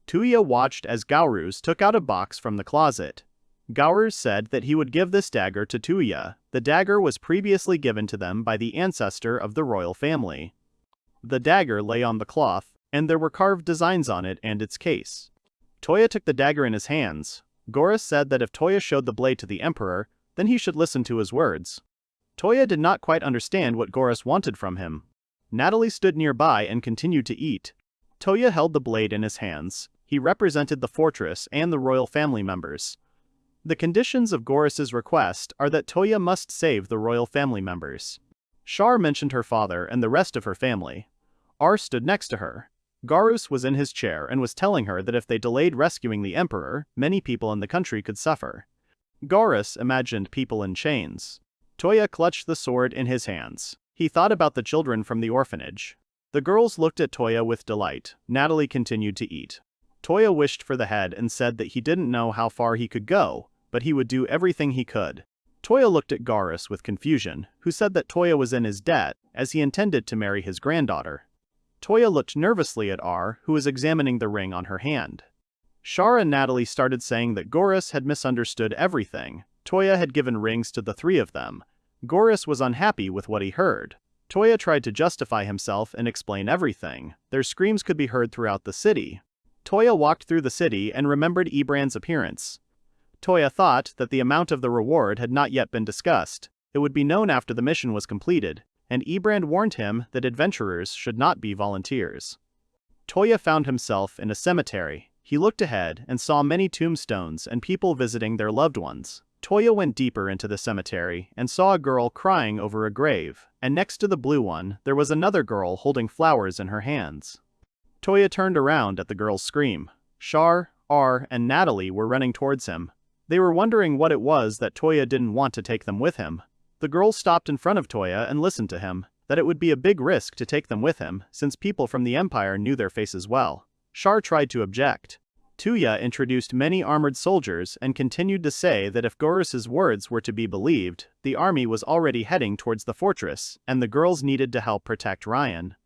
Touya watched as Gaurus took out a box from the closet. Gaurus said that he would give this dagger to Touya. The dagger was previously given to them by the ancestor of the royal family. The dagger lay on the cloth, and there were carved designs on it and its case. Touya took the dagger in his hands. Goris said that if Touya showed the blade to the emperor, then he should listen to his words. Touya did not quite understand what Goris wanted from him. Natalie stood nearby and continued to eat. Touya held the blade in his hands. He represented the fortress and the royal family members. The conditions of Goris's request are that Touya must save the royal family members. Char mentioned her father and the rest of her family. R stood next to her. Garus was in his chair and was telling her that if they delayed rescuing the emperor, many people in the country could suffer. Garus imagined people in chains. Touya clutched the sword in his hands. He thought about the children from the orphanage. The girls looked at Touya with delight. Natalie continued to eat. Touya wished for the head and said that he didn't know how far he could go, but he would do everything he could. Touya looked at Garus with confusion, who said that Touya was in his debt, as he intended to marry his granddaughter. Touya looked nervously at R, who was examining the ring on her hand. Char and Natalie started saying that Goris had misunderstood everything. Touya had given rings to the three of them. Goris was unhappy with what he heard. Touya tried to justify himself and explain everything. Their screams could be heard throughout the city. Touya walked through the city and remembered Ibrand's appearance. Touya thought that the amount of the reward had not yet been discussed. It would be known after the mission was completed, and Ibrand warned him that adventurers should not be volunteers. Touya found himself in a cemetery. He looked ahead and saw many tombstones and people visiting their loved ones. Touya went deeper into the cemetery and saw a girl crying over a grave, and next to the blue one, there was another girl holding flowers in her hands. Touya turned around at the girl's scream. Char, R, and Natalie were running towards him. They were wondering what it was that Touya didn't want to take them with him. The girl stopped in front of Touya and listened to him, that it would be a big risk to take them with him, since people from the Empire knew their faces well. Char tried to object. Touya introduced many armored soldiers and continued to say that if Goros's words were to be believed, the army was already heading towards the fortress, and the girls needed to help protect Ryan.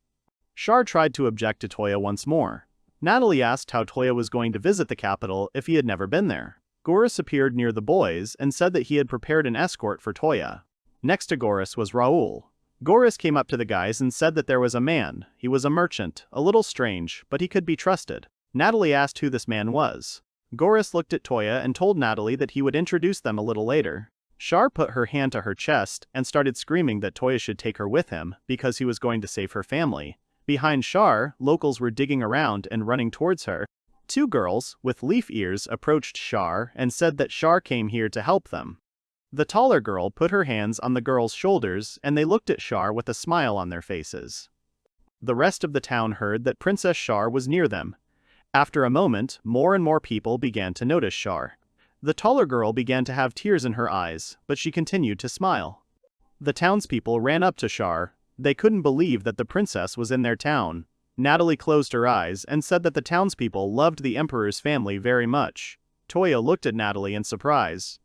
Char tried to object to Touya once more. Natalie asked how Touya was going to visit the capital if he had never been there. Goros appeared near the boys and said that he had prepared an escort for Touya. Next to Goros was Raoul. Goros came up to the guys and said that there was a man. He was a merchant, a little strange, but he could be trusted. Natalie asked who this man was. Goros looked at Touya and told Natalie that he would introduce them a little later. Char put her hand to her chest and started screaming that Touya should take her with him because he was going to save her family. Behind Char, locals were digging around and running towards her. Two girls, with leaf ears, approached Char and said that Char came here to help them. The taller girl put her hands on the girls' shoulders and they looked at Char with a smile on their faces. The rest of the town heard that Princess Char was near them. After a moment, more and more people began to notice Char. The taller girl began to have tears in her eyes, but she continued to smile. The townspeople ran up to Char. They couldn't believe that the princess was in their town. Natalie closed her eyes and said that the townspeople loved the emperor's family very much. Touya looked at Natalie in surprise.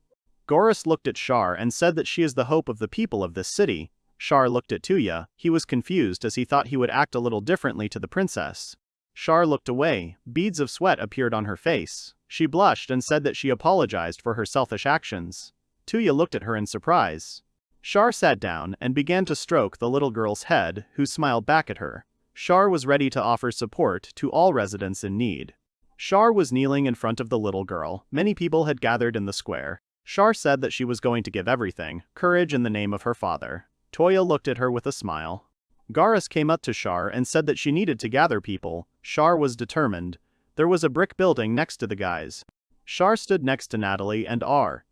Goros looked at Char and said that she is the hope of the people of this city. Char looked at Touya. He was confused as he thought he would act a little differently to the princess. Char looked away. Beads of sweat appeared on her face. She blushed and said that she apologized for her selfish actions. Touya looked at her in surprise. Char sat down and began to stroke the little girl's head, who smiled back at her. Char was ready to offer support to all residents in need. Char was kneeling in front of the little girl. Many people had gathered in the square. Char said that she was going to give everything, courage in the name of her father. Touya looked at her with a smile. Goros came up to Char and said that she needed to gather people. Char was determined. There was a brick building next to the guys. Char stood next to Natalie and R.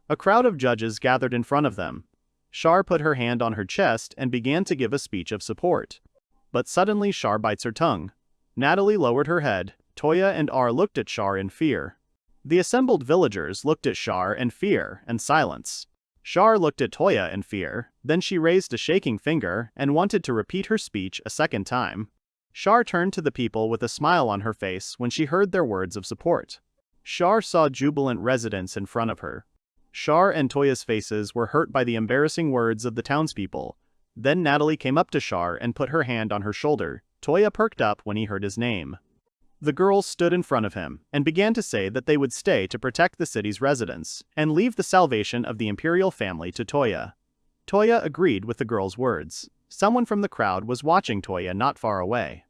A crowd of judges gathered in front of them. Char put her hand on her chest and began to give a speech of support. But suddenly Char bites her tongue. Natalie lowered her head. Touya and R looked at Char in fear. The assembled villagers looked at Char in fear and silence. Char looked at Touya in fear, then she raised a shaking finger and wanted to repeat her speech a second time. Char turned to the people with a smile on her face when she heard their words of support. Char saw jubilant residents in front of her. Char and Touya's faces were hurt by the embarrassing words of the townspeople. Then Natalie came up to Char and put her hand on her shoulder. Touya perked up when he heard his name. The girls stood in front of him and began to say that they would stay to protect the city's residents and leave the salvation of the imperial family to Touya. Touya agreed with the girls' words. Someone from the crowd was watching Touya not far away.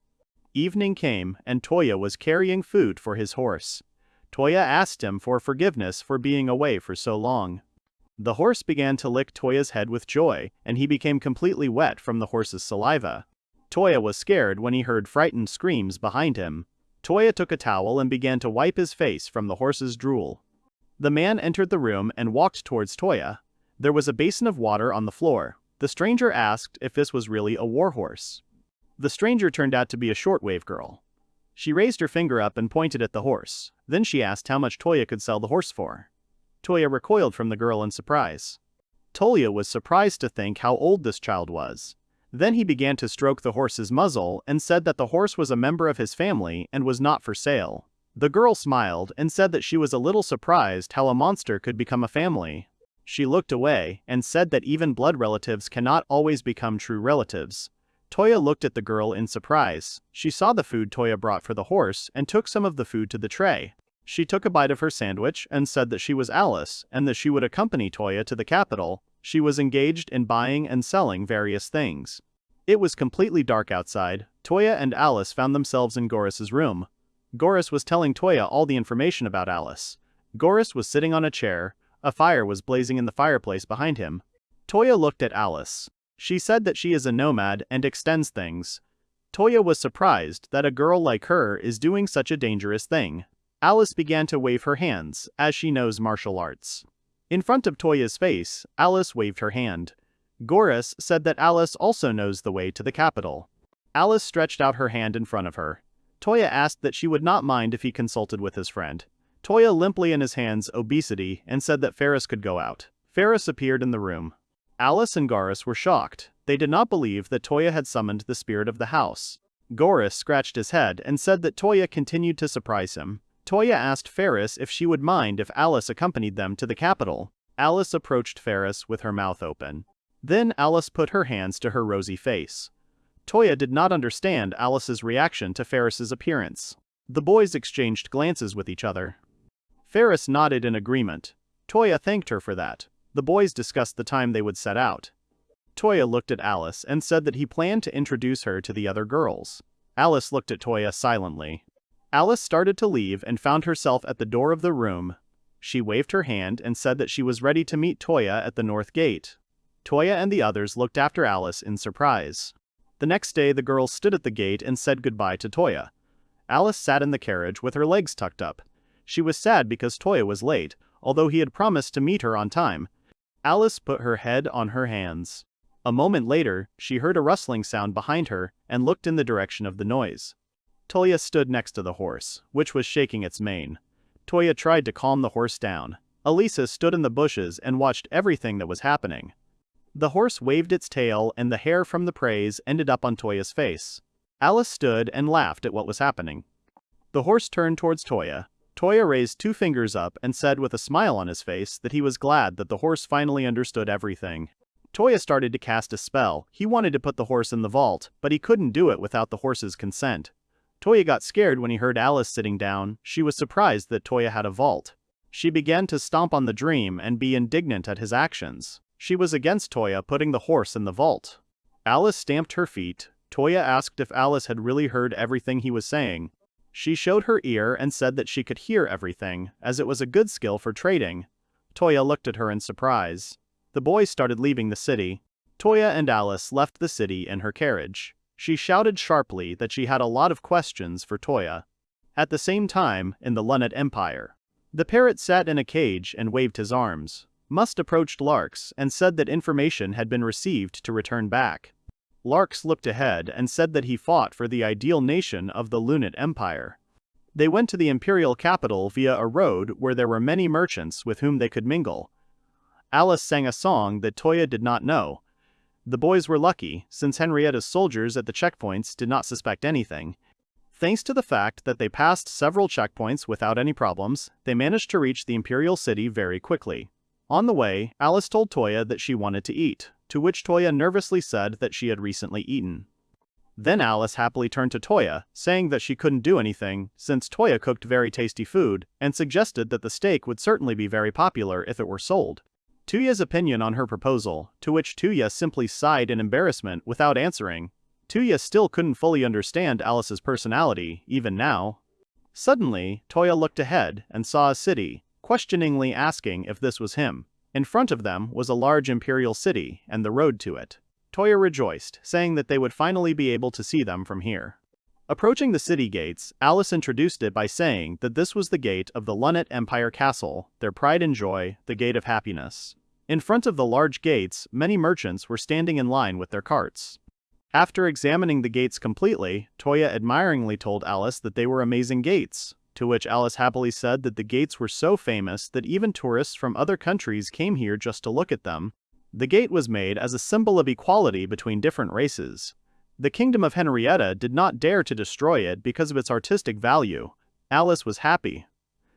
Evening came and Touya was carrying food for his horse. Touya asked him for forgiveness for being away for so long. The horse began to lick Toya's head with joy, and he became completely wet from the horse's saliva. Touya was scared when he heard frightened screams behind him. Touya took a towel and began to wipe his face from the horse's drool. The man entered the room and walked towards Touya. There was a basin of water on the floor. The stranger asked if this was really a warhorse. The stranger turned out to be a shortwave girl. She raised her finger up and pointed at the horse. Then she asked how much Touya could sell the horse for. Touya recoiled from the girl in surprise. Touya was surprised to think how old this child was. Then he began to stroke the horse's muzzle and said that the horse was a member of his family and was not for sale. The girl smiled and said that she was a little surprised how a monster could become a family. She looked away and said that even blood relatives cannot always become true relatives. Touya looked at the girl in surprise. She saw the food Touya brought for the horse and took some of the food to the tray. She took a bite of her sandwich and said that she was Alice and that she would accompany Touya to the capital. She was engaged in buying and selling various things. It was completely dark outside. Touya and Alice found themselves in Goros's room. Goris was telling Touya all the information about Alice. Goris was sitting on a chair, a fire was blazing in the fireplace behind him. Touya looked at Alice. She said that she is a nomad and extends things. Touya was surprised that a girl like her is doing such a dangerous thing. Alice began to wave her hands, as she knows martial arts. In front of Touya's face, Alice waved her hand. Goris said that Alice also knows the way to the capital. Alice stretched out her hand in front of her. Touya asked that she would not mind if he consulted with his friend. Touya limply in his hands obesity and said that Ferris could go out. Ferris appeared in the room. Alice and Goris were shocked. They did not believe that Touya had summoned the spirit of the house. Goris scratched his head and said that Touya continued to surprise him. Touya asked Ferris if she would mind if Alice accompanied them to the capital. Alice approached Ferris with her mouth open. Then Alice put her hands to her rosy face. Touya did not understand Alice's reaction to Ferris's appearance. The boys exchanged glances with each other. Ferris nodded in agreement. Touya thanked her for that. The boys discussed the time they would set out. Touya looked at Alice and said that he planned to introduce her to the other girls. Alice looked at Touya silently. Alice started to leave and found herself at the door of the room. She waved her hand and said that she was ready to meet Touya at the north gate. Touya and the others looked after Alice in surprise. The next day the girls stood at the gate and said goodbye to Touya. Alice sat in the carriage with her legs tucked up. She was sad because Touya was late, although he had promised to meet her on time. Alice put her head on her hands. A moment later, she heard a rustling sound behind her and looked in the direction of the noise. Touya stood next to the horse, which was shaking its mane. Touya tried to calm the horse down. Elisa stood in the bushes and watched everything that was happening. The horse waved its tail and the hair from the praise ended up on Touya's face. Alice stood and laughed at what was happening. The horse turned towards Touya. Touya raised 2 fingers up and said with a smile on his face that he was glad that the horse finally understood everything. Touya started to cast a spell. He wanted to put the horse in the vault, but he couldn't do it without the horse's consent. Touya got scared when he heard Alice sitting down. She was surprised that Touya had a vault. She began to stomp on the dream and be indignant at his actions. She was against Touya putting the horse in the vault. Alice stamped her feet. Touya asked if Alice had really heard everything he was saying. She showed her ear and said that she could hear everything, as it was a good skill for trading. Touya looked at her in surprise. The boys started leaving the city. Touya and Alice left the city in her carriage. She shouted sharply that she had a lot of questions for Touya. At the same time, in the Lunate Empire, the parrot sat in a cage and waved his arms. Must approached Larks and said that information had been received to return back. Larks looked ahead and said that he fought for the ideal nation of the Lunate Empire. They went to the imperial capital via a road where there were many merchants with whom they could mingle. Alice sang a song that Touya did not know. The boys were lucky, since Henrietta's soldiers at the checkpoints did not suspect anything. Thanks to the fact that they passed several checkpoints without any problems, they managed to reach the imperial city very quickly. On the way, Alice told Touya that she wanted to eat, to which Touya nervously said that she had recently eaten. Then Alice happily turned to Touya, saying that she couldn't do anything, since Touya cooked very tasty food, and suggested that the steak would certainly be very popular if it were sold. Touya's opinion on her proposal, to which Touya simply sighed in embarrassment without answering. Touya still couldn't fully understand Alice's personality, even now. Suddenly, Touya looked ahead and saw a city, questioningly asking if this was him. In front of them was a large imperial city and the road to it. Touya rejoiced, saying that they would finally be able to see them from here. Approaching the city gates, Alice introduced it by saying that this was the gate of the Lunate Empire Castle, their pride and joy, the gate of happiness. In front of the large gates, many merchants were standing in line with their carts. After examining the gates completely, Touya admiringly told Alice that they were amazing gates, to which Alice happily said that the gates were so famous that even tourists from other countries came here just to look at them. The gate was made as a symbol of equality between different races. The kingdom of Henrietta did not dare to destroy it because of its artistic value. Alice was happy.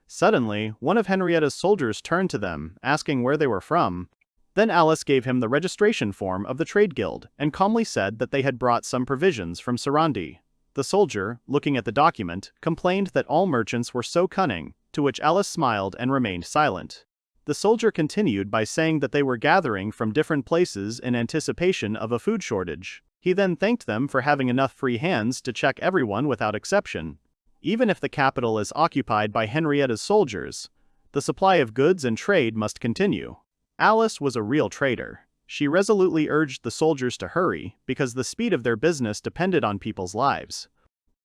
Suddenly, one of Henrietta's soldiers turned to them, asking where they were from. Then Alice gave him the registration form of the trade guild, and calmly said that they had brought some provisions from Sarandi. The soldier, looking at the document, complained that all merchants were so cunning, to which Alice smiled and remained silent. The soldier continued by saying that they were gathering from different places in anticipation of a food shortage. He then thanked them for having enough free hands to check everyone without exception. Even if the capital is occupied by Henrietta's soldiers, the supply of goods and trade must continue. Alice was a real trader. She resolutely urged the soldiers to hurry because the speed of their business depended on people's lives.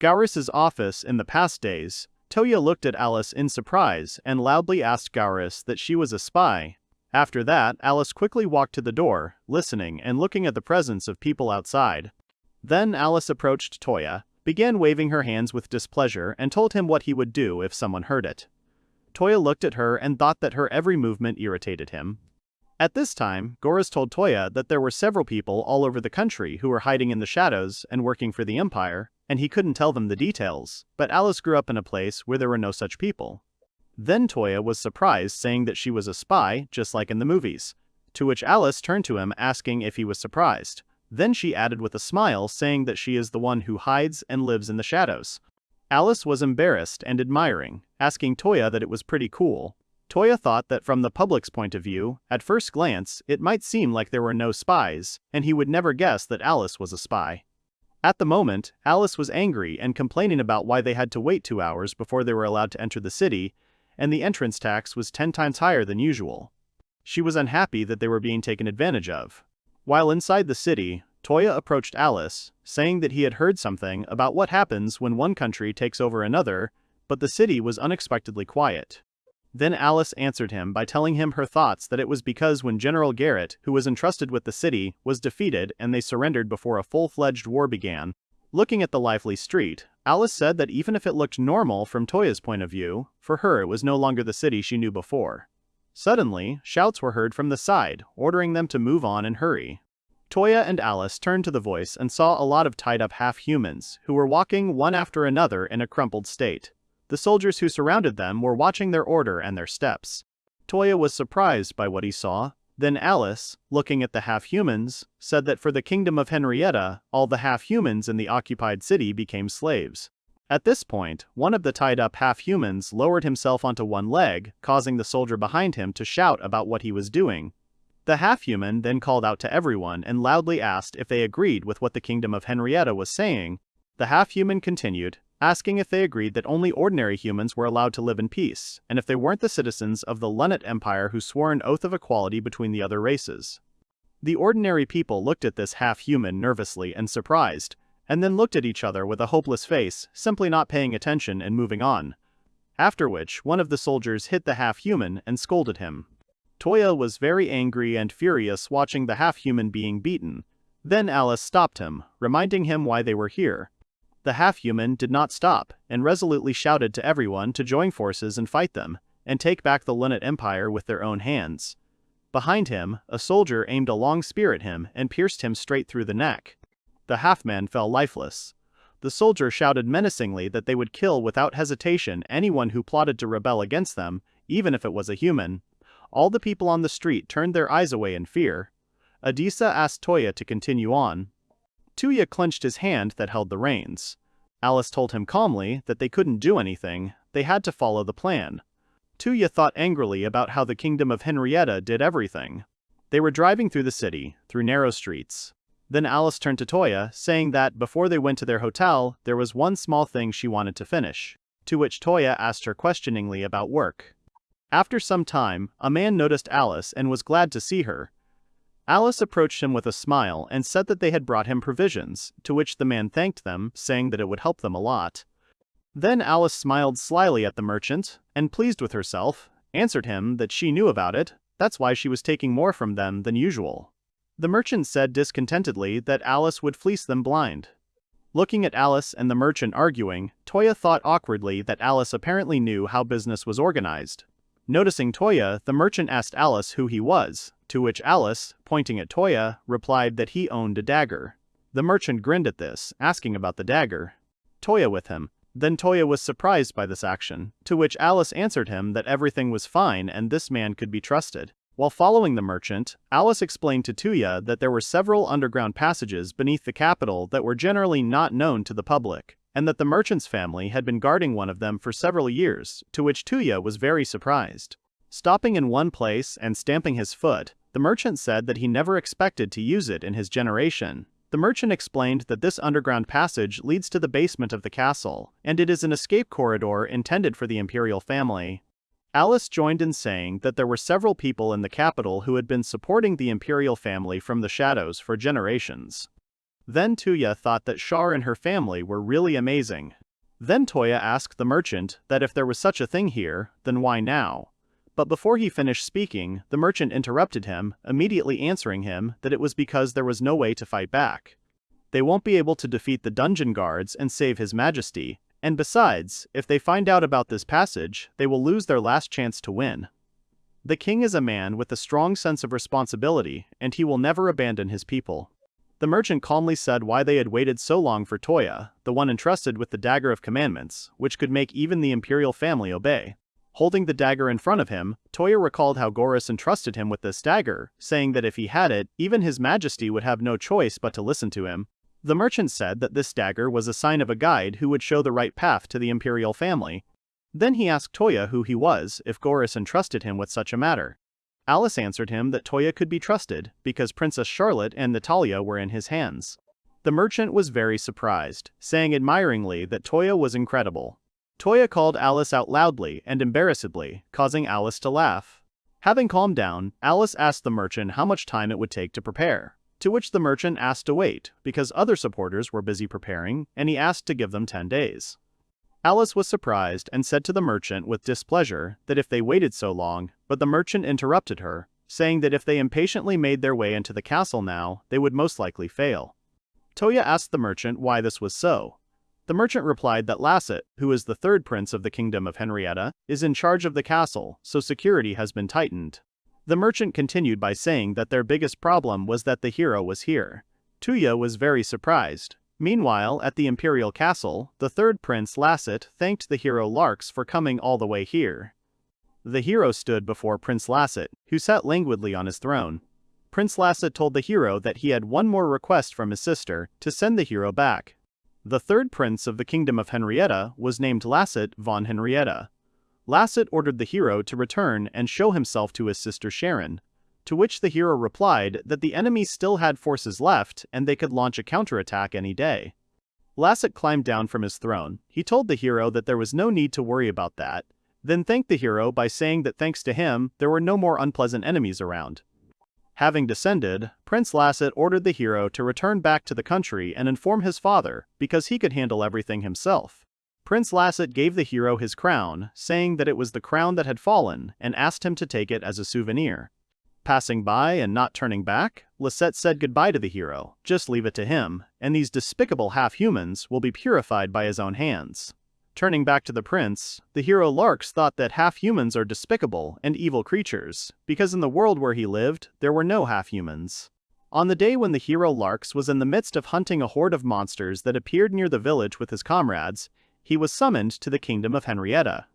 Gauris's office in the past days, Touya looked at Alice in surprise and loudly asked Gauris that she was a spy. After that, Alice quickly walked to the door, listening and looking at the presence of people outside. Then Alice approached Touya, began waving her hands with displeasure and told him what he would do if someone heard it. Touya looked at her and thought that her every movement irritated him. At this time, Gauris told Touya that there were several people all over the country who were hiding in the shadows and working for the Empire, and he couldn't tell them the details, but Alice grew up in a place where there were no such people. Then Touya was surprised, saying that she was a spy, just like in the movies, to which Alice turned to him asking if he was surprised. Then she added with a smile, saying that she is the one who hides and lives in the shadows. Alice was embarrassed and admiring, asking Touya that it was pretty cool. Touya thought that from the public's point of view, at first glance, it might seem like there were no spies, and he would never guess that Alice was a spy. At the moment, Alice was angry and complaining about why they had to wait 2 hours before they were allowed to enter the city, and the entrance tax was 10 times higher than usual. She was unhappy that they were being taken advantage of. While inside the city, Touya approached Alice, saying that he had heard something about what happens when one country takes over another, but the city was unexpectedly quiet. Then Alice answered him by telling him her thoughts that it was because when General Garrett, who was entrusted with the city, was defeated and they surrendered before a full-fledged war began. Looking at the lively street, Alice said that even if it looked normal from Toya's point of view, for her it was no longer the city she knew before. Suddenly, shouts were heard from the side, ordering them to move on and hurry. Touya and Alice turned to the voice and saw a lot of tied-up half-humans, who were walking one after another in a crumpled state. The soldiers who surrounded them were watching their order and their steps. Touya was surprised by what he saw. Then Alice, looking at the half-humans, said that for the kingdom of Henrietta, all the half-humans in the occupied city became slaves. At this point, one of the tied-up half-humans lowered himself onto one leg, causing the soldier behind him to shout about what he was doing. The half-human then called out to everyone and loudly asked if they agreed with what the kingdom of Henrietta was saying. The half-human continued, asking if they agreed that only ordinary humans were allowed to live in peace, and if they weren't the citizens of the Lunate Empire who swore an oath of equality between the other races. The ordinary people looked at this half-human nervously and surprised, and then looked at each other with a hopeless face, simply not paying attention and moving on. After which, one of the soldiers hit the half-human and scolded him. Touya was very angry and furious watching the half-human being beaten. Then Alice stopped him, reminding him why they were here. The half-human did not stop, and resolutely shouted to everyone to join forces and fight them, and take back the Lunate Empire with their own hands. Behind him, a soldier aimed a long spear at him and pierced him straight through the neck. The half-man fell lifeless. The soldier shouted menacingly that they would kill without hesitation anyone who plotted to rebel against them, even if it was a human. All the people on the street turned their eyes away in fear. Adisa asked Touya to continue on. Touya clenched his hand that held the reins. Alice told him calmly that they couldn't do anything, they had to follow the plan. Touya thought angrily about how the kingdom of Henrietta did everything. They were driving through the city, through narrow streets. Then Alice turned to Touya, saying that before they went to their hotel, there was one small thing she wanted to finish. To which Touya asked her questioningly about work. After some time, a man noticed Alice and was glad to see her. Alice approached him with a smile and said that they had brought him provisions, to which the man thanked them, saying that it would help them a lot. Then Alice smiled slyly at the merchant, and pleased with herself, answered him that she knew about it, that's why she was taking more from them than usual. The merchant said discontentedly that Alice would fleece them blind. Looking at Alice and the merchant arguing, Touya thought awkwardly that Alice apparently knew how business was organized. Noticing Touya, the merchant asked Alice who he was, to which Alice, pointing at Touya, replied that he owned a dagger. The merchant grinned at this, asking about the dagger. Touya with him. Then Touya was surprised by this action, to which Alice answered him that everything was fine and this man could be trusted. While following the merchant, Alice explained to Touya that there were several underground passages beneath the capital that were generally not known to the public, and that the merchant's family had been guarding one of them for several years, to which Touya was very surprised. Stopping in one place and stamping his foot, the merchant said that he never expected to use it in his generation. The merchant explained that this underground passage leads to the basement of the castle, and it is an escape corridor intended for the imperial family. Alice joined in saying that there were several people in the capital who had been supporting the imperial family from the shadows for generations. Then Touya thought that Char and her family were really amazing. Then Touya asked the merchant that if there was such a thing here, then why now? But before he finished speaking, the merchant interrupted him, immediately answering him that it was because there was no way to fight back. They won't be able to defeat the dungeon guards and save His Majesty, and besides, if they find out about this passage, they will lose their last chance to win. The king is a man with a strong sense of responsibility, and he will never abandon his people. The merchant calmly said why they had waited so long for Touya, the one entrusted with the dagger of commandments, which could make even the imperial family obey. Holding the dagger in front of him, Touya recalled how Goris entrusted him with this dagger, saying that if he had it, even His Majesty would have no choice but to listen to him. The merchant said that this dagger was a sign of a guide who would show the right path to the imperial family. Then he asked Touya who he was if Goris entrusted him with such a matter. Alice answered him that Touya could be trusted, because Princess Charlotte and Natalia were in his hands. The merchant was very surprised, saying admiringly that Touya was incredible. Touya called Alice out loudly and embarrassedly, causing Alice to laugh. Having calmed down, Alice asked the merchant how much time it would take to prepare, to which the merchant asked to wait, because other supporters were busy preparing, and he asked to give them 10 days. Alice was surprised and said to the merchant with displeasure that if they waited so long, but the merchant interrupted her, saying that if they impatiently made their way into the castle now, they would most likely fail. Touya asked the merchant why this was so. The merchant replied that Lasset, who is the third prince of the kingdom of Henrietta, is in charge of the castle, so security has been tightened. The merchant continued by saying that their biggest problem was that the hero was here. Touya was very surprised. Meanwhile, at the imperial castle, the third prince Lasset thanked the hero Larks for coming all the way here. The hero stood before Prince Lasset, who sat languidly on his throne. Prince Lasset told the hero that he had one more request from his sister, to send the hero back. The third prince of the kingdom of Henrietta was named Lasset von Henrietta. Lasset ordered the hero to return and show himself to his sister Sharon, to which the hero replied that the enemy still had forces left and they could launch a counterattack any day. Lasset climbed down from his throne. He told the hero that there was no need to worry about that, then thanked the hero by saying that thanks to him, there were no more unpleasant enemies around. Having descended, Prince Lasset ordered the hero to return back to the country and inform his father, because he could handle everything himself. Prince Lasset gave the hero his crown, saying that it was the crown that had fallen, and asked him to take it as a souvenir. Passing by and not turning back, Lasset said goodbye to the hero, just leave it to him, and these despicable half-humans will be purified by his own hands. Turning back to the prince, the hero Larks thought that half-humans are despicable and evil creatures, because in the world where he lived, there were no half-humans. On the day when the hero Larks was in the midst of hunting a horde of monsters that appeared near the village with his comrades, he was summoned to the kingdom of Henrietta.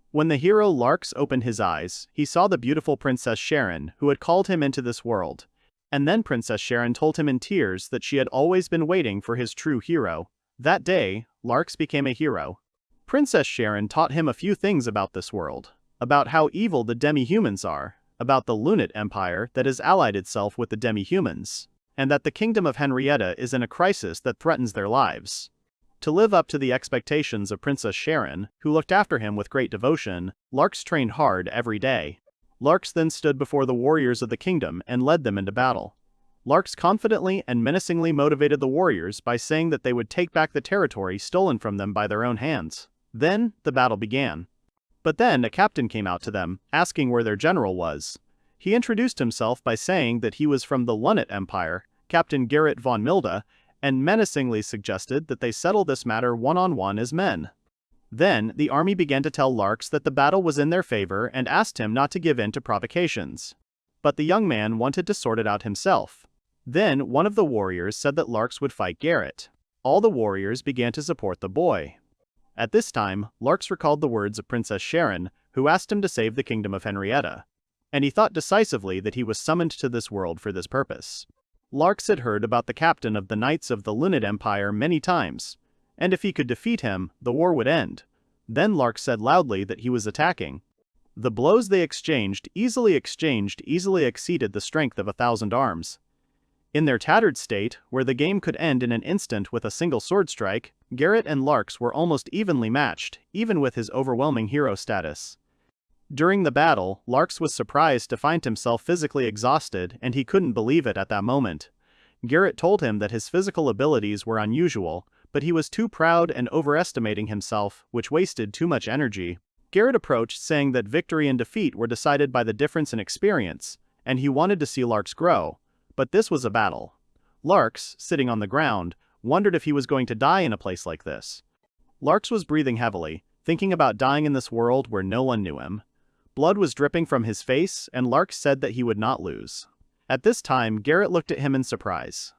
When the hero Larks opened his eyes, he saw the beautiful Princess Sharon, who had called him into this world. And then Princess Sharon told him in tears that she had always been waiting for his true hero. That day, Larks became a hero. Princess Sharon taught him a few things about this world, about how evil the demi-humans are, about the Lunate Empire that has allied itself with the demi-humans, and that the kingdom of Henrietta is in a crisis that threatens their lives. To live up to the expectations of Princess Sharon, who looked after him with great devotion, Larks trained hard every day. Larks then stood before the warriors of the kingdom and led them into battle. Larks confidently and menacingly motivated the warriors by saying that they would take back the territory stolen from them by their own hands. Then, the battle began. But then a captain came out to them, asking where their general was. He introduced himself by saying that he was from the Lunate Empire, Captain Gerrit von Milde, and menacingly suggested that they settle this matter one-on-one as men. Then, the army began to tell Larks that the battle was in their favor and asked him not to give in to provocations. But the young man wanted to sort it out himself. Then, one of the warriors said that Larks would fight Gerrit. All the warriors began to support the boy. At this time, Larks recalled the words of Princess Sharon, who asked him to save the kingdom of Henrietta. And he thought decisively that he was summoned to this world for this purpose. Larks had heard about the captain of the Knights of the Lunate Empire many times, and if he could defeat him, the war would end. Then Larks said loudly that he was attacking. The blows they exchanged easily exceeded the strength of 1,000 arms. In their tattered state, where the game could end in an instant with a single sword strike, Garrett and Larks were almost evenly matched, even with his overwhelming hero status. During the battle, Larks was surprised to find himself physically exhausted, and he couldn't believe it at that moment. Garrett told him that his physical abilities were unusual, but he was too proud and overestimating himself, which wasted too much energy. Garrett approached saying that victory and defeat were decided by the difference in experience, and he wanted to see Larks grow. But this was a battle. Larks, sitting on the ground, wondered if he was going to die in a place like this. Larks was breathing heavily, thinking about dying in this world where no one knew him. Blood was dripping from his face, and Larks said that he would not lose. At this time, Garrett looked at him in surprise.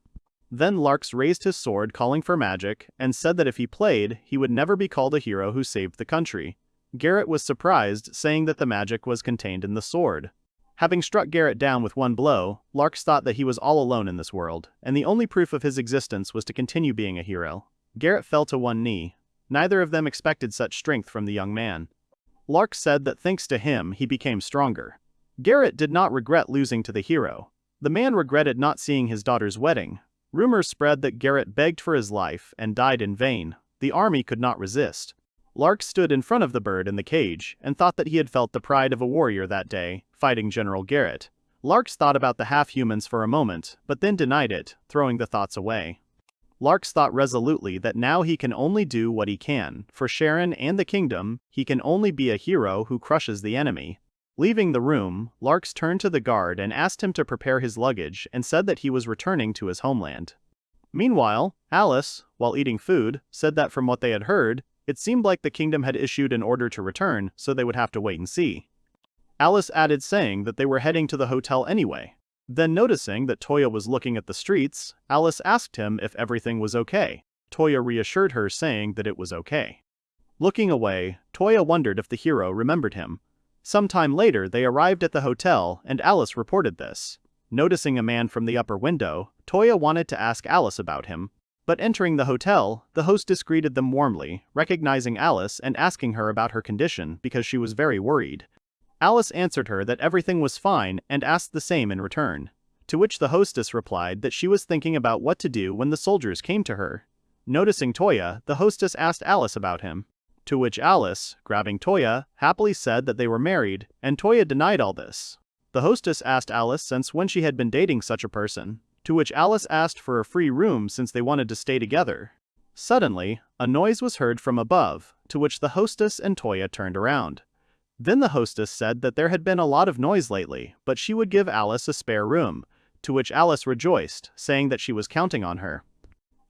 Then Larks raised his sword calling for magic, and said that if he played, he would never be called a hero who saved the country. Garrett was surprised, saying that the magic was contained in the sword. Having struck Garrett down with one blow, Larks thought that he was all alone in this world, and the only proof of his existence was to continue being a hero. Garrett fell to one knee. Neither of them expected such strength from the young man. Larks said that thanks to him, he became stronger. Garrett did not regret losing to the hero. The man regretted not seeing his daughter's wedding. Rumors spread that Garrett begged for his life and died in vain. The army could not resist. Larks stood in front of the bird in the cage and thought that he had felt the pride of a warrior that day, fighting General Garrett. Larks thought about the half-humans for a moment, but then denied it, throwing the thoughts away. Larks thought resolutely that now he can only do what he can. For Sharon and the kingdom, he can only be a hero who crushes the enemy. Leaving the room, Larks turned to the guard and asked him to prepare his luggage and said that he was returning to his homeland. Meanwhile, Alice, while eating food, said that from what they had heard, it seemed like the kingdom had issued an order to return, so they would have to wait and see. Alice added saying that they were heading to the hotel anyway. Then noticing that Touya was looking at the streets, Alice asked him if everything was okay. Touya reassured her saying that it was okay. Looking away, Touya wondered if the hero remembered him. Sometime later they arrived at the hotel and Alice reported this. Noticing a man from the upper window, Touya wanted to ask Alice about him. But entering the hotel, the hostess greeted them warmly, recognizing Alice and asking her about her condition because she was very worried. Alice answered her that everything was fine and asked the same in return. To which the hostess replied that she was thinking about what to do when the soldiers came to her. Noticing Touya, the hostess asked Alice about him. To which Alice, grabbing Touya, happily said that they were married, and Touya denied all this. The hostess asked Alice since when she had been dating such a person. To which Alice asked for a free room since they wanted to stay together. Suddenly, a noise was heard from above, to which the hostess and Touya turned around. Then the hostess said that there had been a lot of noise lately, but she would give Alice a spare room, to which Alice rejoiced, saying that she was counting on her.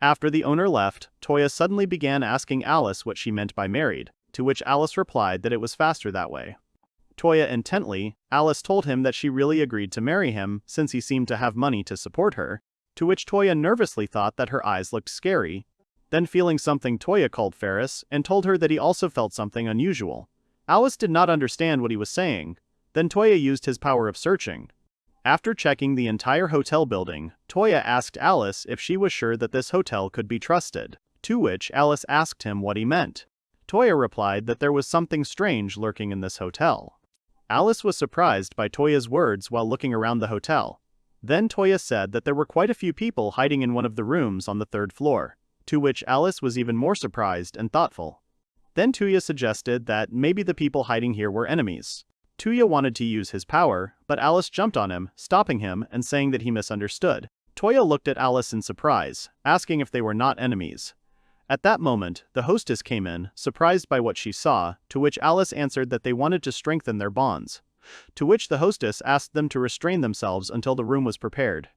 After the owner left, Touya suddenly began asking Alice what she meant by married, to which Alice replied that it was faster that way. Touya intently, Alice told him that she really agreed to marry him since he seemed to have money to support her, to which Touya nervously thought that her eyes looked scary. Then feeling something, Touya called Ferris and told her that he also felt something unusual. Alice did not understand what he was saying. Then Touya used his power of searching. After checking the entire hotel building, Touya asked Alice if she was sure that this hotel could be trusted, to which Alice asked him what he meant. Touya replied that there was something strange lurking in this hotel. Alice was surprised by Touya's words while looking around the hotel. Then Touya said that there were quite a few people hiding in one of the rooms on the third floor, to which Alice was even more surprised and thoughtful. Then Touya suggested that maybe the people hiding here were enemies. Touya wanted to use his power, but Alice jumped on him, stopping him and saying that he misunderstood. Touya looked at Alice in surprise, asking if they were not enemies. At that moment, the hostess came in, surprised by what she saw, to which Alice answered that they wanted to strengthen their bonds. To which the hostess asked them to restrain themselves until the room was prepared.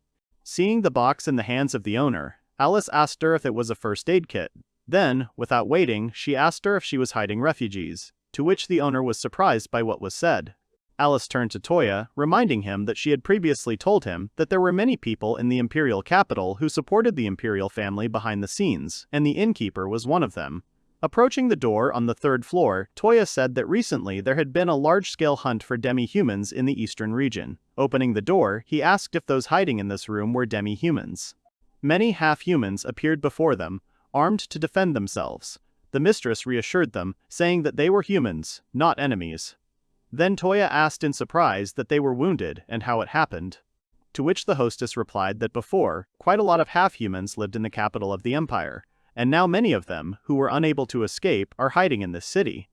Seeing the box in the hands of the owner, Alice asked her if it was a first aid kit. Then, without waiting, she asked her if she was hiding refugees, to which the owner was surprised by what was said. Alice turned to Touya, reminding him that she had previously told him that there were many people in the imperial capital who supported the imperial family behind the scenes, and the innkeeper was one of them. Approaching the door on the third floor, Touya said that recently there had been a large-scale hunt for demi-humans in the eastern region. Opening the door, he asked if those hiding in this room were demi-humans. Many half-humans appeared before them, armed to defend themselves. The mistress reassured them, saying that they were humans, not enemies. Then Touya asked in surprise that they were wounded and how it happened. To which the hostess replied that before, quite a lot of half-humans lived in the capital of the empire, and now many of them, who were unable to escape, are hiding in this city.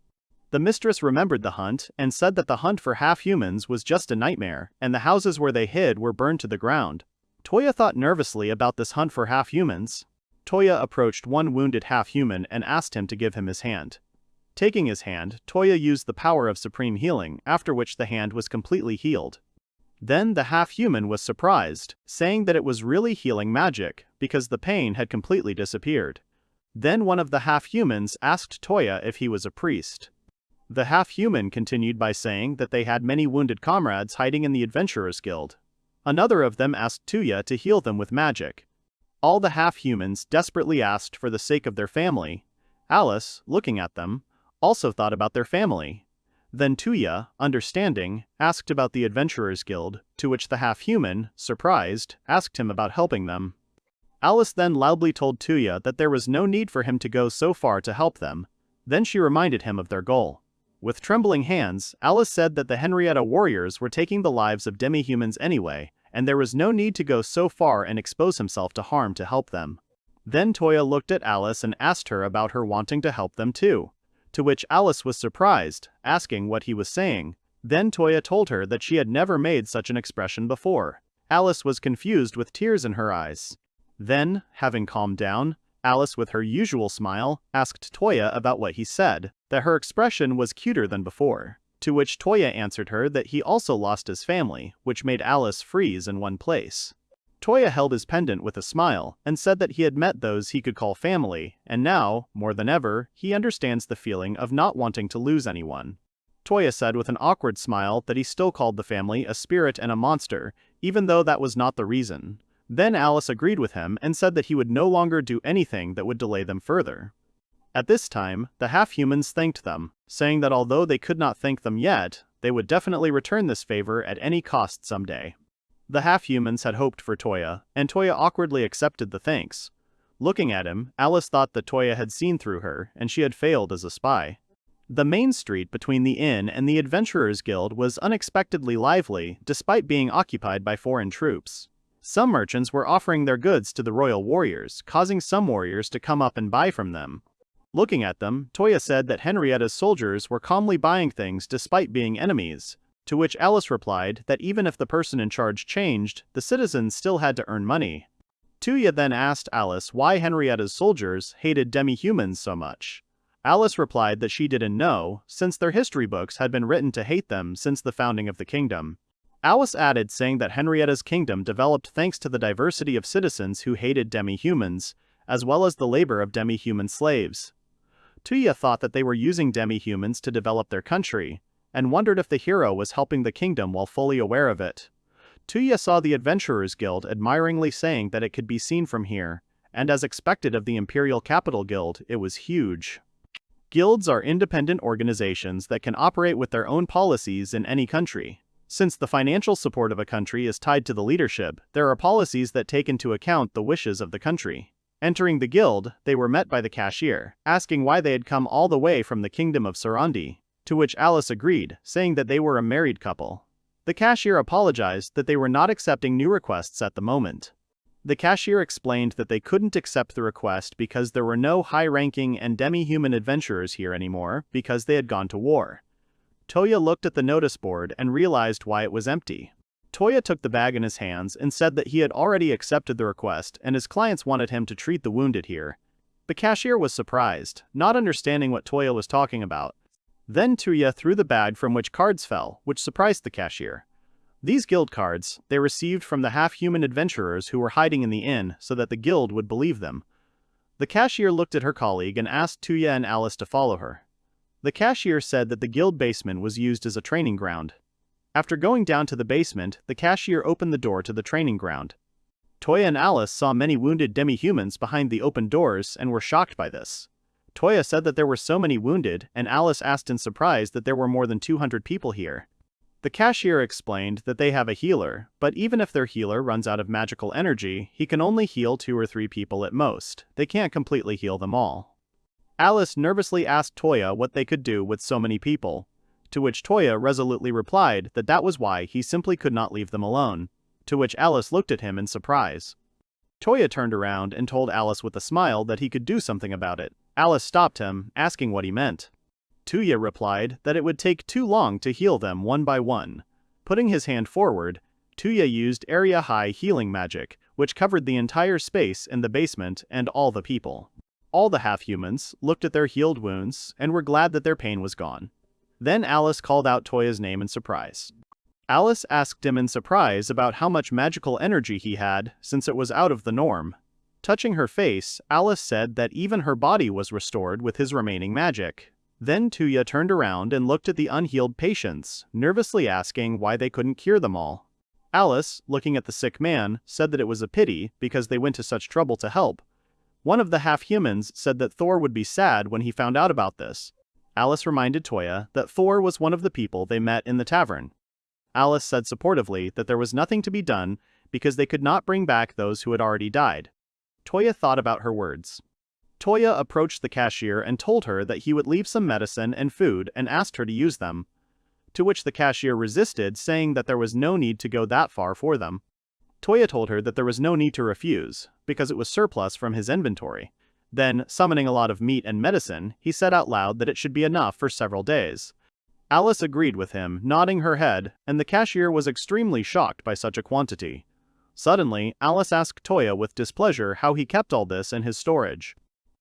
The mistress remembered the hunt and said that the hunt for half-humans was just a nightmare, and the houses where they hid were burned to the ground. Touya thought nervously about this hunt for half-humans. Touya approached one wounded half-human and asked him to give him his hand. Taking his hand, Touya used the power of supreme healing, after which the hand was completely healed. Then the half-human was surprised, saying that it was really healing magic, because the pain had completely disappeared. Then one of the half-humans asked Touya if he was a priest. The half-human continued by saying that they had many wounded comrades hiding in the Adventurers Guild. Another of them asked Touya to heal them with magic. All the half-humans desperately asked for the sake of their family. Alice, looking at them, also thought about their family. Then Touya, understanding, asked about the Adventurers Guild, to which the half-human, surprised, asked him about helping them. Alice then loudly told Touya that there was no need for him to go so far to help them. Then she reminded him of their goal. With trembling hands, Alice said that the Henrietta warriors were taking the lives of demi-humans anyway, and there was no need to go so far and expose himself to harm to help them. Then Touya looked at Alice and asked her about her wanting to help them too. To which Alice was surprised, asking what he was saying. Then Touya told her that she had never made such an expression before. Alice was confused with tears in her eyes. Then, having calmed down, Alice with her usual smile asked Touya about what he said, that her expression was cuter than before. To which Touya answered her that he also lost his family, which made Alice freeze in one place. Touya held his pendant with a smile, and said that he had met those he could call family, and now, more than ever, he understands the feeling of not wanting to lose anyone. Touya said with an awkward smile that he still called the family a spirit and a monster, even though that was not the reason. Then Alice agreed with him and said that he would no longer do anything that would delay them further. At this time, the half-humans thanked them, saying that although they could not thank them yet, they would definitely return this favor at any cost someday. The half-humans had hoped for Touya, and Touya awkwardly accepted the thanks. Looking at him, Alice thought that Touya had seen through her, and she had failed as a spy. The main street between the inn and the Adventurers Guild was unexpectedly lively, despite being occupied by foreign troops. Some merchants were offering their goods to the royal warriors, causing some warriors to come up and buy from them. Looking at them, Touya said that Henrietta's soldiers were calmly buying things despite being enemies, to which Alice replied that even if the person in charge changed, the citizens still had to earn money. Touya then asked Alice why Henrietta's soldiers hated demi-humans so much. Alice replied that she didn't know, since their history books had been written to hate them since the founding of the kingdom. Alice added saying that Henrietta's kingdom developed thanks to the diversity of citizens who hated demi-humans, as well as the labor of demi-human slaves. Touya thought that they were using demi-humans to develop their country, and wondered if the hero was helping the kingdom while fully aware of it. Touya saw the Adventurers Guild admiringly saying that it could be seen from here, and as expected of the Imperial Capital Guild, it was huge. Guilds are independent organizations that can operate with their own policies in any country. Since the financial support of a country is tied to the leadership, there are policies that take into account the wishes of the country. Entering the guild, they were met by the cashier, asking why they had come all the way from the kingdom of Sarandi, to which Alice agreed, saying that they were a married couple. The cashier apologized that they were not accepting new requests at the moment. The cashier explained that they couldn't accept the request because there were no high-ranking and demi-human adventurers here anymore because they had gone to war. Touya looked at the notice board and realized why it was empty. Touya took the bag in his hands and said that he had already accepted the request and his clients wanted him to treat the wounded here. The cashier was surprised, not understanding what Touya was talking about. Then Touya threw the bag from which cards fell, which surprised the cashier. These guild cards, they received from the half-human adventurers who were hiding in the inn so that the guild would believe them. The cashier looked at her colleague and asked Touya and Alice to follow her. The cashier said that the guild basement was used as a training ground. After going down to the basement, the cashier opened the door to the training ground. Touya and Alice saw many wounded demi-humans behind the open doors and were shocked by this. Touya said that there were so many wounded, and Alice asked in surprise that there were more than 200 people here. The cashier explained that they have a healer, but even if their healer runs out of magical energy, he can only heal 2 or 3 people at most. They can't completely heal them all. Alice nervously asked Touya what they could do with so many people, to which Touya resolutely replied that that was why he simply could not leave them alone. to which Alice looked at him in surprise. Touya turned around and told Alice with a smile that he could do something about it. Alice stopped him, asking what he meant. Touya replied that it would take too long to heal them one by one. Putting his hand forward, Touya used area-high healing magic, which covered the entire space in the basement and all the people. All the half-humans looked at their healed wounds and were glad that their pain was gone. Then Alice called out Toya's name in surprise. Alice asked him in surprise about how much magical energy he had, since it was out of the norm. Touching her face, Alice said that even her body was restored with his remaining magic. Then Touya turned around and looked at the unhealed patients, nervously asking why they couldn't cure them all. Alice, looking at the sick man, said that it was a pity because they went to such trouble to help. One of the half-humans said that Thor would be sad when he found out about this. Alice reminded Touya that Thor was one of the people they met in the tavern. Alice said supportively that there was nothing to be done because they could not bring back those who had already died. Touya thought about her words. Touya approached the cashier and told her that he would leave some medicine and food and asked her to use them. To which the cashier resisted, saying that there was no need to go that far for them. Touya told her that there was no need to refuse, because it was surplus from his inventory. Then, summoning a lot of meat and medicine, he said out loud that it should be enough for several days. Alice agreed with him, nodding her head, and the cashier was extremely shocked by such a quantity. Suddenly, Alice asked Touya with displeasure how he kept all this in his storage.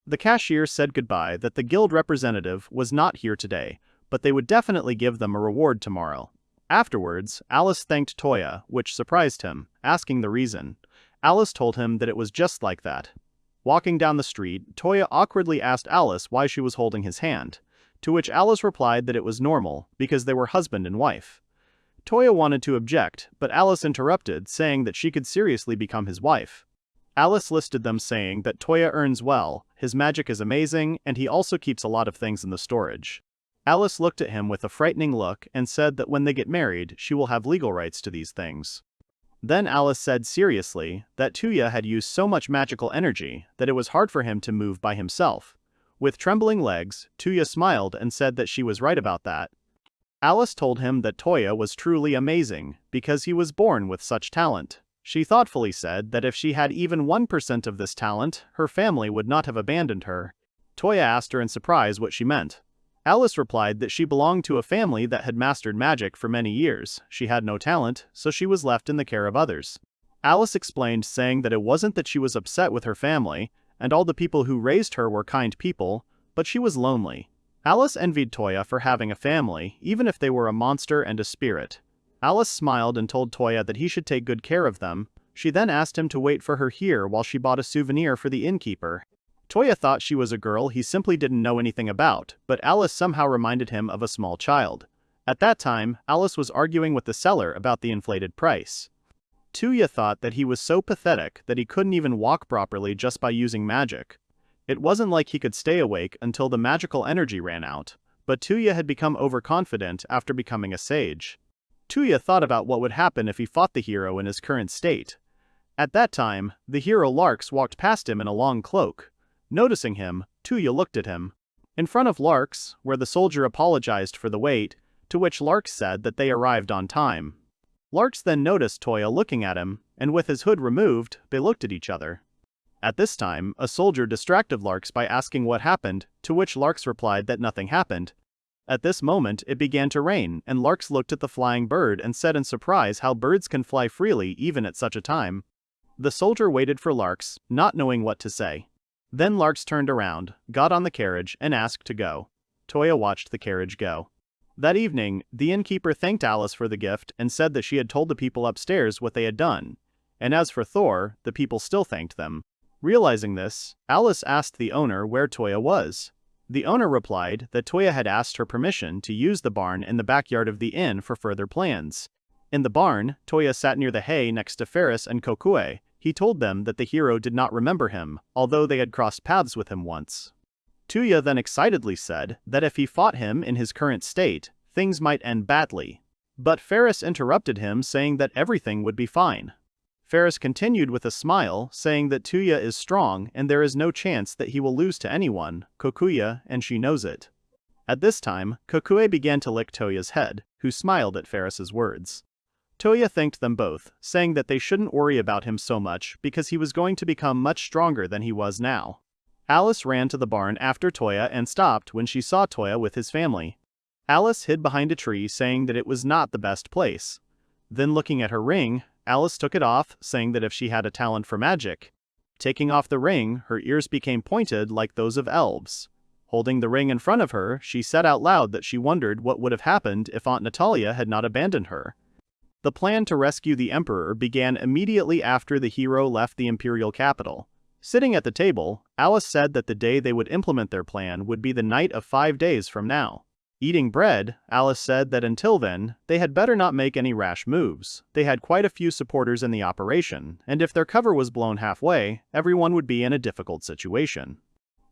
The cashier said goodbye, that the guild representative was not here today, but they would definitely give them a reward tomorrow. Afterwards, Alice thanked Touya, which surprised him, asking the reason. Alice told him that it was just like that. Walking down the street, Touya awkwardly asked Alice why she was holding his hand, to which Alice replied that it was normal, because they were husband and wife. Touya wanted to object, but Alice interrupted, saying that she could seriously become his wife. Alice listed them, saying that Touya earns well, his magic is amazing, and he also keeps a lot of things in the storage. Alice looked at him with a frightening look and said that when they get married, she will have legal rights to these things. Then Alice said seriously that Touya had used so much magical energy that it was hard for him to move by himself. With trembling legs, Touya smiled and said that she was right about that. Alice told him that Touya was truly amazing, because he was born with such talent. She thoughtfully said that if she had even 1% of this talent, her family would not have abandoned her. Touya asked her in surprise what she meant. Alice replied that she belonged to a family that had mastered magic for many years. She had no talent, so she was left in the care of others. Alice explained, saying that it wasn't that she was upset with her family, and all the people who raised her were kind people, but she was lonely. Alice envied Touya for having a family, even if they were a monster and a spirit. Alice smiled and told Touya that he should take good care of them. She then asked him to wait for her here while she bought a souvenir for the innkeeper. Touya thought she was a girl he simply didn't know anything about, but Alice somehow reminded him of a small child. At that time, Alice was arguing with the seller about the inflated price. Touya thought that he was so pathetic that he couldn't even walk properly just by using magic. It wasn't like he could stay awake until the magical energy ran out, but Touya had become overconfident after becoming a sage. Touya thought about what would happen if he fought the hero in his current state. At that time, the hero Larks walked past him in a long cloak. Noticing him, Touya looked at him. In front of Larks, where the soldier apologized for the wait, to which Larks said that they arrived on time. Larks then noticed Touya looking at him, and with his hood removed, they looked at each other. At this time, a soldier distracted Larks by asking what happened, to which Larks replied that nothing happened. At this moment, it began to rain, and Larks looked at the flying bird and said in surprise how birds can fly freely even at such a time. The soldier waited for Larks, not knowing what to say. Then Larks turned around, got on the carriage, and asked to go. Touya watched the carriage go. That evening, the innkeeper thanked Alice for the gift and said that she had told the people upstairs what they had done. And as for Thor, the people still thanked them. Realizing this, Alice asked the owner where Touya was. The owner replied that Touya had asked her permission to use the barn in the backyard of the inn for further plans. In the barn, Touya sat near the hay next to Ferris and Kokue. He told them that the hero did not remember him, although they had crossed paths with him once. Touya then excitedly said that if he fought him in his current state, things might end badly. But Ferris interrupted him, saying that everything would be fine. Ferris continued with a smile, saying that Touya is strong and there is no chance that he will lose to anyone, Kokuya, and she knows it. At this time, Kokue began to lick Touya's head, who smiled at Ferris's words. Touya thanked them both, saying that they shouldn't worry about him so much because he was going to become much stronger than he was now. Alice ran to the barn after Touya and stopped when she saw Touya with his family. Alice hid behind a tree, saying that it was not the best place. Then looking at her ring, Alice took it off, saying that if she had a talent for magic. Taking off the ring, her ears became pointed like those of elves. Holding the ring in front of her, she said out loud that she wondered what would have happened if Aunt Natalia had not abandoned her. The plan to rescue the Emperor began immediately after the hero left the imperial capital. Sitting at the table, Alice said that the day they would implement their plan would be the night of 5 days from now. Eating bread, Alice said that until then, they had better not make any rash moves. They had quite a few supporters in the operation, and if their cover was blown halfway, everyone would be in a difficult situation.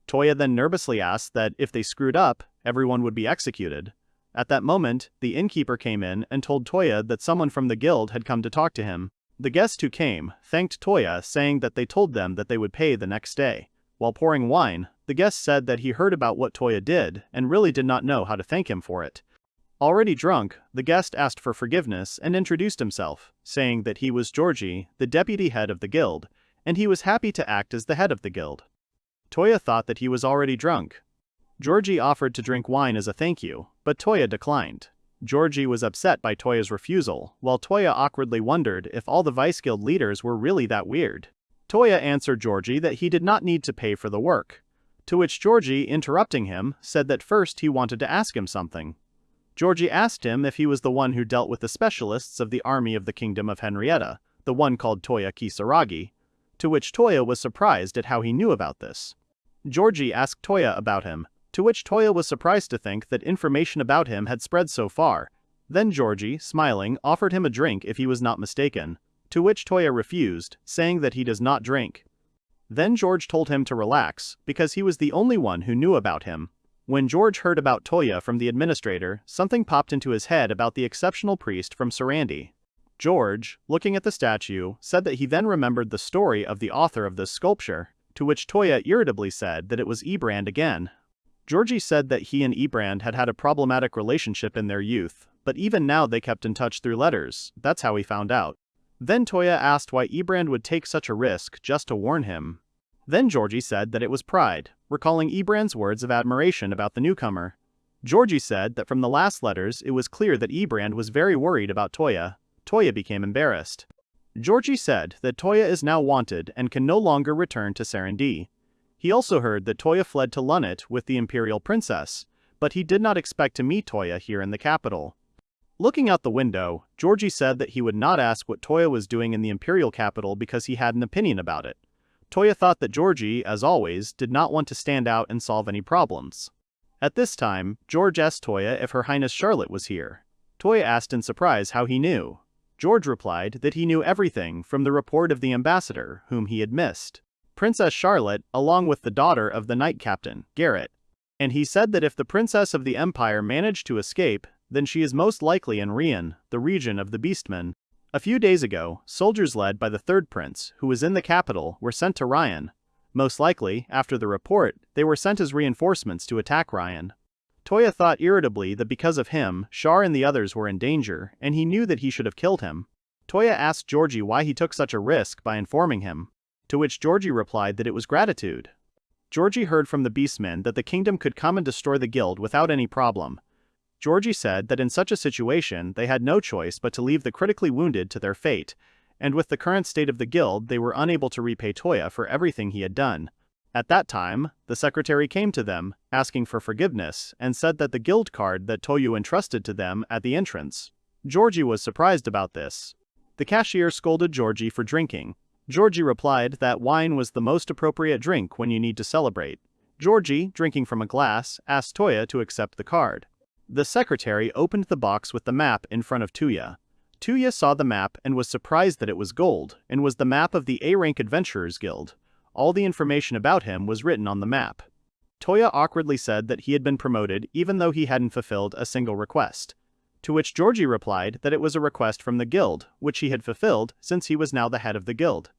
Touya then nervously asked that if they screwed up, everyone would be executed. At that moment, the innkeeper came in and told Touya that someone from the guild had come to talk to him. The guest who came thanked Touya, saying that they told them that they would pay the next day. While pouring wine, the guest said that he heard about what Touya did and really did not know how to thank him for it. Already drunk, the guest asked for forgiveness and introduced himself, saying that he was Georgie, the deputy head of the guild, and he was happy to act as the head of the guild. Touya thought that he was already drunk. Georgie offered to drink wine as a thank you, but Touya declined. Georgie was upset by Toya's refusal, while Touya awkwardly wondered if all the Vice Guild leaders were really that weird. Touya answered Georgie that he did not need to pay for the work. To which Georgie, interrupting him, said that first he wanted to ask him something. Georgie asked him if he was the one who dealt with the specialists of the army of the Kingdom of Henrietta, the one called Touya Kisaragi, to which Touya was surprised at how he knew about this. Georgie asked Touya about him, to which Touya was surprised to think that information about him had spread so far. Then Georgie, smiling, offered him a drink if he was not mistaken, to which Touya refused, saying that he does not drink. Then George told him to relax, because he was the only one who knew about him. When George heard about Touya from the administrator, something popped into his head about the exceptional priest from Sarandi. George, looking at the statue, said that he then remembered the story of the author of this sculpture, to which Touya irritably said that it was Ebrand again. Georgie said that he and Ebrand had had a problematic relationship in their youth, but even now they kept in touch through letters. That's how he found out. Then Touya asked why Ebrand would take such a risk just to warn him. Then Georgie said that it was pride, recalling Ebrand's words of admiration about the newcomer. Georgie said that from the last letters it was clear that Ebrand was very worried about Touya. Touya became embarrassed. Georgie said that Touya is now wanted and can no longer return to Sarandi. He also heard that Touya fled to Lunnet with the imperial princess, but he did not expect to meet Touya here in the capital. Looking out the window, Georgie said that he would not ask what Touya was doing in the imperial capital because he had an opinion about it. Touya thought that Georgie, as always, did not want to stand out and solve any problems. At this time, George asked Touya if Her Highness Charlotte was here. Touya asked in surprise how he knew. George replied that he knew everything from the report of the ambassador, whom he had missed. Princess Charlotte, along with the daughter of the knight captain, Garrett. And he said that if the princess of the empire managed to escape, then she is most likely in Rian, the region of the Beastmen. A few days ago, soldiers led by the third prince, who was in the capital, were sent to Rian. Most likely, after the report, they were sent as reinforcements to attack Rian. Touya thought irritably that because of him, Char and the others were in danger, and he knew that he should have killed him. Touya asked Georgie why he took such a risk by informing him, to which Georgie replied that it was gratitude. Georgie heard from the Beastmen that the kingdom could come and destroy the guild without any problem. Georgie said that in such a situation they had no choice but to leave the critically wounded to their fate, and with the current state of the guild they were unable to repay Touya for everything he had done. At that time, the secretary came to them, asking for forgiveness, and said that the guild card that Fuyou entrusted to them at the entrance. Georgie was surprised about this. The cashier scolded Georgie for drinking. Georgie replied that wine was the most appropriate drink when you need to celebrate. Georgie, drinking from a glass, asked Touya to accept the card. The secretary opened the box with the map in front of Touya. Touya saw the map and was surprised that it was gold, and was the map of the A-rank Adventurers Guild. All the information about him was written on the map. Touya awkwardly said that he had been promoted even though he hadn't fulfilled a single request. To which Georgie replied that it was a request from the guild, which he had fulfilled since he was now the head of the guild.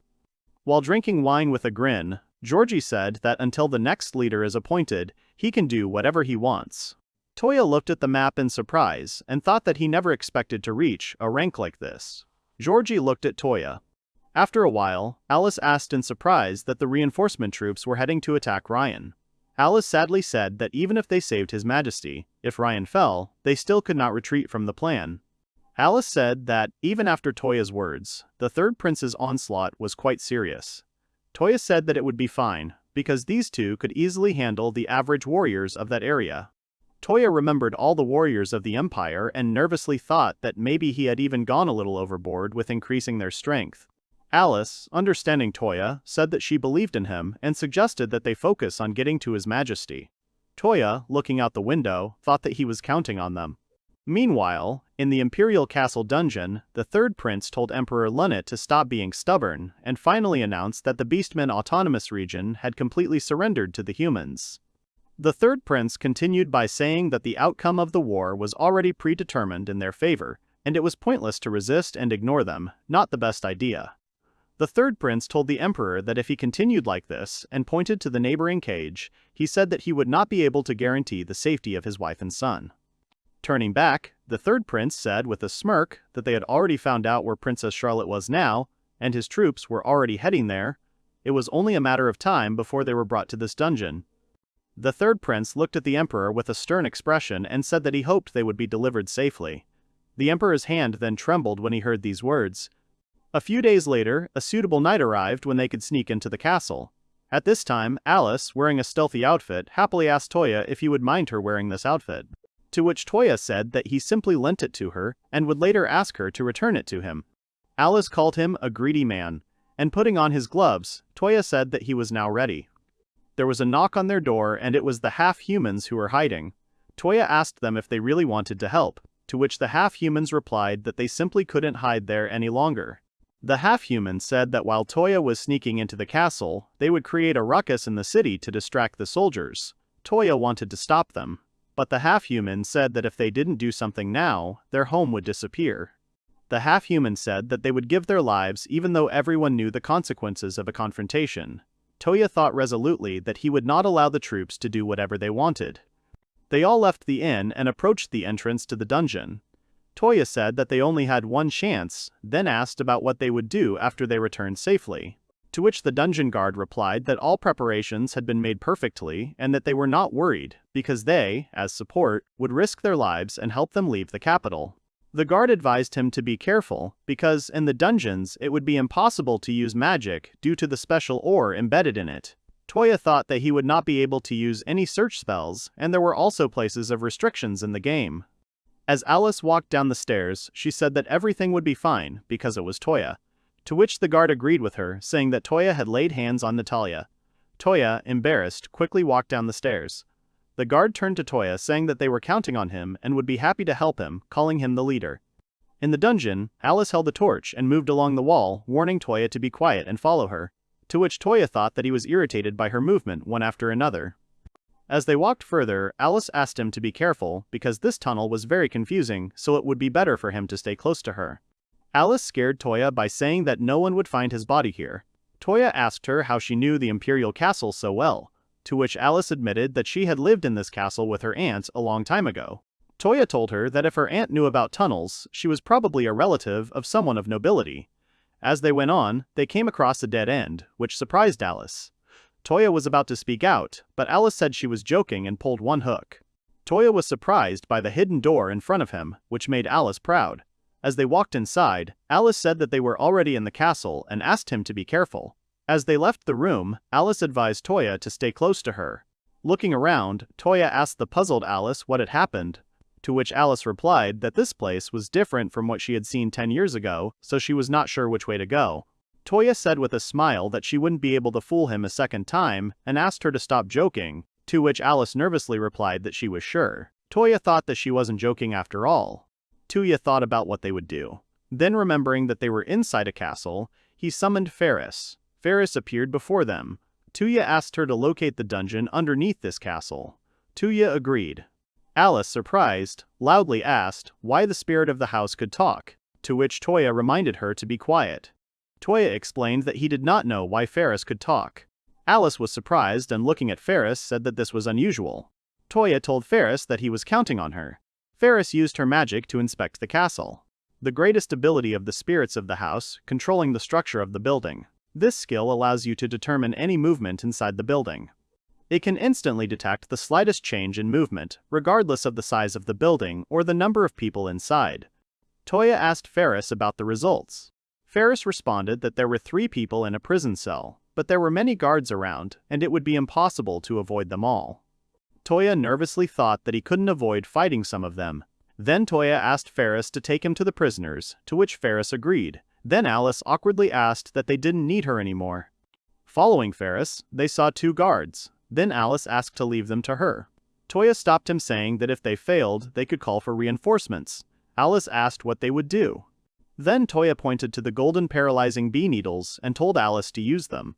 While drinking wine with a grin, Georgie said that until the next leader is appointed, he can do whatever he wants. Touya looked at the map in surprise and thought that he never expected to reach a rank like this. Georgie looked at Touya. After a while, Alice asked in surprise that the reinforcement troops were heading to attack Ryan. Alice sadly said that even if they saved His Majesty, if Ryan fell, they still could not retreat from the plan. Alice said that, even after Touya's words, the third prince's onslaught was quite serious. Touya said that it would be fine, because these two could easily handle the average warriors of that area. Touya remembered all the warriors of the Empire and nervously thought that maybe he had even gone a little overboard with increasing their strength. Alice, understanding Touya, said that she believed in him and suggested that they focus on getting to His Majesty. Touya, looking out the window, thought that he was counting on them. Meanwhile, in the Imperial Castle dungeon, the third prince told Emperor Lunit to stop being stubborn and finally announced that the Beastmen Autonomous Region had completely surrendered to the humans. The third prince continued by saying that the outcome of the war was already predetermined in their favor, and it was pointless to resist and ignore them, not the best idea. The third prince told the emperor that if he continued like this and pointed to the neighboring cage, he said that he would not be able to guarantee the safety of his wife and son. Turning back, the third prince said with a smirk that they had already found out where Princess Charlotte was now, and his troops were already heading there. It was only a matter of time before they were brought to this dungeon. The third prince looked at the emperor with a stern expression and said that he hoped they would be delivered safely. The emperor's hand then trembled when he heard these words. A few days later, a suitable night arrived when they could sneak into the castle. At this time, Alice, wearing a stealthy outfit, happily asked Touya if he would mind her wearing this outfit. To which Touya said that he simply lent it to her and would later ask her to return it to him. Alice called him a greedy man, and putting on his gloves, Touya said that he was now ready. There was a knock on their door and it was the half-humans who were hiding. Touya asked them if they really wanted to help, to which the half-humans replied that they simply couldn't hide there any longer. The half-humans said that while Touya was sneaking into the castle, they would create a ruckus in the city to distract the soldiers. Touya wanted to stop them, but the half-humans said that if they didn't do something now, their home would disappear. The half-humans said that they would give their lives even though everyone knew the consequences of a confrontation. Touya thought resolutely that he would not allow the troops to do whatever they wanted. They all left the inn and approached the entrance to the dungeon. Touya said that they only had one chance, then asked about what they would do after they returned safely. To which the dungeon guard replied that all preparations had been made perfectly and that they were not worried, because they, as support, would risk their lives and help them leave the capital. The guard advised him to be careful, because in the dungeons it would be impossible to use magic due to the special ore embedded in it. Touya thought that he would not be able to use any search spells, and there were also places of restrictions in the game. As Alice walked down the stairs, she said that everything would be fine, because it was Touya. To which the guard agreed with her, saying that Touya had laid hands on Natalia. Touya, embarrassed, quickly walked down the stairs. The guard turned to Touya, saying that they were counting on him and would be happy to help him, calling him the leader. In the dungeon, Alice held a torch and moved along the wall, warning Touya to be quiet and follow her. To which Touya thought that he was irritated by her movement one after another. As they walked further, Alice asked him to be careful because this tunnel was very confusing, so it would be better for him to stay close to her. Alice scared Touya by saying that no one would find his body here. Touya asked her how she knew the Imperial Castle so well, to which Alice admitted that she had lived in this castle with her aunt a long time ago. Touya told her that if her aunt knew about tunnels, she was probably a relative of someone of nobility. As they went on, they came across a dead end, which surprised Alice. Touya was about to speak out, but Alice said she was joking and pulled one hook. Touya was surprised by the hidden door in front of him, which made Alice proud. As they walked inside, Alice said that they were already in the castle and asked him to be careful. As they left the room, Alice advised Touya to stay close to her. Looking around, Touya asked the puzzled Alice what had happened, to which Alice replied that this place was different from what she had seen 10 years ago, so she was not sure which way to go. Touya said with a smile that she wouldn't be able to fool him a second time and asked her to stop joking, to which Alice nervously replied that she was sure. Touya thought that she wasn't joking after all. Touya thought about what they would do. Then remembering that they were inside a castle, he summoned Ferris. Ferris appeared before them. Touya asked her to locate the dungeon underneath this castle. Touya agreed. Alice, surprised, loudly asked why the spirit of the house could talk, to which Touya reminded her to be quiet. Touya explained that he did not know why Ferris could talk. Alice was surprised and looking at Ferris said that this was unusual. Touya told Ferris that he was counting on her. Ferris used her magic to inspect the castle. The greatest ability of the spirits of the house, controlling the structure of the building. This skill allows you to determine any movement inside the building. It can instantly detect the slightest change in movement, regardless of the size of the building or the number of people inside. Touya asked Ferris about the results. Ferris responded that there were 3 people in a prison cell, but there were many guards around, and it would be impossible to avoid them all. Touya nervously thought that he couldn't avoid fighting some of them. Then Touya asked Ferris to take him to the prisoners, to which Ferris agreed. Then Alice awkwardly asked that they didn't need her anymore. Following Ferris, they saw 2 guards. Then Alice asked to leave them to her. Touya stopped him, saying that if they failed, they could call for reinforcements. Alice asked what they would do. Then Touya pointed to the golden paralyzing bee needles and told Alice to use them.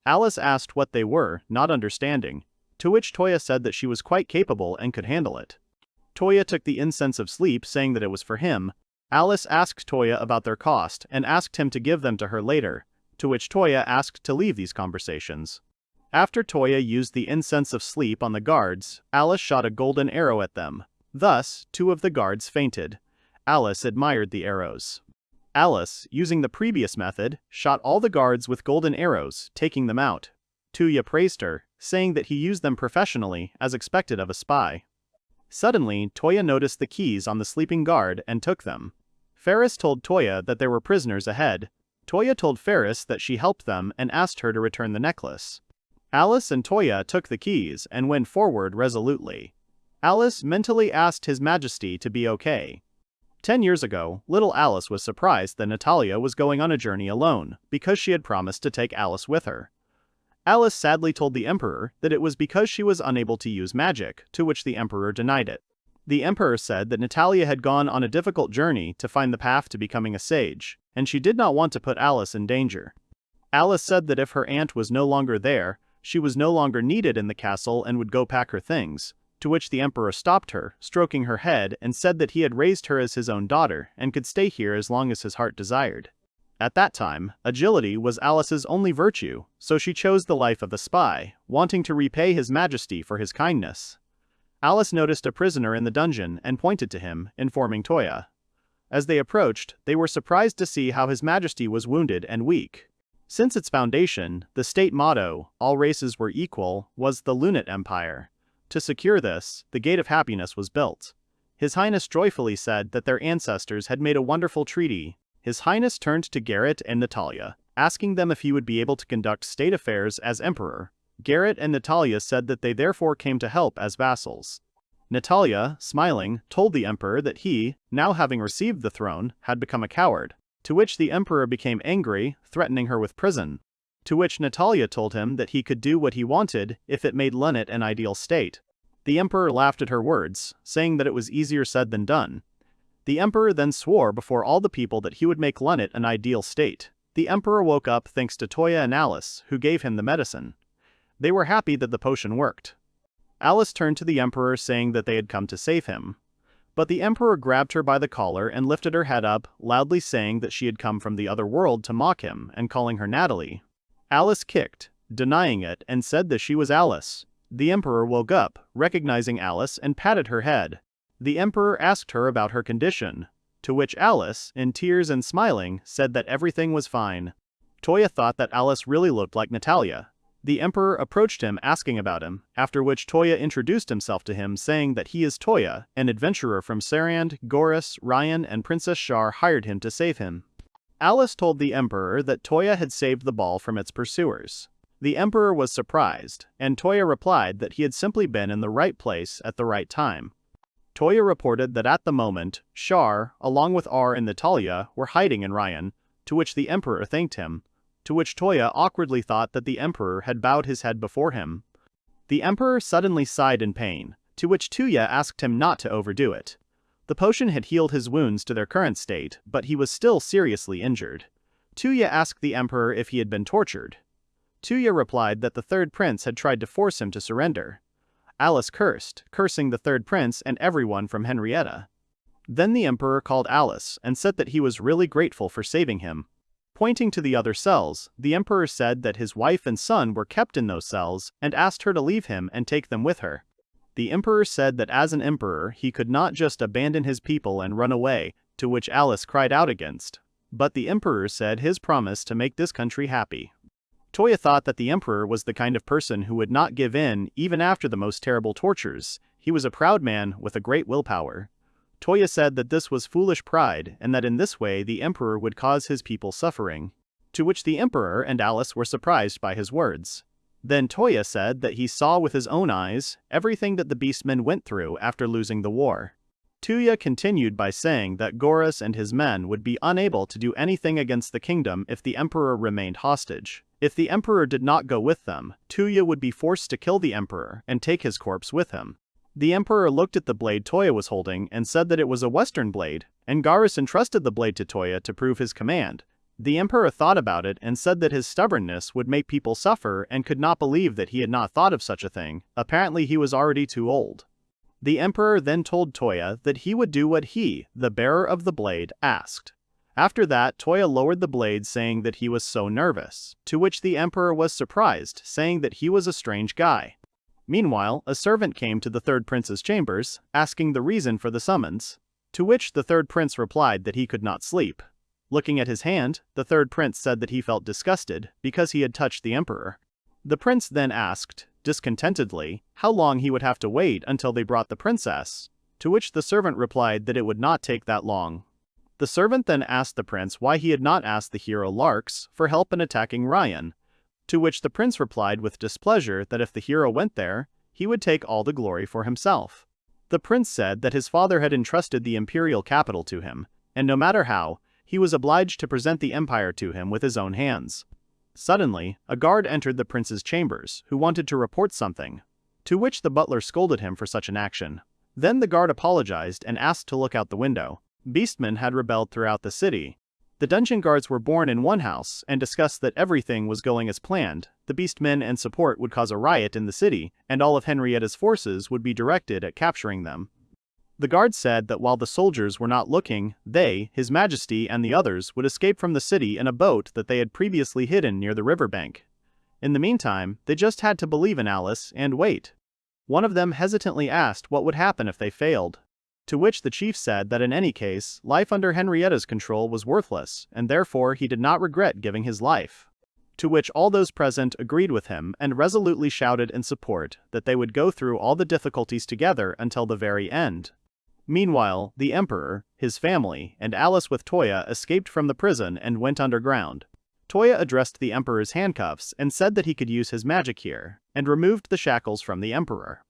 Alice asked what they were, not understanding, to which Touya said that she was quite capable and could handle it. Touya took the incense of sleep, saying that it was for him. Alice asked Touya about their cost and asked him to give them to her later, to which Touya asked to leave these conversations. After Touya used the incense of sleep on the guards, Alice shot a golden arrow at them. Thus, 2 of the guards fainted. Alice admired the arrows. Alice, using the previous method, shot all the guards with golden arrows, taking them out. Touya praised her, saying that he used them professionally, as expected of a spy. Suddenly, Touya noticed the keys on the sleeping guard and took them. Ferris told Touya that there were prisoners ahead. Touya told Ferris that she helped them and asked her to return the necklace. Alice and Touya took the keys and went forward resolutely. Alice mentally asked His Majesty to be okay. 10 years ago, little Alice was surprised that Natalia was going on a journey alone, because she had promised to take Alice with her. Alice sadly told the Emperor that it was because she was unable to use magic, to which the Emperor denied it. The Emperor said that Natalia had gone on a difficult journey to find the path to becoming a sage, and she did not want to put Alice in danger. Alice said that if her aunt was no longer there, she was no longer needed in the castle and would go pack her things, to which the Emperor stopped her, stroking her head, and said that he had raised her as his own daughter and could stay here as long as his heart desired. At that time, agility was Alice's only virtue, so she chose the life of a spy, wanting to repay His Majesty for his kindness. Alice noticed a prisoner in the dungeon and pointed to him, informing Touya. As they approached, they were surprised to see how His Majesty was wounded and weak. Since its foundation, the state motto, "All races were equal," was the Lunate Empire. To secure this, the Gate of Happiness was built. His Highness joyfully said that their ancestors had made a wonderful treaty. His Highness turned to Garrett and Natalia, asking them if he would be able to conduct state affairs as Emperor. Garrett and Natalia said that they therefore came to help as vassals. Natalia, smiling, told the Emperor that he, now having received the throne, had become a coward, to which the Emperor became angry, threatening her with prison. To which Natalia told him that he could do what he wanted if it made Lunate an ideal state. The Emperor laughed at her words, saying that it was easier said than done. The Emperor then swore before all the people that he would make Lunate an ideal state. The Emperor woke up thanks to Touya and Alice, who gave him the medicine. They were happy that the potion worked. Alice turned to the Emperor, saying that they had come to save him. But the Emperor grabbed her by the collar and lifted her head up, loudly saying that she had come from the other world to mock him and calling her Natalie. Alice kicked, denying it, and said that she was Alice. The Emperor woke up, recognizing Alice, and patted her head. The Emperor asked her about her condition, to which Alice, in tears and smiling, said that everything was fine. Touya thought that Alice really looked like Natalia. The Emperor approached him asking about him, after which Touya introduced himself to him, saying that he is Touya, an adventurer from Sarand, Goris, Ryan, and Princess Shar hired him to save him. Alice told the Emperor that Touya had saved the ball from its pursuers. The Emperor was surprised, and Touya replied that he had simply been in the right place at the right time. Touya reported that at the moment, Shar, along with R and Natalia, were hiding in Ryan, to which the Emperor thanked him, to which Touya awkwardly thought that the Emperor had bowed his head before him. The Emperor suddenly sighed in pain, to which Touya asked him not to overdo it. The potion had healed his wounds to their current state, but he was still seriously injured. Touya asked the Emperor if he had been tortured. Touya replied that the third prince had tried to force him to surrender. Alice cursed, cursing the third prince and everyone from Henrietta. Then the Emperor called Alice and said that he was really grateful for saving him. Pointing to the other cells, the Emperor said that his wife and son were kept in those cells and asked her to leave him and take them with her. The emperor said that as an emperor he could not just abandon his people and run away, to which Alice cried out against. But the emperor said his promise to make this country happy. Touya thought that the emperor was the kind of person who would not give in even after the most terrible tortures. He was a proud man with a great willpower. Touya said that this was foolish pride and that in this way the emperor would cause his people suffering. To which the emperor and Alice were surprised by his words. Then Touya said that he saw with his own eyes everything that the beastmen went through after losing the war. Touya continued by saying that Gorus and his men would be unable to do anything against the kingdom if the emperor remained hostage. If the emperor did not go with them, Touya would be forced to kill the emperor and take his corpse with him. The emperor looked at the blade Touya was holding and said that it was a western blade, and Gorus entrusted the blade to Touya to prove his command. The emperor thought about it and said that his stubbornness would make people suffer and could not believe that he had not thought of such a thing. Apparently he was already too old. The emperor then told Touya that he would do what he, the bearer of the blade, asked. After that, Touya lowered the blade saying that he was so nervous, to which the emperor was surprised, saying that he was a strange guy. Meanwhile, a servant came to the third prince's chambers, asking the reason for the summons, to which the third prince replied that he could not sleep. Looking at his hand, the third prince said that he felt disgusted because he had touched the emperor. The prince then asked, discontentedly, how long he would have to wait until they brought the princess, to which the servant replied that it would not take that long. The servant then asked the prince why he had not asked the hero Larks for help in attacking Ryan, to which the prince replied with displeasure that if the hero went there, he would take all the glory for himself. The prince said that his father had entrusted the imperial capital to him, and no matter how, he was obliged to present the empire to him with his own hands. Suddenly, a guard entered the prince's chambers, who wanted to report something, to which the butler scolded him for such an action. Then the guard apologized and asked to look out the window. Beastmen had rebelled throughout the city. The dungeon guards were born in one house and discussed that everything was going as planned. The beastmen and support would cause a riot in the city, and all of Henrietta's forces would be directed at capturing them. The guards said that while the soldiers were not looking, they, His Majesty and the others, would escape from the city in a boat that they had previously hidden near the riverbank. In the meantime, they just had to believe in Alice and wait. One of them hesitantly asked what would happen if they failed, to which the chief said that in any case, life under Henrietta's control was worthless, and therefore he did not regret giving his life. To which all those present agreed with him and resolutely shouted in support that they would go through all the difficulties together until the very end. Meanwhile, the emperor, his family, and Alice with Touya escaped from the prison and went underground. Touya addressed the emperor's handcuffs and said that he could use his magic here, and removed the shackles from the emperor.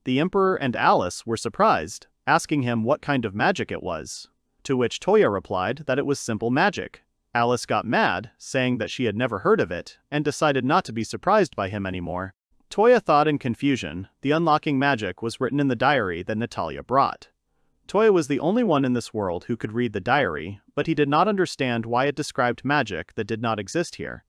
The emperor and Alice were surprised, asking him what kind of magic it was, to which Touya replied that it was simple magic. Alice got mad, saying that she had never heard of it, and decided not to be surprised by him anymore. Touya thought in confusion the unlocking magic was written in the diary that Natalia brought. Touya was the only one in this world who could read the diary, but he did not understand why it described magic that did not exist here.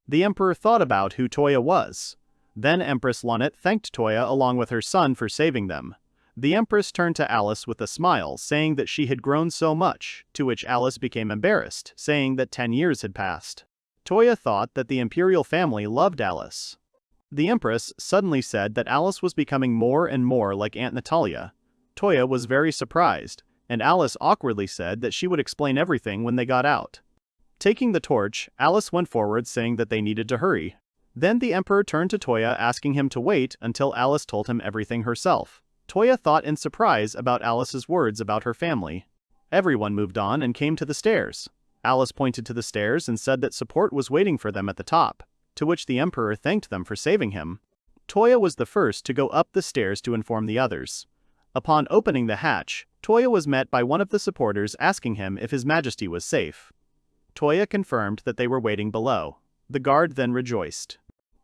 The emperor thought about who Touya was. Then Empress Lonnet thanked Touya along with her son for saving them. The empress turned to Alice with a smile, saying that she had grown so much, to which Alice became embarrassed, saying that 10 years had passed. Touya thought that the imperial family loved Alice. The empress suddenly said that Alice was becoming more and more like Aunt Natalia. Touya was very surprised, and Alice awkwardly said that she would explain everything when they got out. Taking the torch, Alice went forward saying that they needed to hurry. Then the emperor turned to Touya asking him to wait until Alice told him everything herself. Touya thought in surprise about Alice's words about her family. Everyone moved on and came to the stairs. Alice pointed to the stairs and said that support was waiting for them at the top, to which the emperor thanked them for saving him. Touya was the first to go up the stairs to inform the others. Upon opening the hatch, Touya was met by one of the supporters asking him if His Majesty was safe. Touya confirmed that they were waiting below. The guard then rejoiced.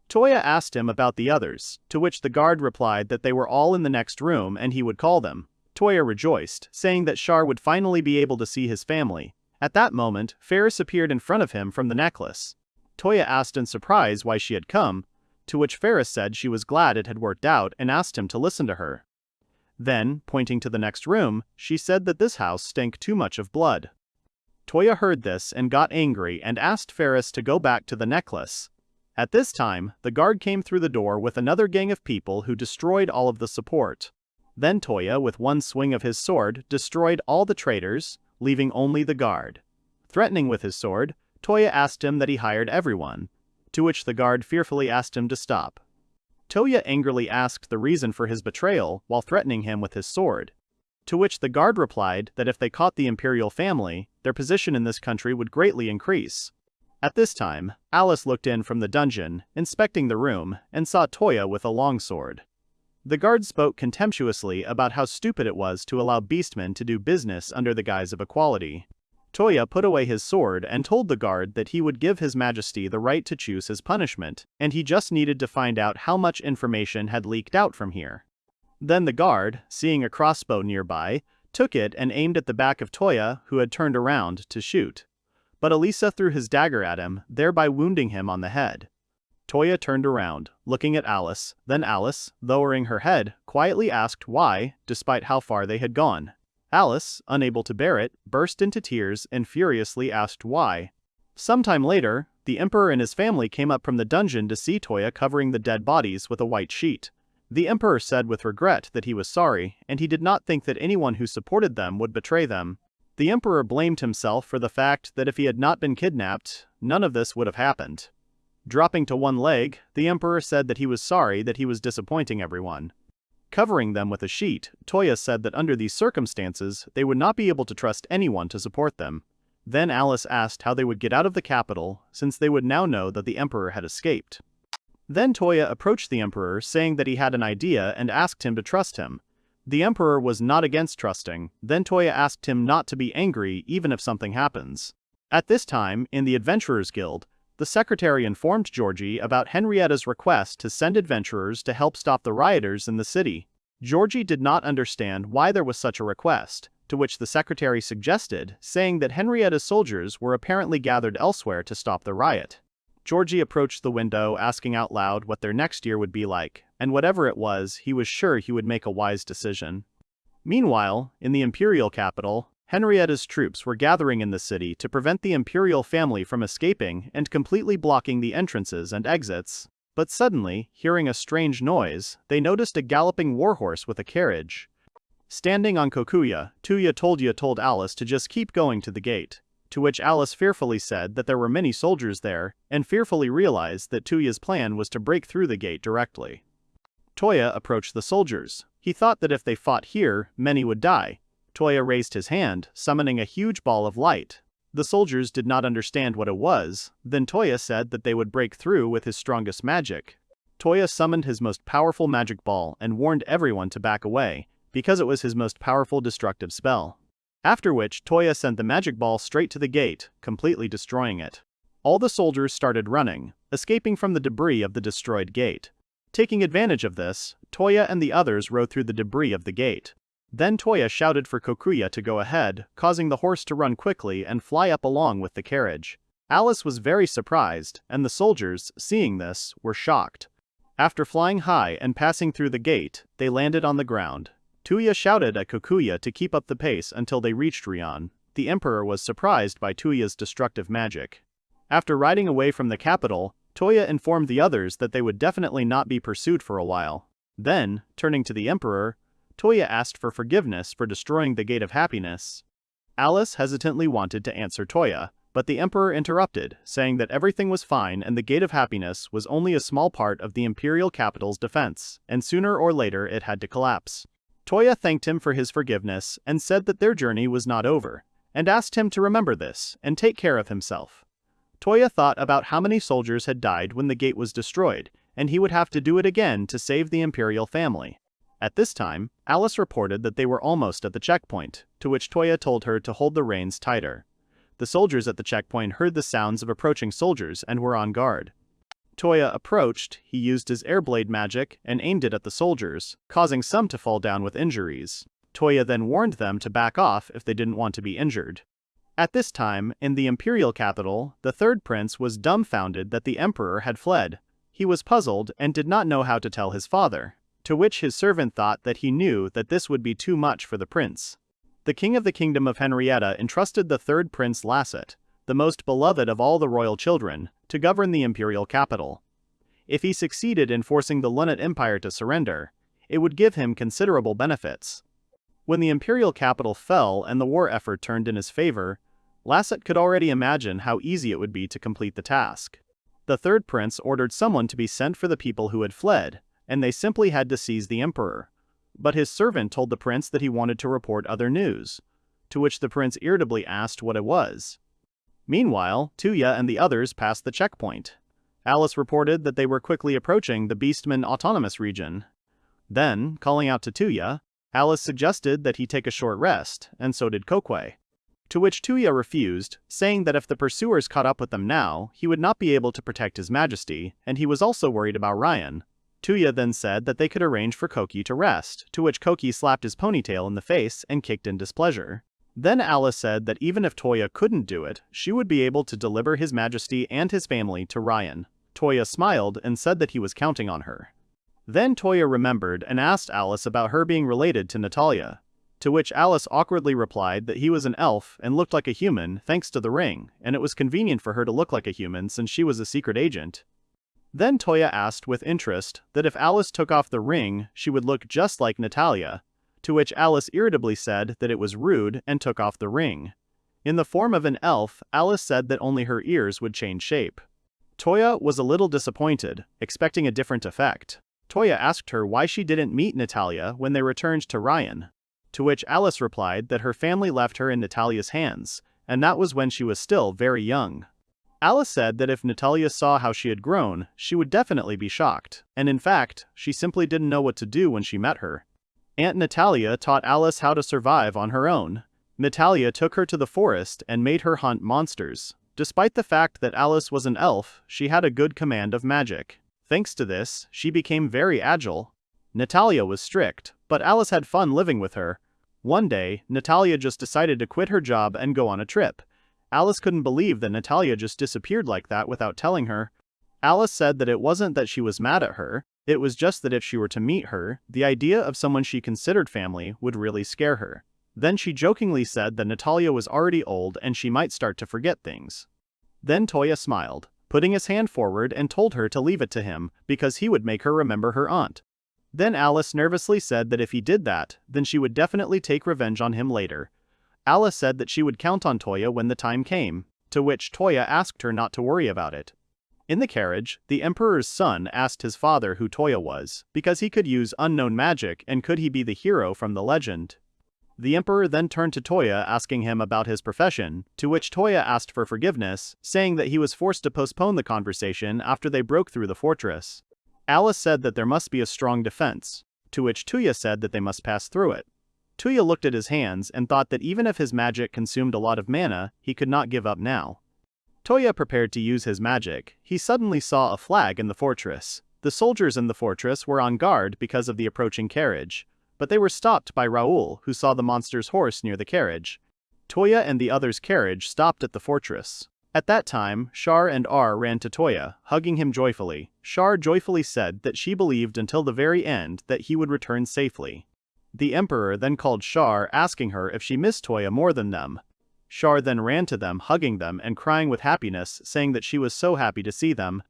Touya asked him about the others, to which the guard replied that they were all in the next room and he would call them. Touya rejoiced, saying that Char would finally be able to see his family. At that moment, Ferris appeared in front of him from the necklace. Touya asked in surprise why she had come, to which Ferris said she was glad it had worked out and asked him to listen to her. Then, pointing to the next room, she said that this house stank too much of blood. Touya heard this and got angry and asked Ferris to go back to the necklace. At this time, the guard came through the door with another gang of people who destroyed all of the support. Then Touya, with one swing of his sword, destroyed all the traitors, leaving only the guard. Threatening with his sword, Touya asked him that he hired everyone, to which the guard fearfully asked him to stop. Touya angrily asked the reason for his betrayal while threatening him with his sword, to which the guard replied that if they caught the imperial family, their position in this country would greatly increase. At this time, Alice looked in from the dungeon, inspecting the room, and saw Touya with a longsword. The guard spoke contemptuously about how stupid it was to allow beastmen to do business under the guise of equality. Touya put away his sword and told the guard that he would give His Majesty the right to choose his punishment, and he just needed to find out how much information had leaked out from here. Then the guard, seeing a crossbow nearby, took it and aimed at the back of Touya, who had turned around to shoot. But Elisa threw his dagger at him, thereby wounding him on the head. Touya turned around, looking at Alice, then Alice, lowering her head, quietly asked why, despite how far they had gone. Alice, unable to bear it, burst into tears and furiously asked why. Sometime later, the Emperor and his family came up from the dungeon to see Touya covering the dead bodies with a white sheet. The Emperor said with regret that he was sorry, and he did not think that anyone who supported them would betray them. The Emperor blamed himself for the fact that if he had not been kidnapped, none of this would have happened. Dropping to one leg, the Emperor said that he was sorry that he was disappointing everyone. Covering them with a sheet, Touya said that under these circumstances, they would not be able to trust anyone to support them. Then Alice asked how they would get out of the capital, since they would now know that the Emperor had escaped. Then Touya approached the Emperor, saying that he had an idea and asked him to trust him. The Emperor was not against trusting. Then Touya asked him not to be angry even if something happens. At this time, in the Adventurers Guild, the secretary informed Georgie about Henrietta's request to send adventurers to help stop the rioters in the city. Georgie did not understand why there was such a request, to which the secretary suggested, saying that Henrietta's soldiers were apparently gathered elsewhere to stop the riot. Georgie approached the window, asking out loud what their next year would be like, and whatever it was, he was sure he would make a wise decision. Meanwhile, in the imperial capital, Henrietta's troops were gathering in the city to prevent the imperial family from escaping and completely blocking the entrances and exits. But suddenly, hearing a strange noise, they noticed a galloping warhorse with a carriage. Standing on Touya told Alice to just keep going to the gate, to which Alice fearfully said that there were many soldiers there, and fearfully realized that Touya's plan was to break through the gate directly. Touya approached the soldiers. He thought that if they fought here, many would die. Touya raised his hand, summoning a huge ball of light. The soldiers did not understand what it was. Then Touya said that they would break through with his strongest magic. Touya summoned his most powerful magic ball and warned everyone to back away, because it was his most powerful destructive spell. After which, Touya sent the magic ball straight to the gate, completely destroying it. All the soldiers started running, escaping from the debris of the destroyed gate. Taking advantage of this, Touya and the others rode through the debris of the gate. Then Touya shouted for Touya to go ahead, causing the horse to run quickly and fly up along with the carriage. Alice was very surprised, and the soldiers, seeing this, were shocked. After flying high and passing through the gate, they landed on the ground. Touya shouted at Touya to keep up the pace until they reached Rion. The Emperor was surprised by Touya's destructive magic. After riding away from the capital, Touya informed the others that they would definitely not be pursued for a while. Then, turning to the Emperor, Touya asked for forgiveness for destroying the Gate of Happiness. Alice hesitantly wanted to answer Touya, but the Emperor interrupted, saying that everything was fine and the Gate of Happiness was only a small part of the imperial capital's defense, and sooner or later it had to collapse. Touya thanked him for his forgiveness and said that their journey was not over, and asked him to remember this and take care of himself. Touya thought about how many soldiers had died when the gate was destroyed, and he would have to do it again to save the imperial family. At this time, Alice reported that they were almost at the checkpoint, to which Touya told her to hold the reins tighter. The soldiers at the checkpoint heard the sounds of approaching soldiers and were on guard. Touya approached, he used his airblade magic and aimed it at the soldiers, causing some to fall down with injuries. Touya then warned them to back off if they didn't want to be injured. At this time, in the imperial capital, the third prince was dumbfounded that the emperor had fled. He was puzzled and did not know how to tell his father, to which his servant thought that he knew that this would be too much for the prince. The king of the kingdom of Henrietta entrusted the third prince Lasset, the most beloved of all the royal children, to govern the imperial capital. If he succeeded in forcing the Lunate Empire to surrender, it would give him considerable benefits. When the imperial capital fell and the war effort turned in his favor, Lasset could already imagine how easy it would be to complete the task. The third prince ordered someone to be sent for the people who had fled, and they simply had to seize the emperor. But his servant told the prince that he wanted to report other news, to which the prince irritably asked what it was. Meanwhile, Touya and the others passed the checkpoint. Alice reported that they were quickly approaching the Beastman Autonomous Region. Then, calling out to Touya, Alice suggested that he take a short rest, and so did Kokwe. To which Touya refused, saying that if the pursuers caught up with them now, he would not be able to protect his majesty, and he was also worried about Ryan. Touya then said that they could arrange for Koki to rest, to which Koki slapped his ponytail in the face and kicked in displeasure. Then Alice said that even if Touya couldn't do it, she would be able to deliver his majesty and his family to Ryan. Touya smiled and said that he was counting on her. Then Touya remembered and asked Alice about her being related to Natalia, to which Alice awkwardly replied that he was an elf and looked like a human thanks to the ring, and it was convenient for her to look like a human since she was a secret agent. Then Touya asked with interest that if Alice took off the ring, she would look just like Natalia, to which Alice irritably said that it was rude and took off the ring. In the form of an elf, Alice said that only her ears would change shape. Touya was a little disappointed, expecting a different effect. Touya asked her why she didn't meet Natalia when they returned to Ryan, to which Alice replied that her family left her in Natalia's hands, and that was when she was still very young. Alice said that if Natalia saw how she had grown, she would definitely be shocked, and in fact, she simply didn't know what to do when she met her. Aunt Natalia taught Alice how to survive on her own. Natalia took her to the forest and made her hunt monsters. Despite the fact that Alice was an elf, she had a good command of magic. Thanks to this, she became very agile. Natalia was strict, but Alice had fun living with her. One day, Natalia just decided to quit her job and go on a trip. Alice couldn't believe that Natalia just disappeared like that without telling her. Alice said that it wasn't that she was mad at her, it was just that if she were to meet her, the idea of someone she considered family would really scare her. Then she jokingly said that Natalia was already old and she might start to forget things. Then Touya smiled, putting his hand forward and told her to leave it to him, because he would make her remember her aunt. Then Alice nervously said that if he did that, then she would definitely take revenge on him later. Alice said that she would count on Touya when the time came, to which Touya asked her not to worry about it. In the carriage, the Emperor's son asked his father who Touya was, because he could use unknown magic and could he be the hero from the legend. The Emperor then turned to Touya asking him about his profession, to which Touya asked for forgiveness, saying that he was forced to postpone the conversation after they broke through the fortress. Alice said that there must be a strong defense, to which Touya said that they must pass through it. Touya looked at his hands and thought that even if his magic consumed a lot of mana, he could not give up now. Touya prepared to use his magic. He suddenly saw a flag in the fortress. The soldiers in the fortress were on guard because of the approaching carriage, but they were stopped by Raoul, who saw the monster's horse near the carriage. Touya and the others' carriage stopped at the fortress. At that time, Char and R ran to Touya, hugging him joyfully. Char joyfully said that she believed until the very end that he would return safely. The Emperor then called Char, asking her if she missed Touya more than them. Char then ran to them, hugging them and crying with happiness, saying that she was so happy to see them.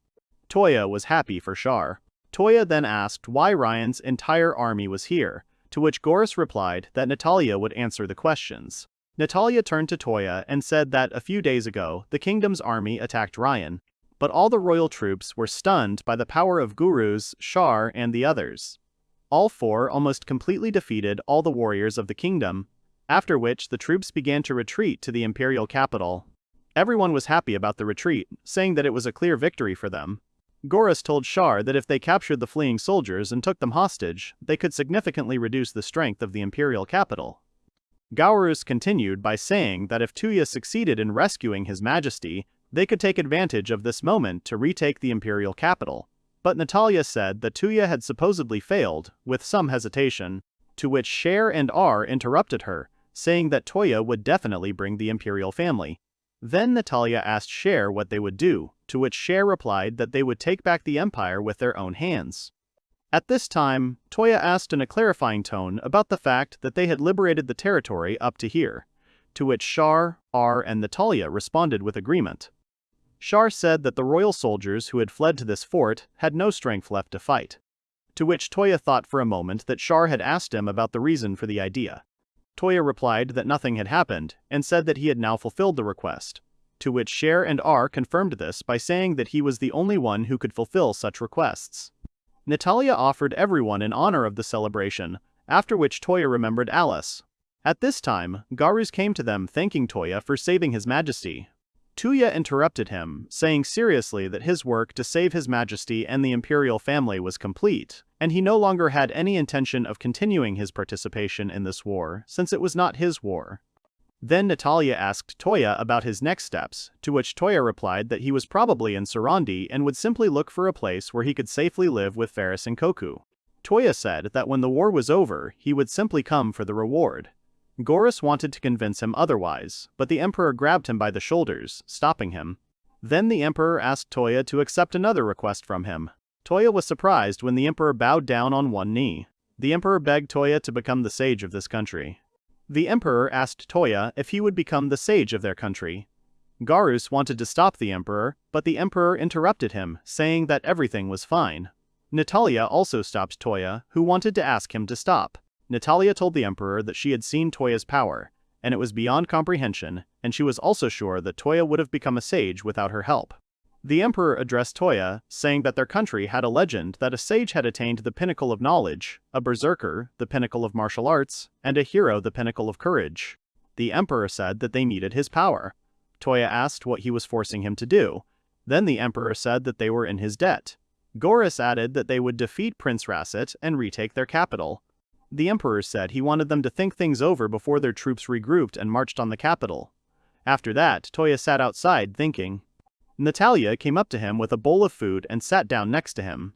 Touya was happy for Char. Touya then asked why Ryan's entire army was here, to which Goris replied that Natalia would answer the questions. Natalia turned to Touya and said that a few days ago, the kingdom's army attacked Ryan, but all the royal troops were stunned by the power of gurus, Char, and the others. All four almost completely defeated all the warriors of the kingdom, after which the troops began to retreat to the imperial capital. Everyone was happy about the retreat, saying that it was a clear victory for them. Goris told Char that if they captured the fleeing soldiers and took them hostage, they could significantly reduce the strength of the imperial capital. Gaurus continued by saying that if Touya succeeded in rescuing his majesty, they could take advantage of this moment to retake the imperial capital. But Natalia said that Touya had supposedly failed, with some hesitation, to which Cher and R interrupted her, saying that Touya would definitely bring the imperial family. Then Natalia asked Cher what they would do, to which Cher replied that they would take back the empire with their own hands. At this time, Touya asked in a clarifying tone about the fact that they had liberated the territory up to here, to which Char, R, and Natalia responded with agreement. Char said that the royal soldiers who had fled to this fort had no strength left to fight. To which Touya thought for a moment that Char had asked him about the reason for the idea. Touya replied that nothing had happened, and said that he had now fulfilled the request. To which Cher and R confirmed this by saying that he was the only one who could fulfill such requests. Natalia offered everyone in honor of the celebration, after which Touya remembered Alice. At this time, Garus came to them thanking Touya for saving His Majesty. Touya interrupted him, saying seriously that his work to save His Majesty and the imperial family was complete, and he no longer had any intention of continuing his participation in this war, since it was not his war. Then Natalia asked Touya about his next steps, to which Touya replied that he was probably in Sarandi and would simply look for a place where he could safely live with Ferris and Koku. Touya said that when the war was over, he would simply come for the reward. Garus wanted to convince him otherwise, but the Emperor grabbed him by the shoulders, stopping him. Then the Emperor asked Touya to accept another request from him. Touya was surprised when the Emperor bowed down on one knee. The Emperor begged Touya to become the sage of this country. The Emperor asked Touya if he would become the sage of their country. Garus wanted to stop the Emperor, but the Emperor interrupted him, saying that everything was fine. Natalia also stopped Touya, who wanted to ask him to stop. Natalia told the Emperor that she had seen Toya's power, and it was beyond comprehension, and she was also sure that Touya would have become a sage without her help. The Emperor addressed Touya, saying that their country had a legend that a sage had attained the pinnacle of knowledge, a berserker, the pinnacle of martial arts, and a hero, the pinnacle of courage. The Emperor said that they needed his power. Touya asked what he was forcing him to do. Then the Emperor said that they were in his debt. Garus added that they would defeat Prince Rasset and retake their capital. The Emperor said he wanted them to think things over before their troops regrouped and marched on the capital. After that, Touya sat outside thinking. Natalia came up to him with a bowl of food and sat down next to him.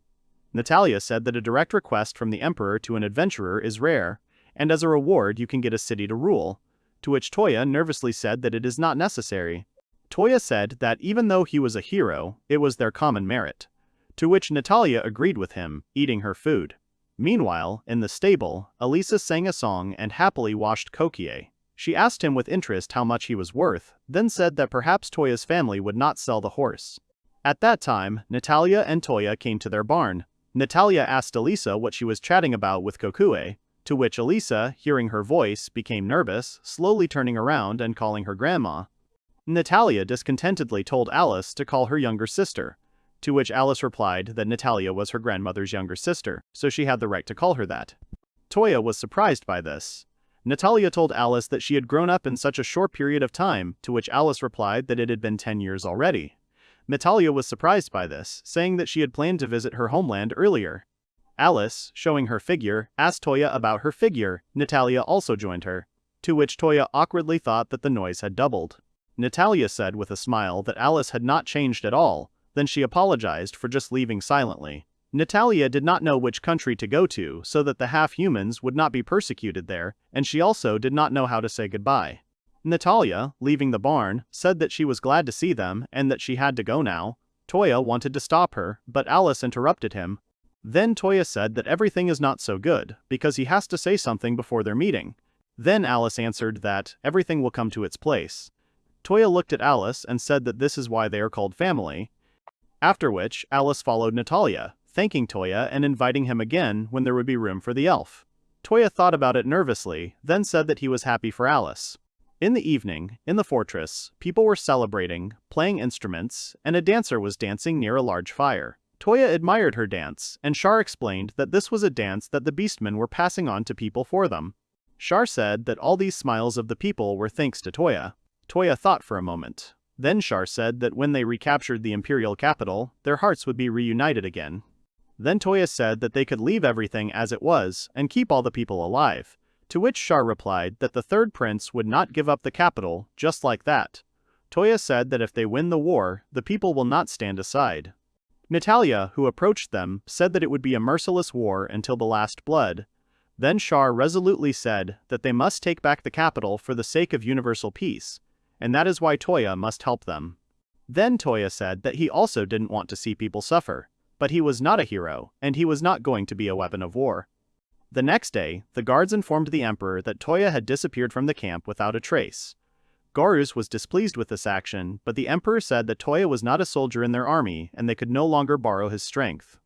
Natalia said that a direct request from the Emperor to an adventurer is rare, and as a reward you can get a city to rule, to which Touya nervously said that it is not necessary. Touya said that even though he was a hero, it was their common merit, to which Natalia agreed with him, eating her food. Meanwhile, in the stable, Elisa sang a song and happily washed Kokie. She asked him with interest how much he was worth, then said that perhaps Toya's family would not sell the horse. At that time, Natalia and Touya came to their barn. Natalia asked Elisa what she was chatting about with Kokue, to which Elisa, hearing her voice, became nervous, slowly turning around and calling her grandma. Natalia discontentedly told Alice to call her younger sister, to which Alice replied that Natalia was her grandmother's younger sister, so she had the right to call her that. Touya was surprised by this. Natalia told Alice that she had grown up in such a short period of time, to which Alice replied that it had been 10 years already. Natalia was surprised by this, saying that she had planned to visit her homeland earlier. Alice, showing her figure, asked Touya about her figure. Natalia also joined her, to which Touya awkwardly thought that the noise had doubled. Natalia said with a smile that Alice had not changed at all, then she apologized for just leaving silently. Natalia did not know which country to go to so that the half-humans would not be persecuted there, and she also did not know how to say goodbye. Natalia, leaving the barn, said that she was glad to see them and that she had to go now. Touya wanted to stop her, but Alice interrupted him. Then Touya said that everything is not so good, because he has to say something before their meeting. Then Alice answered that everything will come to its place. Touya looked at Alice and said that this is why they are called family. After which, Alice followed Natalia, thanking Touya and inviting him again when there would be room for the elf. Touya thought about it nervously, then said that he was happy for Alice. In the evening, in the fortress, people were celebrating, playing instruments, and a dancer was dancing near a large fire. Touya admired her dance, and Char explained that this was a dance that the beastmen were passing on to people for them. Char said that all these smiles of the people were thanks to Touya. Touya thought for a moment. Then Char said that when they recaptured the imperial capital, their hearts would be reunited again. Then Touya said that they could leave everything as it was and keep all the people alive, to which Char replied that the third prince would not give up the capital just like that. Touya said that if they win the war, the people will not stand aside. Natalia, who approached them, said that it would be a merciless war until the last blood. Then Char resolutely said that they must take back the capital for the sake of universal peace, and that is why Touya must help them. Then Touya said that he also didn't want to see people suffer, but he was not a hero, and he was not going to be a weapon of war. The next day, the guards informed the emperor that Touya had disappeared from the camp without a trace. Garus was displeased with this action, but the emperor said that Touya was not a soldier in their army and they could no longer borrow his strength.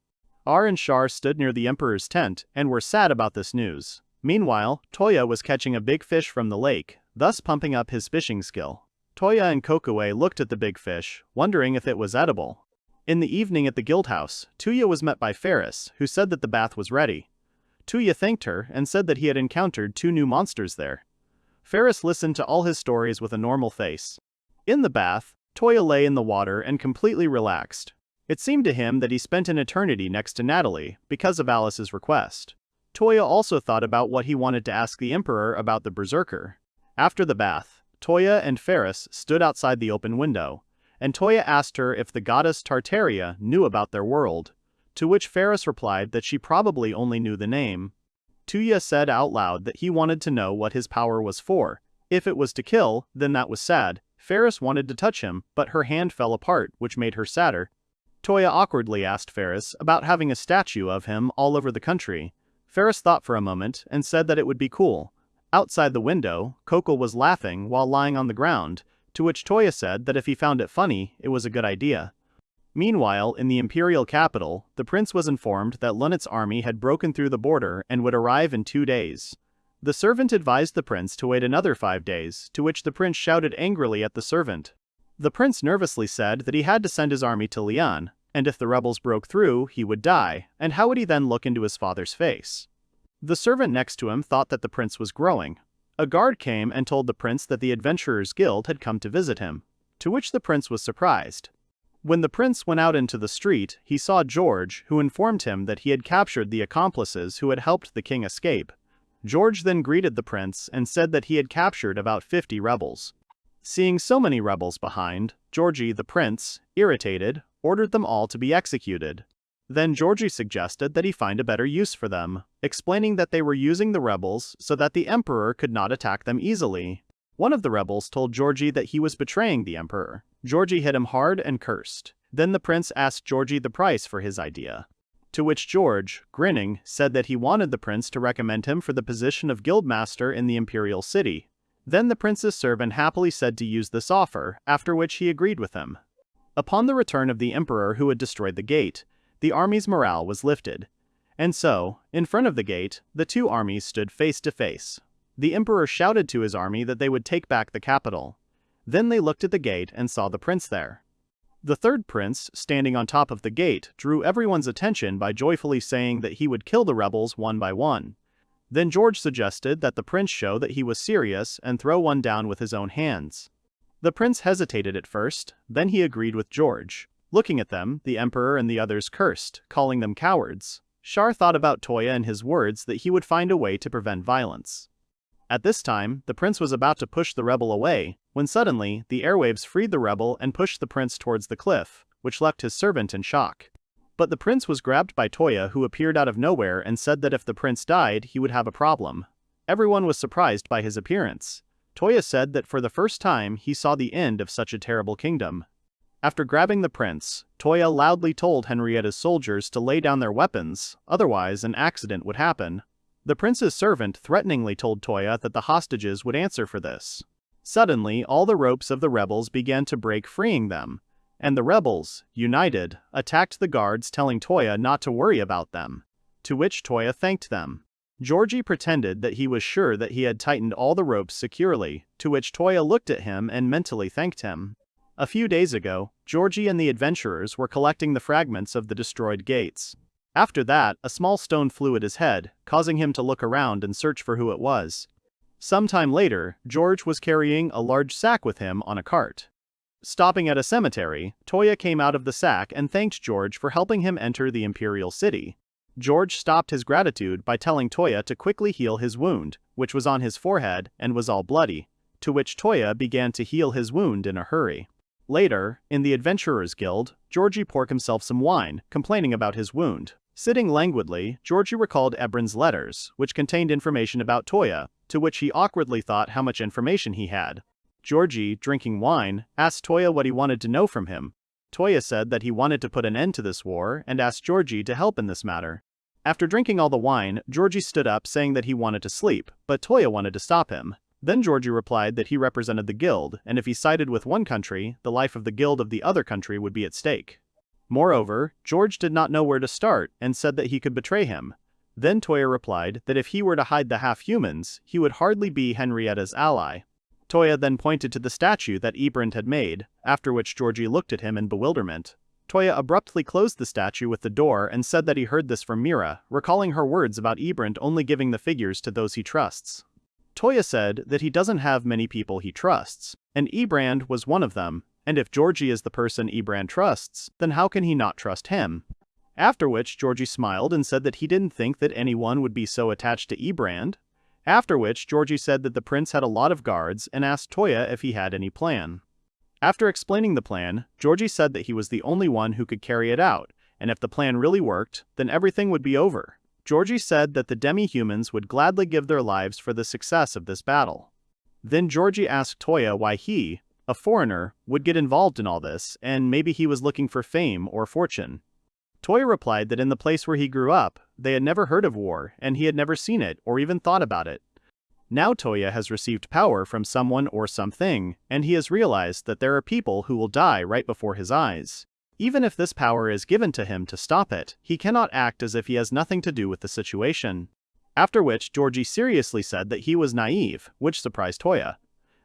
Ar and Char stood near the emperor's tent and were sad about this news. Meanwhile, Touya was catching a big fish from the lake, thus pumping up his fishing skill. Touya and Kokue looked at the big fish, wondering if it was edible. In the evening at the guild house, Touya was met by Ferris, who said that the bath was ready. Touya thanked her and said that he had encountered 2 new monsters there. Ferris listened to all his stories with a normal face. In the bath, Touya lay in the water and completely relaxed. It seemed to him that he spent an eternity next to Natalie because of Alice's request. Touya also thought about what he wanted to ask the emperor about the berserker. After the bath, Touya and Ferris stood outside the open window, and Touya asked her if the goddess Tartaria knew about their world, to which Ferris replied that she probably only knew the name. Touya said out loud that he wanted to know what his power was for. If it was to kill, then that was sad. Ferris wanted to touch him, but her hand fell apart, which made her sadder. Touya awkwardly asked Ferris about having a statue of him all over the country. Ferris thought for a moment and said that it would be cool. Outside the window, Coco was laughing while lying on the ground, to which Touya said that if he found it funny, it was a good idea. Meanwhile, in the imperial capital, the prince was informed that Lunet's army had broken through the border and would arrive in 2 days. The servant advised the prince to wait another 5 days, to which the prince shouted angrily at the servant. The prince nervously said that he had to send his army to Lian, and if the rebels broke through, he would die, and how would he then look into his father's face? The servant next to him thought that the prince was growing. A guard came and told the prince that the Adventurers Guild had come to visit him, to which the prince was surprised. When the prince went out into the street, he saw George, who informed him that he had captured the accomplices who had helped the king escape. George then greeted the prince and said that he had captured about 50 rebels. Seeing so many rebels behind, Georgie the prince, irritated, ordered them all to be executed. Then Georgie suggested that he find a better use for them, explaining that they were using the rebels so that the emperor could not attack them easily. One of the rebels told Georgie that he was betraying the emperor. Georgie hit him hard and cursed. Then the prince asked Georgie the price for his idea. To which George, grinning, said that he wanted the prince to recommend him for the position of guildmaster in the imperial city. Then the prince's servant happily said to use this offer, after which he agreed with him. Upon the return of the emperor who had destroyed the gate, the army's morale was lifted. And so, in front of the gate, the 2 armies stood face to face. The emperor shouted to his army that they would take back the capital. Then they looked at the gate and saw the prince there. The 3rd prince, standing on top of the gate, drew everyone's attention by joyfully saying that he would kill the rebels one by one. Then George suggested that the prince show that he was serious and throw one down with his own hands. The prince hesitated at first, then he agreed with George. Looking at them, the emperor and the others cursed, calling them cowards. Char thought about Touya and his words that he would find a way to prevent violence. At this time, the prince was about to push the rebel away, when suddenly, the airwaves freed the rebel and pushed the prince towards the cliff, which left his servant in shock. But the prince was grabbed by Touya, who appeared out of nowhere and said that if the prince died, he would have a problem. Everyone was surprised by his appearance. Touya said that for the first time he saw the end of such a terrible kingdom. After grabbing the prince, Touya loudly told Henrietta's soldiers to lay down their weapons, otherwise an accident would happen. The prince's servant threateningly told Touya that the hostages would answer for this. Suddenly, all the ropes of the rebels began to break, freeing them. And the rebels, united, attacked the guards, telling Touya not to worry about them. To which Touya thanked them. Georgie pretended that he was sure that he had tightened all the ropes securely, to which Touya looked at him and mentally thanked him. A few days ago, Georgie and the adventurers were collecting the fragments of the destroyed gates. After that, a small stone flew at his head, causing him to look around and search for who it was. Sometime later, George was carrying a large sack with him on a cart. Stopping at a cemetery, Touya came out of the sack and thanked George for helping him enter the imperial city. George stopped his gratitude by telling Touya to quickly heal his wound, which was on his forehead and was all bloody, to which Touya began to heal his wound in a hurry. Later, in the Adventurers Guild, Georgie poured himself some wine, complaining about his wound. Sitting languidly, Georgie recalled Ebron's letters, which contained information about Touya, to which he awkwardly thought how much information he had. Georgie, drinking wine, asked Touya what he wanted to know from him. Touya said that he wanted to put an end to this war and asked Georgie to help in this matter. After drinking all the wine, Georgie stood up saying that he wanted to sleep, but Touya wanted to stop him. Then Georgie replied that he represented the guild, and if he sided with one country, the life of the guild of the other country would be at stake. Moreover, George did not know where to start and said that he could betray him. Then Touya replied that if he were to hide the half-humans, he would hardly be Henrietta's ally. Touya then pointed to the statue that Ebrand had made, after which Georgie looked at him in bewilderment. Touya abruptly closed the statue with the door and said that he heard this from Mira, recalling her words about Ebrand only giving the figures to those he trusts. Touya said that he doesn't have many people he trusts, and Ebrand was one of them, and if Georgie is the person Ebrand trusts, then how can he not trust him? After which Georgie smiled and said that he didn't think that anyone would be so attached to Ebrand. After which Georgie said that the prince had a lot of guards and asked Touya if he had any plan. After explaining the plan, Georgie said that he was the only one who could carry it out, and if the plan really worked, then everything would be over. Georgie said that the demi-humans would gladly give their lives for the success of this battle. Then Georgie asked Touya why he, a foreigner, would get involved in all this, and maybe he was looking for fame or fortune. Touya replied that in the place where he grew up, they had never heard of war, and he had never seen it or even thought about it. Now Touya has received power from someone or something, and he has realized that there are people who will die right before his eyes. Even if this power is given to him to stop it, he cannot act as if he has nothing to do with the situation. After which Georgie seriously said that he was naive, which surprised Touya.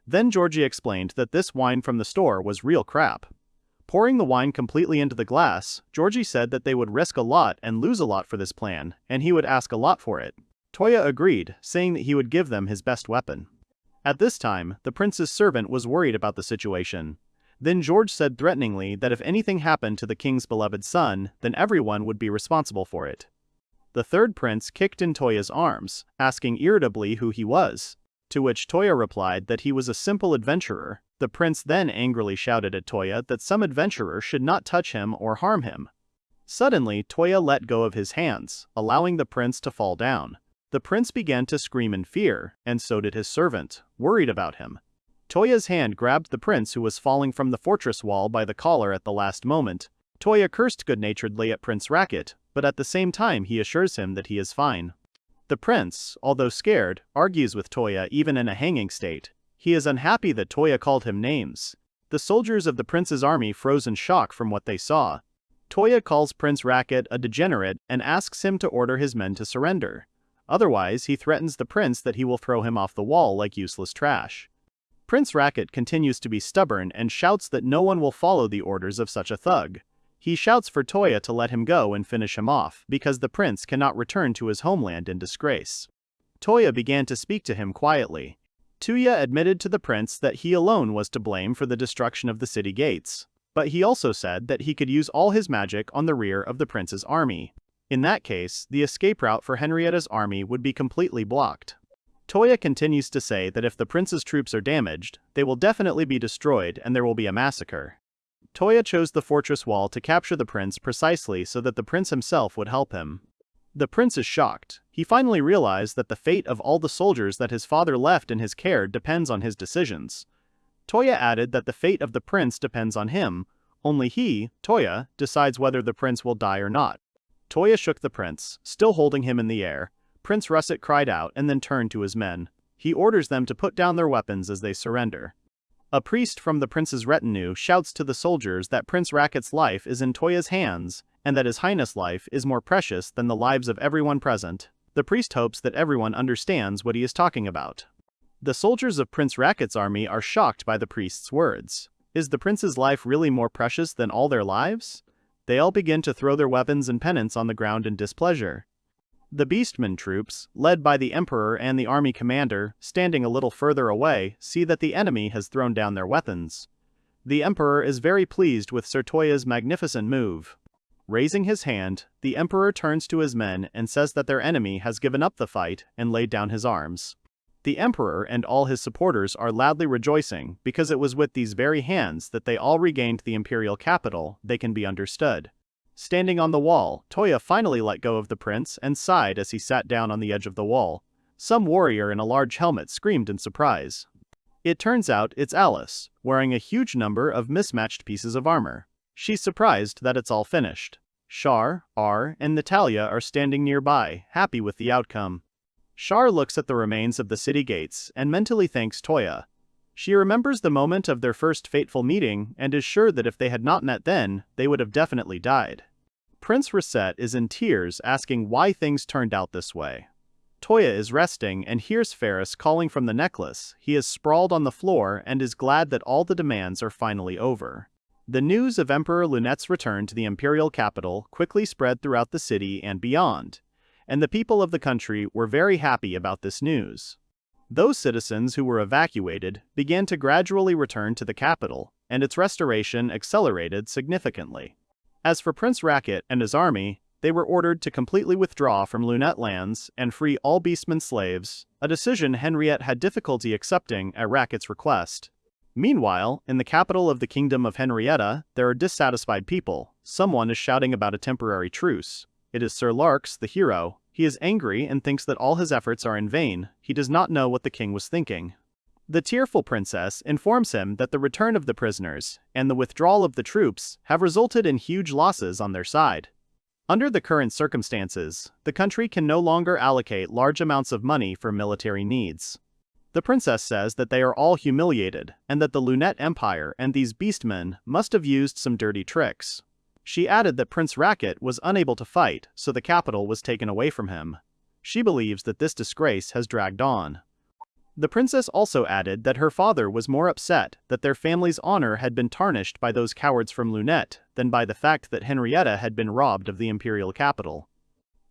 Then Georgie explained that this wine from the store was real crap. Pouring the wine completely into the glass, Georgie said that they would risk a lot and lose a lot for this plan, and he would ask a lot for it. Touya agreed, saying that he would give them his best weapon. At this time, the prince's servant was worried about the situation. Then George said threateningly that if anything happened to the king's beloved son, then everyone would be responsible for it. The third prince kicked in Toya's arms, asking irritably who he was, to which Touya replied that he was a simple adventurer. The prince then angrily shouted at Touya that some adventurer should not touch him or harm him. Suddenly, Touya let go of his hands, allowing the prince to fall down. The prince began to scream in fear, and so did his servant, worried about him. Toya's hand grabbed the prince who was falling from the fortress wall by the collar at the last moment. Touya cursed good-naturedly at Prince Racket, but at the same time he assures him that he is fine. The prince, although scared, argues with Touya even in a hanging state. He is unhappy that Touya called him names. The soldiers of the prince's army froze in shock from what they saw. Touya calls Prince Racket a degenerate and asks him to order his men to surrender. Otherwise, he threatens the prince that he will throw him off the wall like useless trash. Prince Racket continues to be stubborn and shouts that no one will follow the orders of such a thug. He shouts for Touya to let him go and finish him off, because the prince cannot return to his homeland in disgrace. Touya began to speak to him quietly. Touya admitted to the prince that he alone was to blame for the destruction of the city gates, but he also said that he could use all his magic on the rear of the prince's army. In that case, the escape route for Henrietta's army would be completely blocked. Touya continues to say that if the prince's troops are damaged, they will definitely be destroyed and there will be a massacre. Touya chose the fortress wall to capture the prince precisely so that the prince himself would help him. The prince is shocked. He finally realized that the fate of all the soldiers that his father left in his care depends on his decisions. Touya added that the fate of the prince depends on him. Only he, Touya, decides whether the prince will die or not. Touya shook the prince, still holding him in the air. Prince Russet cried out and then turned to his men. He orders them to put down their weapons as they surrender. A priest from the prince's retinue shouts to the soldiers that Prince Racket's life is in Toya's hands, and that his highness' life is more precious than the lives of everyone present. The priest hopes that everyone understands what he is talking about. The soldiers of Prince Racket's army are shocked by the priest's words. Is the prince's life really more precious than all their lives? They all begin to throw their weapons and pennants on the ground in displeasure. The Beastmen troops, led by the Emperor and the army commander, standing a little further away, see that the enemy has thrown down their weapons. The Emperor is very pleased with Sir Toya's magnificent move. Raising his hand, the Emperor turns to his men and says that their enemy has given up the fight and laid down his arms. The Emperor and all his supporters are loudly rejoicing because it was with these very hands that they all regained the imperial capital. They can be understood. Standing on the wall, Touya finally let go of the prince and sighed as he sat down on the edge of the wall. Some warrior in a large helmet screamed in surprise. It turns out it's Alice, wearing a huge number of mismatched pieces of armor. She's surprised that it's all finished. Char, R, and Natalia are standing nearby, happy with the outcome. Char looks at the remains of the city gates and mentally thanks Touya. She remembers the moment of their first fateful meeting and is sure that if they had not met then, they would have definitely died. Prince Reset is in tears asking why things turned out this way. Touya is resting and hears Ferris calling from the necklace. He is sprawled on the floor and is glad that all the demands are finally over. The news of Emperor Lunette's return to the imperial capital quickly spread throughout the city and beyond, and the people of the country were very happy about this news. Those citizens who were evacuated began to gradually return to the capital, and its restoration accelerated significantly. As for Prince Racket and his army, they were ordered to completely withdraw from Lunette lands and free all beastmen slaves, a decision Henriette had difficulty accepting at Racket's request. Meanwhile, in the capital of the Kingdom of Henrietta, there are dissatisfied people. Someone is shouting about a temporary truce. It is Sir Larks, the hero. He is angry and thinks that all his efforts are in vain. He does not know what the king was thinking. The tearful princess informs him that the return of the prisoners and the withdrawal of the troops have resulted in huge losses on their side. Under the current circumstances, the country can no longer allocate large amounts of money for military needs. The princess says that they are all humiliated and that the Lunette Empire and these beastmen must have used some dirty tricks. She added that Prince Racket was unable to fight, so the capital was taken away from him. She believes that this disgrace has dragged on. The princess also added that her father was more upset that their family's honor had been tarnished by those cowards from Lunette than by the fact that Henrietta had been robbed of the imperial capital.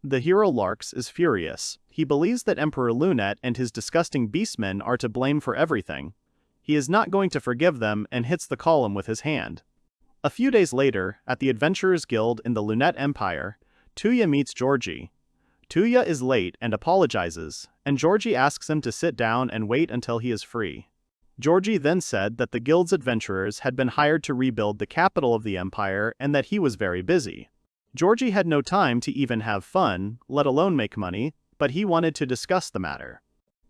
The hero Larks is furious. He believes that Emperor Lunette and his disgusting beastmen are to blame for everything. He is not going to forgive them and hits the column with his hand. A few days later, at the Adventurers Guild in the Lunette Empire, Touya meets Georgie. Touya is late and apologizes, and Georgie asks him to sit down and wait until he is free. Georgie then said that the guild's adventurers had been hired to rebuild the capital of the empire and that he was very busy. Georgie had no time to even have fun, let alone make money, but he wanted to discuss the matter.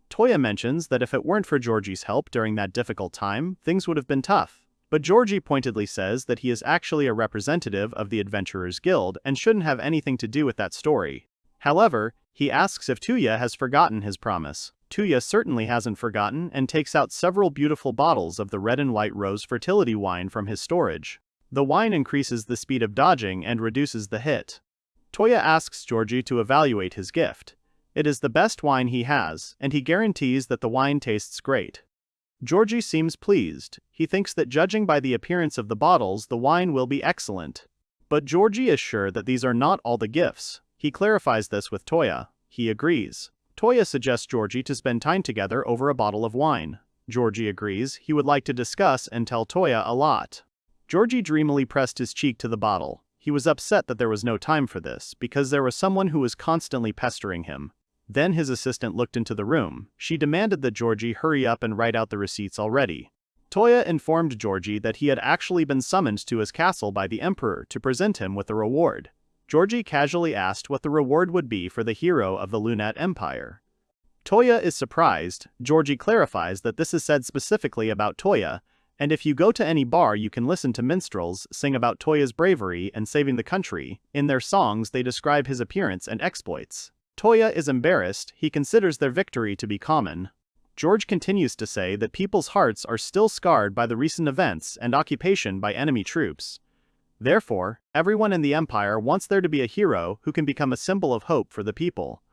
Touya mentions that if it weren't for Georgie's help during that difficult time, things would have been tough. But Georgie pointedly says that he is actually a representative of the Adventurers Guild and shouldn't have anything to do with that story. However, he asks if Touya has forgotten his promise. Touya certainly hasn't forgotten and takes out several beautiful bottles of the red and white rose fertility wine from his storage. The wine increases the speed of dodging and reduces the hit. Touya asks Georgie to evaluate his gift. It is the best wine he has, and he guarantees that the wine tastes great. Georgie seems pleased. He thinks that judging by the appearance of the bottles, the wine will be excellent. But Georgie is sure that these are not all the gifts. He clarifies this with Touya. He agrees. Touya suggests Georgie to spend time together over a bottle of wine. Georgie agrees. He would like to discuss and tell Touya a lot. Georgie dreamily pressed his cheek to the bottle. He was upset that there was no time for this, because there was someone who was constantly pestering him. Then his assistant looked into the room. She demanded that Georgie hurry up and write out the receipts already. Touya informed Georgie that he had actually been summoned to his castle by the Emperor to present him with a reward. Georgie casually asked what the reward would be for the hero of the Lunette Empire. Touya is surprised. Georgie clarifies that this is said specifically about Touya, and if you go to any bar you can listen to minstrels sing about Toya's bravery and saving the country. In their songs they describe his appearance and exploits. Touya is embarrassed. He considers their victory to be common. George continues to say that people's hearts are still scarred by the recent events and occupation by enemy troops. Therefore, everyone in the empire wants there to be a hero who can become a symbol of hope for the people.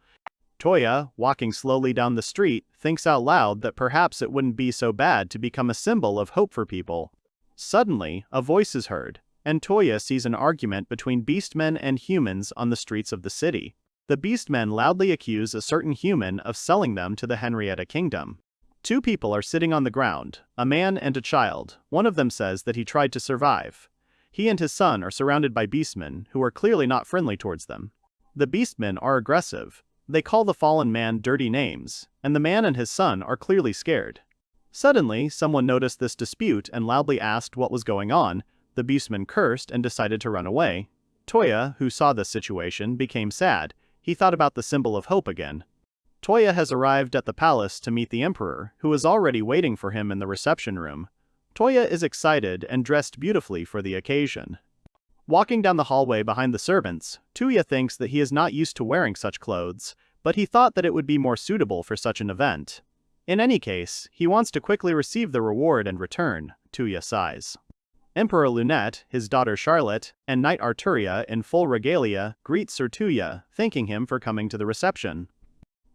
Touya, walking slowly down the street, thinks out loud that perhaps it wouldn't be so bad to become a symbol of hope for people. Suddenly, a voice is heard, and Touya sees an argument between beastmen and humans on the streets of the city. The beastmen loudly accuse a certain human of selling them to the Henrietta Kingdom. Two people are sitting on the ground, a man and a child. One of them says that he tried to survive. He and his son are surrounded by beastmen who are clearly not friendly towards them. The beastmen are aggressive. They call the fallen man dirty names, and the man and his son are clearly scared. Suddenly, someone noticed this dispute and loudly asked what was going on. The beastmen cursed and decided to run away. Touya, who saw this situation, became sad. He thought about the symbol of hope again. Touya has arrived at the palace to meet the emperor, who is already waiting for him in the reception room. Touya is excited and dressed beautifully for the occasion. Walking down the hallway behind the servants, Touya thinks that he is not used to wearing such clothes, but he thought that it would be more suitable for such an event. In any case, he wants to quickly receive the reward and return, Touya sighs. Emperor Lunette, his daughter Charlotte, and Knight Arturia in full regalia greet Sir Touya, thanking him for coming to the reception.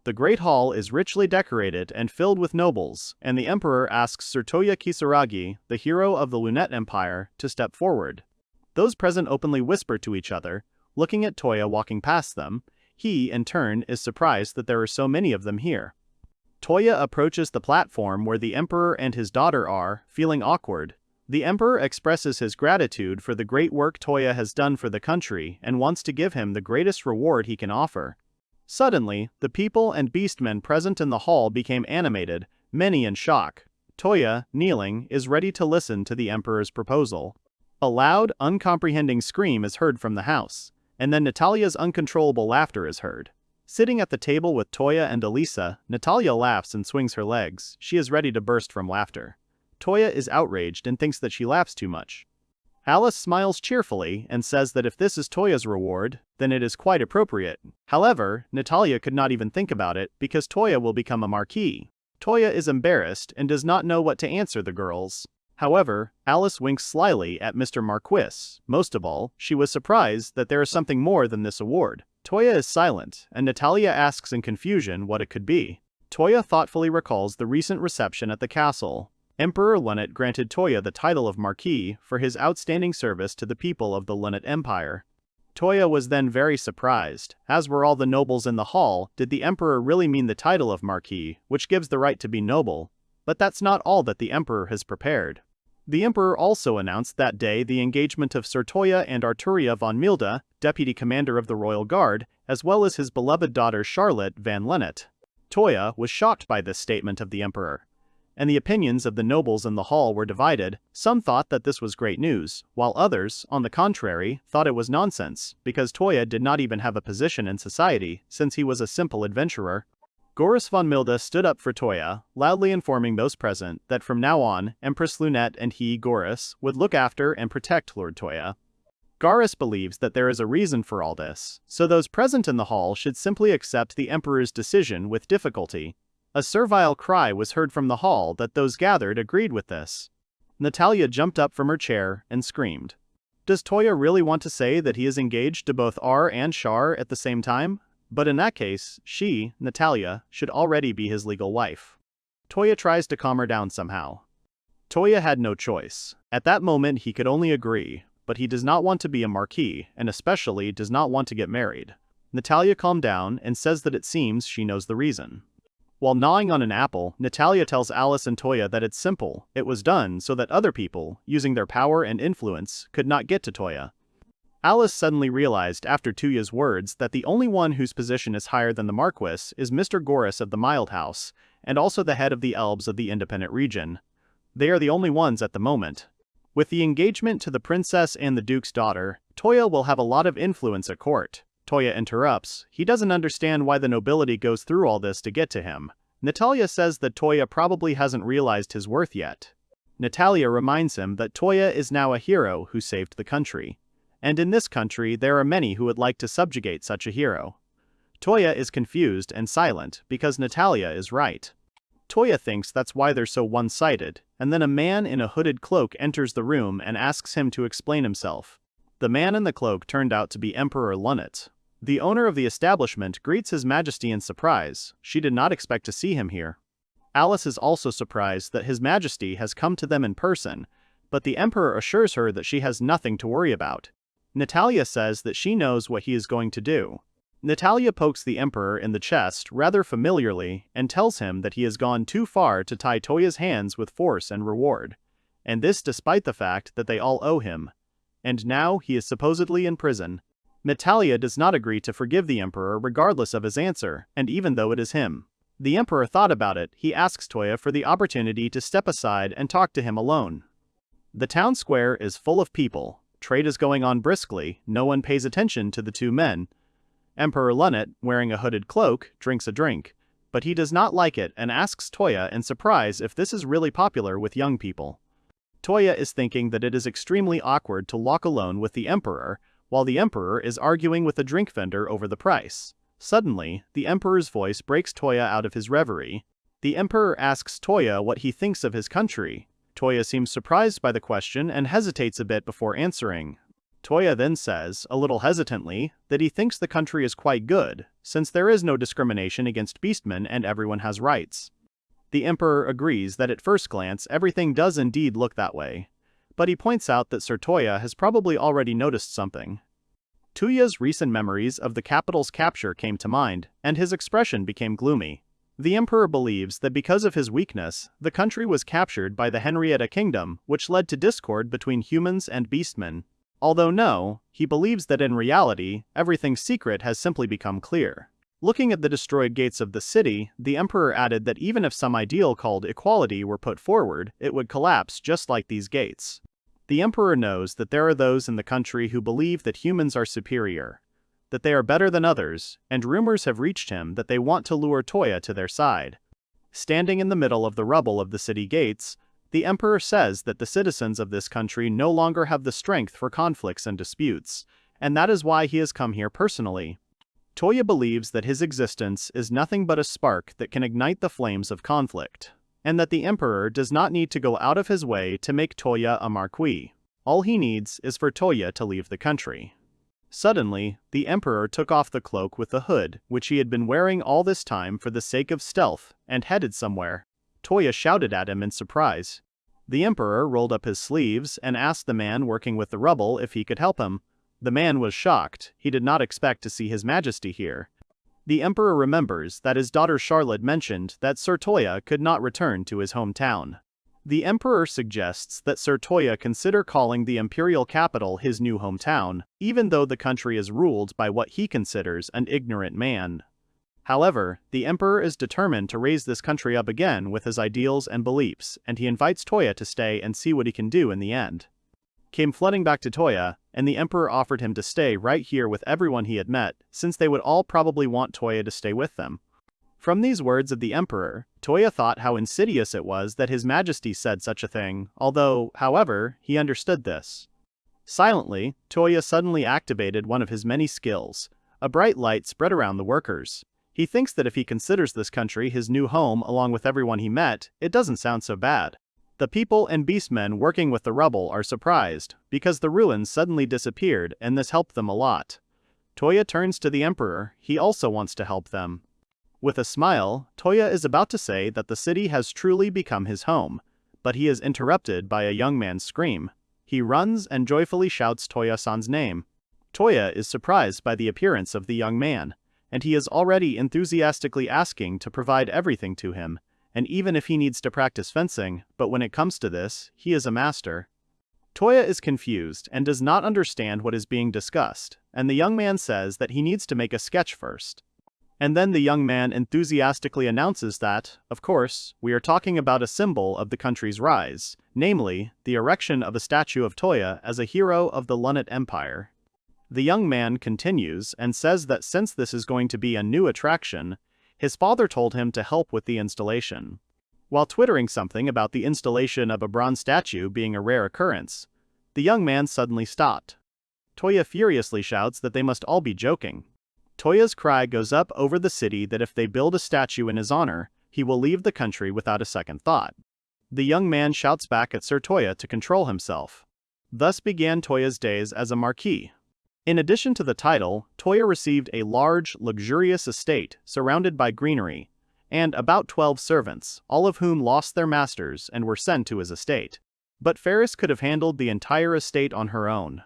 The Great Hall is richly decorated and filled with nobles, and the Emperor asks Sir Touya Kisaragi, the hero of the Lunette Empire, to step forward. Those present openly whisper to each other, looking at Touya walking past them. He, in turn, is surprised that there are so many of them here. Touya approaches the platform where the Emperor and his daughter are, feeling awkward. The Emperor expresses his gratitude for the great work Touya has done for the country and wants to give him the greatest reward he can offer. Suddenly, the people and beastmen present in the hall became animated, many in shock. Touya, kneeling, is ready to listen to the Emperor's proposal. A loud, uncomprehending scream is heard from the house, and then Natalia's uncontrollable laughter is heard. Sitting at the table with Touya and Elisa, Natalia laughs and swings her legs. She is ready to burst from laughter. Touya is outraged and thinks that she laughs too much. Alice smiles cheerfully and says that if this is Toya's reward, then it is quite appropriate. However, Natalia could not even think about it because Touya will become a marquis. Touya is embarrassed and does not know what to answer the girls. However, Alice winks slyly at Mr. Marquis. Most of all, she was surprised that there is something more than this award. Touya is silent, and Natalia asks in confusion what it could be. Touya thoughtfully recalls the recent reception at the castle. Emperor Lunette granted Touya the title of Marquis for his outstanding service to the people of the Lunette Empire. Touya was then very surprised, as were all the nobles in the hall. Did the Emperor really mean the title of Marquis, which gives the right to be noble? But that's not all that the Emperor has prepared. The Emperor also announced that day the engagement of Sir Touya and Arturia von Milde, Deputy Commander of the Royal Guard, as well as his beloved daughter Charlotte van Lennep. Touya was shocked by this statement of the Emperor, and the opinions of the nobles in the hall were divided. Some thought that this was great news, while others, on the contrary, thought it was nonsense, because Touya did not even have a position in society, since he was a simple adventurer. Goris von Milde stood up for Touya, loudly informing those present that from now on, Empress Lunette and he, Goris, would look after and protect Lord Touya. Goris believes that there is a reason for all this, so those present in the hall should simply accept the Emperor's decision with difficulty. A servile cry was heard from the hall that those gathered agreed with this. Natalia jumped up from her chair and screamed. Does Touya really want to say that he is engaged to both R and Char at the same time? But in that case, she, Natalia, should already be his legal wife. Touya tries to calm her down somehow. Touya had no choice. At that moment he could only agree, but he does not want to be a marquis, and especially does not want to get married. Natalia calmed down and says that it seems she knows the reason. While gnawing on an apple, Natalia tells Alice and Touya that it's simple. It was done so that other people, using their power and influence, could not get to Touya. Alice suddenly realized after Touya's words that the only one whose position is higher than the Marquis is Mr. Goris of the Mild House, and also the head of the elves of the independent region. They are the only ones at the moment. With the engagement to the princess and the duke's daughter, Touya will have a lot of influence at court. Touya interrupts. He doesn't understand why the nobility goes through all this to get to him. Natalia says that Touya probably hasn't realized his worth yet. Natalia reminds him that Touya is now a hero who saved the country. And in this country there are many who would like to subjugate such a hero. Touya is confused and silent because Natalia is right. Touya thinks that's why they're so one-sided, and then a man in a hooded cloak enters the room and asks him to explain himself. The man in the cloak turned out to be Emperor Lunette. The owner of the establishment greets His Majesty in surprise. She did not expect to see him here. Alice is also surprised that His Majesty has come to them in person, but the Emperor assures her that she has nothing to worry about. Natalia says that she knows what he is going to do. Natalia pokes the Emperor in the chest rather familiarly and tells him that he has gone too far to tie Touya's hands with force and reward, and this despite the fact that they all owe him. And now he is supposedly in prison. Natalia does not agree to forgive the Emperor regardless of his answer, and even though it is him. The Emperor thought about it. He asks Touya for the opportunity to step aside and talk to him alone. The town square is full of people. Trade is going on briskly. No one pays attention to the two men. Emperor Lunette, wearing a hooded cloak, drinks a drink, but he does not like it and asks Touya in surprise if this is really popular with young people. Touya is thinking that it is extremely awkward to walk alone with the Emperor, while the Emperor is arguing with a drink vendor over the price. Suddenly, the Emperor's voice breaks Touya out of his reverie. The Emperor asks Touya what he thinks of his country. Touya seems surprised by the question and hesitates a bit before answering. Touya then says, a little hesitantly, that he thinks the country is quite good, since there is no discrimination against beastmen and everyone has rights. The Emperor agrees that at first glance everything does indeed look that way, but he points out that Sir Touya has probably already noticed something. Touya's recent memories of the capital's capture came to mind, and his expression became gloomy. The Emperor believes that because of his weakness, the country was captured by the Henrietta Kingdom, which led to discord between humans and beastmen. Although no, he believes that in reality, everything's secret has simply become clear. Looking at the destroyed gates of the city, the Emperor added that even if some ideal called equality were put forward, it would collapse just like these gates. The Emperor knows that there are those in the country who believe that humans are superior, that they are better than others, and rumors have reached him that they want to lure Touya to their side. Standing in the middle of the rubble of the city gates, the Emperor says that the citizens of this country no longer have the strength for conflicts and disputes, and that is why he has come here personally. Touya believes that his existence is nothing but a spark that can ignite the flames of conflict, and that the Emperor does not need to go out of his way to make Touya a marquis. All he needs is for Touya to leave the country. Suddenly, the Emperor took off the cloak with the hood, which he had been wearing all this time for the sake of stealth, and headed somewhere. Touya shouted at him in surprise. The Emperor rolled up his sleeves and asked the man working with the rubble if he could help him. The man was shocked. He did not expect to see His Majesty here. The Emperor remembers that his daughter Charlotte mentioned that Sir Touya could not return to his hometown. The Emperor suggests that Sir Touya consider calling the imperial capital his new hometown, even though the country is ruled by what he considers an ignorant man. However, the Emperor is determined to raise this country up again with his ideals and beliefs, and he invites Touya to stay and see what he can do in the end. Came flooding back to Touya, and the Emperor offered him to stay right here with everyone he had met, since they would all probably want Touya to stay with them. From these words of the Emperor, Touya thought how insidious it was that His Majesty said such a thing, although, however, he understood this. Silently, Touya suddenly activated one of his many skills. A bright light spread around the workers. He thinks that if he considers this country his new home along with everyone he met, it doesn't sound so bad. The people and beastmen working with the rubble are surprised, because the ruins suddenly disappeared and this helped them a lot. Touya turns to the Emperor, he also wants to help them. With a smile, Touya is about to say that the city has truly become his home, but he is interrupted by a young man's scream. He runs and joyfully shouts Touya-san's name. Touya is surprised by the appearance of the young man, and he is already enthusiastically asking to provide everything to him, and even if he needs to practice fencing, but when it comes to this, he is a master. Touya is confused and does not understand what is being discussed, and the young man says that he needs to make a sketch first. And then the young man enthusiastically announces that, of course, we are talking about a symbol of the country's rise, namely, the erection of a statue of Touya as a hero of the Lunate Empire. The young man continues and says that since this is going to be a new attraction, his father told him to help with the installation. While twittering something about the installation of a bronze statue being a rare occurrence, the young man suddenly stopped. Touya furiously shouts that they must all be joking. Touya's cry goes up over the city that if they build a statue in his honor, he will leave the country without a second thought. The young man shouts back at Sir Touya to control himself. Thus began Touya's days as a marquis. In addition to the title, Touya received a large, luxurious estate surrounded by greenery, and about 12 servants, all of whom lost their masters and were sent to his estate. But Ferris could have handled the entire estate on her own.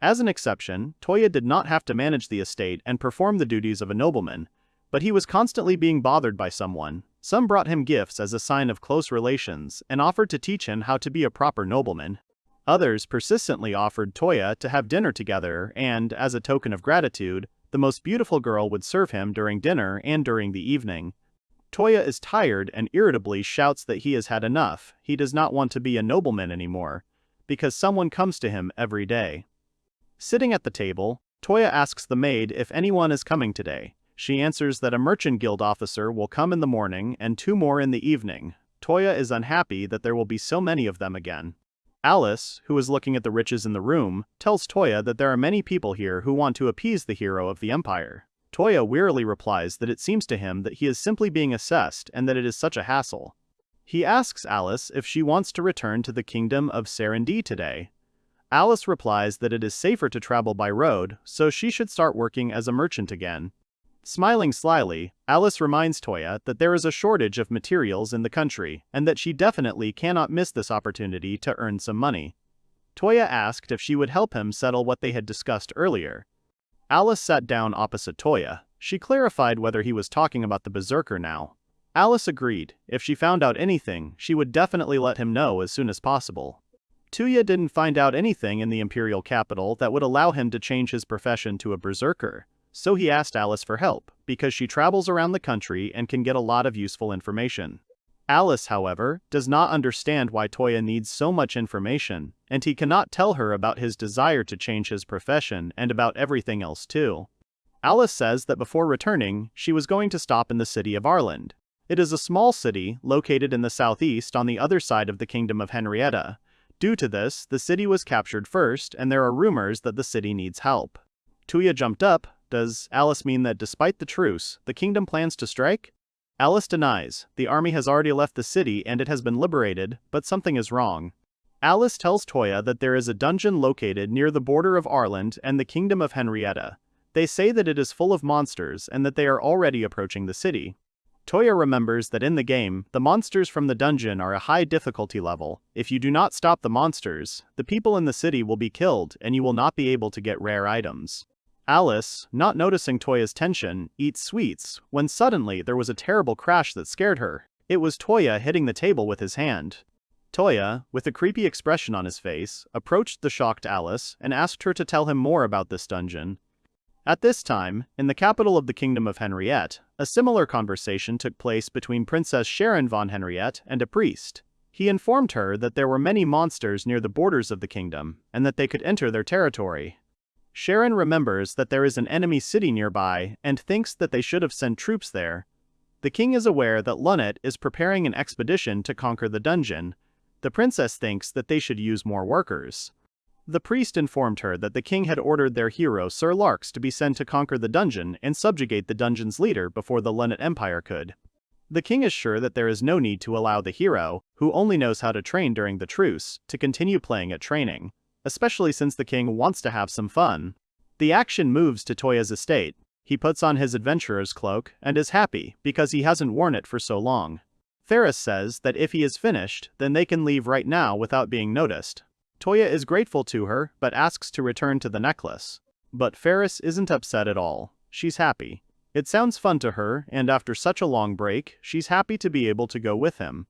As an exception, Touya did not have to manage the estate and perform the duties of a nobleman, but he was constantly being bothered by someone. Some brought him gifts as a sign of close relations and offered to teach him how to be a proper nobleman. Others persistently offered Touya to have dinner together and, as a token of gratitude, the most beautiful girl would serve him during dinner and during the evening. Touya is tired and irritably shouts that he has had enough, he does not want to be a nobleman anymore, because someone comes to him every day. Sitting at the table, Touya asks the maid if anyone is coming today. She answers that a merchant guild officer will come in the morning and 2 more in the evening. Touya is unhappy that there will be so many of them again. Alice, who is looking at the riches in the room, tells Touya that there are many people here who want to appease the hero of the empire. Touya wearily replies that it seems to him that he is simply being assessed and that it is such a hassle. He asks Alice if she wants to return to the kingdom of Serendi today. Alice replies that it is safer to travel by road, so she should start working as a merchant again. Smiling slyly, Alice reminds Touya that there is a shortage of materials in the country, and that she definitely cannot miss this opportunity to earn some money. Touya asked if she would help him settle what they had discussed earlier. Alice sat down opposite Touya. She clarified whether he was talking about the berserker now. Alice agreed. If she found out anything, she would definitely let him know as soon as possible. Touya didn't find out anything in the imperial capital that would allow him to change his profession to a berserker, so he asked Alice for help, because she travels around the country and can get a lot of useful information. Alice, however, does not understand why Touya needs so much information, and he cannot tell her about his desire to change his profession and about everything else too. Alice says that before returning, she was going to stop in the city of Arland. It is a small city located in the southeast on the other side of the kingdom of Henrietta. Due to this, the city was captured first, and there are rumors that the city needs help. Touya jumped up. Does Alice mean that despite the truce, the kingdom plans to strike? Alice denies. The army has already left the city and it has been liberated, but something is wrong. Alice tells Touya that there is a dungeon located near the border of Arland and the kingdom of Henrietta. They say that it is full of monsters and that they are already approaching the city. Touya remembers that in the game, the monsters from the dungeon are a high difficulty level. If you do not stop the monsters, the people in the city will be killed and you will not be able to get rare items. Alice, not noticing Touya's tension, eats sweets, when suddenly there was a terrible crash that scared her. It was Touya hitting the table with his hand. Touya, with a creepy expression on his face, approached the shocked Alice and asked her to tell him more about this dungeon. At this time, in the capital of the kingdom of Henriette, a similar conversation took place between Princess Sharon von Henriette and a priest. He informed her that there were many monsters near the borders of the kingdom, and that they could enter their territory. Sharon remembers that there is an enemy city nearby and thinks that they should have sent troops there. The king is aware that Lunnet is preparing an expedition to conquer the dungeon. The princess thinks that they should use more workers. The priest informed her that the king had ordered their hero Sir Larks to be sent to conquer the dungeon and subjugate the dungeon's leader before the Lunnet Empire could. The king is sure that there is no need to allow the hero, who only knows how to train during the truce, to continue playing at training, especially since the king wants to have some fun. The action moves to Touya's estate. He puts on his adventurer's cloak and is happy because he hasn't worn it for so long. Ferris says that if he is finished, then they can leave right now without being noticed. Touya is grateful to her, but asks to return to the necklace. But Ferris isn't upset at all. She's happy. It sounds fun to her, and after such a long break, she's happy to be able to go with him.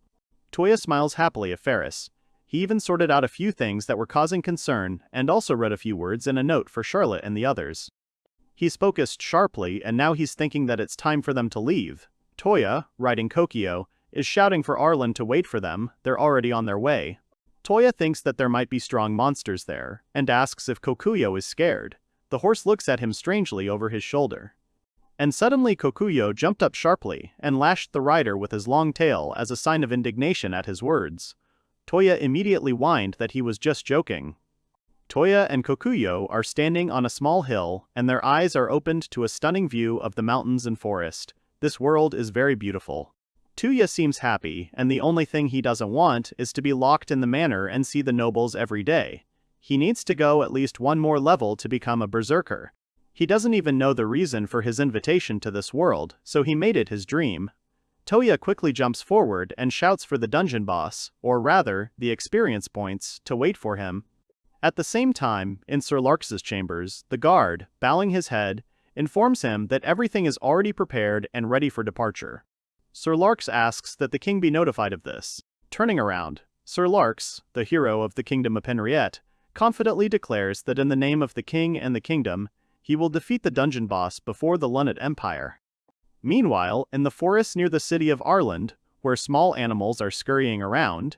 Touya smiles happily at Ferris. He even sorted out a few things that were causing concern and also read a few words in a note for Charlotte and the others. He's focused sharply and now he's thinking that it's time for them to leave. Touya, riding Kokyo, is shouting for Arlen to wait for them. They're already on their way. Touya thinks that there might be strong monsters there and asks if Kokuyo is scared. The horse looks at him strangely over his shoulder. And suddenly Kokuyo jumped up sharply and lashed the rider with his long tail as a sign of indignation at his words. Touya immediately whined that he was just joking. Touya and Kokuyo are standing on a small hill, and their eyes are opened to a stunning view of the mountains and forest. This world is very beautiful. Touya seems happy, and the only thing he doesn't want is to be locked in the manor and see the nobles every day. He needs to go at least one more level to become a berserker. He doesn't even know the reason for his invitation to this world, so he made it his dream. Touya quickly jumps forward and shouts for the dungeon boss, or rather, the experience points, to wait for him. At the same time, in Sir Larks's chambers, the guard, bowing his head, informs him that everything is already prepared and ready for departure. Sir Larks asks that the king be notified of this. Turning around, Sir Larks, the hero of the kingdom of Henriette, confidently declares that in the name of the king and the kingdom, he will defeat the dungeon boss before the Lunnet Empire. Meanwhile, in the forest near the city of Arland, where small animals are scurrying around,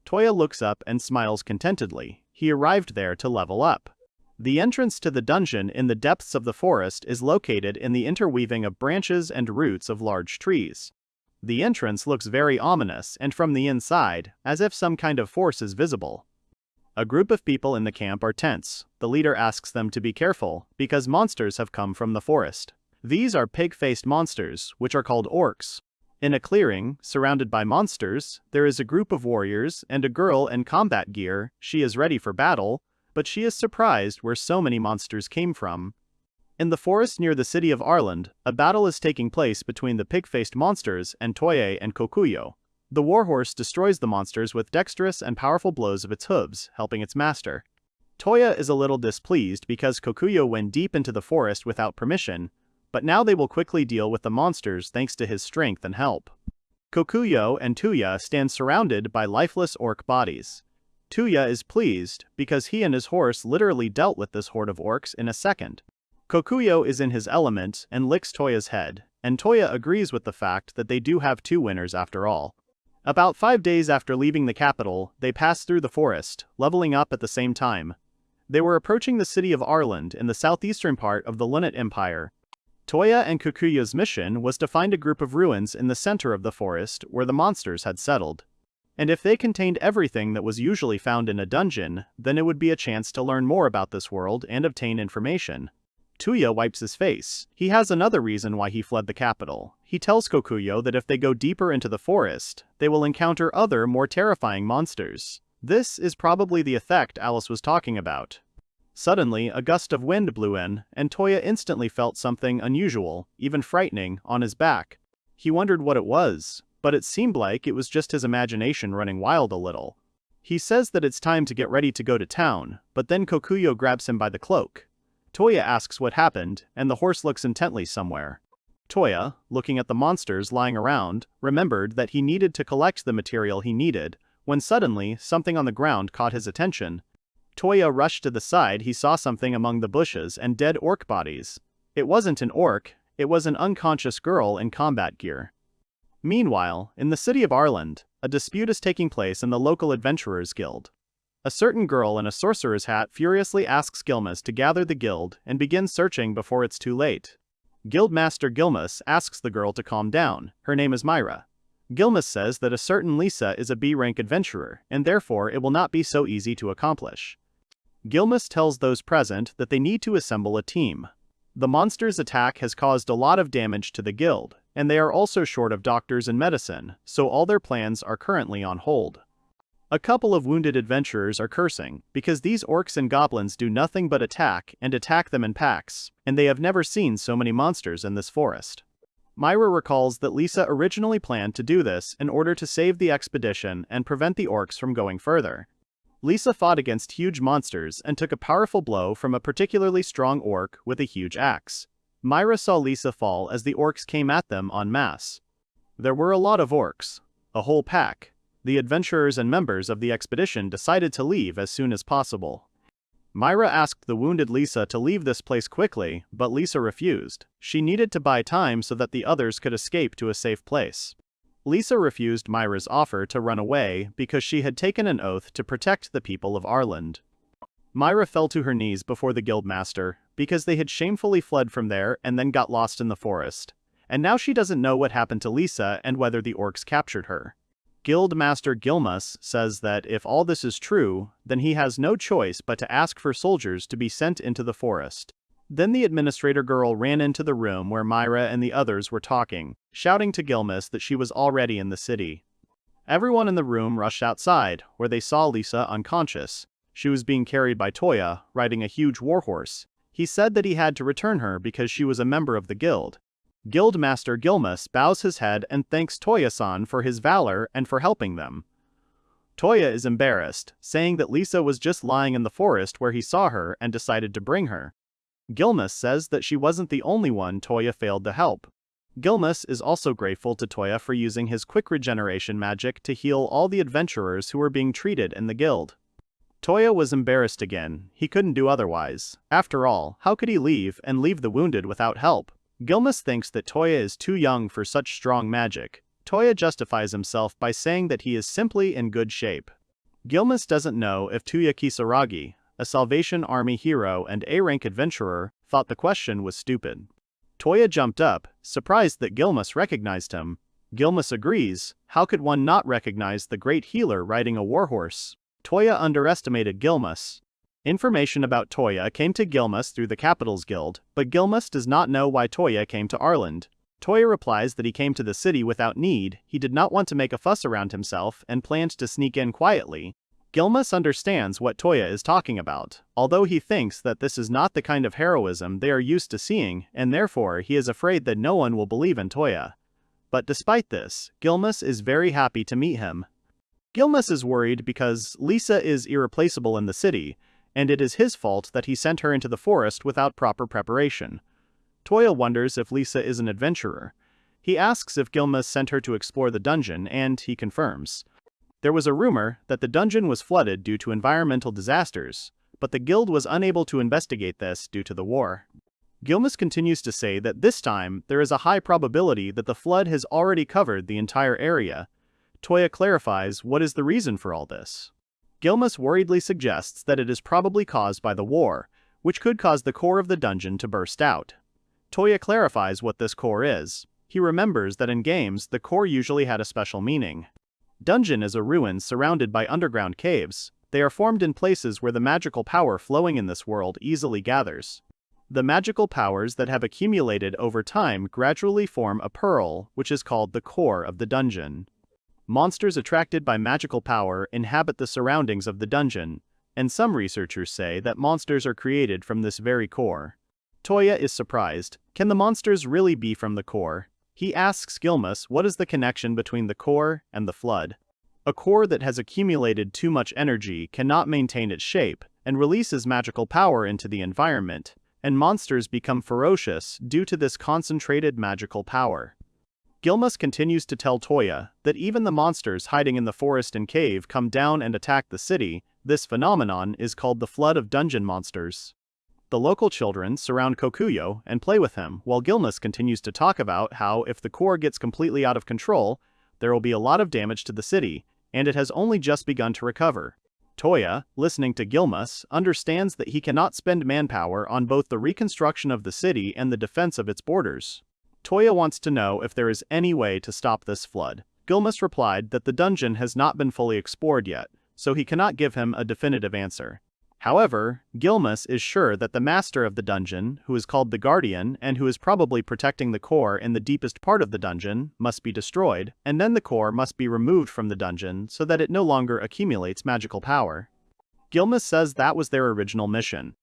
Touya looks up and smiles contentedly. He arrived there to level up. The entrance to the dungeon in the depths of the forest is located in the interweaving of branches and roots of large trees. The entrance looks very ominous and from the inside, as if some kind of force is visible. A group of people in the camp are tense. The leader asks them to be careful, because monsters have come from the forest. These are pig-faced monsters, which are called orcs. In a clearing, surrounded by monsters, there is a group of warriors and a girl in combat gear. She is ready for battle, but she is surprised where so many monsters came from. In the forest near the city of Arland, a battle is taking place between the pig-faced monsters and Touya and Kokuyo. The warhorse destroys the monsters with dexterous and powerful blows of its hooves, helping its master. Touya is a little displeased because Kokuyo went deep into the forest without permission, but now they will quickly deal with the monsters thanks to his strength and help. Kokuyo and Touya stand surrounded by lifeless orc bodies. Touya is pleased because he and his horse literally dealt with this horde of orcs in a second. Kokuyo is in his element and licks Toya's head, and Touya agrees with the fact that they do have two winners after all. About 5 days after leaving the capital, they pass through the forest, leveling up at the same time. They were approaching the city of Arland in the southeastern part of the Lunate Empire. Touya and Kokuyo's mission was to find a group of ruins in the center of the forest where the monsters had settled. And if they contained everything that was usually found in a dungeon, then it would be a chance to learn more about this world and obtain information. Touya wipes his face. He has another reason why he fled the capital. He tells Kokuyo that if they go deeper into the forest, they will encounter other, more terrifying monsters. This is probably the effect Alice was talking about. Suddenly, a gust of wind blew in, and Touya instantly felt something unusual, even frightening, on his back. He wondered what it was, but it seemed like it was just his imagination running wild a little. He says that it's time to get ready to go to town, but then Kokuyo grabs him by the cloak. Touya asks what happened, and the horse looks intently somewhere. Touya, looking at the monsters lying around, remembered that he needed to collect the material he needed, when suddenly, something on the ground caught his attention. Touya rushed to the side. He saw something among the bushes and dead orc bodies. It wasn't an orc, it was an unconscious girl in combat gear. Meanwhile, in the city of Arland, a dispute is taking place in the local adventurers guild. A certain girl in a sorcerer's hat furiously asks Gilmas to gather the guild and begin searching before it's too late. Guildmaster Gilmas asks the girl to calm down. Her name is Myra. Gilmas says that a certain Lisa is a B-rank adventurer, and therefore it will not be so easy to accomplish. Gilmas tells those present that they need to assemble a team. The monster's attack has caused a lot of damage to the guild, and they are also short of doctors and medicine, so all their plans are currently on hold. A couple of wounded adventurers are cursing, because these orcs and goblins do nothing but attack them in packs, and they have never seen so many monsters in this forest. Myra recalls that Lisa originally planned to do this in order to save the expedition and prevent the orcs from going further. Lisa fought against huge monsters and took a powerful blow from a particularly strong orc with a huge axe. Myra saw Lisa fall as the orcs came at them en masse. There were a lot of orcs, a whole pack. The adventurers and members of the expedition decided to leave as soon as possible. Myra asked the wounded Lisa to leave this place quickly, but Lisa refused. She needed to buy time so that the others could escape to a safe place. Lisa refused Myra's offer to run away because she had taken an oath to protect the people of Arland. Myra fell to her knees before the guildmaster because they had shamefully fled from there and then got lost in the forest. And now she doesn't know what happened to Lisa and whether the orcs captured her. Guildmaster Gilmas says that if all this is true, then he has no choice but to ask for soldiers to be sent into the forest. Then the administrator girl ran into the room where Myra and the others were talking, shouting to Gilmas that she was already in the city. Everyone in the room rushed outside, where they saw Lisa unconscious. She was being carried by Touya, riding a huge warhorse. He said that he had to return her because she was a member of the guild. Guildmaster Gilmas bows his head and thanks Touya-san for his valor and for helping them. Touya is embarrassed, saying that Lisa was just lying in the forest where he saw her and decided to bring her. Gilmas says that she wasn't the only one Touya failed to help. Gilmas is also grateful to Touya for using his quick regeneration magic to heal all the adventurers who were being treated in the guild. Touya was embarrassed again. He couldn't do otherwise. After all, how could he leave the wounded without help? Gilmas thinks that Touya is too young for such strong magic. Touya justifies himself by saying that he is simply in good shape. Gilmas doesn't know if Touya Kisaragi, a Salvation Army hero and A-rank adventurer, thought the question was stupid. Touya jumped up, surprised that Gilmas recognized him. Gilmas agrees. How could one not recognize the great healer riding a warhorse? Touya underestimated Gilmas. Information about Touya came to Gilmas through the Capitals Guild, but Gilmas does not know why Touya came to Arland. Touya replies that he came to the city without need, he did not want to make a fuss around himself, and planned to sneak in quietly. Gilmas understands what Touya is talking about, although he thinks that this is not the kind of heroism they are used to seeing, and therefore he is afraid that no one will believe in Touya. But despite this, Gilmas is very happy to meet him. Gilmas is worried because Lisa is irreplaceable in the city, and it is his fault that he sent her into the forest without proper preparation. Touya wonders if Lisa is an adventurer. He asks if Gilmas sent her to explore the dungeon, and he confirms. There was a rumor that the dungeon was flooded due to environmental disasters, but the guild was unable to investigate this due to the war. Gilmas continues to say that this time there is a high probability that the flood has already covered the entire area. Touya clarifies what is the reason for all this. Gilmas worriedly suggests that it is probably caused by the war, which could cause the core of the dungeon to burst out. Touya clarifies what this core is. He remembers that in games the core usually had a special meaning. Dungeon is a ruin surrounded by underground caves. They are formed in places where the magical power flowing in this world easily gathers. The magical powers that have accumulated over time gradually form a pearl, which is called the core of the dungeon. Monsters attracted by magical power inhabit the surroundings of the dungeon, and some researchers say that monsters are created from this very core. Touya is surprised. Can the monsters really be from the core? He asks Gilmas what is the connection between the core and the flood. A core that has accumulated too much energy cannot maintain its shape and releases magical power into the environment, and monsters become ferocious due to this concentrated magical power. Gilmas continues to tell Touya that even the monsters hiding in the forest and cave come down and attack the city. This phenomenon is called the flood of dungeon monsters. The local children surround Kokuyo and play with him, while Gilmas continues to talk about how if the core gets completely out of control, there will be a lot of damage to the city, and it has only just begun to recover. Touya, listening to Gilmas, understands that he cannot spend manpower on both the reconstruction of the city and the defense of its borders. Touya wants to know if there is any way to stop this flood. Gilmas replied that the dungeon has not been fully explored yet, so he cannot give him a definitive answer. However, Gilmas is sure that the master of the dungeon, who is called the Guardian and who is probably protecting the core in the deepest part of the dungeon, must be destroyed, and then the core must be removed from the dungeon so that it no longer accumulates magical power. Gilmas says that was their original mission.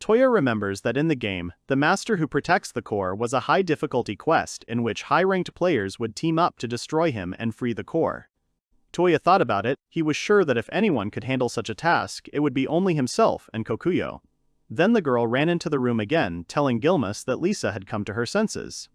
Touya remembers that in the game, the master who protects the core was a high-difficulty quest in which high-ranked players would team up to destroy him and free the core. Touya thought about it. He was sure that if anyone could handle such a task, it would be only himself and Kokuyo. Then the girl ran into the room again, telling Gilmas that Lisa had come to her senses.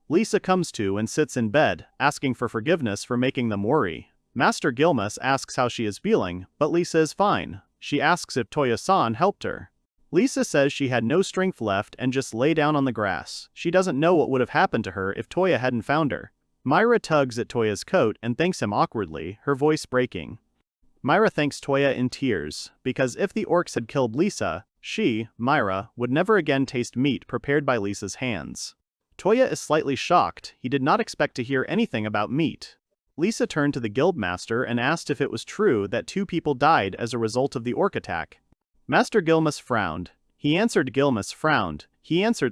Lisa comes to and sits in bed, asking for forgiveness for making them worry. Master Gilmas asks how she is feeling, but Lisa is fine. She asks if Touya-san helped her. Lisa says she had no strength left and just lay down on the grass. She doesn't know what would have happened to her if Touya hadn't found her. Myra tugs at Toya's coat and thanks him awkwardly, her voice breaking. Myra thanks Touya in tears, because if the orcs had killed Lisa, she, Myra, would never again taste meat prepared by Lisa's hands. Touya is slightly shocked. He did not expect to hear anything about meat. Lisa turned to the guildmaster and asked if it was true that 2 people died as a result of the orc attack. Master Gilmas frowned. He answered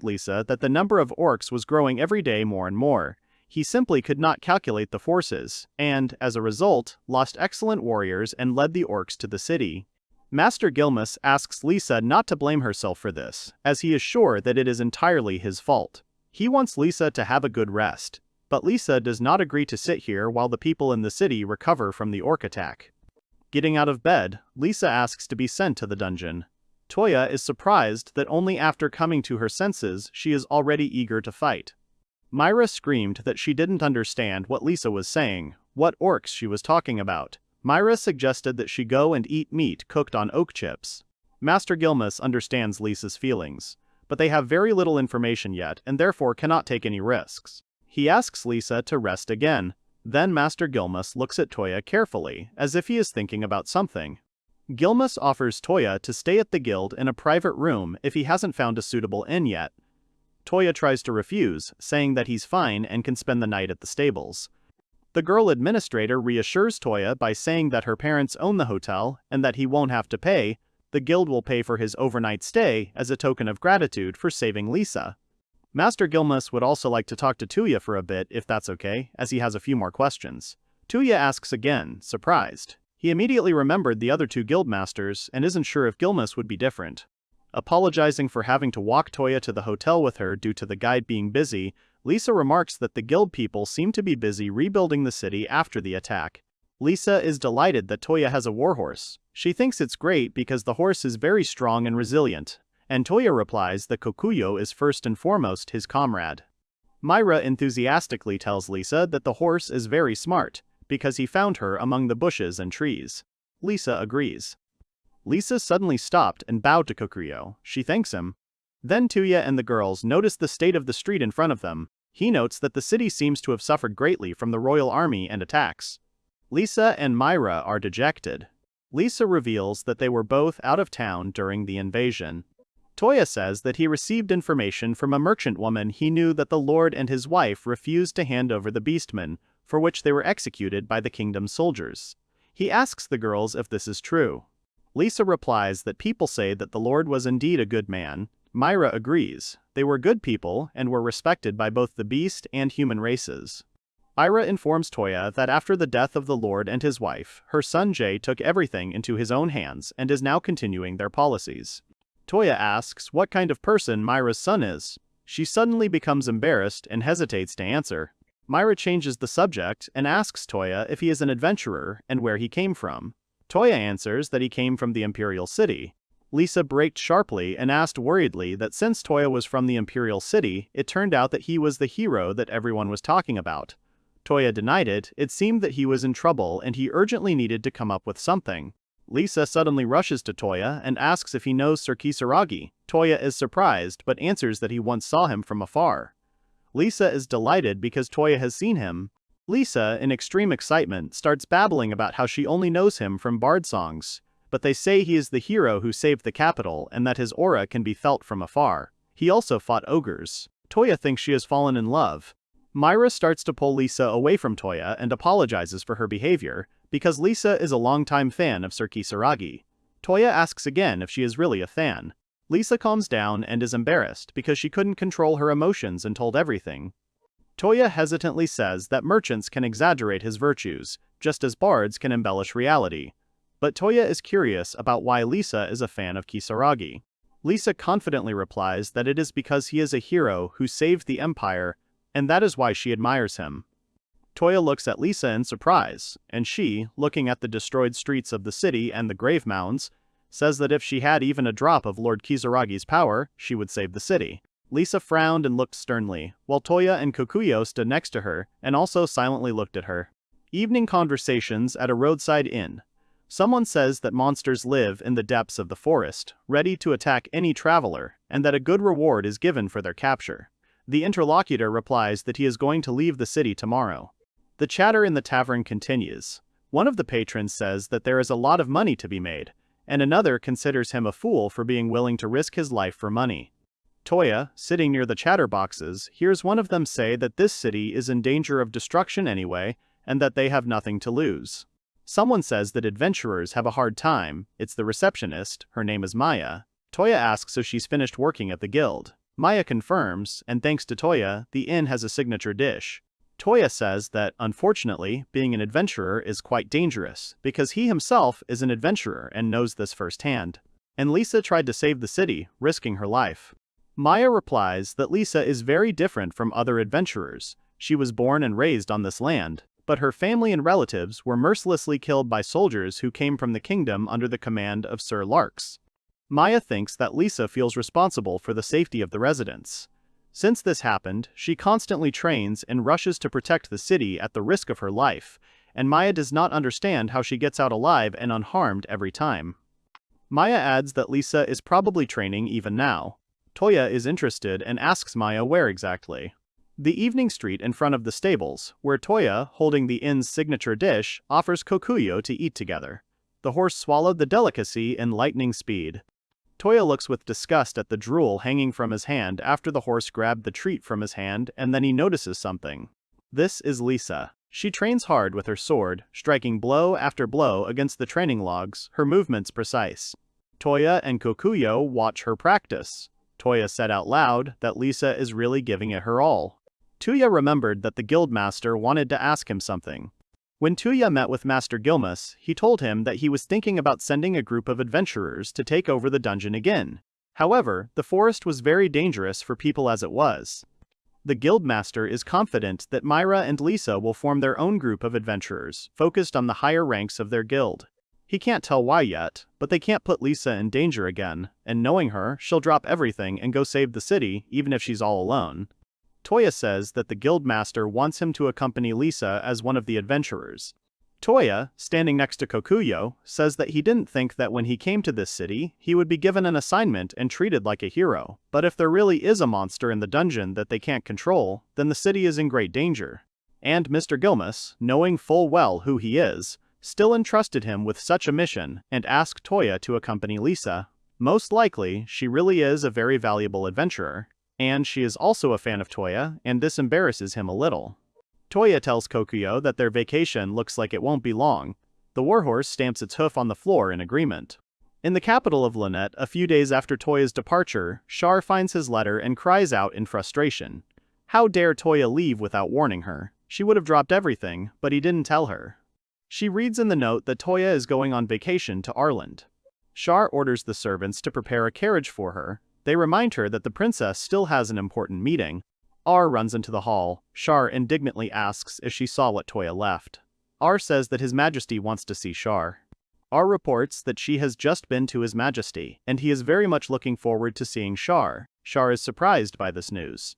Lisa that the number of orcs was growing every day more and more. He simply could not calculate the forces, and, as a result, lost excellent warriors and led the orcs to the city. Master Gilmas asks Lisa not to blame herself for this, as he is sure that it is entirely his fault. He wants Lisa to have a good rest, but Lisa does not agree to sit here while the people in the city recover from the orc attack. Getting out of bed, Lisa asks to be sent to the dungeon. Touya is surprised that only after coming to her senses she is already eager to fight. Myra screamed that she didn't understand what Lisa was saying, what orcs she was talking about. Myra suggested that she go and eat meat cooked on oak chips. Master Gilmas understands Lisa's feelings, but they have very little information yet and therefore cannot take any risks. He asks Lisa to rest again. Then Master Gilmas looks at Touya carefully, as if he is thinking about something. Gilmas offers Touya to stay at the guild in a private room if he hasn't found a suitable inn yet. Touya tries to refuse, saying that he's fine and can spend the night at the stables. The girl administrator reassures Touya by saying that her parents own the hotel and that he won't have to pay, the guild will pay for his overnight stay as a token of gratitude for saving Lisa. Master Gilmas would also like to talk to Touya for a bit if that's okay, as he has a few more questions. Touya asks again, surprised. He immediately remembered the other two guildmasters and isn't sure if Gilmas would be different. Apologizing for having to walk Touya to the hotel with her due to the guide being busy, Lisa remarks that the guild people seem to be busy rebuilding the city after the attack. Lisa is delighted that Touya has a warhorse. She thinks it's great because the horse is very strong and resilient, and Touya replies that Kokuyo is first and foremost his comrade. Myra enthusiastically tells Lisa that the horse is very smart, because he found her among the bushes and trees. Lisa agrees. Lisa suddenly stopped and bowed to Kokuyo. She thanks him. Then Touya and the girls notice the state of the street in front of them. He notes that the city seems to have suffered greatly from the royal army and attacks. Lisa and Myra are dejected. Lisa reveals that they were both out of town during the invasion. Touya says that he received information from a merchant woman he knew that the lord and his wife refused to hand over the beastmen, for which they were executed by the kingdom's soldiers. He asks the girls if this is true. Lisa replies that people say that the lord was indeed a good man. Myra agrees. They were good people and were respected by both the beast and human races. Myra informs Touya that after the death of the lord and his wife, her son Jay took everything into his own hands and is now continuing their policies. Touya asks what kind of person Myra's son is. She suddenly becomes embarrassed and hesitates to answer. Myra changes the subject and asks Touya if he is an adventurer and where he came from. Touya answers that he came from the Imperial City. Lisa braked sharply and asked worriedly that since Touya was from the Imperial City, it turned out that he was the hero that everyone was talking about. Touya denied it. It seemed that he was in trouble and he urgently needed to come up with something. Lisa suddenly rushes to Touya and asks if he knows Sir Kisaragi. Touya is surprised but answers that he once saw him from afar. Lisa is delighted because Touya has seen him. Lisa, in extreme excitement, starts babbling about how she only knows him from bard songs, but they say he is the hero who saved the capital and that his aura can be felt from afar. He also fought ogres. Touya thinks she has fallen in love. Myra starts to pull Lisa away from Touya and apologizes for her behavior, because Lisa is a longtime fan of Sir Kisaragi. Touya asks again if she is really a fan. Lisa calms down and is embarrassed because she couldn't control her emotions and told everything. Touya hesitantly says that merchants can exaggerate his virtues, just as bards can embellish reality. But Touya is curious about why Lisa is a fan of Kisaragi. Lisa confidently replies that it is because he is a hero who saved the empire, and that is why she admires him. Touya looks at Lisa in surprise, and she, looking at the destroyed streets of the city and the grave mounds, says that if she had even a drop of Lord Kisaragi's power, she would save the city. Lisa frowned and looked sternly, while Touya and Kokuyo stood next to her and also silently looked at her. Evening conversations at a roadside inn. Someone says that monsters live in the depths of the forest, ready to attack any traveler, and that a good reward is given for their capture. The interlocutor replies that he is going to leave the city tomorrow. The chatter in the tavern continues. One of the patrons says that there is a lot of money to be made, and another considers him a fool for being willing to risk his life for money. Touya, sitting near the chatterboxes, hears one of them say that this city is in danger of destruction anyway, and that they have nothing to lose. Someone says that adventurers have a hard time. It's the receptionist, her name is Maya. Touya asks if she's finished working at the guild. Maya confirms, and thanks to Touya, the inn has a signature dish. Touya says that, unfortunately, being an adventurer is quite dangerous, because he himself is an adventurer and knows this firsthand. And Lisa tried to save the city, risking her life. Maya replies that Lisa is very different from other adventurers. She was born and raised on this land, but her family and relatives were mercilessly killed by soldiers who came from the kingdom under the command of Sir Larks. Maya thinks that Lisa feels responsible for the safety of the residents. Since this happened, she constantly trains and rushes to protect the city at the risk of her life, and Maya does not understand how she gets out alive and unharmed every time. Maya adds that Lisa is probably training even now. Touya is interested and asks Maya where exactly. The evening street in front of the stables, where Touya, holding the inn's signature dish, offers Kokuyo to eat together. The horse swallowed the delicacy in lightning speed. Touya looks with disgust at the drool hanging from his hand after the horse grabbed the treat from his hand, and then he notices something. This is Lisa. She trains hard with her sword, striking blow after blow against the training logs, her movements precise. Touya and Kokuyo watch her practice. Touya said out loud that Lisa is really giving it her all. Touya remembered that the guildmaster wanted to ask him something. When Touya met with Master Gilmas, he told him that he was thinking about sending a group of adventurers to take over the dungeon again. However, the forest was very dangerous for people as it was. The guildmaster is confident that Myra and Lisa will form their own group of adventurers, focused on the higher ranks of their guild. He can't tell why yet, but they can't put Lisa in danger again, and knowing her, she'll drop everything and go save the city, even if she's all alone. Touya says that the guildmaster wants him to accompany Lisa as one of the adventurers. Touya, standing next to Kokuyo, says that he didn't think that when he came to this city, he would be given an assignment and treated like a hero, but if there really is a monster in the dungeon that they can't control, then the city is in great danger. And Mr. Gilmas, knowing full well who he is, still entrusted him with such a mission and asked Touya to accompany Lisa. Most likely, she really is a very valuable adventurer, and she is also a fan of Touya, and this embarrasses him a little. Touya tells Kokuyo that their vacation looks like it won't be long. The warhorse stamps its hoof on the floor in agreement. In the capital of Lynette, a few days after Touya's departure, Char finds his letter and cries out in frustration. How dare Touya leave without warning her? She would have dropped everything, but he didn't tell her. She reads in the note that Touya is going on vacation to Arland. Char orders the servants to prepare a carriage for her. They remind her that the princess still has an important meeting. R runs into the hall. Char indignantly asks if she saw what Touya left. R says that His Majesty wants to see Char. R reports that she has just been to His Majesty, and he is very much looking forward to seeing Char. Char is surprised by this news.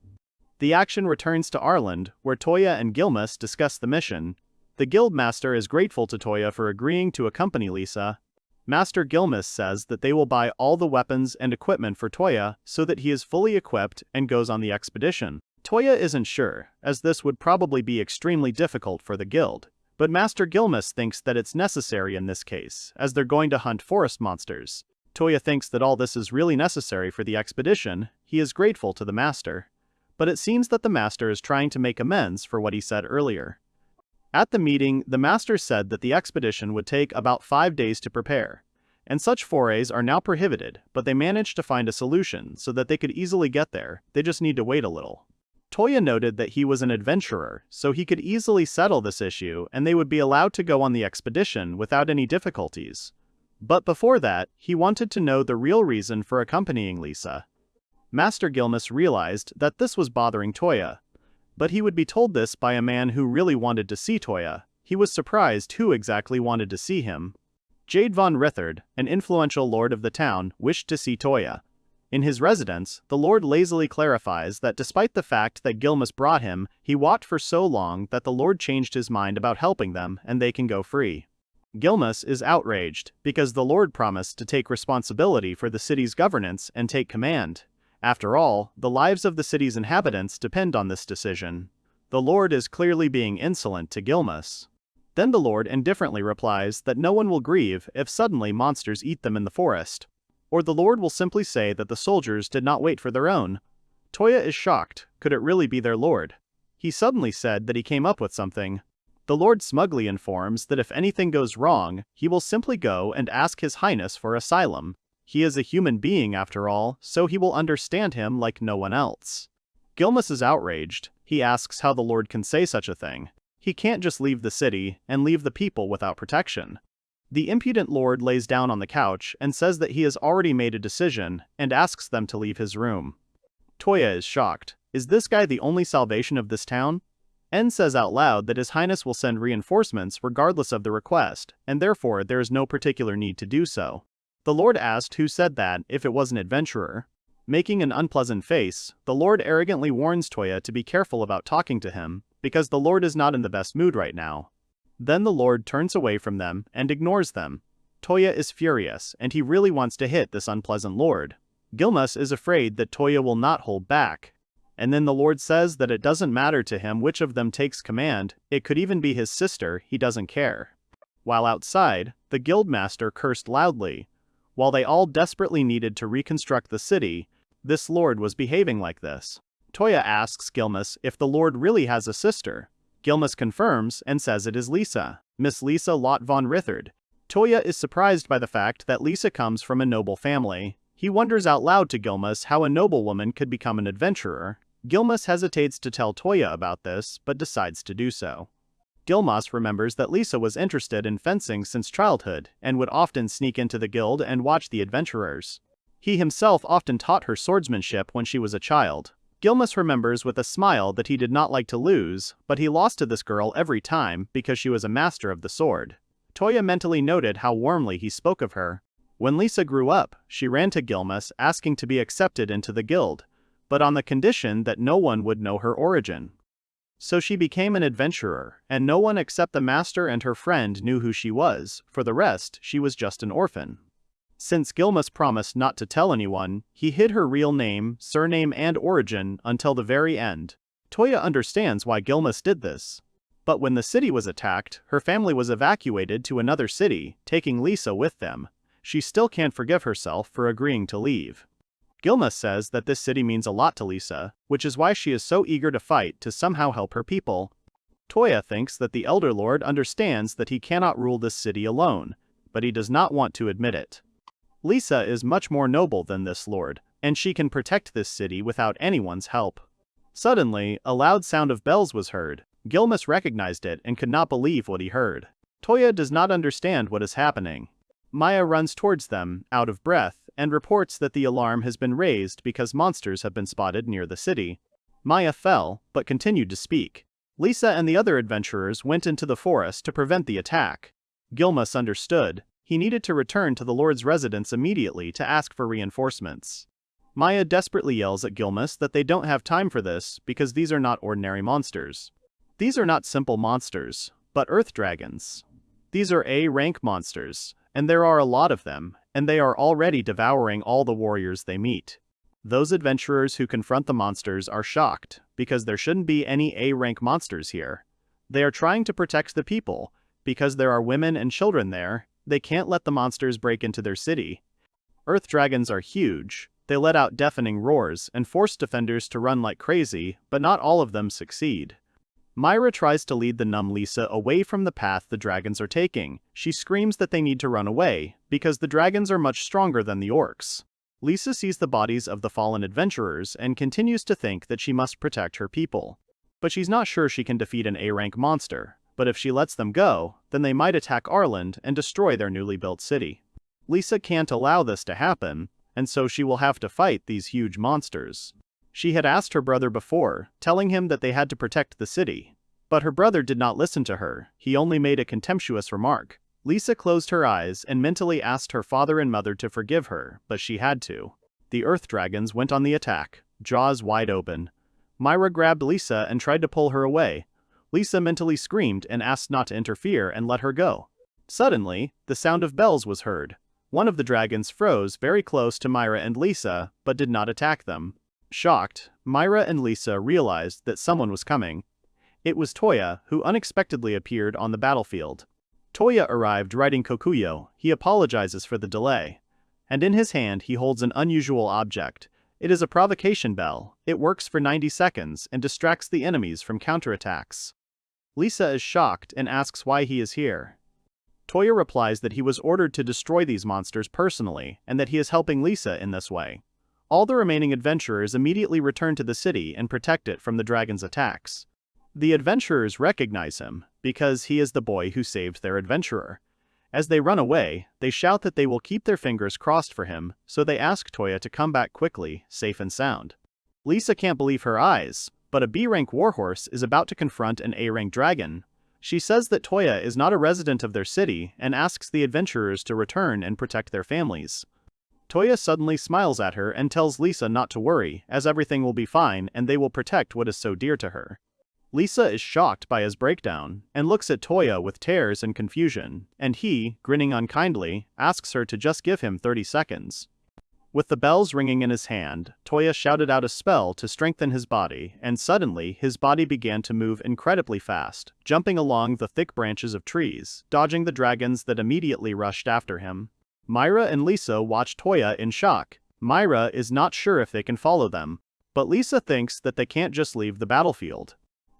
The action returns to Arland, where Touya and Gilmas discuss the mission. The guildmaster is grateful to Touya for agreeing to accompany Lisa. Master Gilmas says that they will buy all the weapons and equipment for Touya so that he is fully equipped and goes on the expedition. Touya isn't sure, as this would probably be extremely difficult for the guild, but Master Gilmas thinks that it's necessary in this case, as they're going to hunt forest monsters. Touya thinks that all this is really necessary for the expedition. He is grateful to the master. But it seems that the master is trying to make amends for what he said earlier. At the meeting, the master said that the expedition would take about 5 days to prepare, and such forays are now prohibited, but they managed to find a solution so that they could easily get there. They just need to wait a little. Touya noted that he was an adventurer, so he could easily settle this issue and they would be allowed to go on the expedition without any difficulties. But before that, he wanted to know the real reason for accompanying Lisa. Master Gilmas realized that this was bothering Touya, but he would be told this by a man who really wanted to see Touya. He was surprised who exactly wanted to see him. Jade von Rithard, an influential lord of the town, wished to see Touya. In his residence, the lord lazily clarifies that despite the fact that Gilmas brought him, he walked for so long that the lord changed his mind about helping them and they can go free. Gilmas is outraged, because the lord promised to take responsibility for the city's governance and take command. After all, the lives of the city's inhabitants depend on this decision. The lord is clearly being insolent to Gilmas. Then the lord indifferently replies that no one will grieve if suddenly monsters eat them in the forest. Or the lord will simply say that the soldiers did not wait for their own. Touya is shocked. Could it really be their lord? He suddenly said that he came up with something. The lord smugly informs that if anything goes wrong, he will simply go and ask His Highness for asylum. He is a human being after all, so he will understand him like no one else. Gilmas is outraged. He asks how the lord can say such a thing. He can't just leave the city and leave the people without protection. The impudent lord lays down on the couch and says that he has already made a decision and asks them to leave his room. Touya is shocked. Is this guy the only salvation of this town? N says out loud that His Highness will send reinforcements regardless of the request, and therefore there is no particular need to do so. The lord asked who said that if it was an adventurer. Making an unpleasant face, the lord arrogantly warns Touya to be careful about talking to him, because the lord is not in the best mood right now. Then the lord turns away from them and ignores them. Touya is furious, and he really wants to hit this unpleasant lord. Gilmas is afraid that Touya will not hold back. And then the lord says that it doesn't matter to him which of them takes command, it could even be his sister, he doesn't care. While outside, the guildmaster cursed loudly. While they all desperately needed to reconstruct the city, this lord was behaving like this. Touya asks Gilmas if the lord really has a sister. Gilmas confirms and says it is Lisa, Miss Lisa Lot von Rithard. Touya is surprised by the fact that Lisa comes from a noble family. He wonders out loud to Gilmas how a noblewoman could become an adventurer. Gilmas hesitates to tell Touya about this, but decides to do so. Gilmas remembers that Lisa was interested in fencing since childhood, and would often sneak into the guild and watch the adventurers. He himself often taught her swordsmanship when she was a child. Gilmas remembers with a smile that he did not like to lose, but he lost to this girl every time because she was a master of the sword. Touya mentally noted how warmly he spoke of her. When Lisa grew up, she ran to Gilmas asking to be accepted into the guild, but on the condition that no one would know her origin. So she became an adventurer, and no one except the master and her friend knew who she was. For the rest, she was just an orphan. Since Gilmas promised not to tell anyone, he hid her real name, surname and origin until the very end. Touya understands why Gilmas did this. But when the city was attacked, her family was evacuated to another city, taking Lisa with them. She still can't forgive herself for agreeing to leave. Gilmas says that this city means a lot to Lisa, which is why she is so eager to fight to somehow help her people. Touya thinks that the Elder Lord understands that he cannot rule this city alone, but he does not want to admit it. Lisa is much more noble than this lord, and she can protect this city without anyone's help. Suddenly, a loud sound of bells was heard. Gilmas recognized it and could not believe what he heard. Touya does not understand what is happening. Maya runs towards them, out of breath, and reports that the alarm has been raised because monsters have been spotted near the city. Maya fell, but continued to speak. Lisa and the other adventurers went into the forest to prevent the attack. Gilmas understood. He needed to return to the Lord's residence immediately to ask for reinforcements. Maya desperately yells at Gilmas that they don't have time for this because these are not ordinary monsters. These are not simple monsters, but earth dragons. These are A-rank monsters, and there are a lot of them, and they are already devouring all the warriors they meet. Those adventurers who confront the monsters are shocked, because there shouldn't be any A-rank monsters here. They are trying to protect the people, because there are women and children there. They can't let the monsters break into their city. Earth dragons are huge. They let out deafening roars and force defenders to run like crazy, but not all of them succeed. Myra tries to lead the numb Lisa away from the path the dragons are taking. She screams that they need to run away, because the dragons are much stronger than the orcs. Lisa sees the bodies of the fallen adventurers and continues to think that she must protect her people. But she's not sure she can defeat an A-rank monster. But if she lets them go, then they might attack Arland and destroy their newly built city. Lisa can't allow this to happen, and so she will have to fight these huge monsters. She had asked her brother before, telling him that they had to protect the city. But her brother did not listen to her. He only made a contemptuous remark. Lisa closed her eyes and mentally asked her father and mother to forgive her, but she had to. The earth dragons went on the attack, jaws wide open. Myra grabbed Lisa and tried to pull her away. Lisa mentally screamed and asked not to interfere and let her go. Suddenly, the sound of bells was heard. One of the dragons froze very close to Myra and Lisa, but did not attack them. Shocked, Myra and Lisa realized that someone was coming. It was Touya, who unexpectedly appeared on the battlefield. Touya arrived riding Kokuyo. He apologizes for the delay. And in his hand he holds an unusual object. It is a provocation bell. It works for 90 seconds and distracts the enemies from counterattacks. Lisa is shocked and asks why he is here. Touya replies that he was ordered to destroy these monsters personally, and that he is helping Lisa in this way. All the remaining adventurers immediately return to the city and protect it from the dragon's attacks. The adventurers recognize him, because he is the boy who saved their adventurer. As they run away, they shout that they will keep their fingers crossed for him, so they ask Touya to come back quickly, safe and sound. Lisa can't believe her eyes, but a B-rank warhorse is about to confront an A-rank dragon. She says that Touya is not a resident of their city and asks the adventurers to return and protect their families. Touya suddenly smiles at her and tells Lisa not to worry, as everything will be fine and they will protect what is so dear to her. Lisa is shocked by his breakdown, and looks at Touya with tears and confusion, and he, grinning unkindly, asks her to just give him 30 seconds. With the bells ringing in his hand, Touya shouted out a spell to strengthen his body, and suddenly his body began to move incredibly fast, jumping along the thick branches of trees, dodging the dragons that immediately rushed after him. Myra and Lisa watch Touya in shock. Myra is not sure if they can follow them, but Lisa thinks that they can't just leave the battlefield.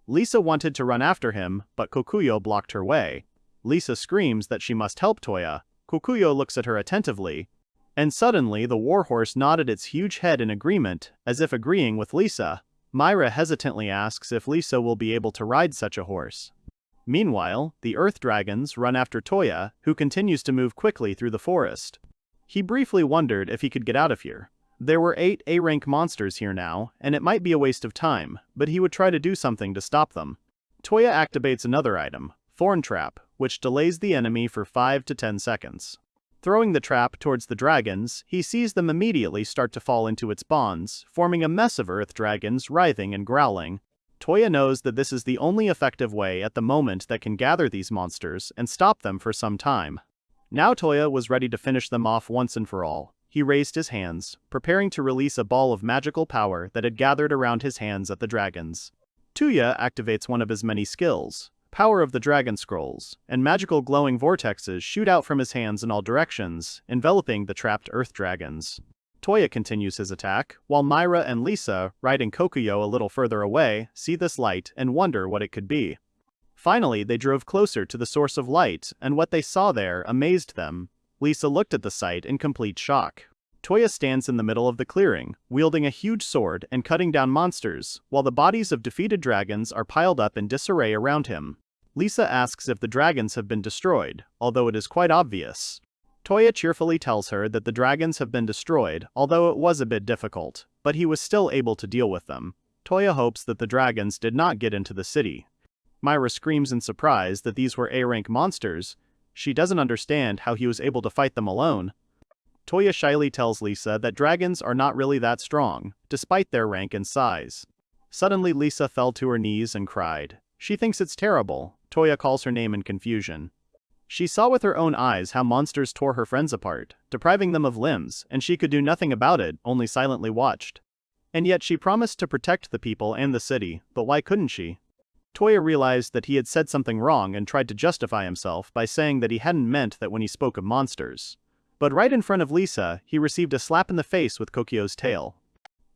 Lisa wanted to run after him, but Kokuyo blocked her way. Lisa screams that she must help Touya. Kokuyo looks at her attentively, and suddenly the warhorse nodded its huge head in agreement, as if agreeing with Lisa. Myra hesitantly asks if Lisa will be able to ride such a horse. Meanwhile, the Earth Dragons run after Touya, who continues to move quickly through the forest. He briefly wondered if he could get out of here. There were 8 A-rank monsters here now, and it might be a waste of time, but he would try to do something to stop them. Touya activates another item, Thorn Trap, which delays the enemy for 5 to 10 seconds. Throwing the trap towards the dragons, he sees them immediately start to fall into its bonds, forming a mess of Earth Dragons writhing and growling. Touya knows that this is the only effective way at the moment that can gather these monsters and stop them for some time. Now Touya was ready to finish them off once and for all. He raised his hands, preparing to release a ball of magical power that had gathered around his hands at the dragons. Touya activates one of his many skills, Power of the Dragon Scrolls, and magical glowing vortexes shoot out from his hands in all directions, enveloping the trapped Earth Dragons. Touya continues his attack, while Myra and Lisa, riding Kokuyo a little further away, see this light and wonder what it could be. Finally, they drove closer to the source of light, and what they saw there amazed them. Lisa looked at the sight in complete shock. Touya stands in the middle of the clearing, wielding a huge sword and cutting down monsters, while the bodies of defeated dragons are piled up in disarray around him. Lisa asks if the dragons have been destroyed, although it is quite obvious. Touya cheerfully tells her that the dragons have been destroyed, although it was a bit difficult, but he was still able to deal with them. Touya hopes that the dragons did not get into the city. Myra screams in surprise that these were A-rank monsters. She doesn't understand how he was able to fight them alone. Touya shyly tells Lisa that dragons are not really that strong, despite their rank and size. Suddenly Lisa fell to her knees and cried. She thinks it's terrible. Touya calls her name in confusion. She saw with her own eyes how monsters tore her friends apart, depriving them of limbs, and she could do nothing about it, only silently watched. And yet she promised to protect the people and the city, but why couldn't she? Touya realized that he had said something wrong and tried to justify himself by saying that he hadn't meant that when he spoke of monsters. But right in front of Lisa, he received a slap in the face with Kokuyo's tail.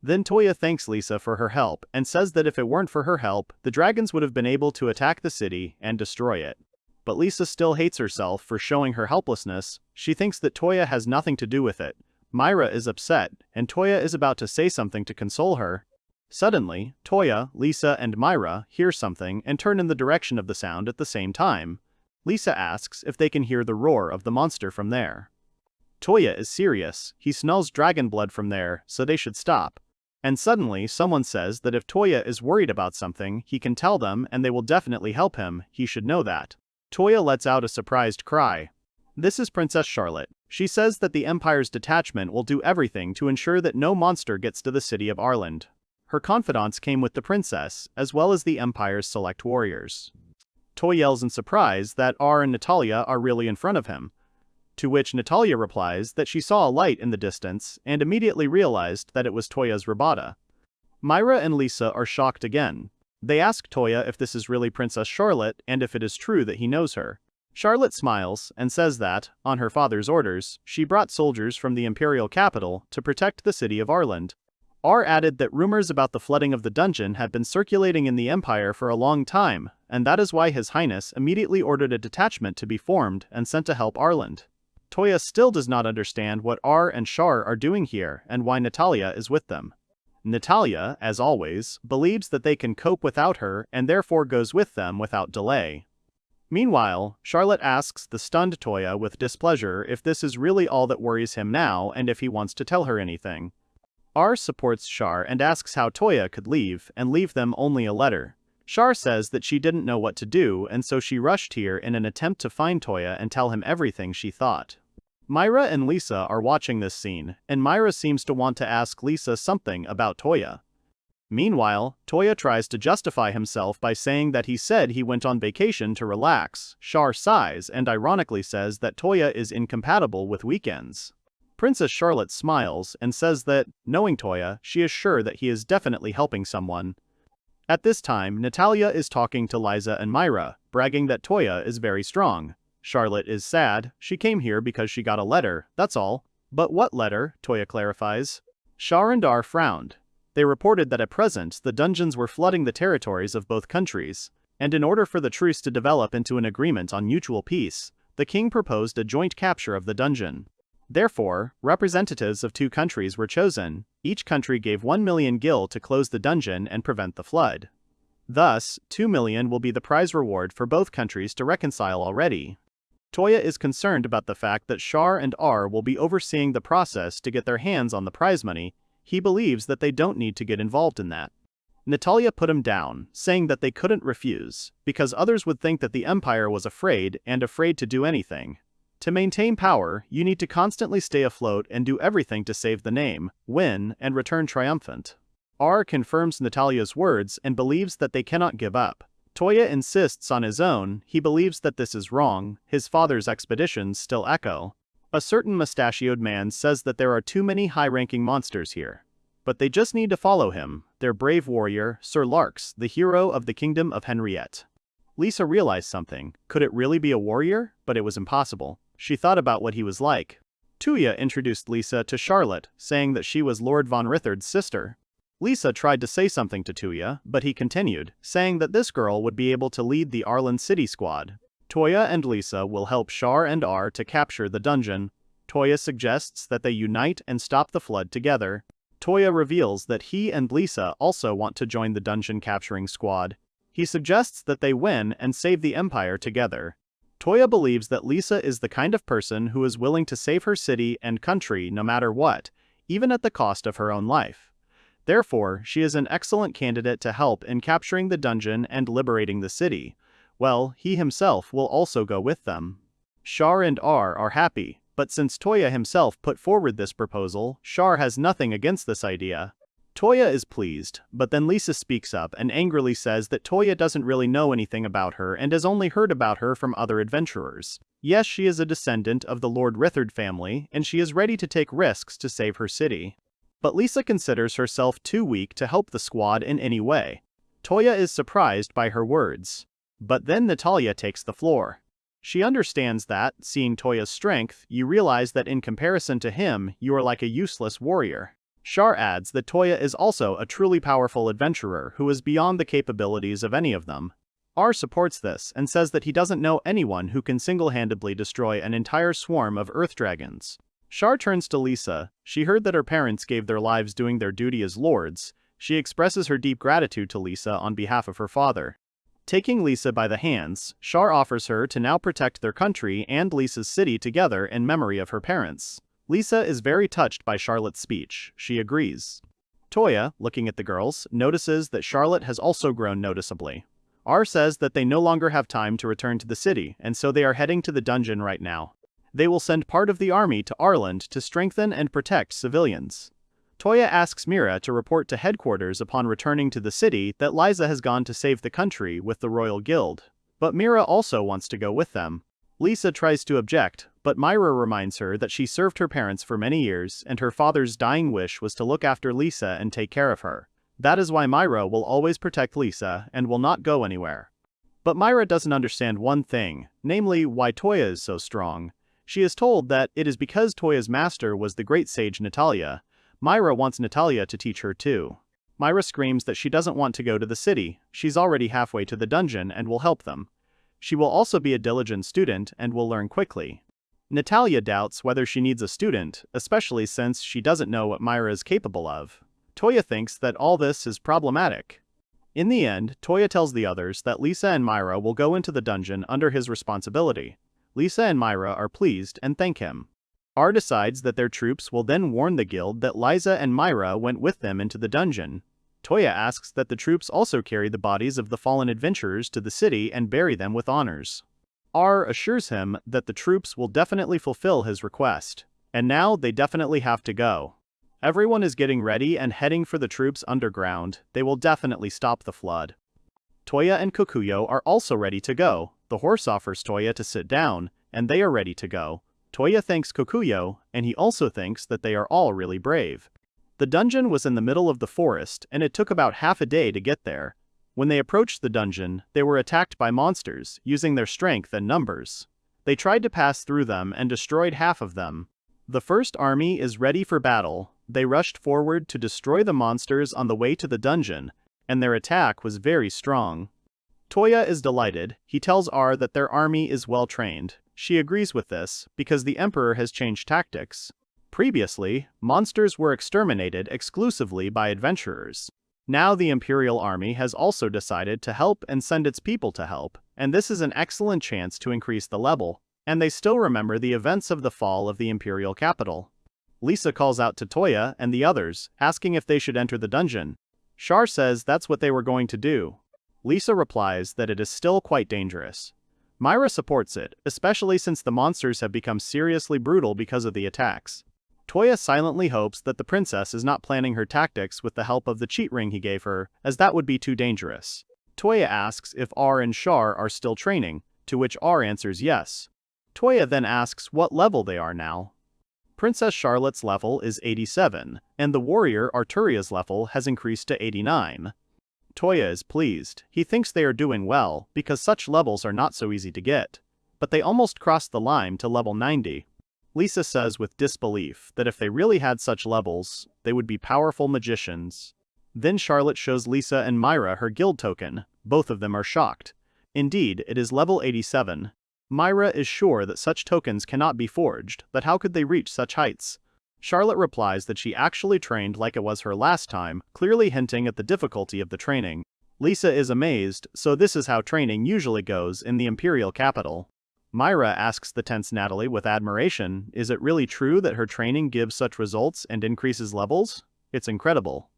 Then Touya thanks Lisa for her help and says that if it weren't for her help, the dragons would have been able to attack the city and destroy it. But Lisa still hates herself for showing her helplessness. She thinks that Touya has nothing to do with it. Myra is upset, and Touya is about to say something to console her. Suddenly, Touya, Lisa, and Myra hear something and turn in the direction of the sound at the same time. Lisa asks if they can hear the roar of the monster from there. Touya is serious. He smells dragon blood from there, so they should stop. And suddenly, someone says that if Touya is worried about something, he can tell them and they will definitely help him. He should know that. Touya lets out a surprised cry. This is Princess Charlotte. She says that the Empire's detachment will do everything to ensure that no monster gets to the city of Arland. Her confidants came with the princess, as well as the Empire's select warriors. Touya yells in surprise that R and Natalia are really in front of him. To which Natalia replies that she saw a light in the distance and immediately realized that it was Touya's Rabata. Myra and Lisa are shocked again. They ask Touya if this is really Princess Charlotte and if it is true that he knows her. Charlotte smiles and says that, on her father's orders, she brought soldiers from the imperial capital to protect the city of Arland. R added that rumors about the flooding of the dungeon had been circulating in the Empire for a long time, and that is why His Highness immediately ordered a detachment to be formed and sent to help Arland. Touya still does not understand what R and Char are doing here and why Natalia is with them. Natalia, as always, believes that they can cope without her and therefore goes with them without delay. Meanwhile, Charlotte asks the stunned Touya with displeasure if this is really all that worries him now and if he wants to tell her anything. R supports Char and asks how Touya could leave and leave them only a letter. Char says that she didn't know what to do and so she rushed here in an attempt to find Touya and tell him everything she thought. Myra and Lisa are watching this scene, and Myra seems to want to ask Lisa something about Touya. Meanwhile, Touya tries to justify himself by saying that he said he went on vacation to relax. Char sighs and ironically says that Touya is incompatible with weekends. Princess Charlotte smiles and says that, knowing Touya, she is sure that he is definitely helping someone. At this time, Natalia is talking to Liza and Myra, bragging that Touya is very strong. Charlotte is sad. She came here because she got a letter, that's all. But what letter? Touya clarifies. Char and R frowned. They reported that at present the dungeons were flooding the territories of both countries. And in order for the truce to develop into an agreement on mutual peace, the king proposed a joint capture of the dungeon. Therefore, representatives of 2 countries were chosen. Each country gave 1 million gil to close the dungeon and prevent the flood. Thus, 2 million will be the prize reward for both countries to reconcile already. Touya is concerned about the fact that Char and R will be overseeing the process to get their hands on the prize money. He believes that they don't need to get involved in that. Natalia put him down, saying that they couldn't refuse, because others would think that the Empire was afraid to do anything. To maintain power, you need to constantly stay afloat and do everything to save the name, win, and return triumphant. R confirms Natalia's words and believes that they cannot give up. Touya insists on his own. He believes that this is wrong. His father's expeditions still echo. A certain mustachioed man says that there are too many high-ranking monsters here. But they just need to follow him, their brave warrior, Sir Larks, the hero of the Kingdom of Henriette. Lisa realized something. Could it really be a warrior? But it was impossible. She thought about what he was like. Touya introduced Lisa to Charlotte, saying that she was Lord von Rithard's sister. Lisa tried to say something to Touya, but he continued, saying that this girl would be able to lead the Arlen City squad. Touya and Lisa will help Char and R to capture the dungeon. Touya suggests that they unite and stop the flood together. Touya reveals that he and Lisa also want to join the dungeon capturing squad. He suggests that they win and save the Empire together. Touya believes that Lisa is the kind of person who is willing to save her city and country no matter what, even at the cost of her own life. Therefore, she is an excellent candidate to help in capturing the dungeon and liberating the city. Well, he himself will also go with them. Char and R are happy, but since Touya himself put forward this proposal, Char has nothing against this idea. Touya is pleased, but then Lisa speaks up and angrily says that Touya doesn't really know anything about her and has only heard about her from other adventurers. Yes, she is a descendant of the Lord Rithard family, and she is ready to take risks to save her city. But Lisa considers herself too weak to help the squad in any way. Touya is surprised by her words. But then Natalia takes the floor. She understands that, seeing Toya's strength, you realize that in comparison to him, you are like a useless warrior. Char adds that Touya is also a truly powerful adventurer who is beyond the capabilities of any of them. R supports this and says that he doesn't know anyone who can single-handedly destroy an entire swarm of earth dragons. Char turns to Lisa. She heard that her parents gave their lives doing their duty as lords. She expresses her deep gratitude to Lisa on behalf of her father. Taking Lisa by the hands, Char offers her to now protect their country and Lisa's city together in memory of her parents. Lisa is very touched by Charlotte's speech. She agrees. Touya, looking at the girls, notices that Charlotte has also grown noticeably. R says that they no longer have time to return to the city, and so they are heading to the dungeon right now. They will send part of the army to Arland to strengthen and protect civilians. Touya asks Mira to report to headquarters upon returning to the city that Liza has gone to save the country with the Royal Guild. But Mira also wants to go with them. Lisa tries to object, but Myra reminds her that she served her parents for many years and her father's dying wish was to look after Lisa and take care of her. That is why Myra will always protect Lisa and will not go anywhere. But Myra doesn't understand one thing, namely why Touya is so strong. She is told that it is because Toya's master was the great sage Natalia. Myra wants Natalia to teach her too. Myra screams that she doesn't want to go to the city. She's already halfway to the dungeon and will help them. She will also be a diligent student and will learn quickly. Natalia doubts whether she needs a student, especially since she doesn't know what Myra is capable of. Touya thinks that all this is problematic. In the end, Touya tells the others that Lisa and Myra will go into the dungeon under his responsibility. Lisa and Myra are pleased and thank him. R decides that their troops will then warn the guild that Liza and Myra went with them into the dungeon. Touya asks that the troops also carry the bodies of the fallen adventurers to the city and bury them with honors. R assures him that the troops will definitely fulfill his request. And now they definitely have to go. Everyone is getting ready and heading for the troops underground. They will definitely stop the flood. Touya and Kokuyo are also ready to go. The horse offers Touya to sit down, and they are ready to go. Touya thanks Kokuyo, and he also thinks that they are all really brave. The dungeon was in the middle of the forest, and it took about half a day to get there. When they approached the dungeon, they were attacked by monsters, using their strength and numbers. They tried to pass through them and destroyed half of them. The first army is ready for battle. They rushed forward to destroy the monsters on the way to the dungeon, and their attack was very strong. Touya is delighted. He tells R that their army is well trained. She agrees with this, because the Emperor has changed tactics. Previously, monsters were exterminated exclusively by adventurers. Now the Imperial Army has also decided to help and send its people to help, and this is an excellent chance to increase the level, and they still remember the events of the fall of the Imperial capital. Lisa calls out to Touya and the others, asking if they should enter the dungeon. Char says that's what they were going to do. Lisa replies that it is still quite dangerous. Myra supports it, especially since the monsters have become seriously brutal because of the attacks. Touya silently hopes that the princess is not planning her tactics with the help of the cheat ring he gave her, as that would be too dangerous. Touya asks if R and Char are still training, to which R answers yes. Touya then asks what level they are now. Princess Charlotte's level is 87, and the warrior Arturia's level has increased to 89. Touya is pleased. He thinks they are doing well, because such levels are not so easy to get. But they almost crossed the line to level 90. Lisa says with disbelief that if they really had such levels, they would be powerful magicians. Then Charlotte shows Lisa and Myra her guild token. Both of them are shocked. Indeed, it is level 87. Myra is sure that such tokens cannot be forged, but how could they reach such heights? Charlotte replies that she actually trained like it was her last time, clearly hinting at the difficulty of the training. Lisa is amazed, so this is how training usually goes in the Imperial capital. Myra asks the tense Natalie with admiration, is it really true that her training gives such results and increases levels? It's incredible.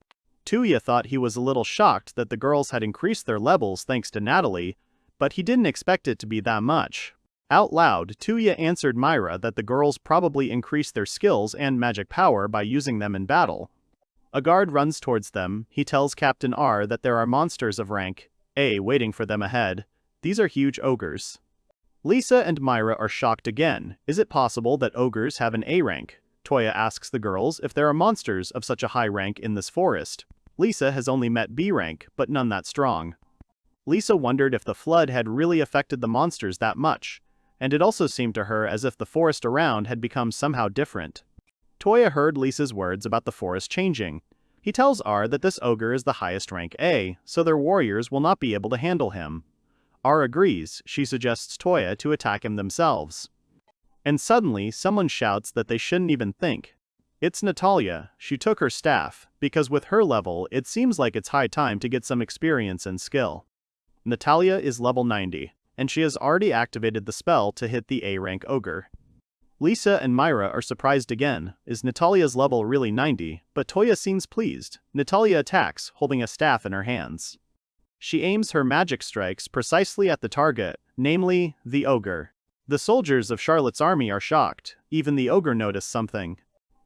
Touya thought he was a little shocked that the girls had increased their levels thanks to Natalie, but he didn't expect it to be that much. Out loud, Touya answered Myra that the girls probably increased their skills and magic power by using them in battle. A guard runs towards them. He tells Captain R that there are monsters of rank A waiting for them ahead. These are huge ogres. Lisa and Myra are shocked again. Is it possible that ogres have an A rank? Touya asks the girls if there are monsters of such a high rank in this forest. Lisa has only met B rank, but none that strong. Lisa wondered if the flood had really affected the monsters that much, and it also seemed to her as if the forest around had become somehow different. Touya heard Lisa's words about the forest changing. He tells R that this ogre is the highest rank A, so their warriors will not be able to handle him. R agrees. She suggests Touya to attack him themselves. And suddenly, someone shouts that they shouldn't even think. It's Natalia. She took her staff, because with her level, it seems like it's high time to get some experience and skill. Natalia is level 90, and she has already activated the spell to hit the A rank ogre. Lisa and Myra are surprised again. Is Natalia's level really 90? But Touya seems pleased. Natalia attacks, holding a staff in her hands. She aims her magic strikes precisely at the target, namely, the ogre. The soldiers of Charlotte's army are shocked. Even the ogre noticed something.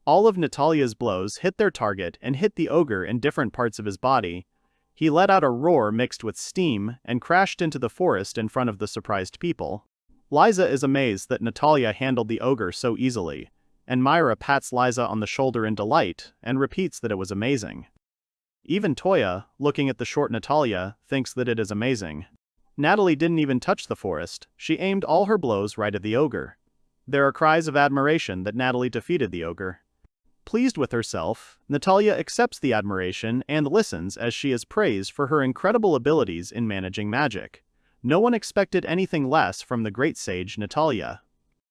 All of Natalia's blows hit their target and hit the ogre in different parts of his body. He let out a roar mixed with steam and crashed into the forest in front of the surprised people. Liza is amazed that Natalia handled the ogre so easily, and Myra pats Liza on the shoulder in delight and repeats that it was amazing. Even Touya, looking at the short Natalia, thinks that it is amazing. Natalie didn't even touch the forest. She aimed all her blows right at the ogre. There are cries of admiration that Natalie defeated the ogre. Pleased with herself, Natalia accepts the admiration and listens as she is praised for her incredible abilities in managing magic. No one expected anything less from the great sage Natalia.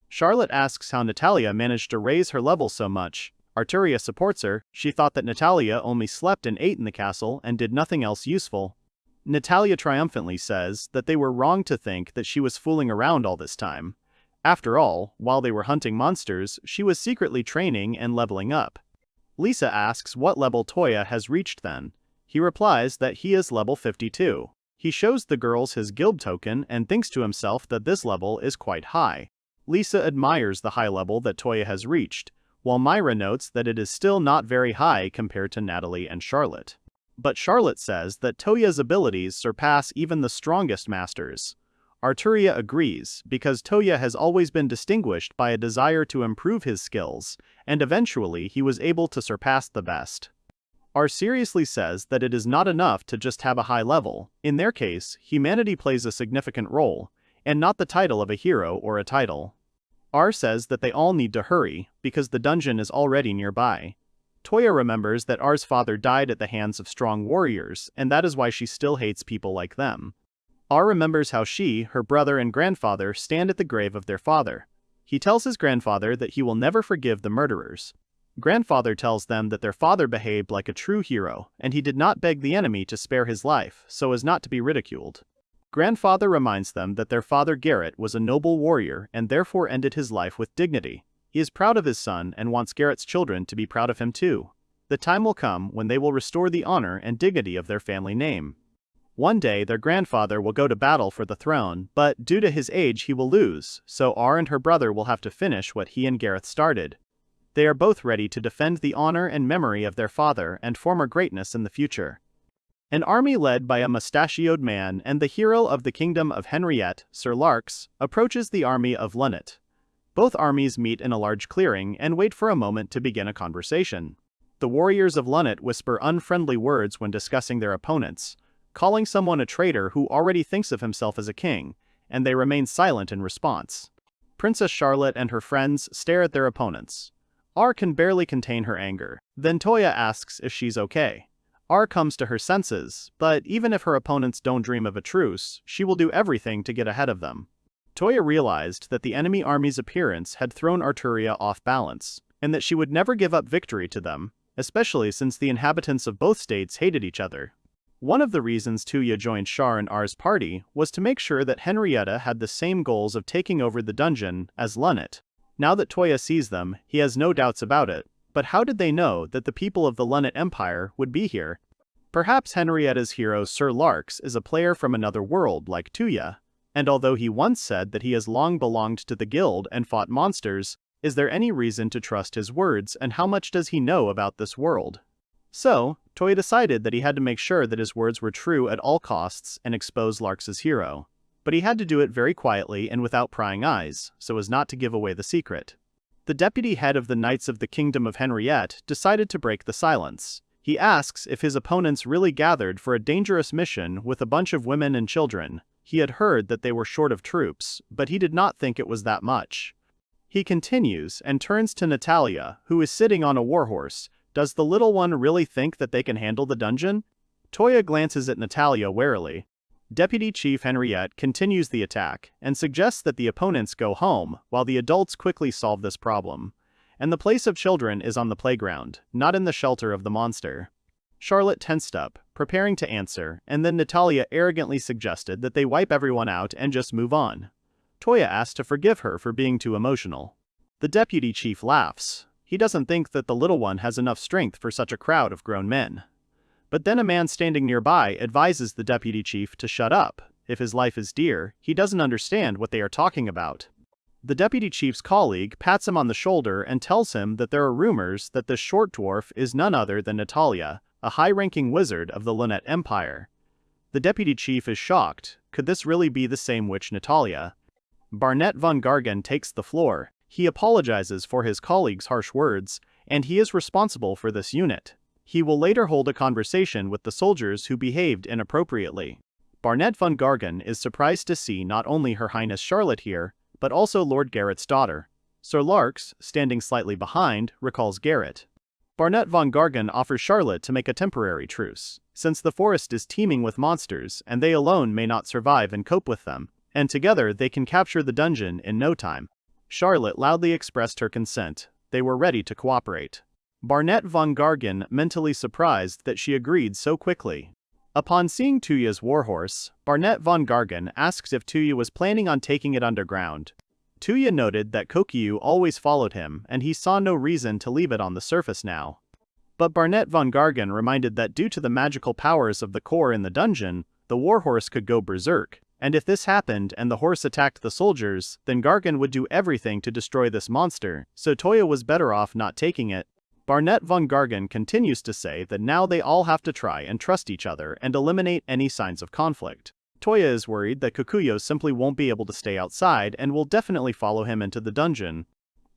Charlotte asks how Natalia managed to raise her level so much. Arturia supports her. She thought that Natalia only slept and ate in the castle and did nothing else useful. Natalia triumphantly says that they were wrong to think that she was fooling around all this time. After all, while they were hunting monsters, she was secretly training and leveling up. Lisa asks what level Touya has reached then. He replies that he is level 52. He shows the girls his guild token and thinks to himself that this level is quite high. Lisa admires the high level that Touya has reached, while Myra notes that it is still not very high compared to Natalie and Charlotte. But Charlotte says that Touya's abilities surpass even the strongest masters. Arturia agrees, because Touya has always been distinguished by a desire to improve his skills, and eventually he was able to surpass the best. R seriously says that it is not enough to just have a high level. In their case, humanity plays a significant role, and not the title of a hero or a title. R says that they all need to hurry, because the dungeon is already nearby. Touya remembers that R's father died at the hands of strong warriors, and that is why she still hates people like them. R remembers how she, her brother and grandfather stand at the grave of their father. He tells his grandfather that he will never forgive the murderers. Grandfather tells them that their father behaved like a true hero, and he did not beg the enemy to spare his life so as not to be ridiculed. Grandfather reminds them that their father Garrett was a noble warrior and therefore ended his life with dignity. He is proud of his son and wants Garrett's children to be proud of him too. The time will come when they will restore the honor and dignity of their family name. One day their grandfather will go to battle for the throne, but due to his age he will lose, so R and her brother will have to finish what he and Gareth started. They are both ready to defend the honor and memory of their father and former greatness in the future. An army led by a mustachioed man and the hero of the kingdom of Henriette, Sir Larks, approaches the army of Lunnet. Both armies meet in a large clearing and wait for a moment to begin a conversation. The warriors of Lunnet whisper unfriendly words when discussing their opponents, calling someone a traitor who already thinks of himself as a king, and they remain silent in response. Princess Charlotte and her friends stare at their opponents. R can barely contain her anger. Then Touya asks if she's okay. R comes to her senses, but even if her opponents don't dream of a truce, she will do everything to get ahead of them. Touya realized that the enemy army's appearance had thrown Arturia off balance, and that she would never give up victory to them, especially since the inhabitants of both states hated each other. One of the reasons Touya joined Char and R's party was to make sure that Henrietta had the same goals of taking over the dungeon as Lunnet. Now that Touya sees them, he has no doubts about it, but how did they know that the people of the Lunnet Empire would be here? Perhaps Henrietta's hero Sir Larks is a player from another world like Touya, and although he once said that he has long belonged to the guild and fought monsters, is there any reason to trust his words, and how much does he know about this world? So, Touya decided that he had to make sure that his words were true at all costs and expose Larks's hero. But he had to do it very quietly and without prying eyes, so as not to give away the secret. The deputy head of the Knights of the Kingdom of Henriette decided to break the silence. He asks if his opponents really gathered for a dangerous mission with a bunch of women and children. He had heard that they were short of troops, but he did not think it was that much. He continues and turns to Natalia, who is sitting on a warhorse. Does the little one really think that they can handle the dungeon? Touya glances at Natalia warily. Deputy Chief Henriette continues the attack and suggests that the opponents go home while the adults quickly solve this problem. And the place of children is on the playground, not in the shelter of the monster. Charlotte tensed up, preparing to answer, and then Natalia arrogantly suggested that they wipe everyone out and just move on. Touya asked to forgive her for being too emotional. The deputy chief laughs. He doesn't think that the little one has enough strength for such a crowd of grown men. But then a man standing nearby advises the deputy chief to shut up. If his life is dear, he doesn't understand what they are talking about. The deputy chief's colleague pats him on the shoulder and tells him that there are rumors that this short dwarf is none other than Natalia, a high-ranking wizard of the Lunnet Empire. The deputy chief is shocked. Could this really be the same witch Natalia? Barnett von Gargan takes the floor. He apologizes for his colleague's harsh words, and he is responsible for this unit. He will later hold a conversation with the soldiers who behaved inappropriately. Barnett von Gargan is surprised to see not only Her Highness Charlotte here, but also Lord Garrett's daughter. Sir Larks, standing slightly behind, recalls Garrett. Barnett von Gargan offers Charlotte to make a temporary truce, since the forest is teeming with monsters and they alone may not survive and cope with them, and together they can capture the dungeon in no time. Charlotte loudly expressed her consent. They were ready to cooperate. Barnett von Gargan mentally surprised that she agreed so quickly. Upon seeing Touya's warhorse, Barnett von Gargan asks if Touya was planning on taking it underground. Touya noted that Kokyu always followed him and he saw no reason to leave it on the surface now. But Barnett von Gargan reminded that due to the magical powers of the core in the dungeon, the warhorse could go berserk, and if this happened and the horse attacked the soldiers, then Gargan would do everything to destroy this monster, so Touya was better off not taking it. Barnett von Gargan continues to say that now they all have to try and trust each other and eliminate any signs of conflict. Touya is worried that Kokuyo simply won't be able to stay outside and will definitely follow him into the dungeon.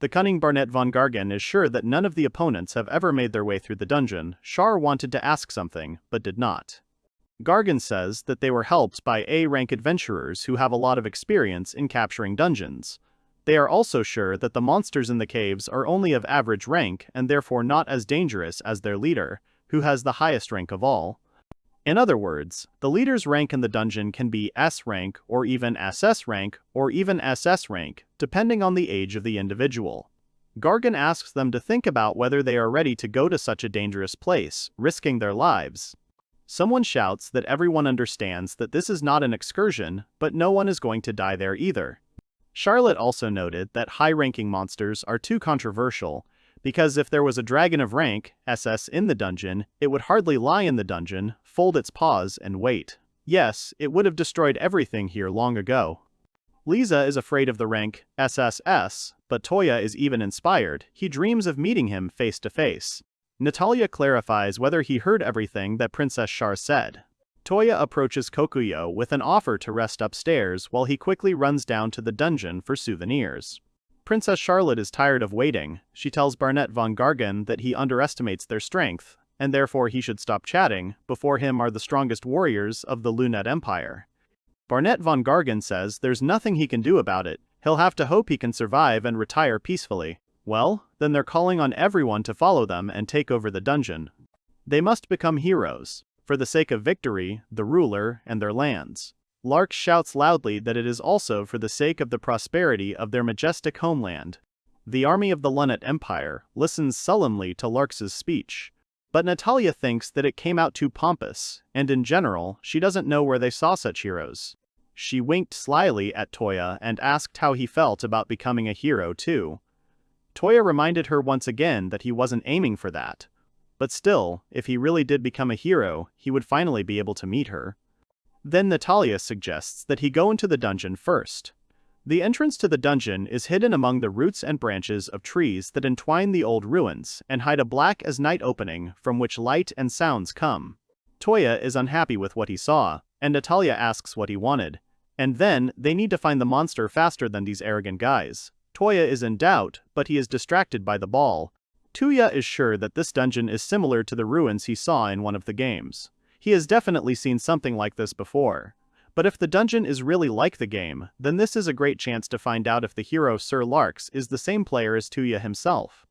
The cunning Barnett von Gargan is sure that none of the opponents have ever made their way through the dungeon. Char wanted to ask something, but did not. Gargan says that they were helped by A-rank adventurers who have a lot of experience in capturing dungeons. They are also sure that the monsters in the caves are only of average rank and therefore not as dangerous as their leader, who has the highest rank of all. In other words, the leader's rank in the dungeon can be S rank or even SS rank or even SS rank, depending on the age of the individual. Gargan asks them to think about whether they are ready to go to such a dangerous place, risking their lives. Someone shouts that everyone understands that this is not an excursion, but no one is going to die there either. Charlotte also noted that high-ranking monsters are too controversial, because if there was a dragon of rank, SS, in the dungeon, it would hardly lie in the dungeon, fold its paws, and wait. Yes, it would have destroyed everything here long ago. Lisa is afraid of the rank SSS, but Touya is even inspired. He dreams of meeting him face to face. Natalia clarifies whether he heard everything that Princess Char said. Touya approaches Kokuyo with an offer to rest upstairs while he quickly runs down to the dungeon for souvenirs. Princess Charlotte is tired of waiting. She tells Barnett von Gargan that he underestimates their strength, and therefore he should stop chatting. Before him are the strongest warriors of the Lunette Empire. Barnett von Gargan says there's nothing he can do about it. He'll have to hope he can survive and retire peacefully. Well, then they're calling on everyone to follow them and take over the dungeon. They must become heroes, for the sake of victory, the ruler, and their lands. Lark shouts loudly that it is also for the sake of the prosperity of their majestic homeland. The army of the Lunette Empire listens sullenly to Lark's speech, but Natalia thinks that it came out too pompous, and in general, she doesn't know where they saw such heroes. She winked slyly at Touya and asked how he felt about becoming a hero too. Touya reminded her once again that he wasn't aiming for that. But still, if he really did become a hero, he would finally be able to meet her. Then Natalia suggests that he go into the dungeon first. The entrance to the dungeon is hidden among the roots and branches of trees that entwine the old ruins and hide a black as night opening from which light and sounds come. Touya is unhappy with what he saw, and Natalia asks what he wanted. And then, they need to find the monster faster than these arrogant guys. Touya is in doubt, but he is distracted by the ball. Touya is sure that this dungeon is similar to the ruins he saw in one of the games. He has definitely seen something like this before. But if the dungeon is really like the game, then this is a great chance to find out if the hero Sir Larks is the same player as Touya himself.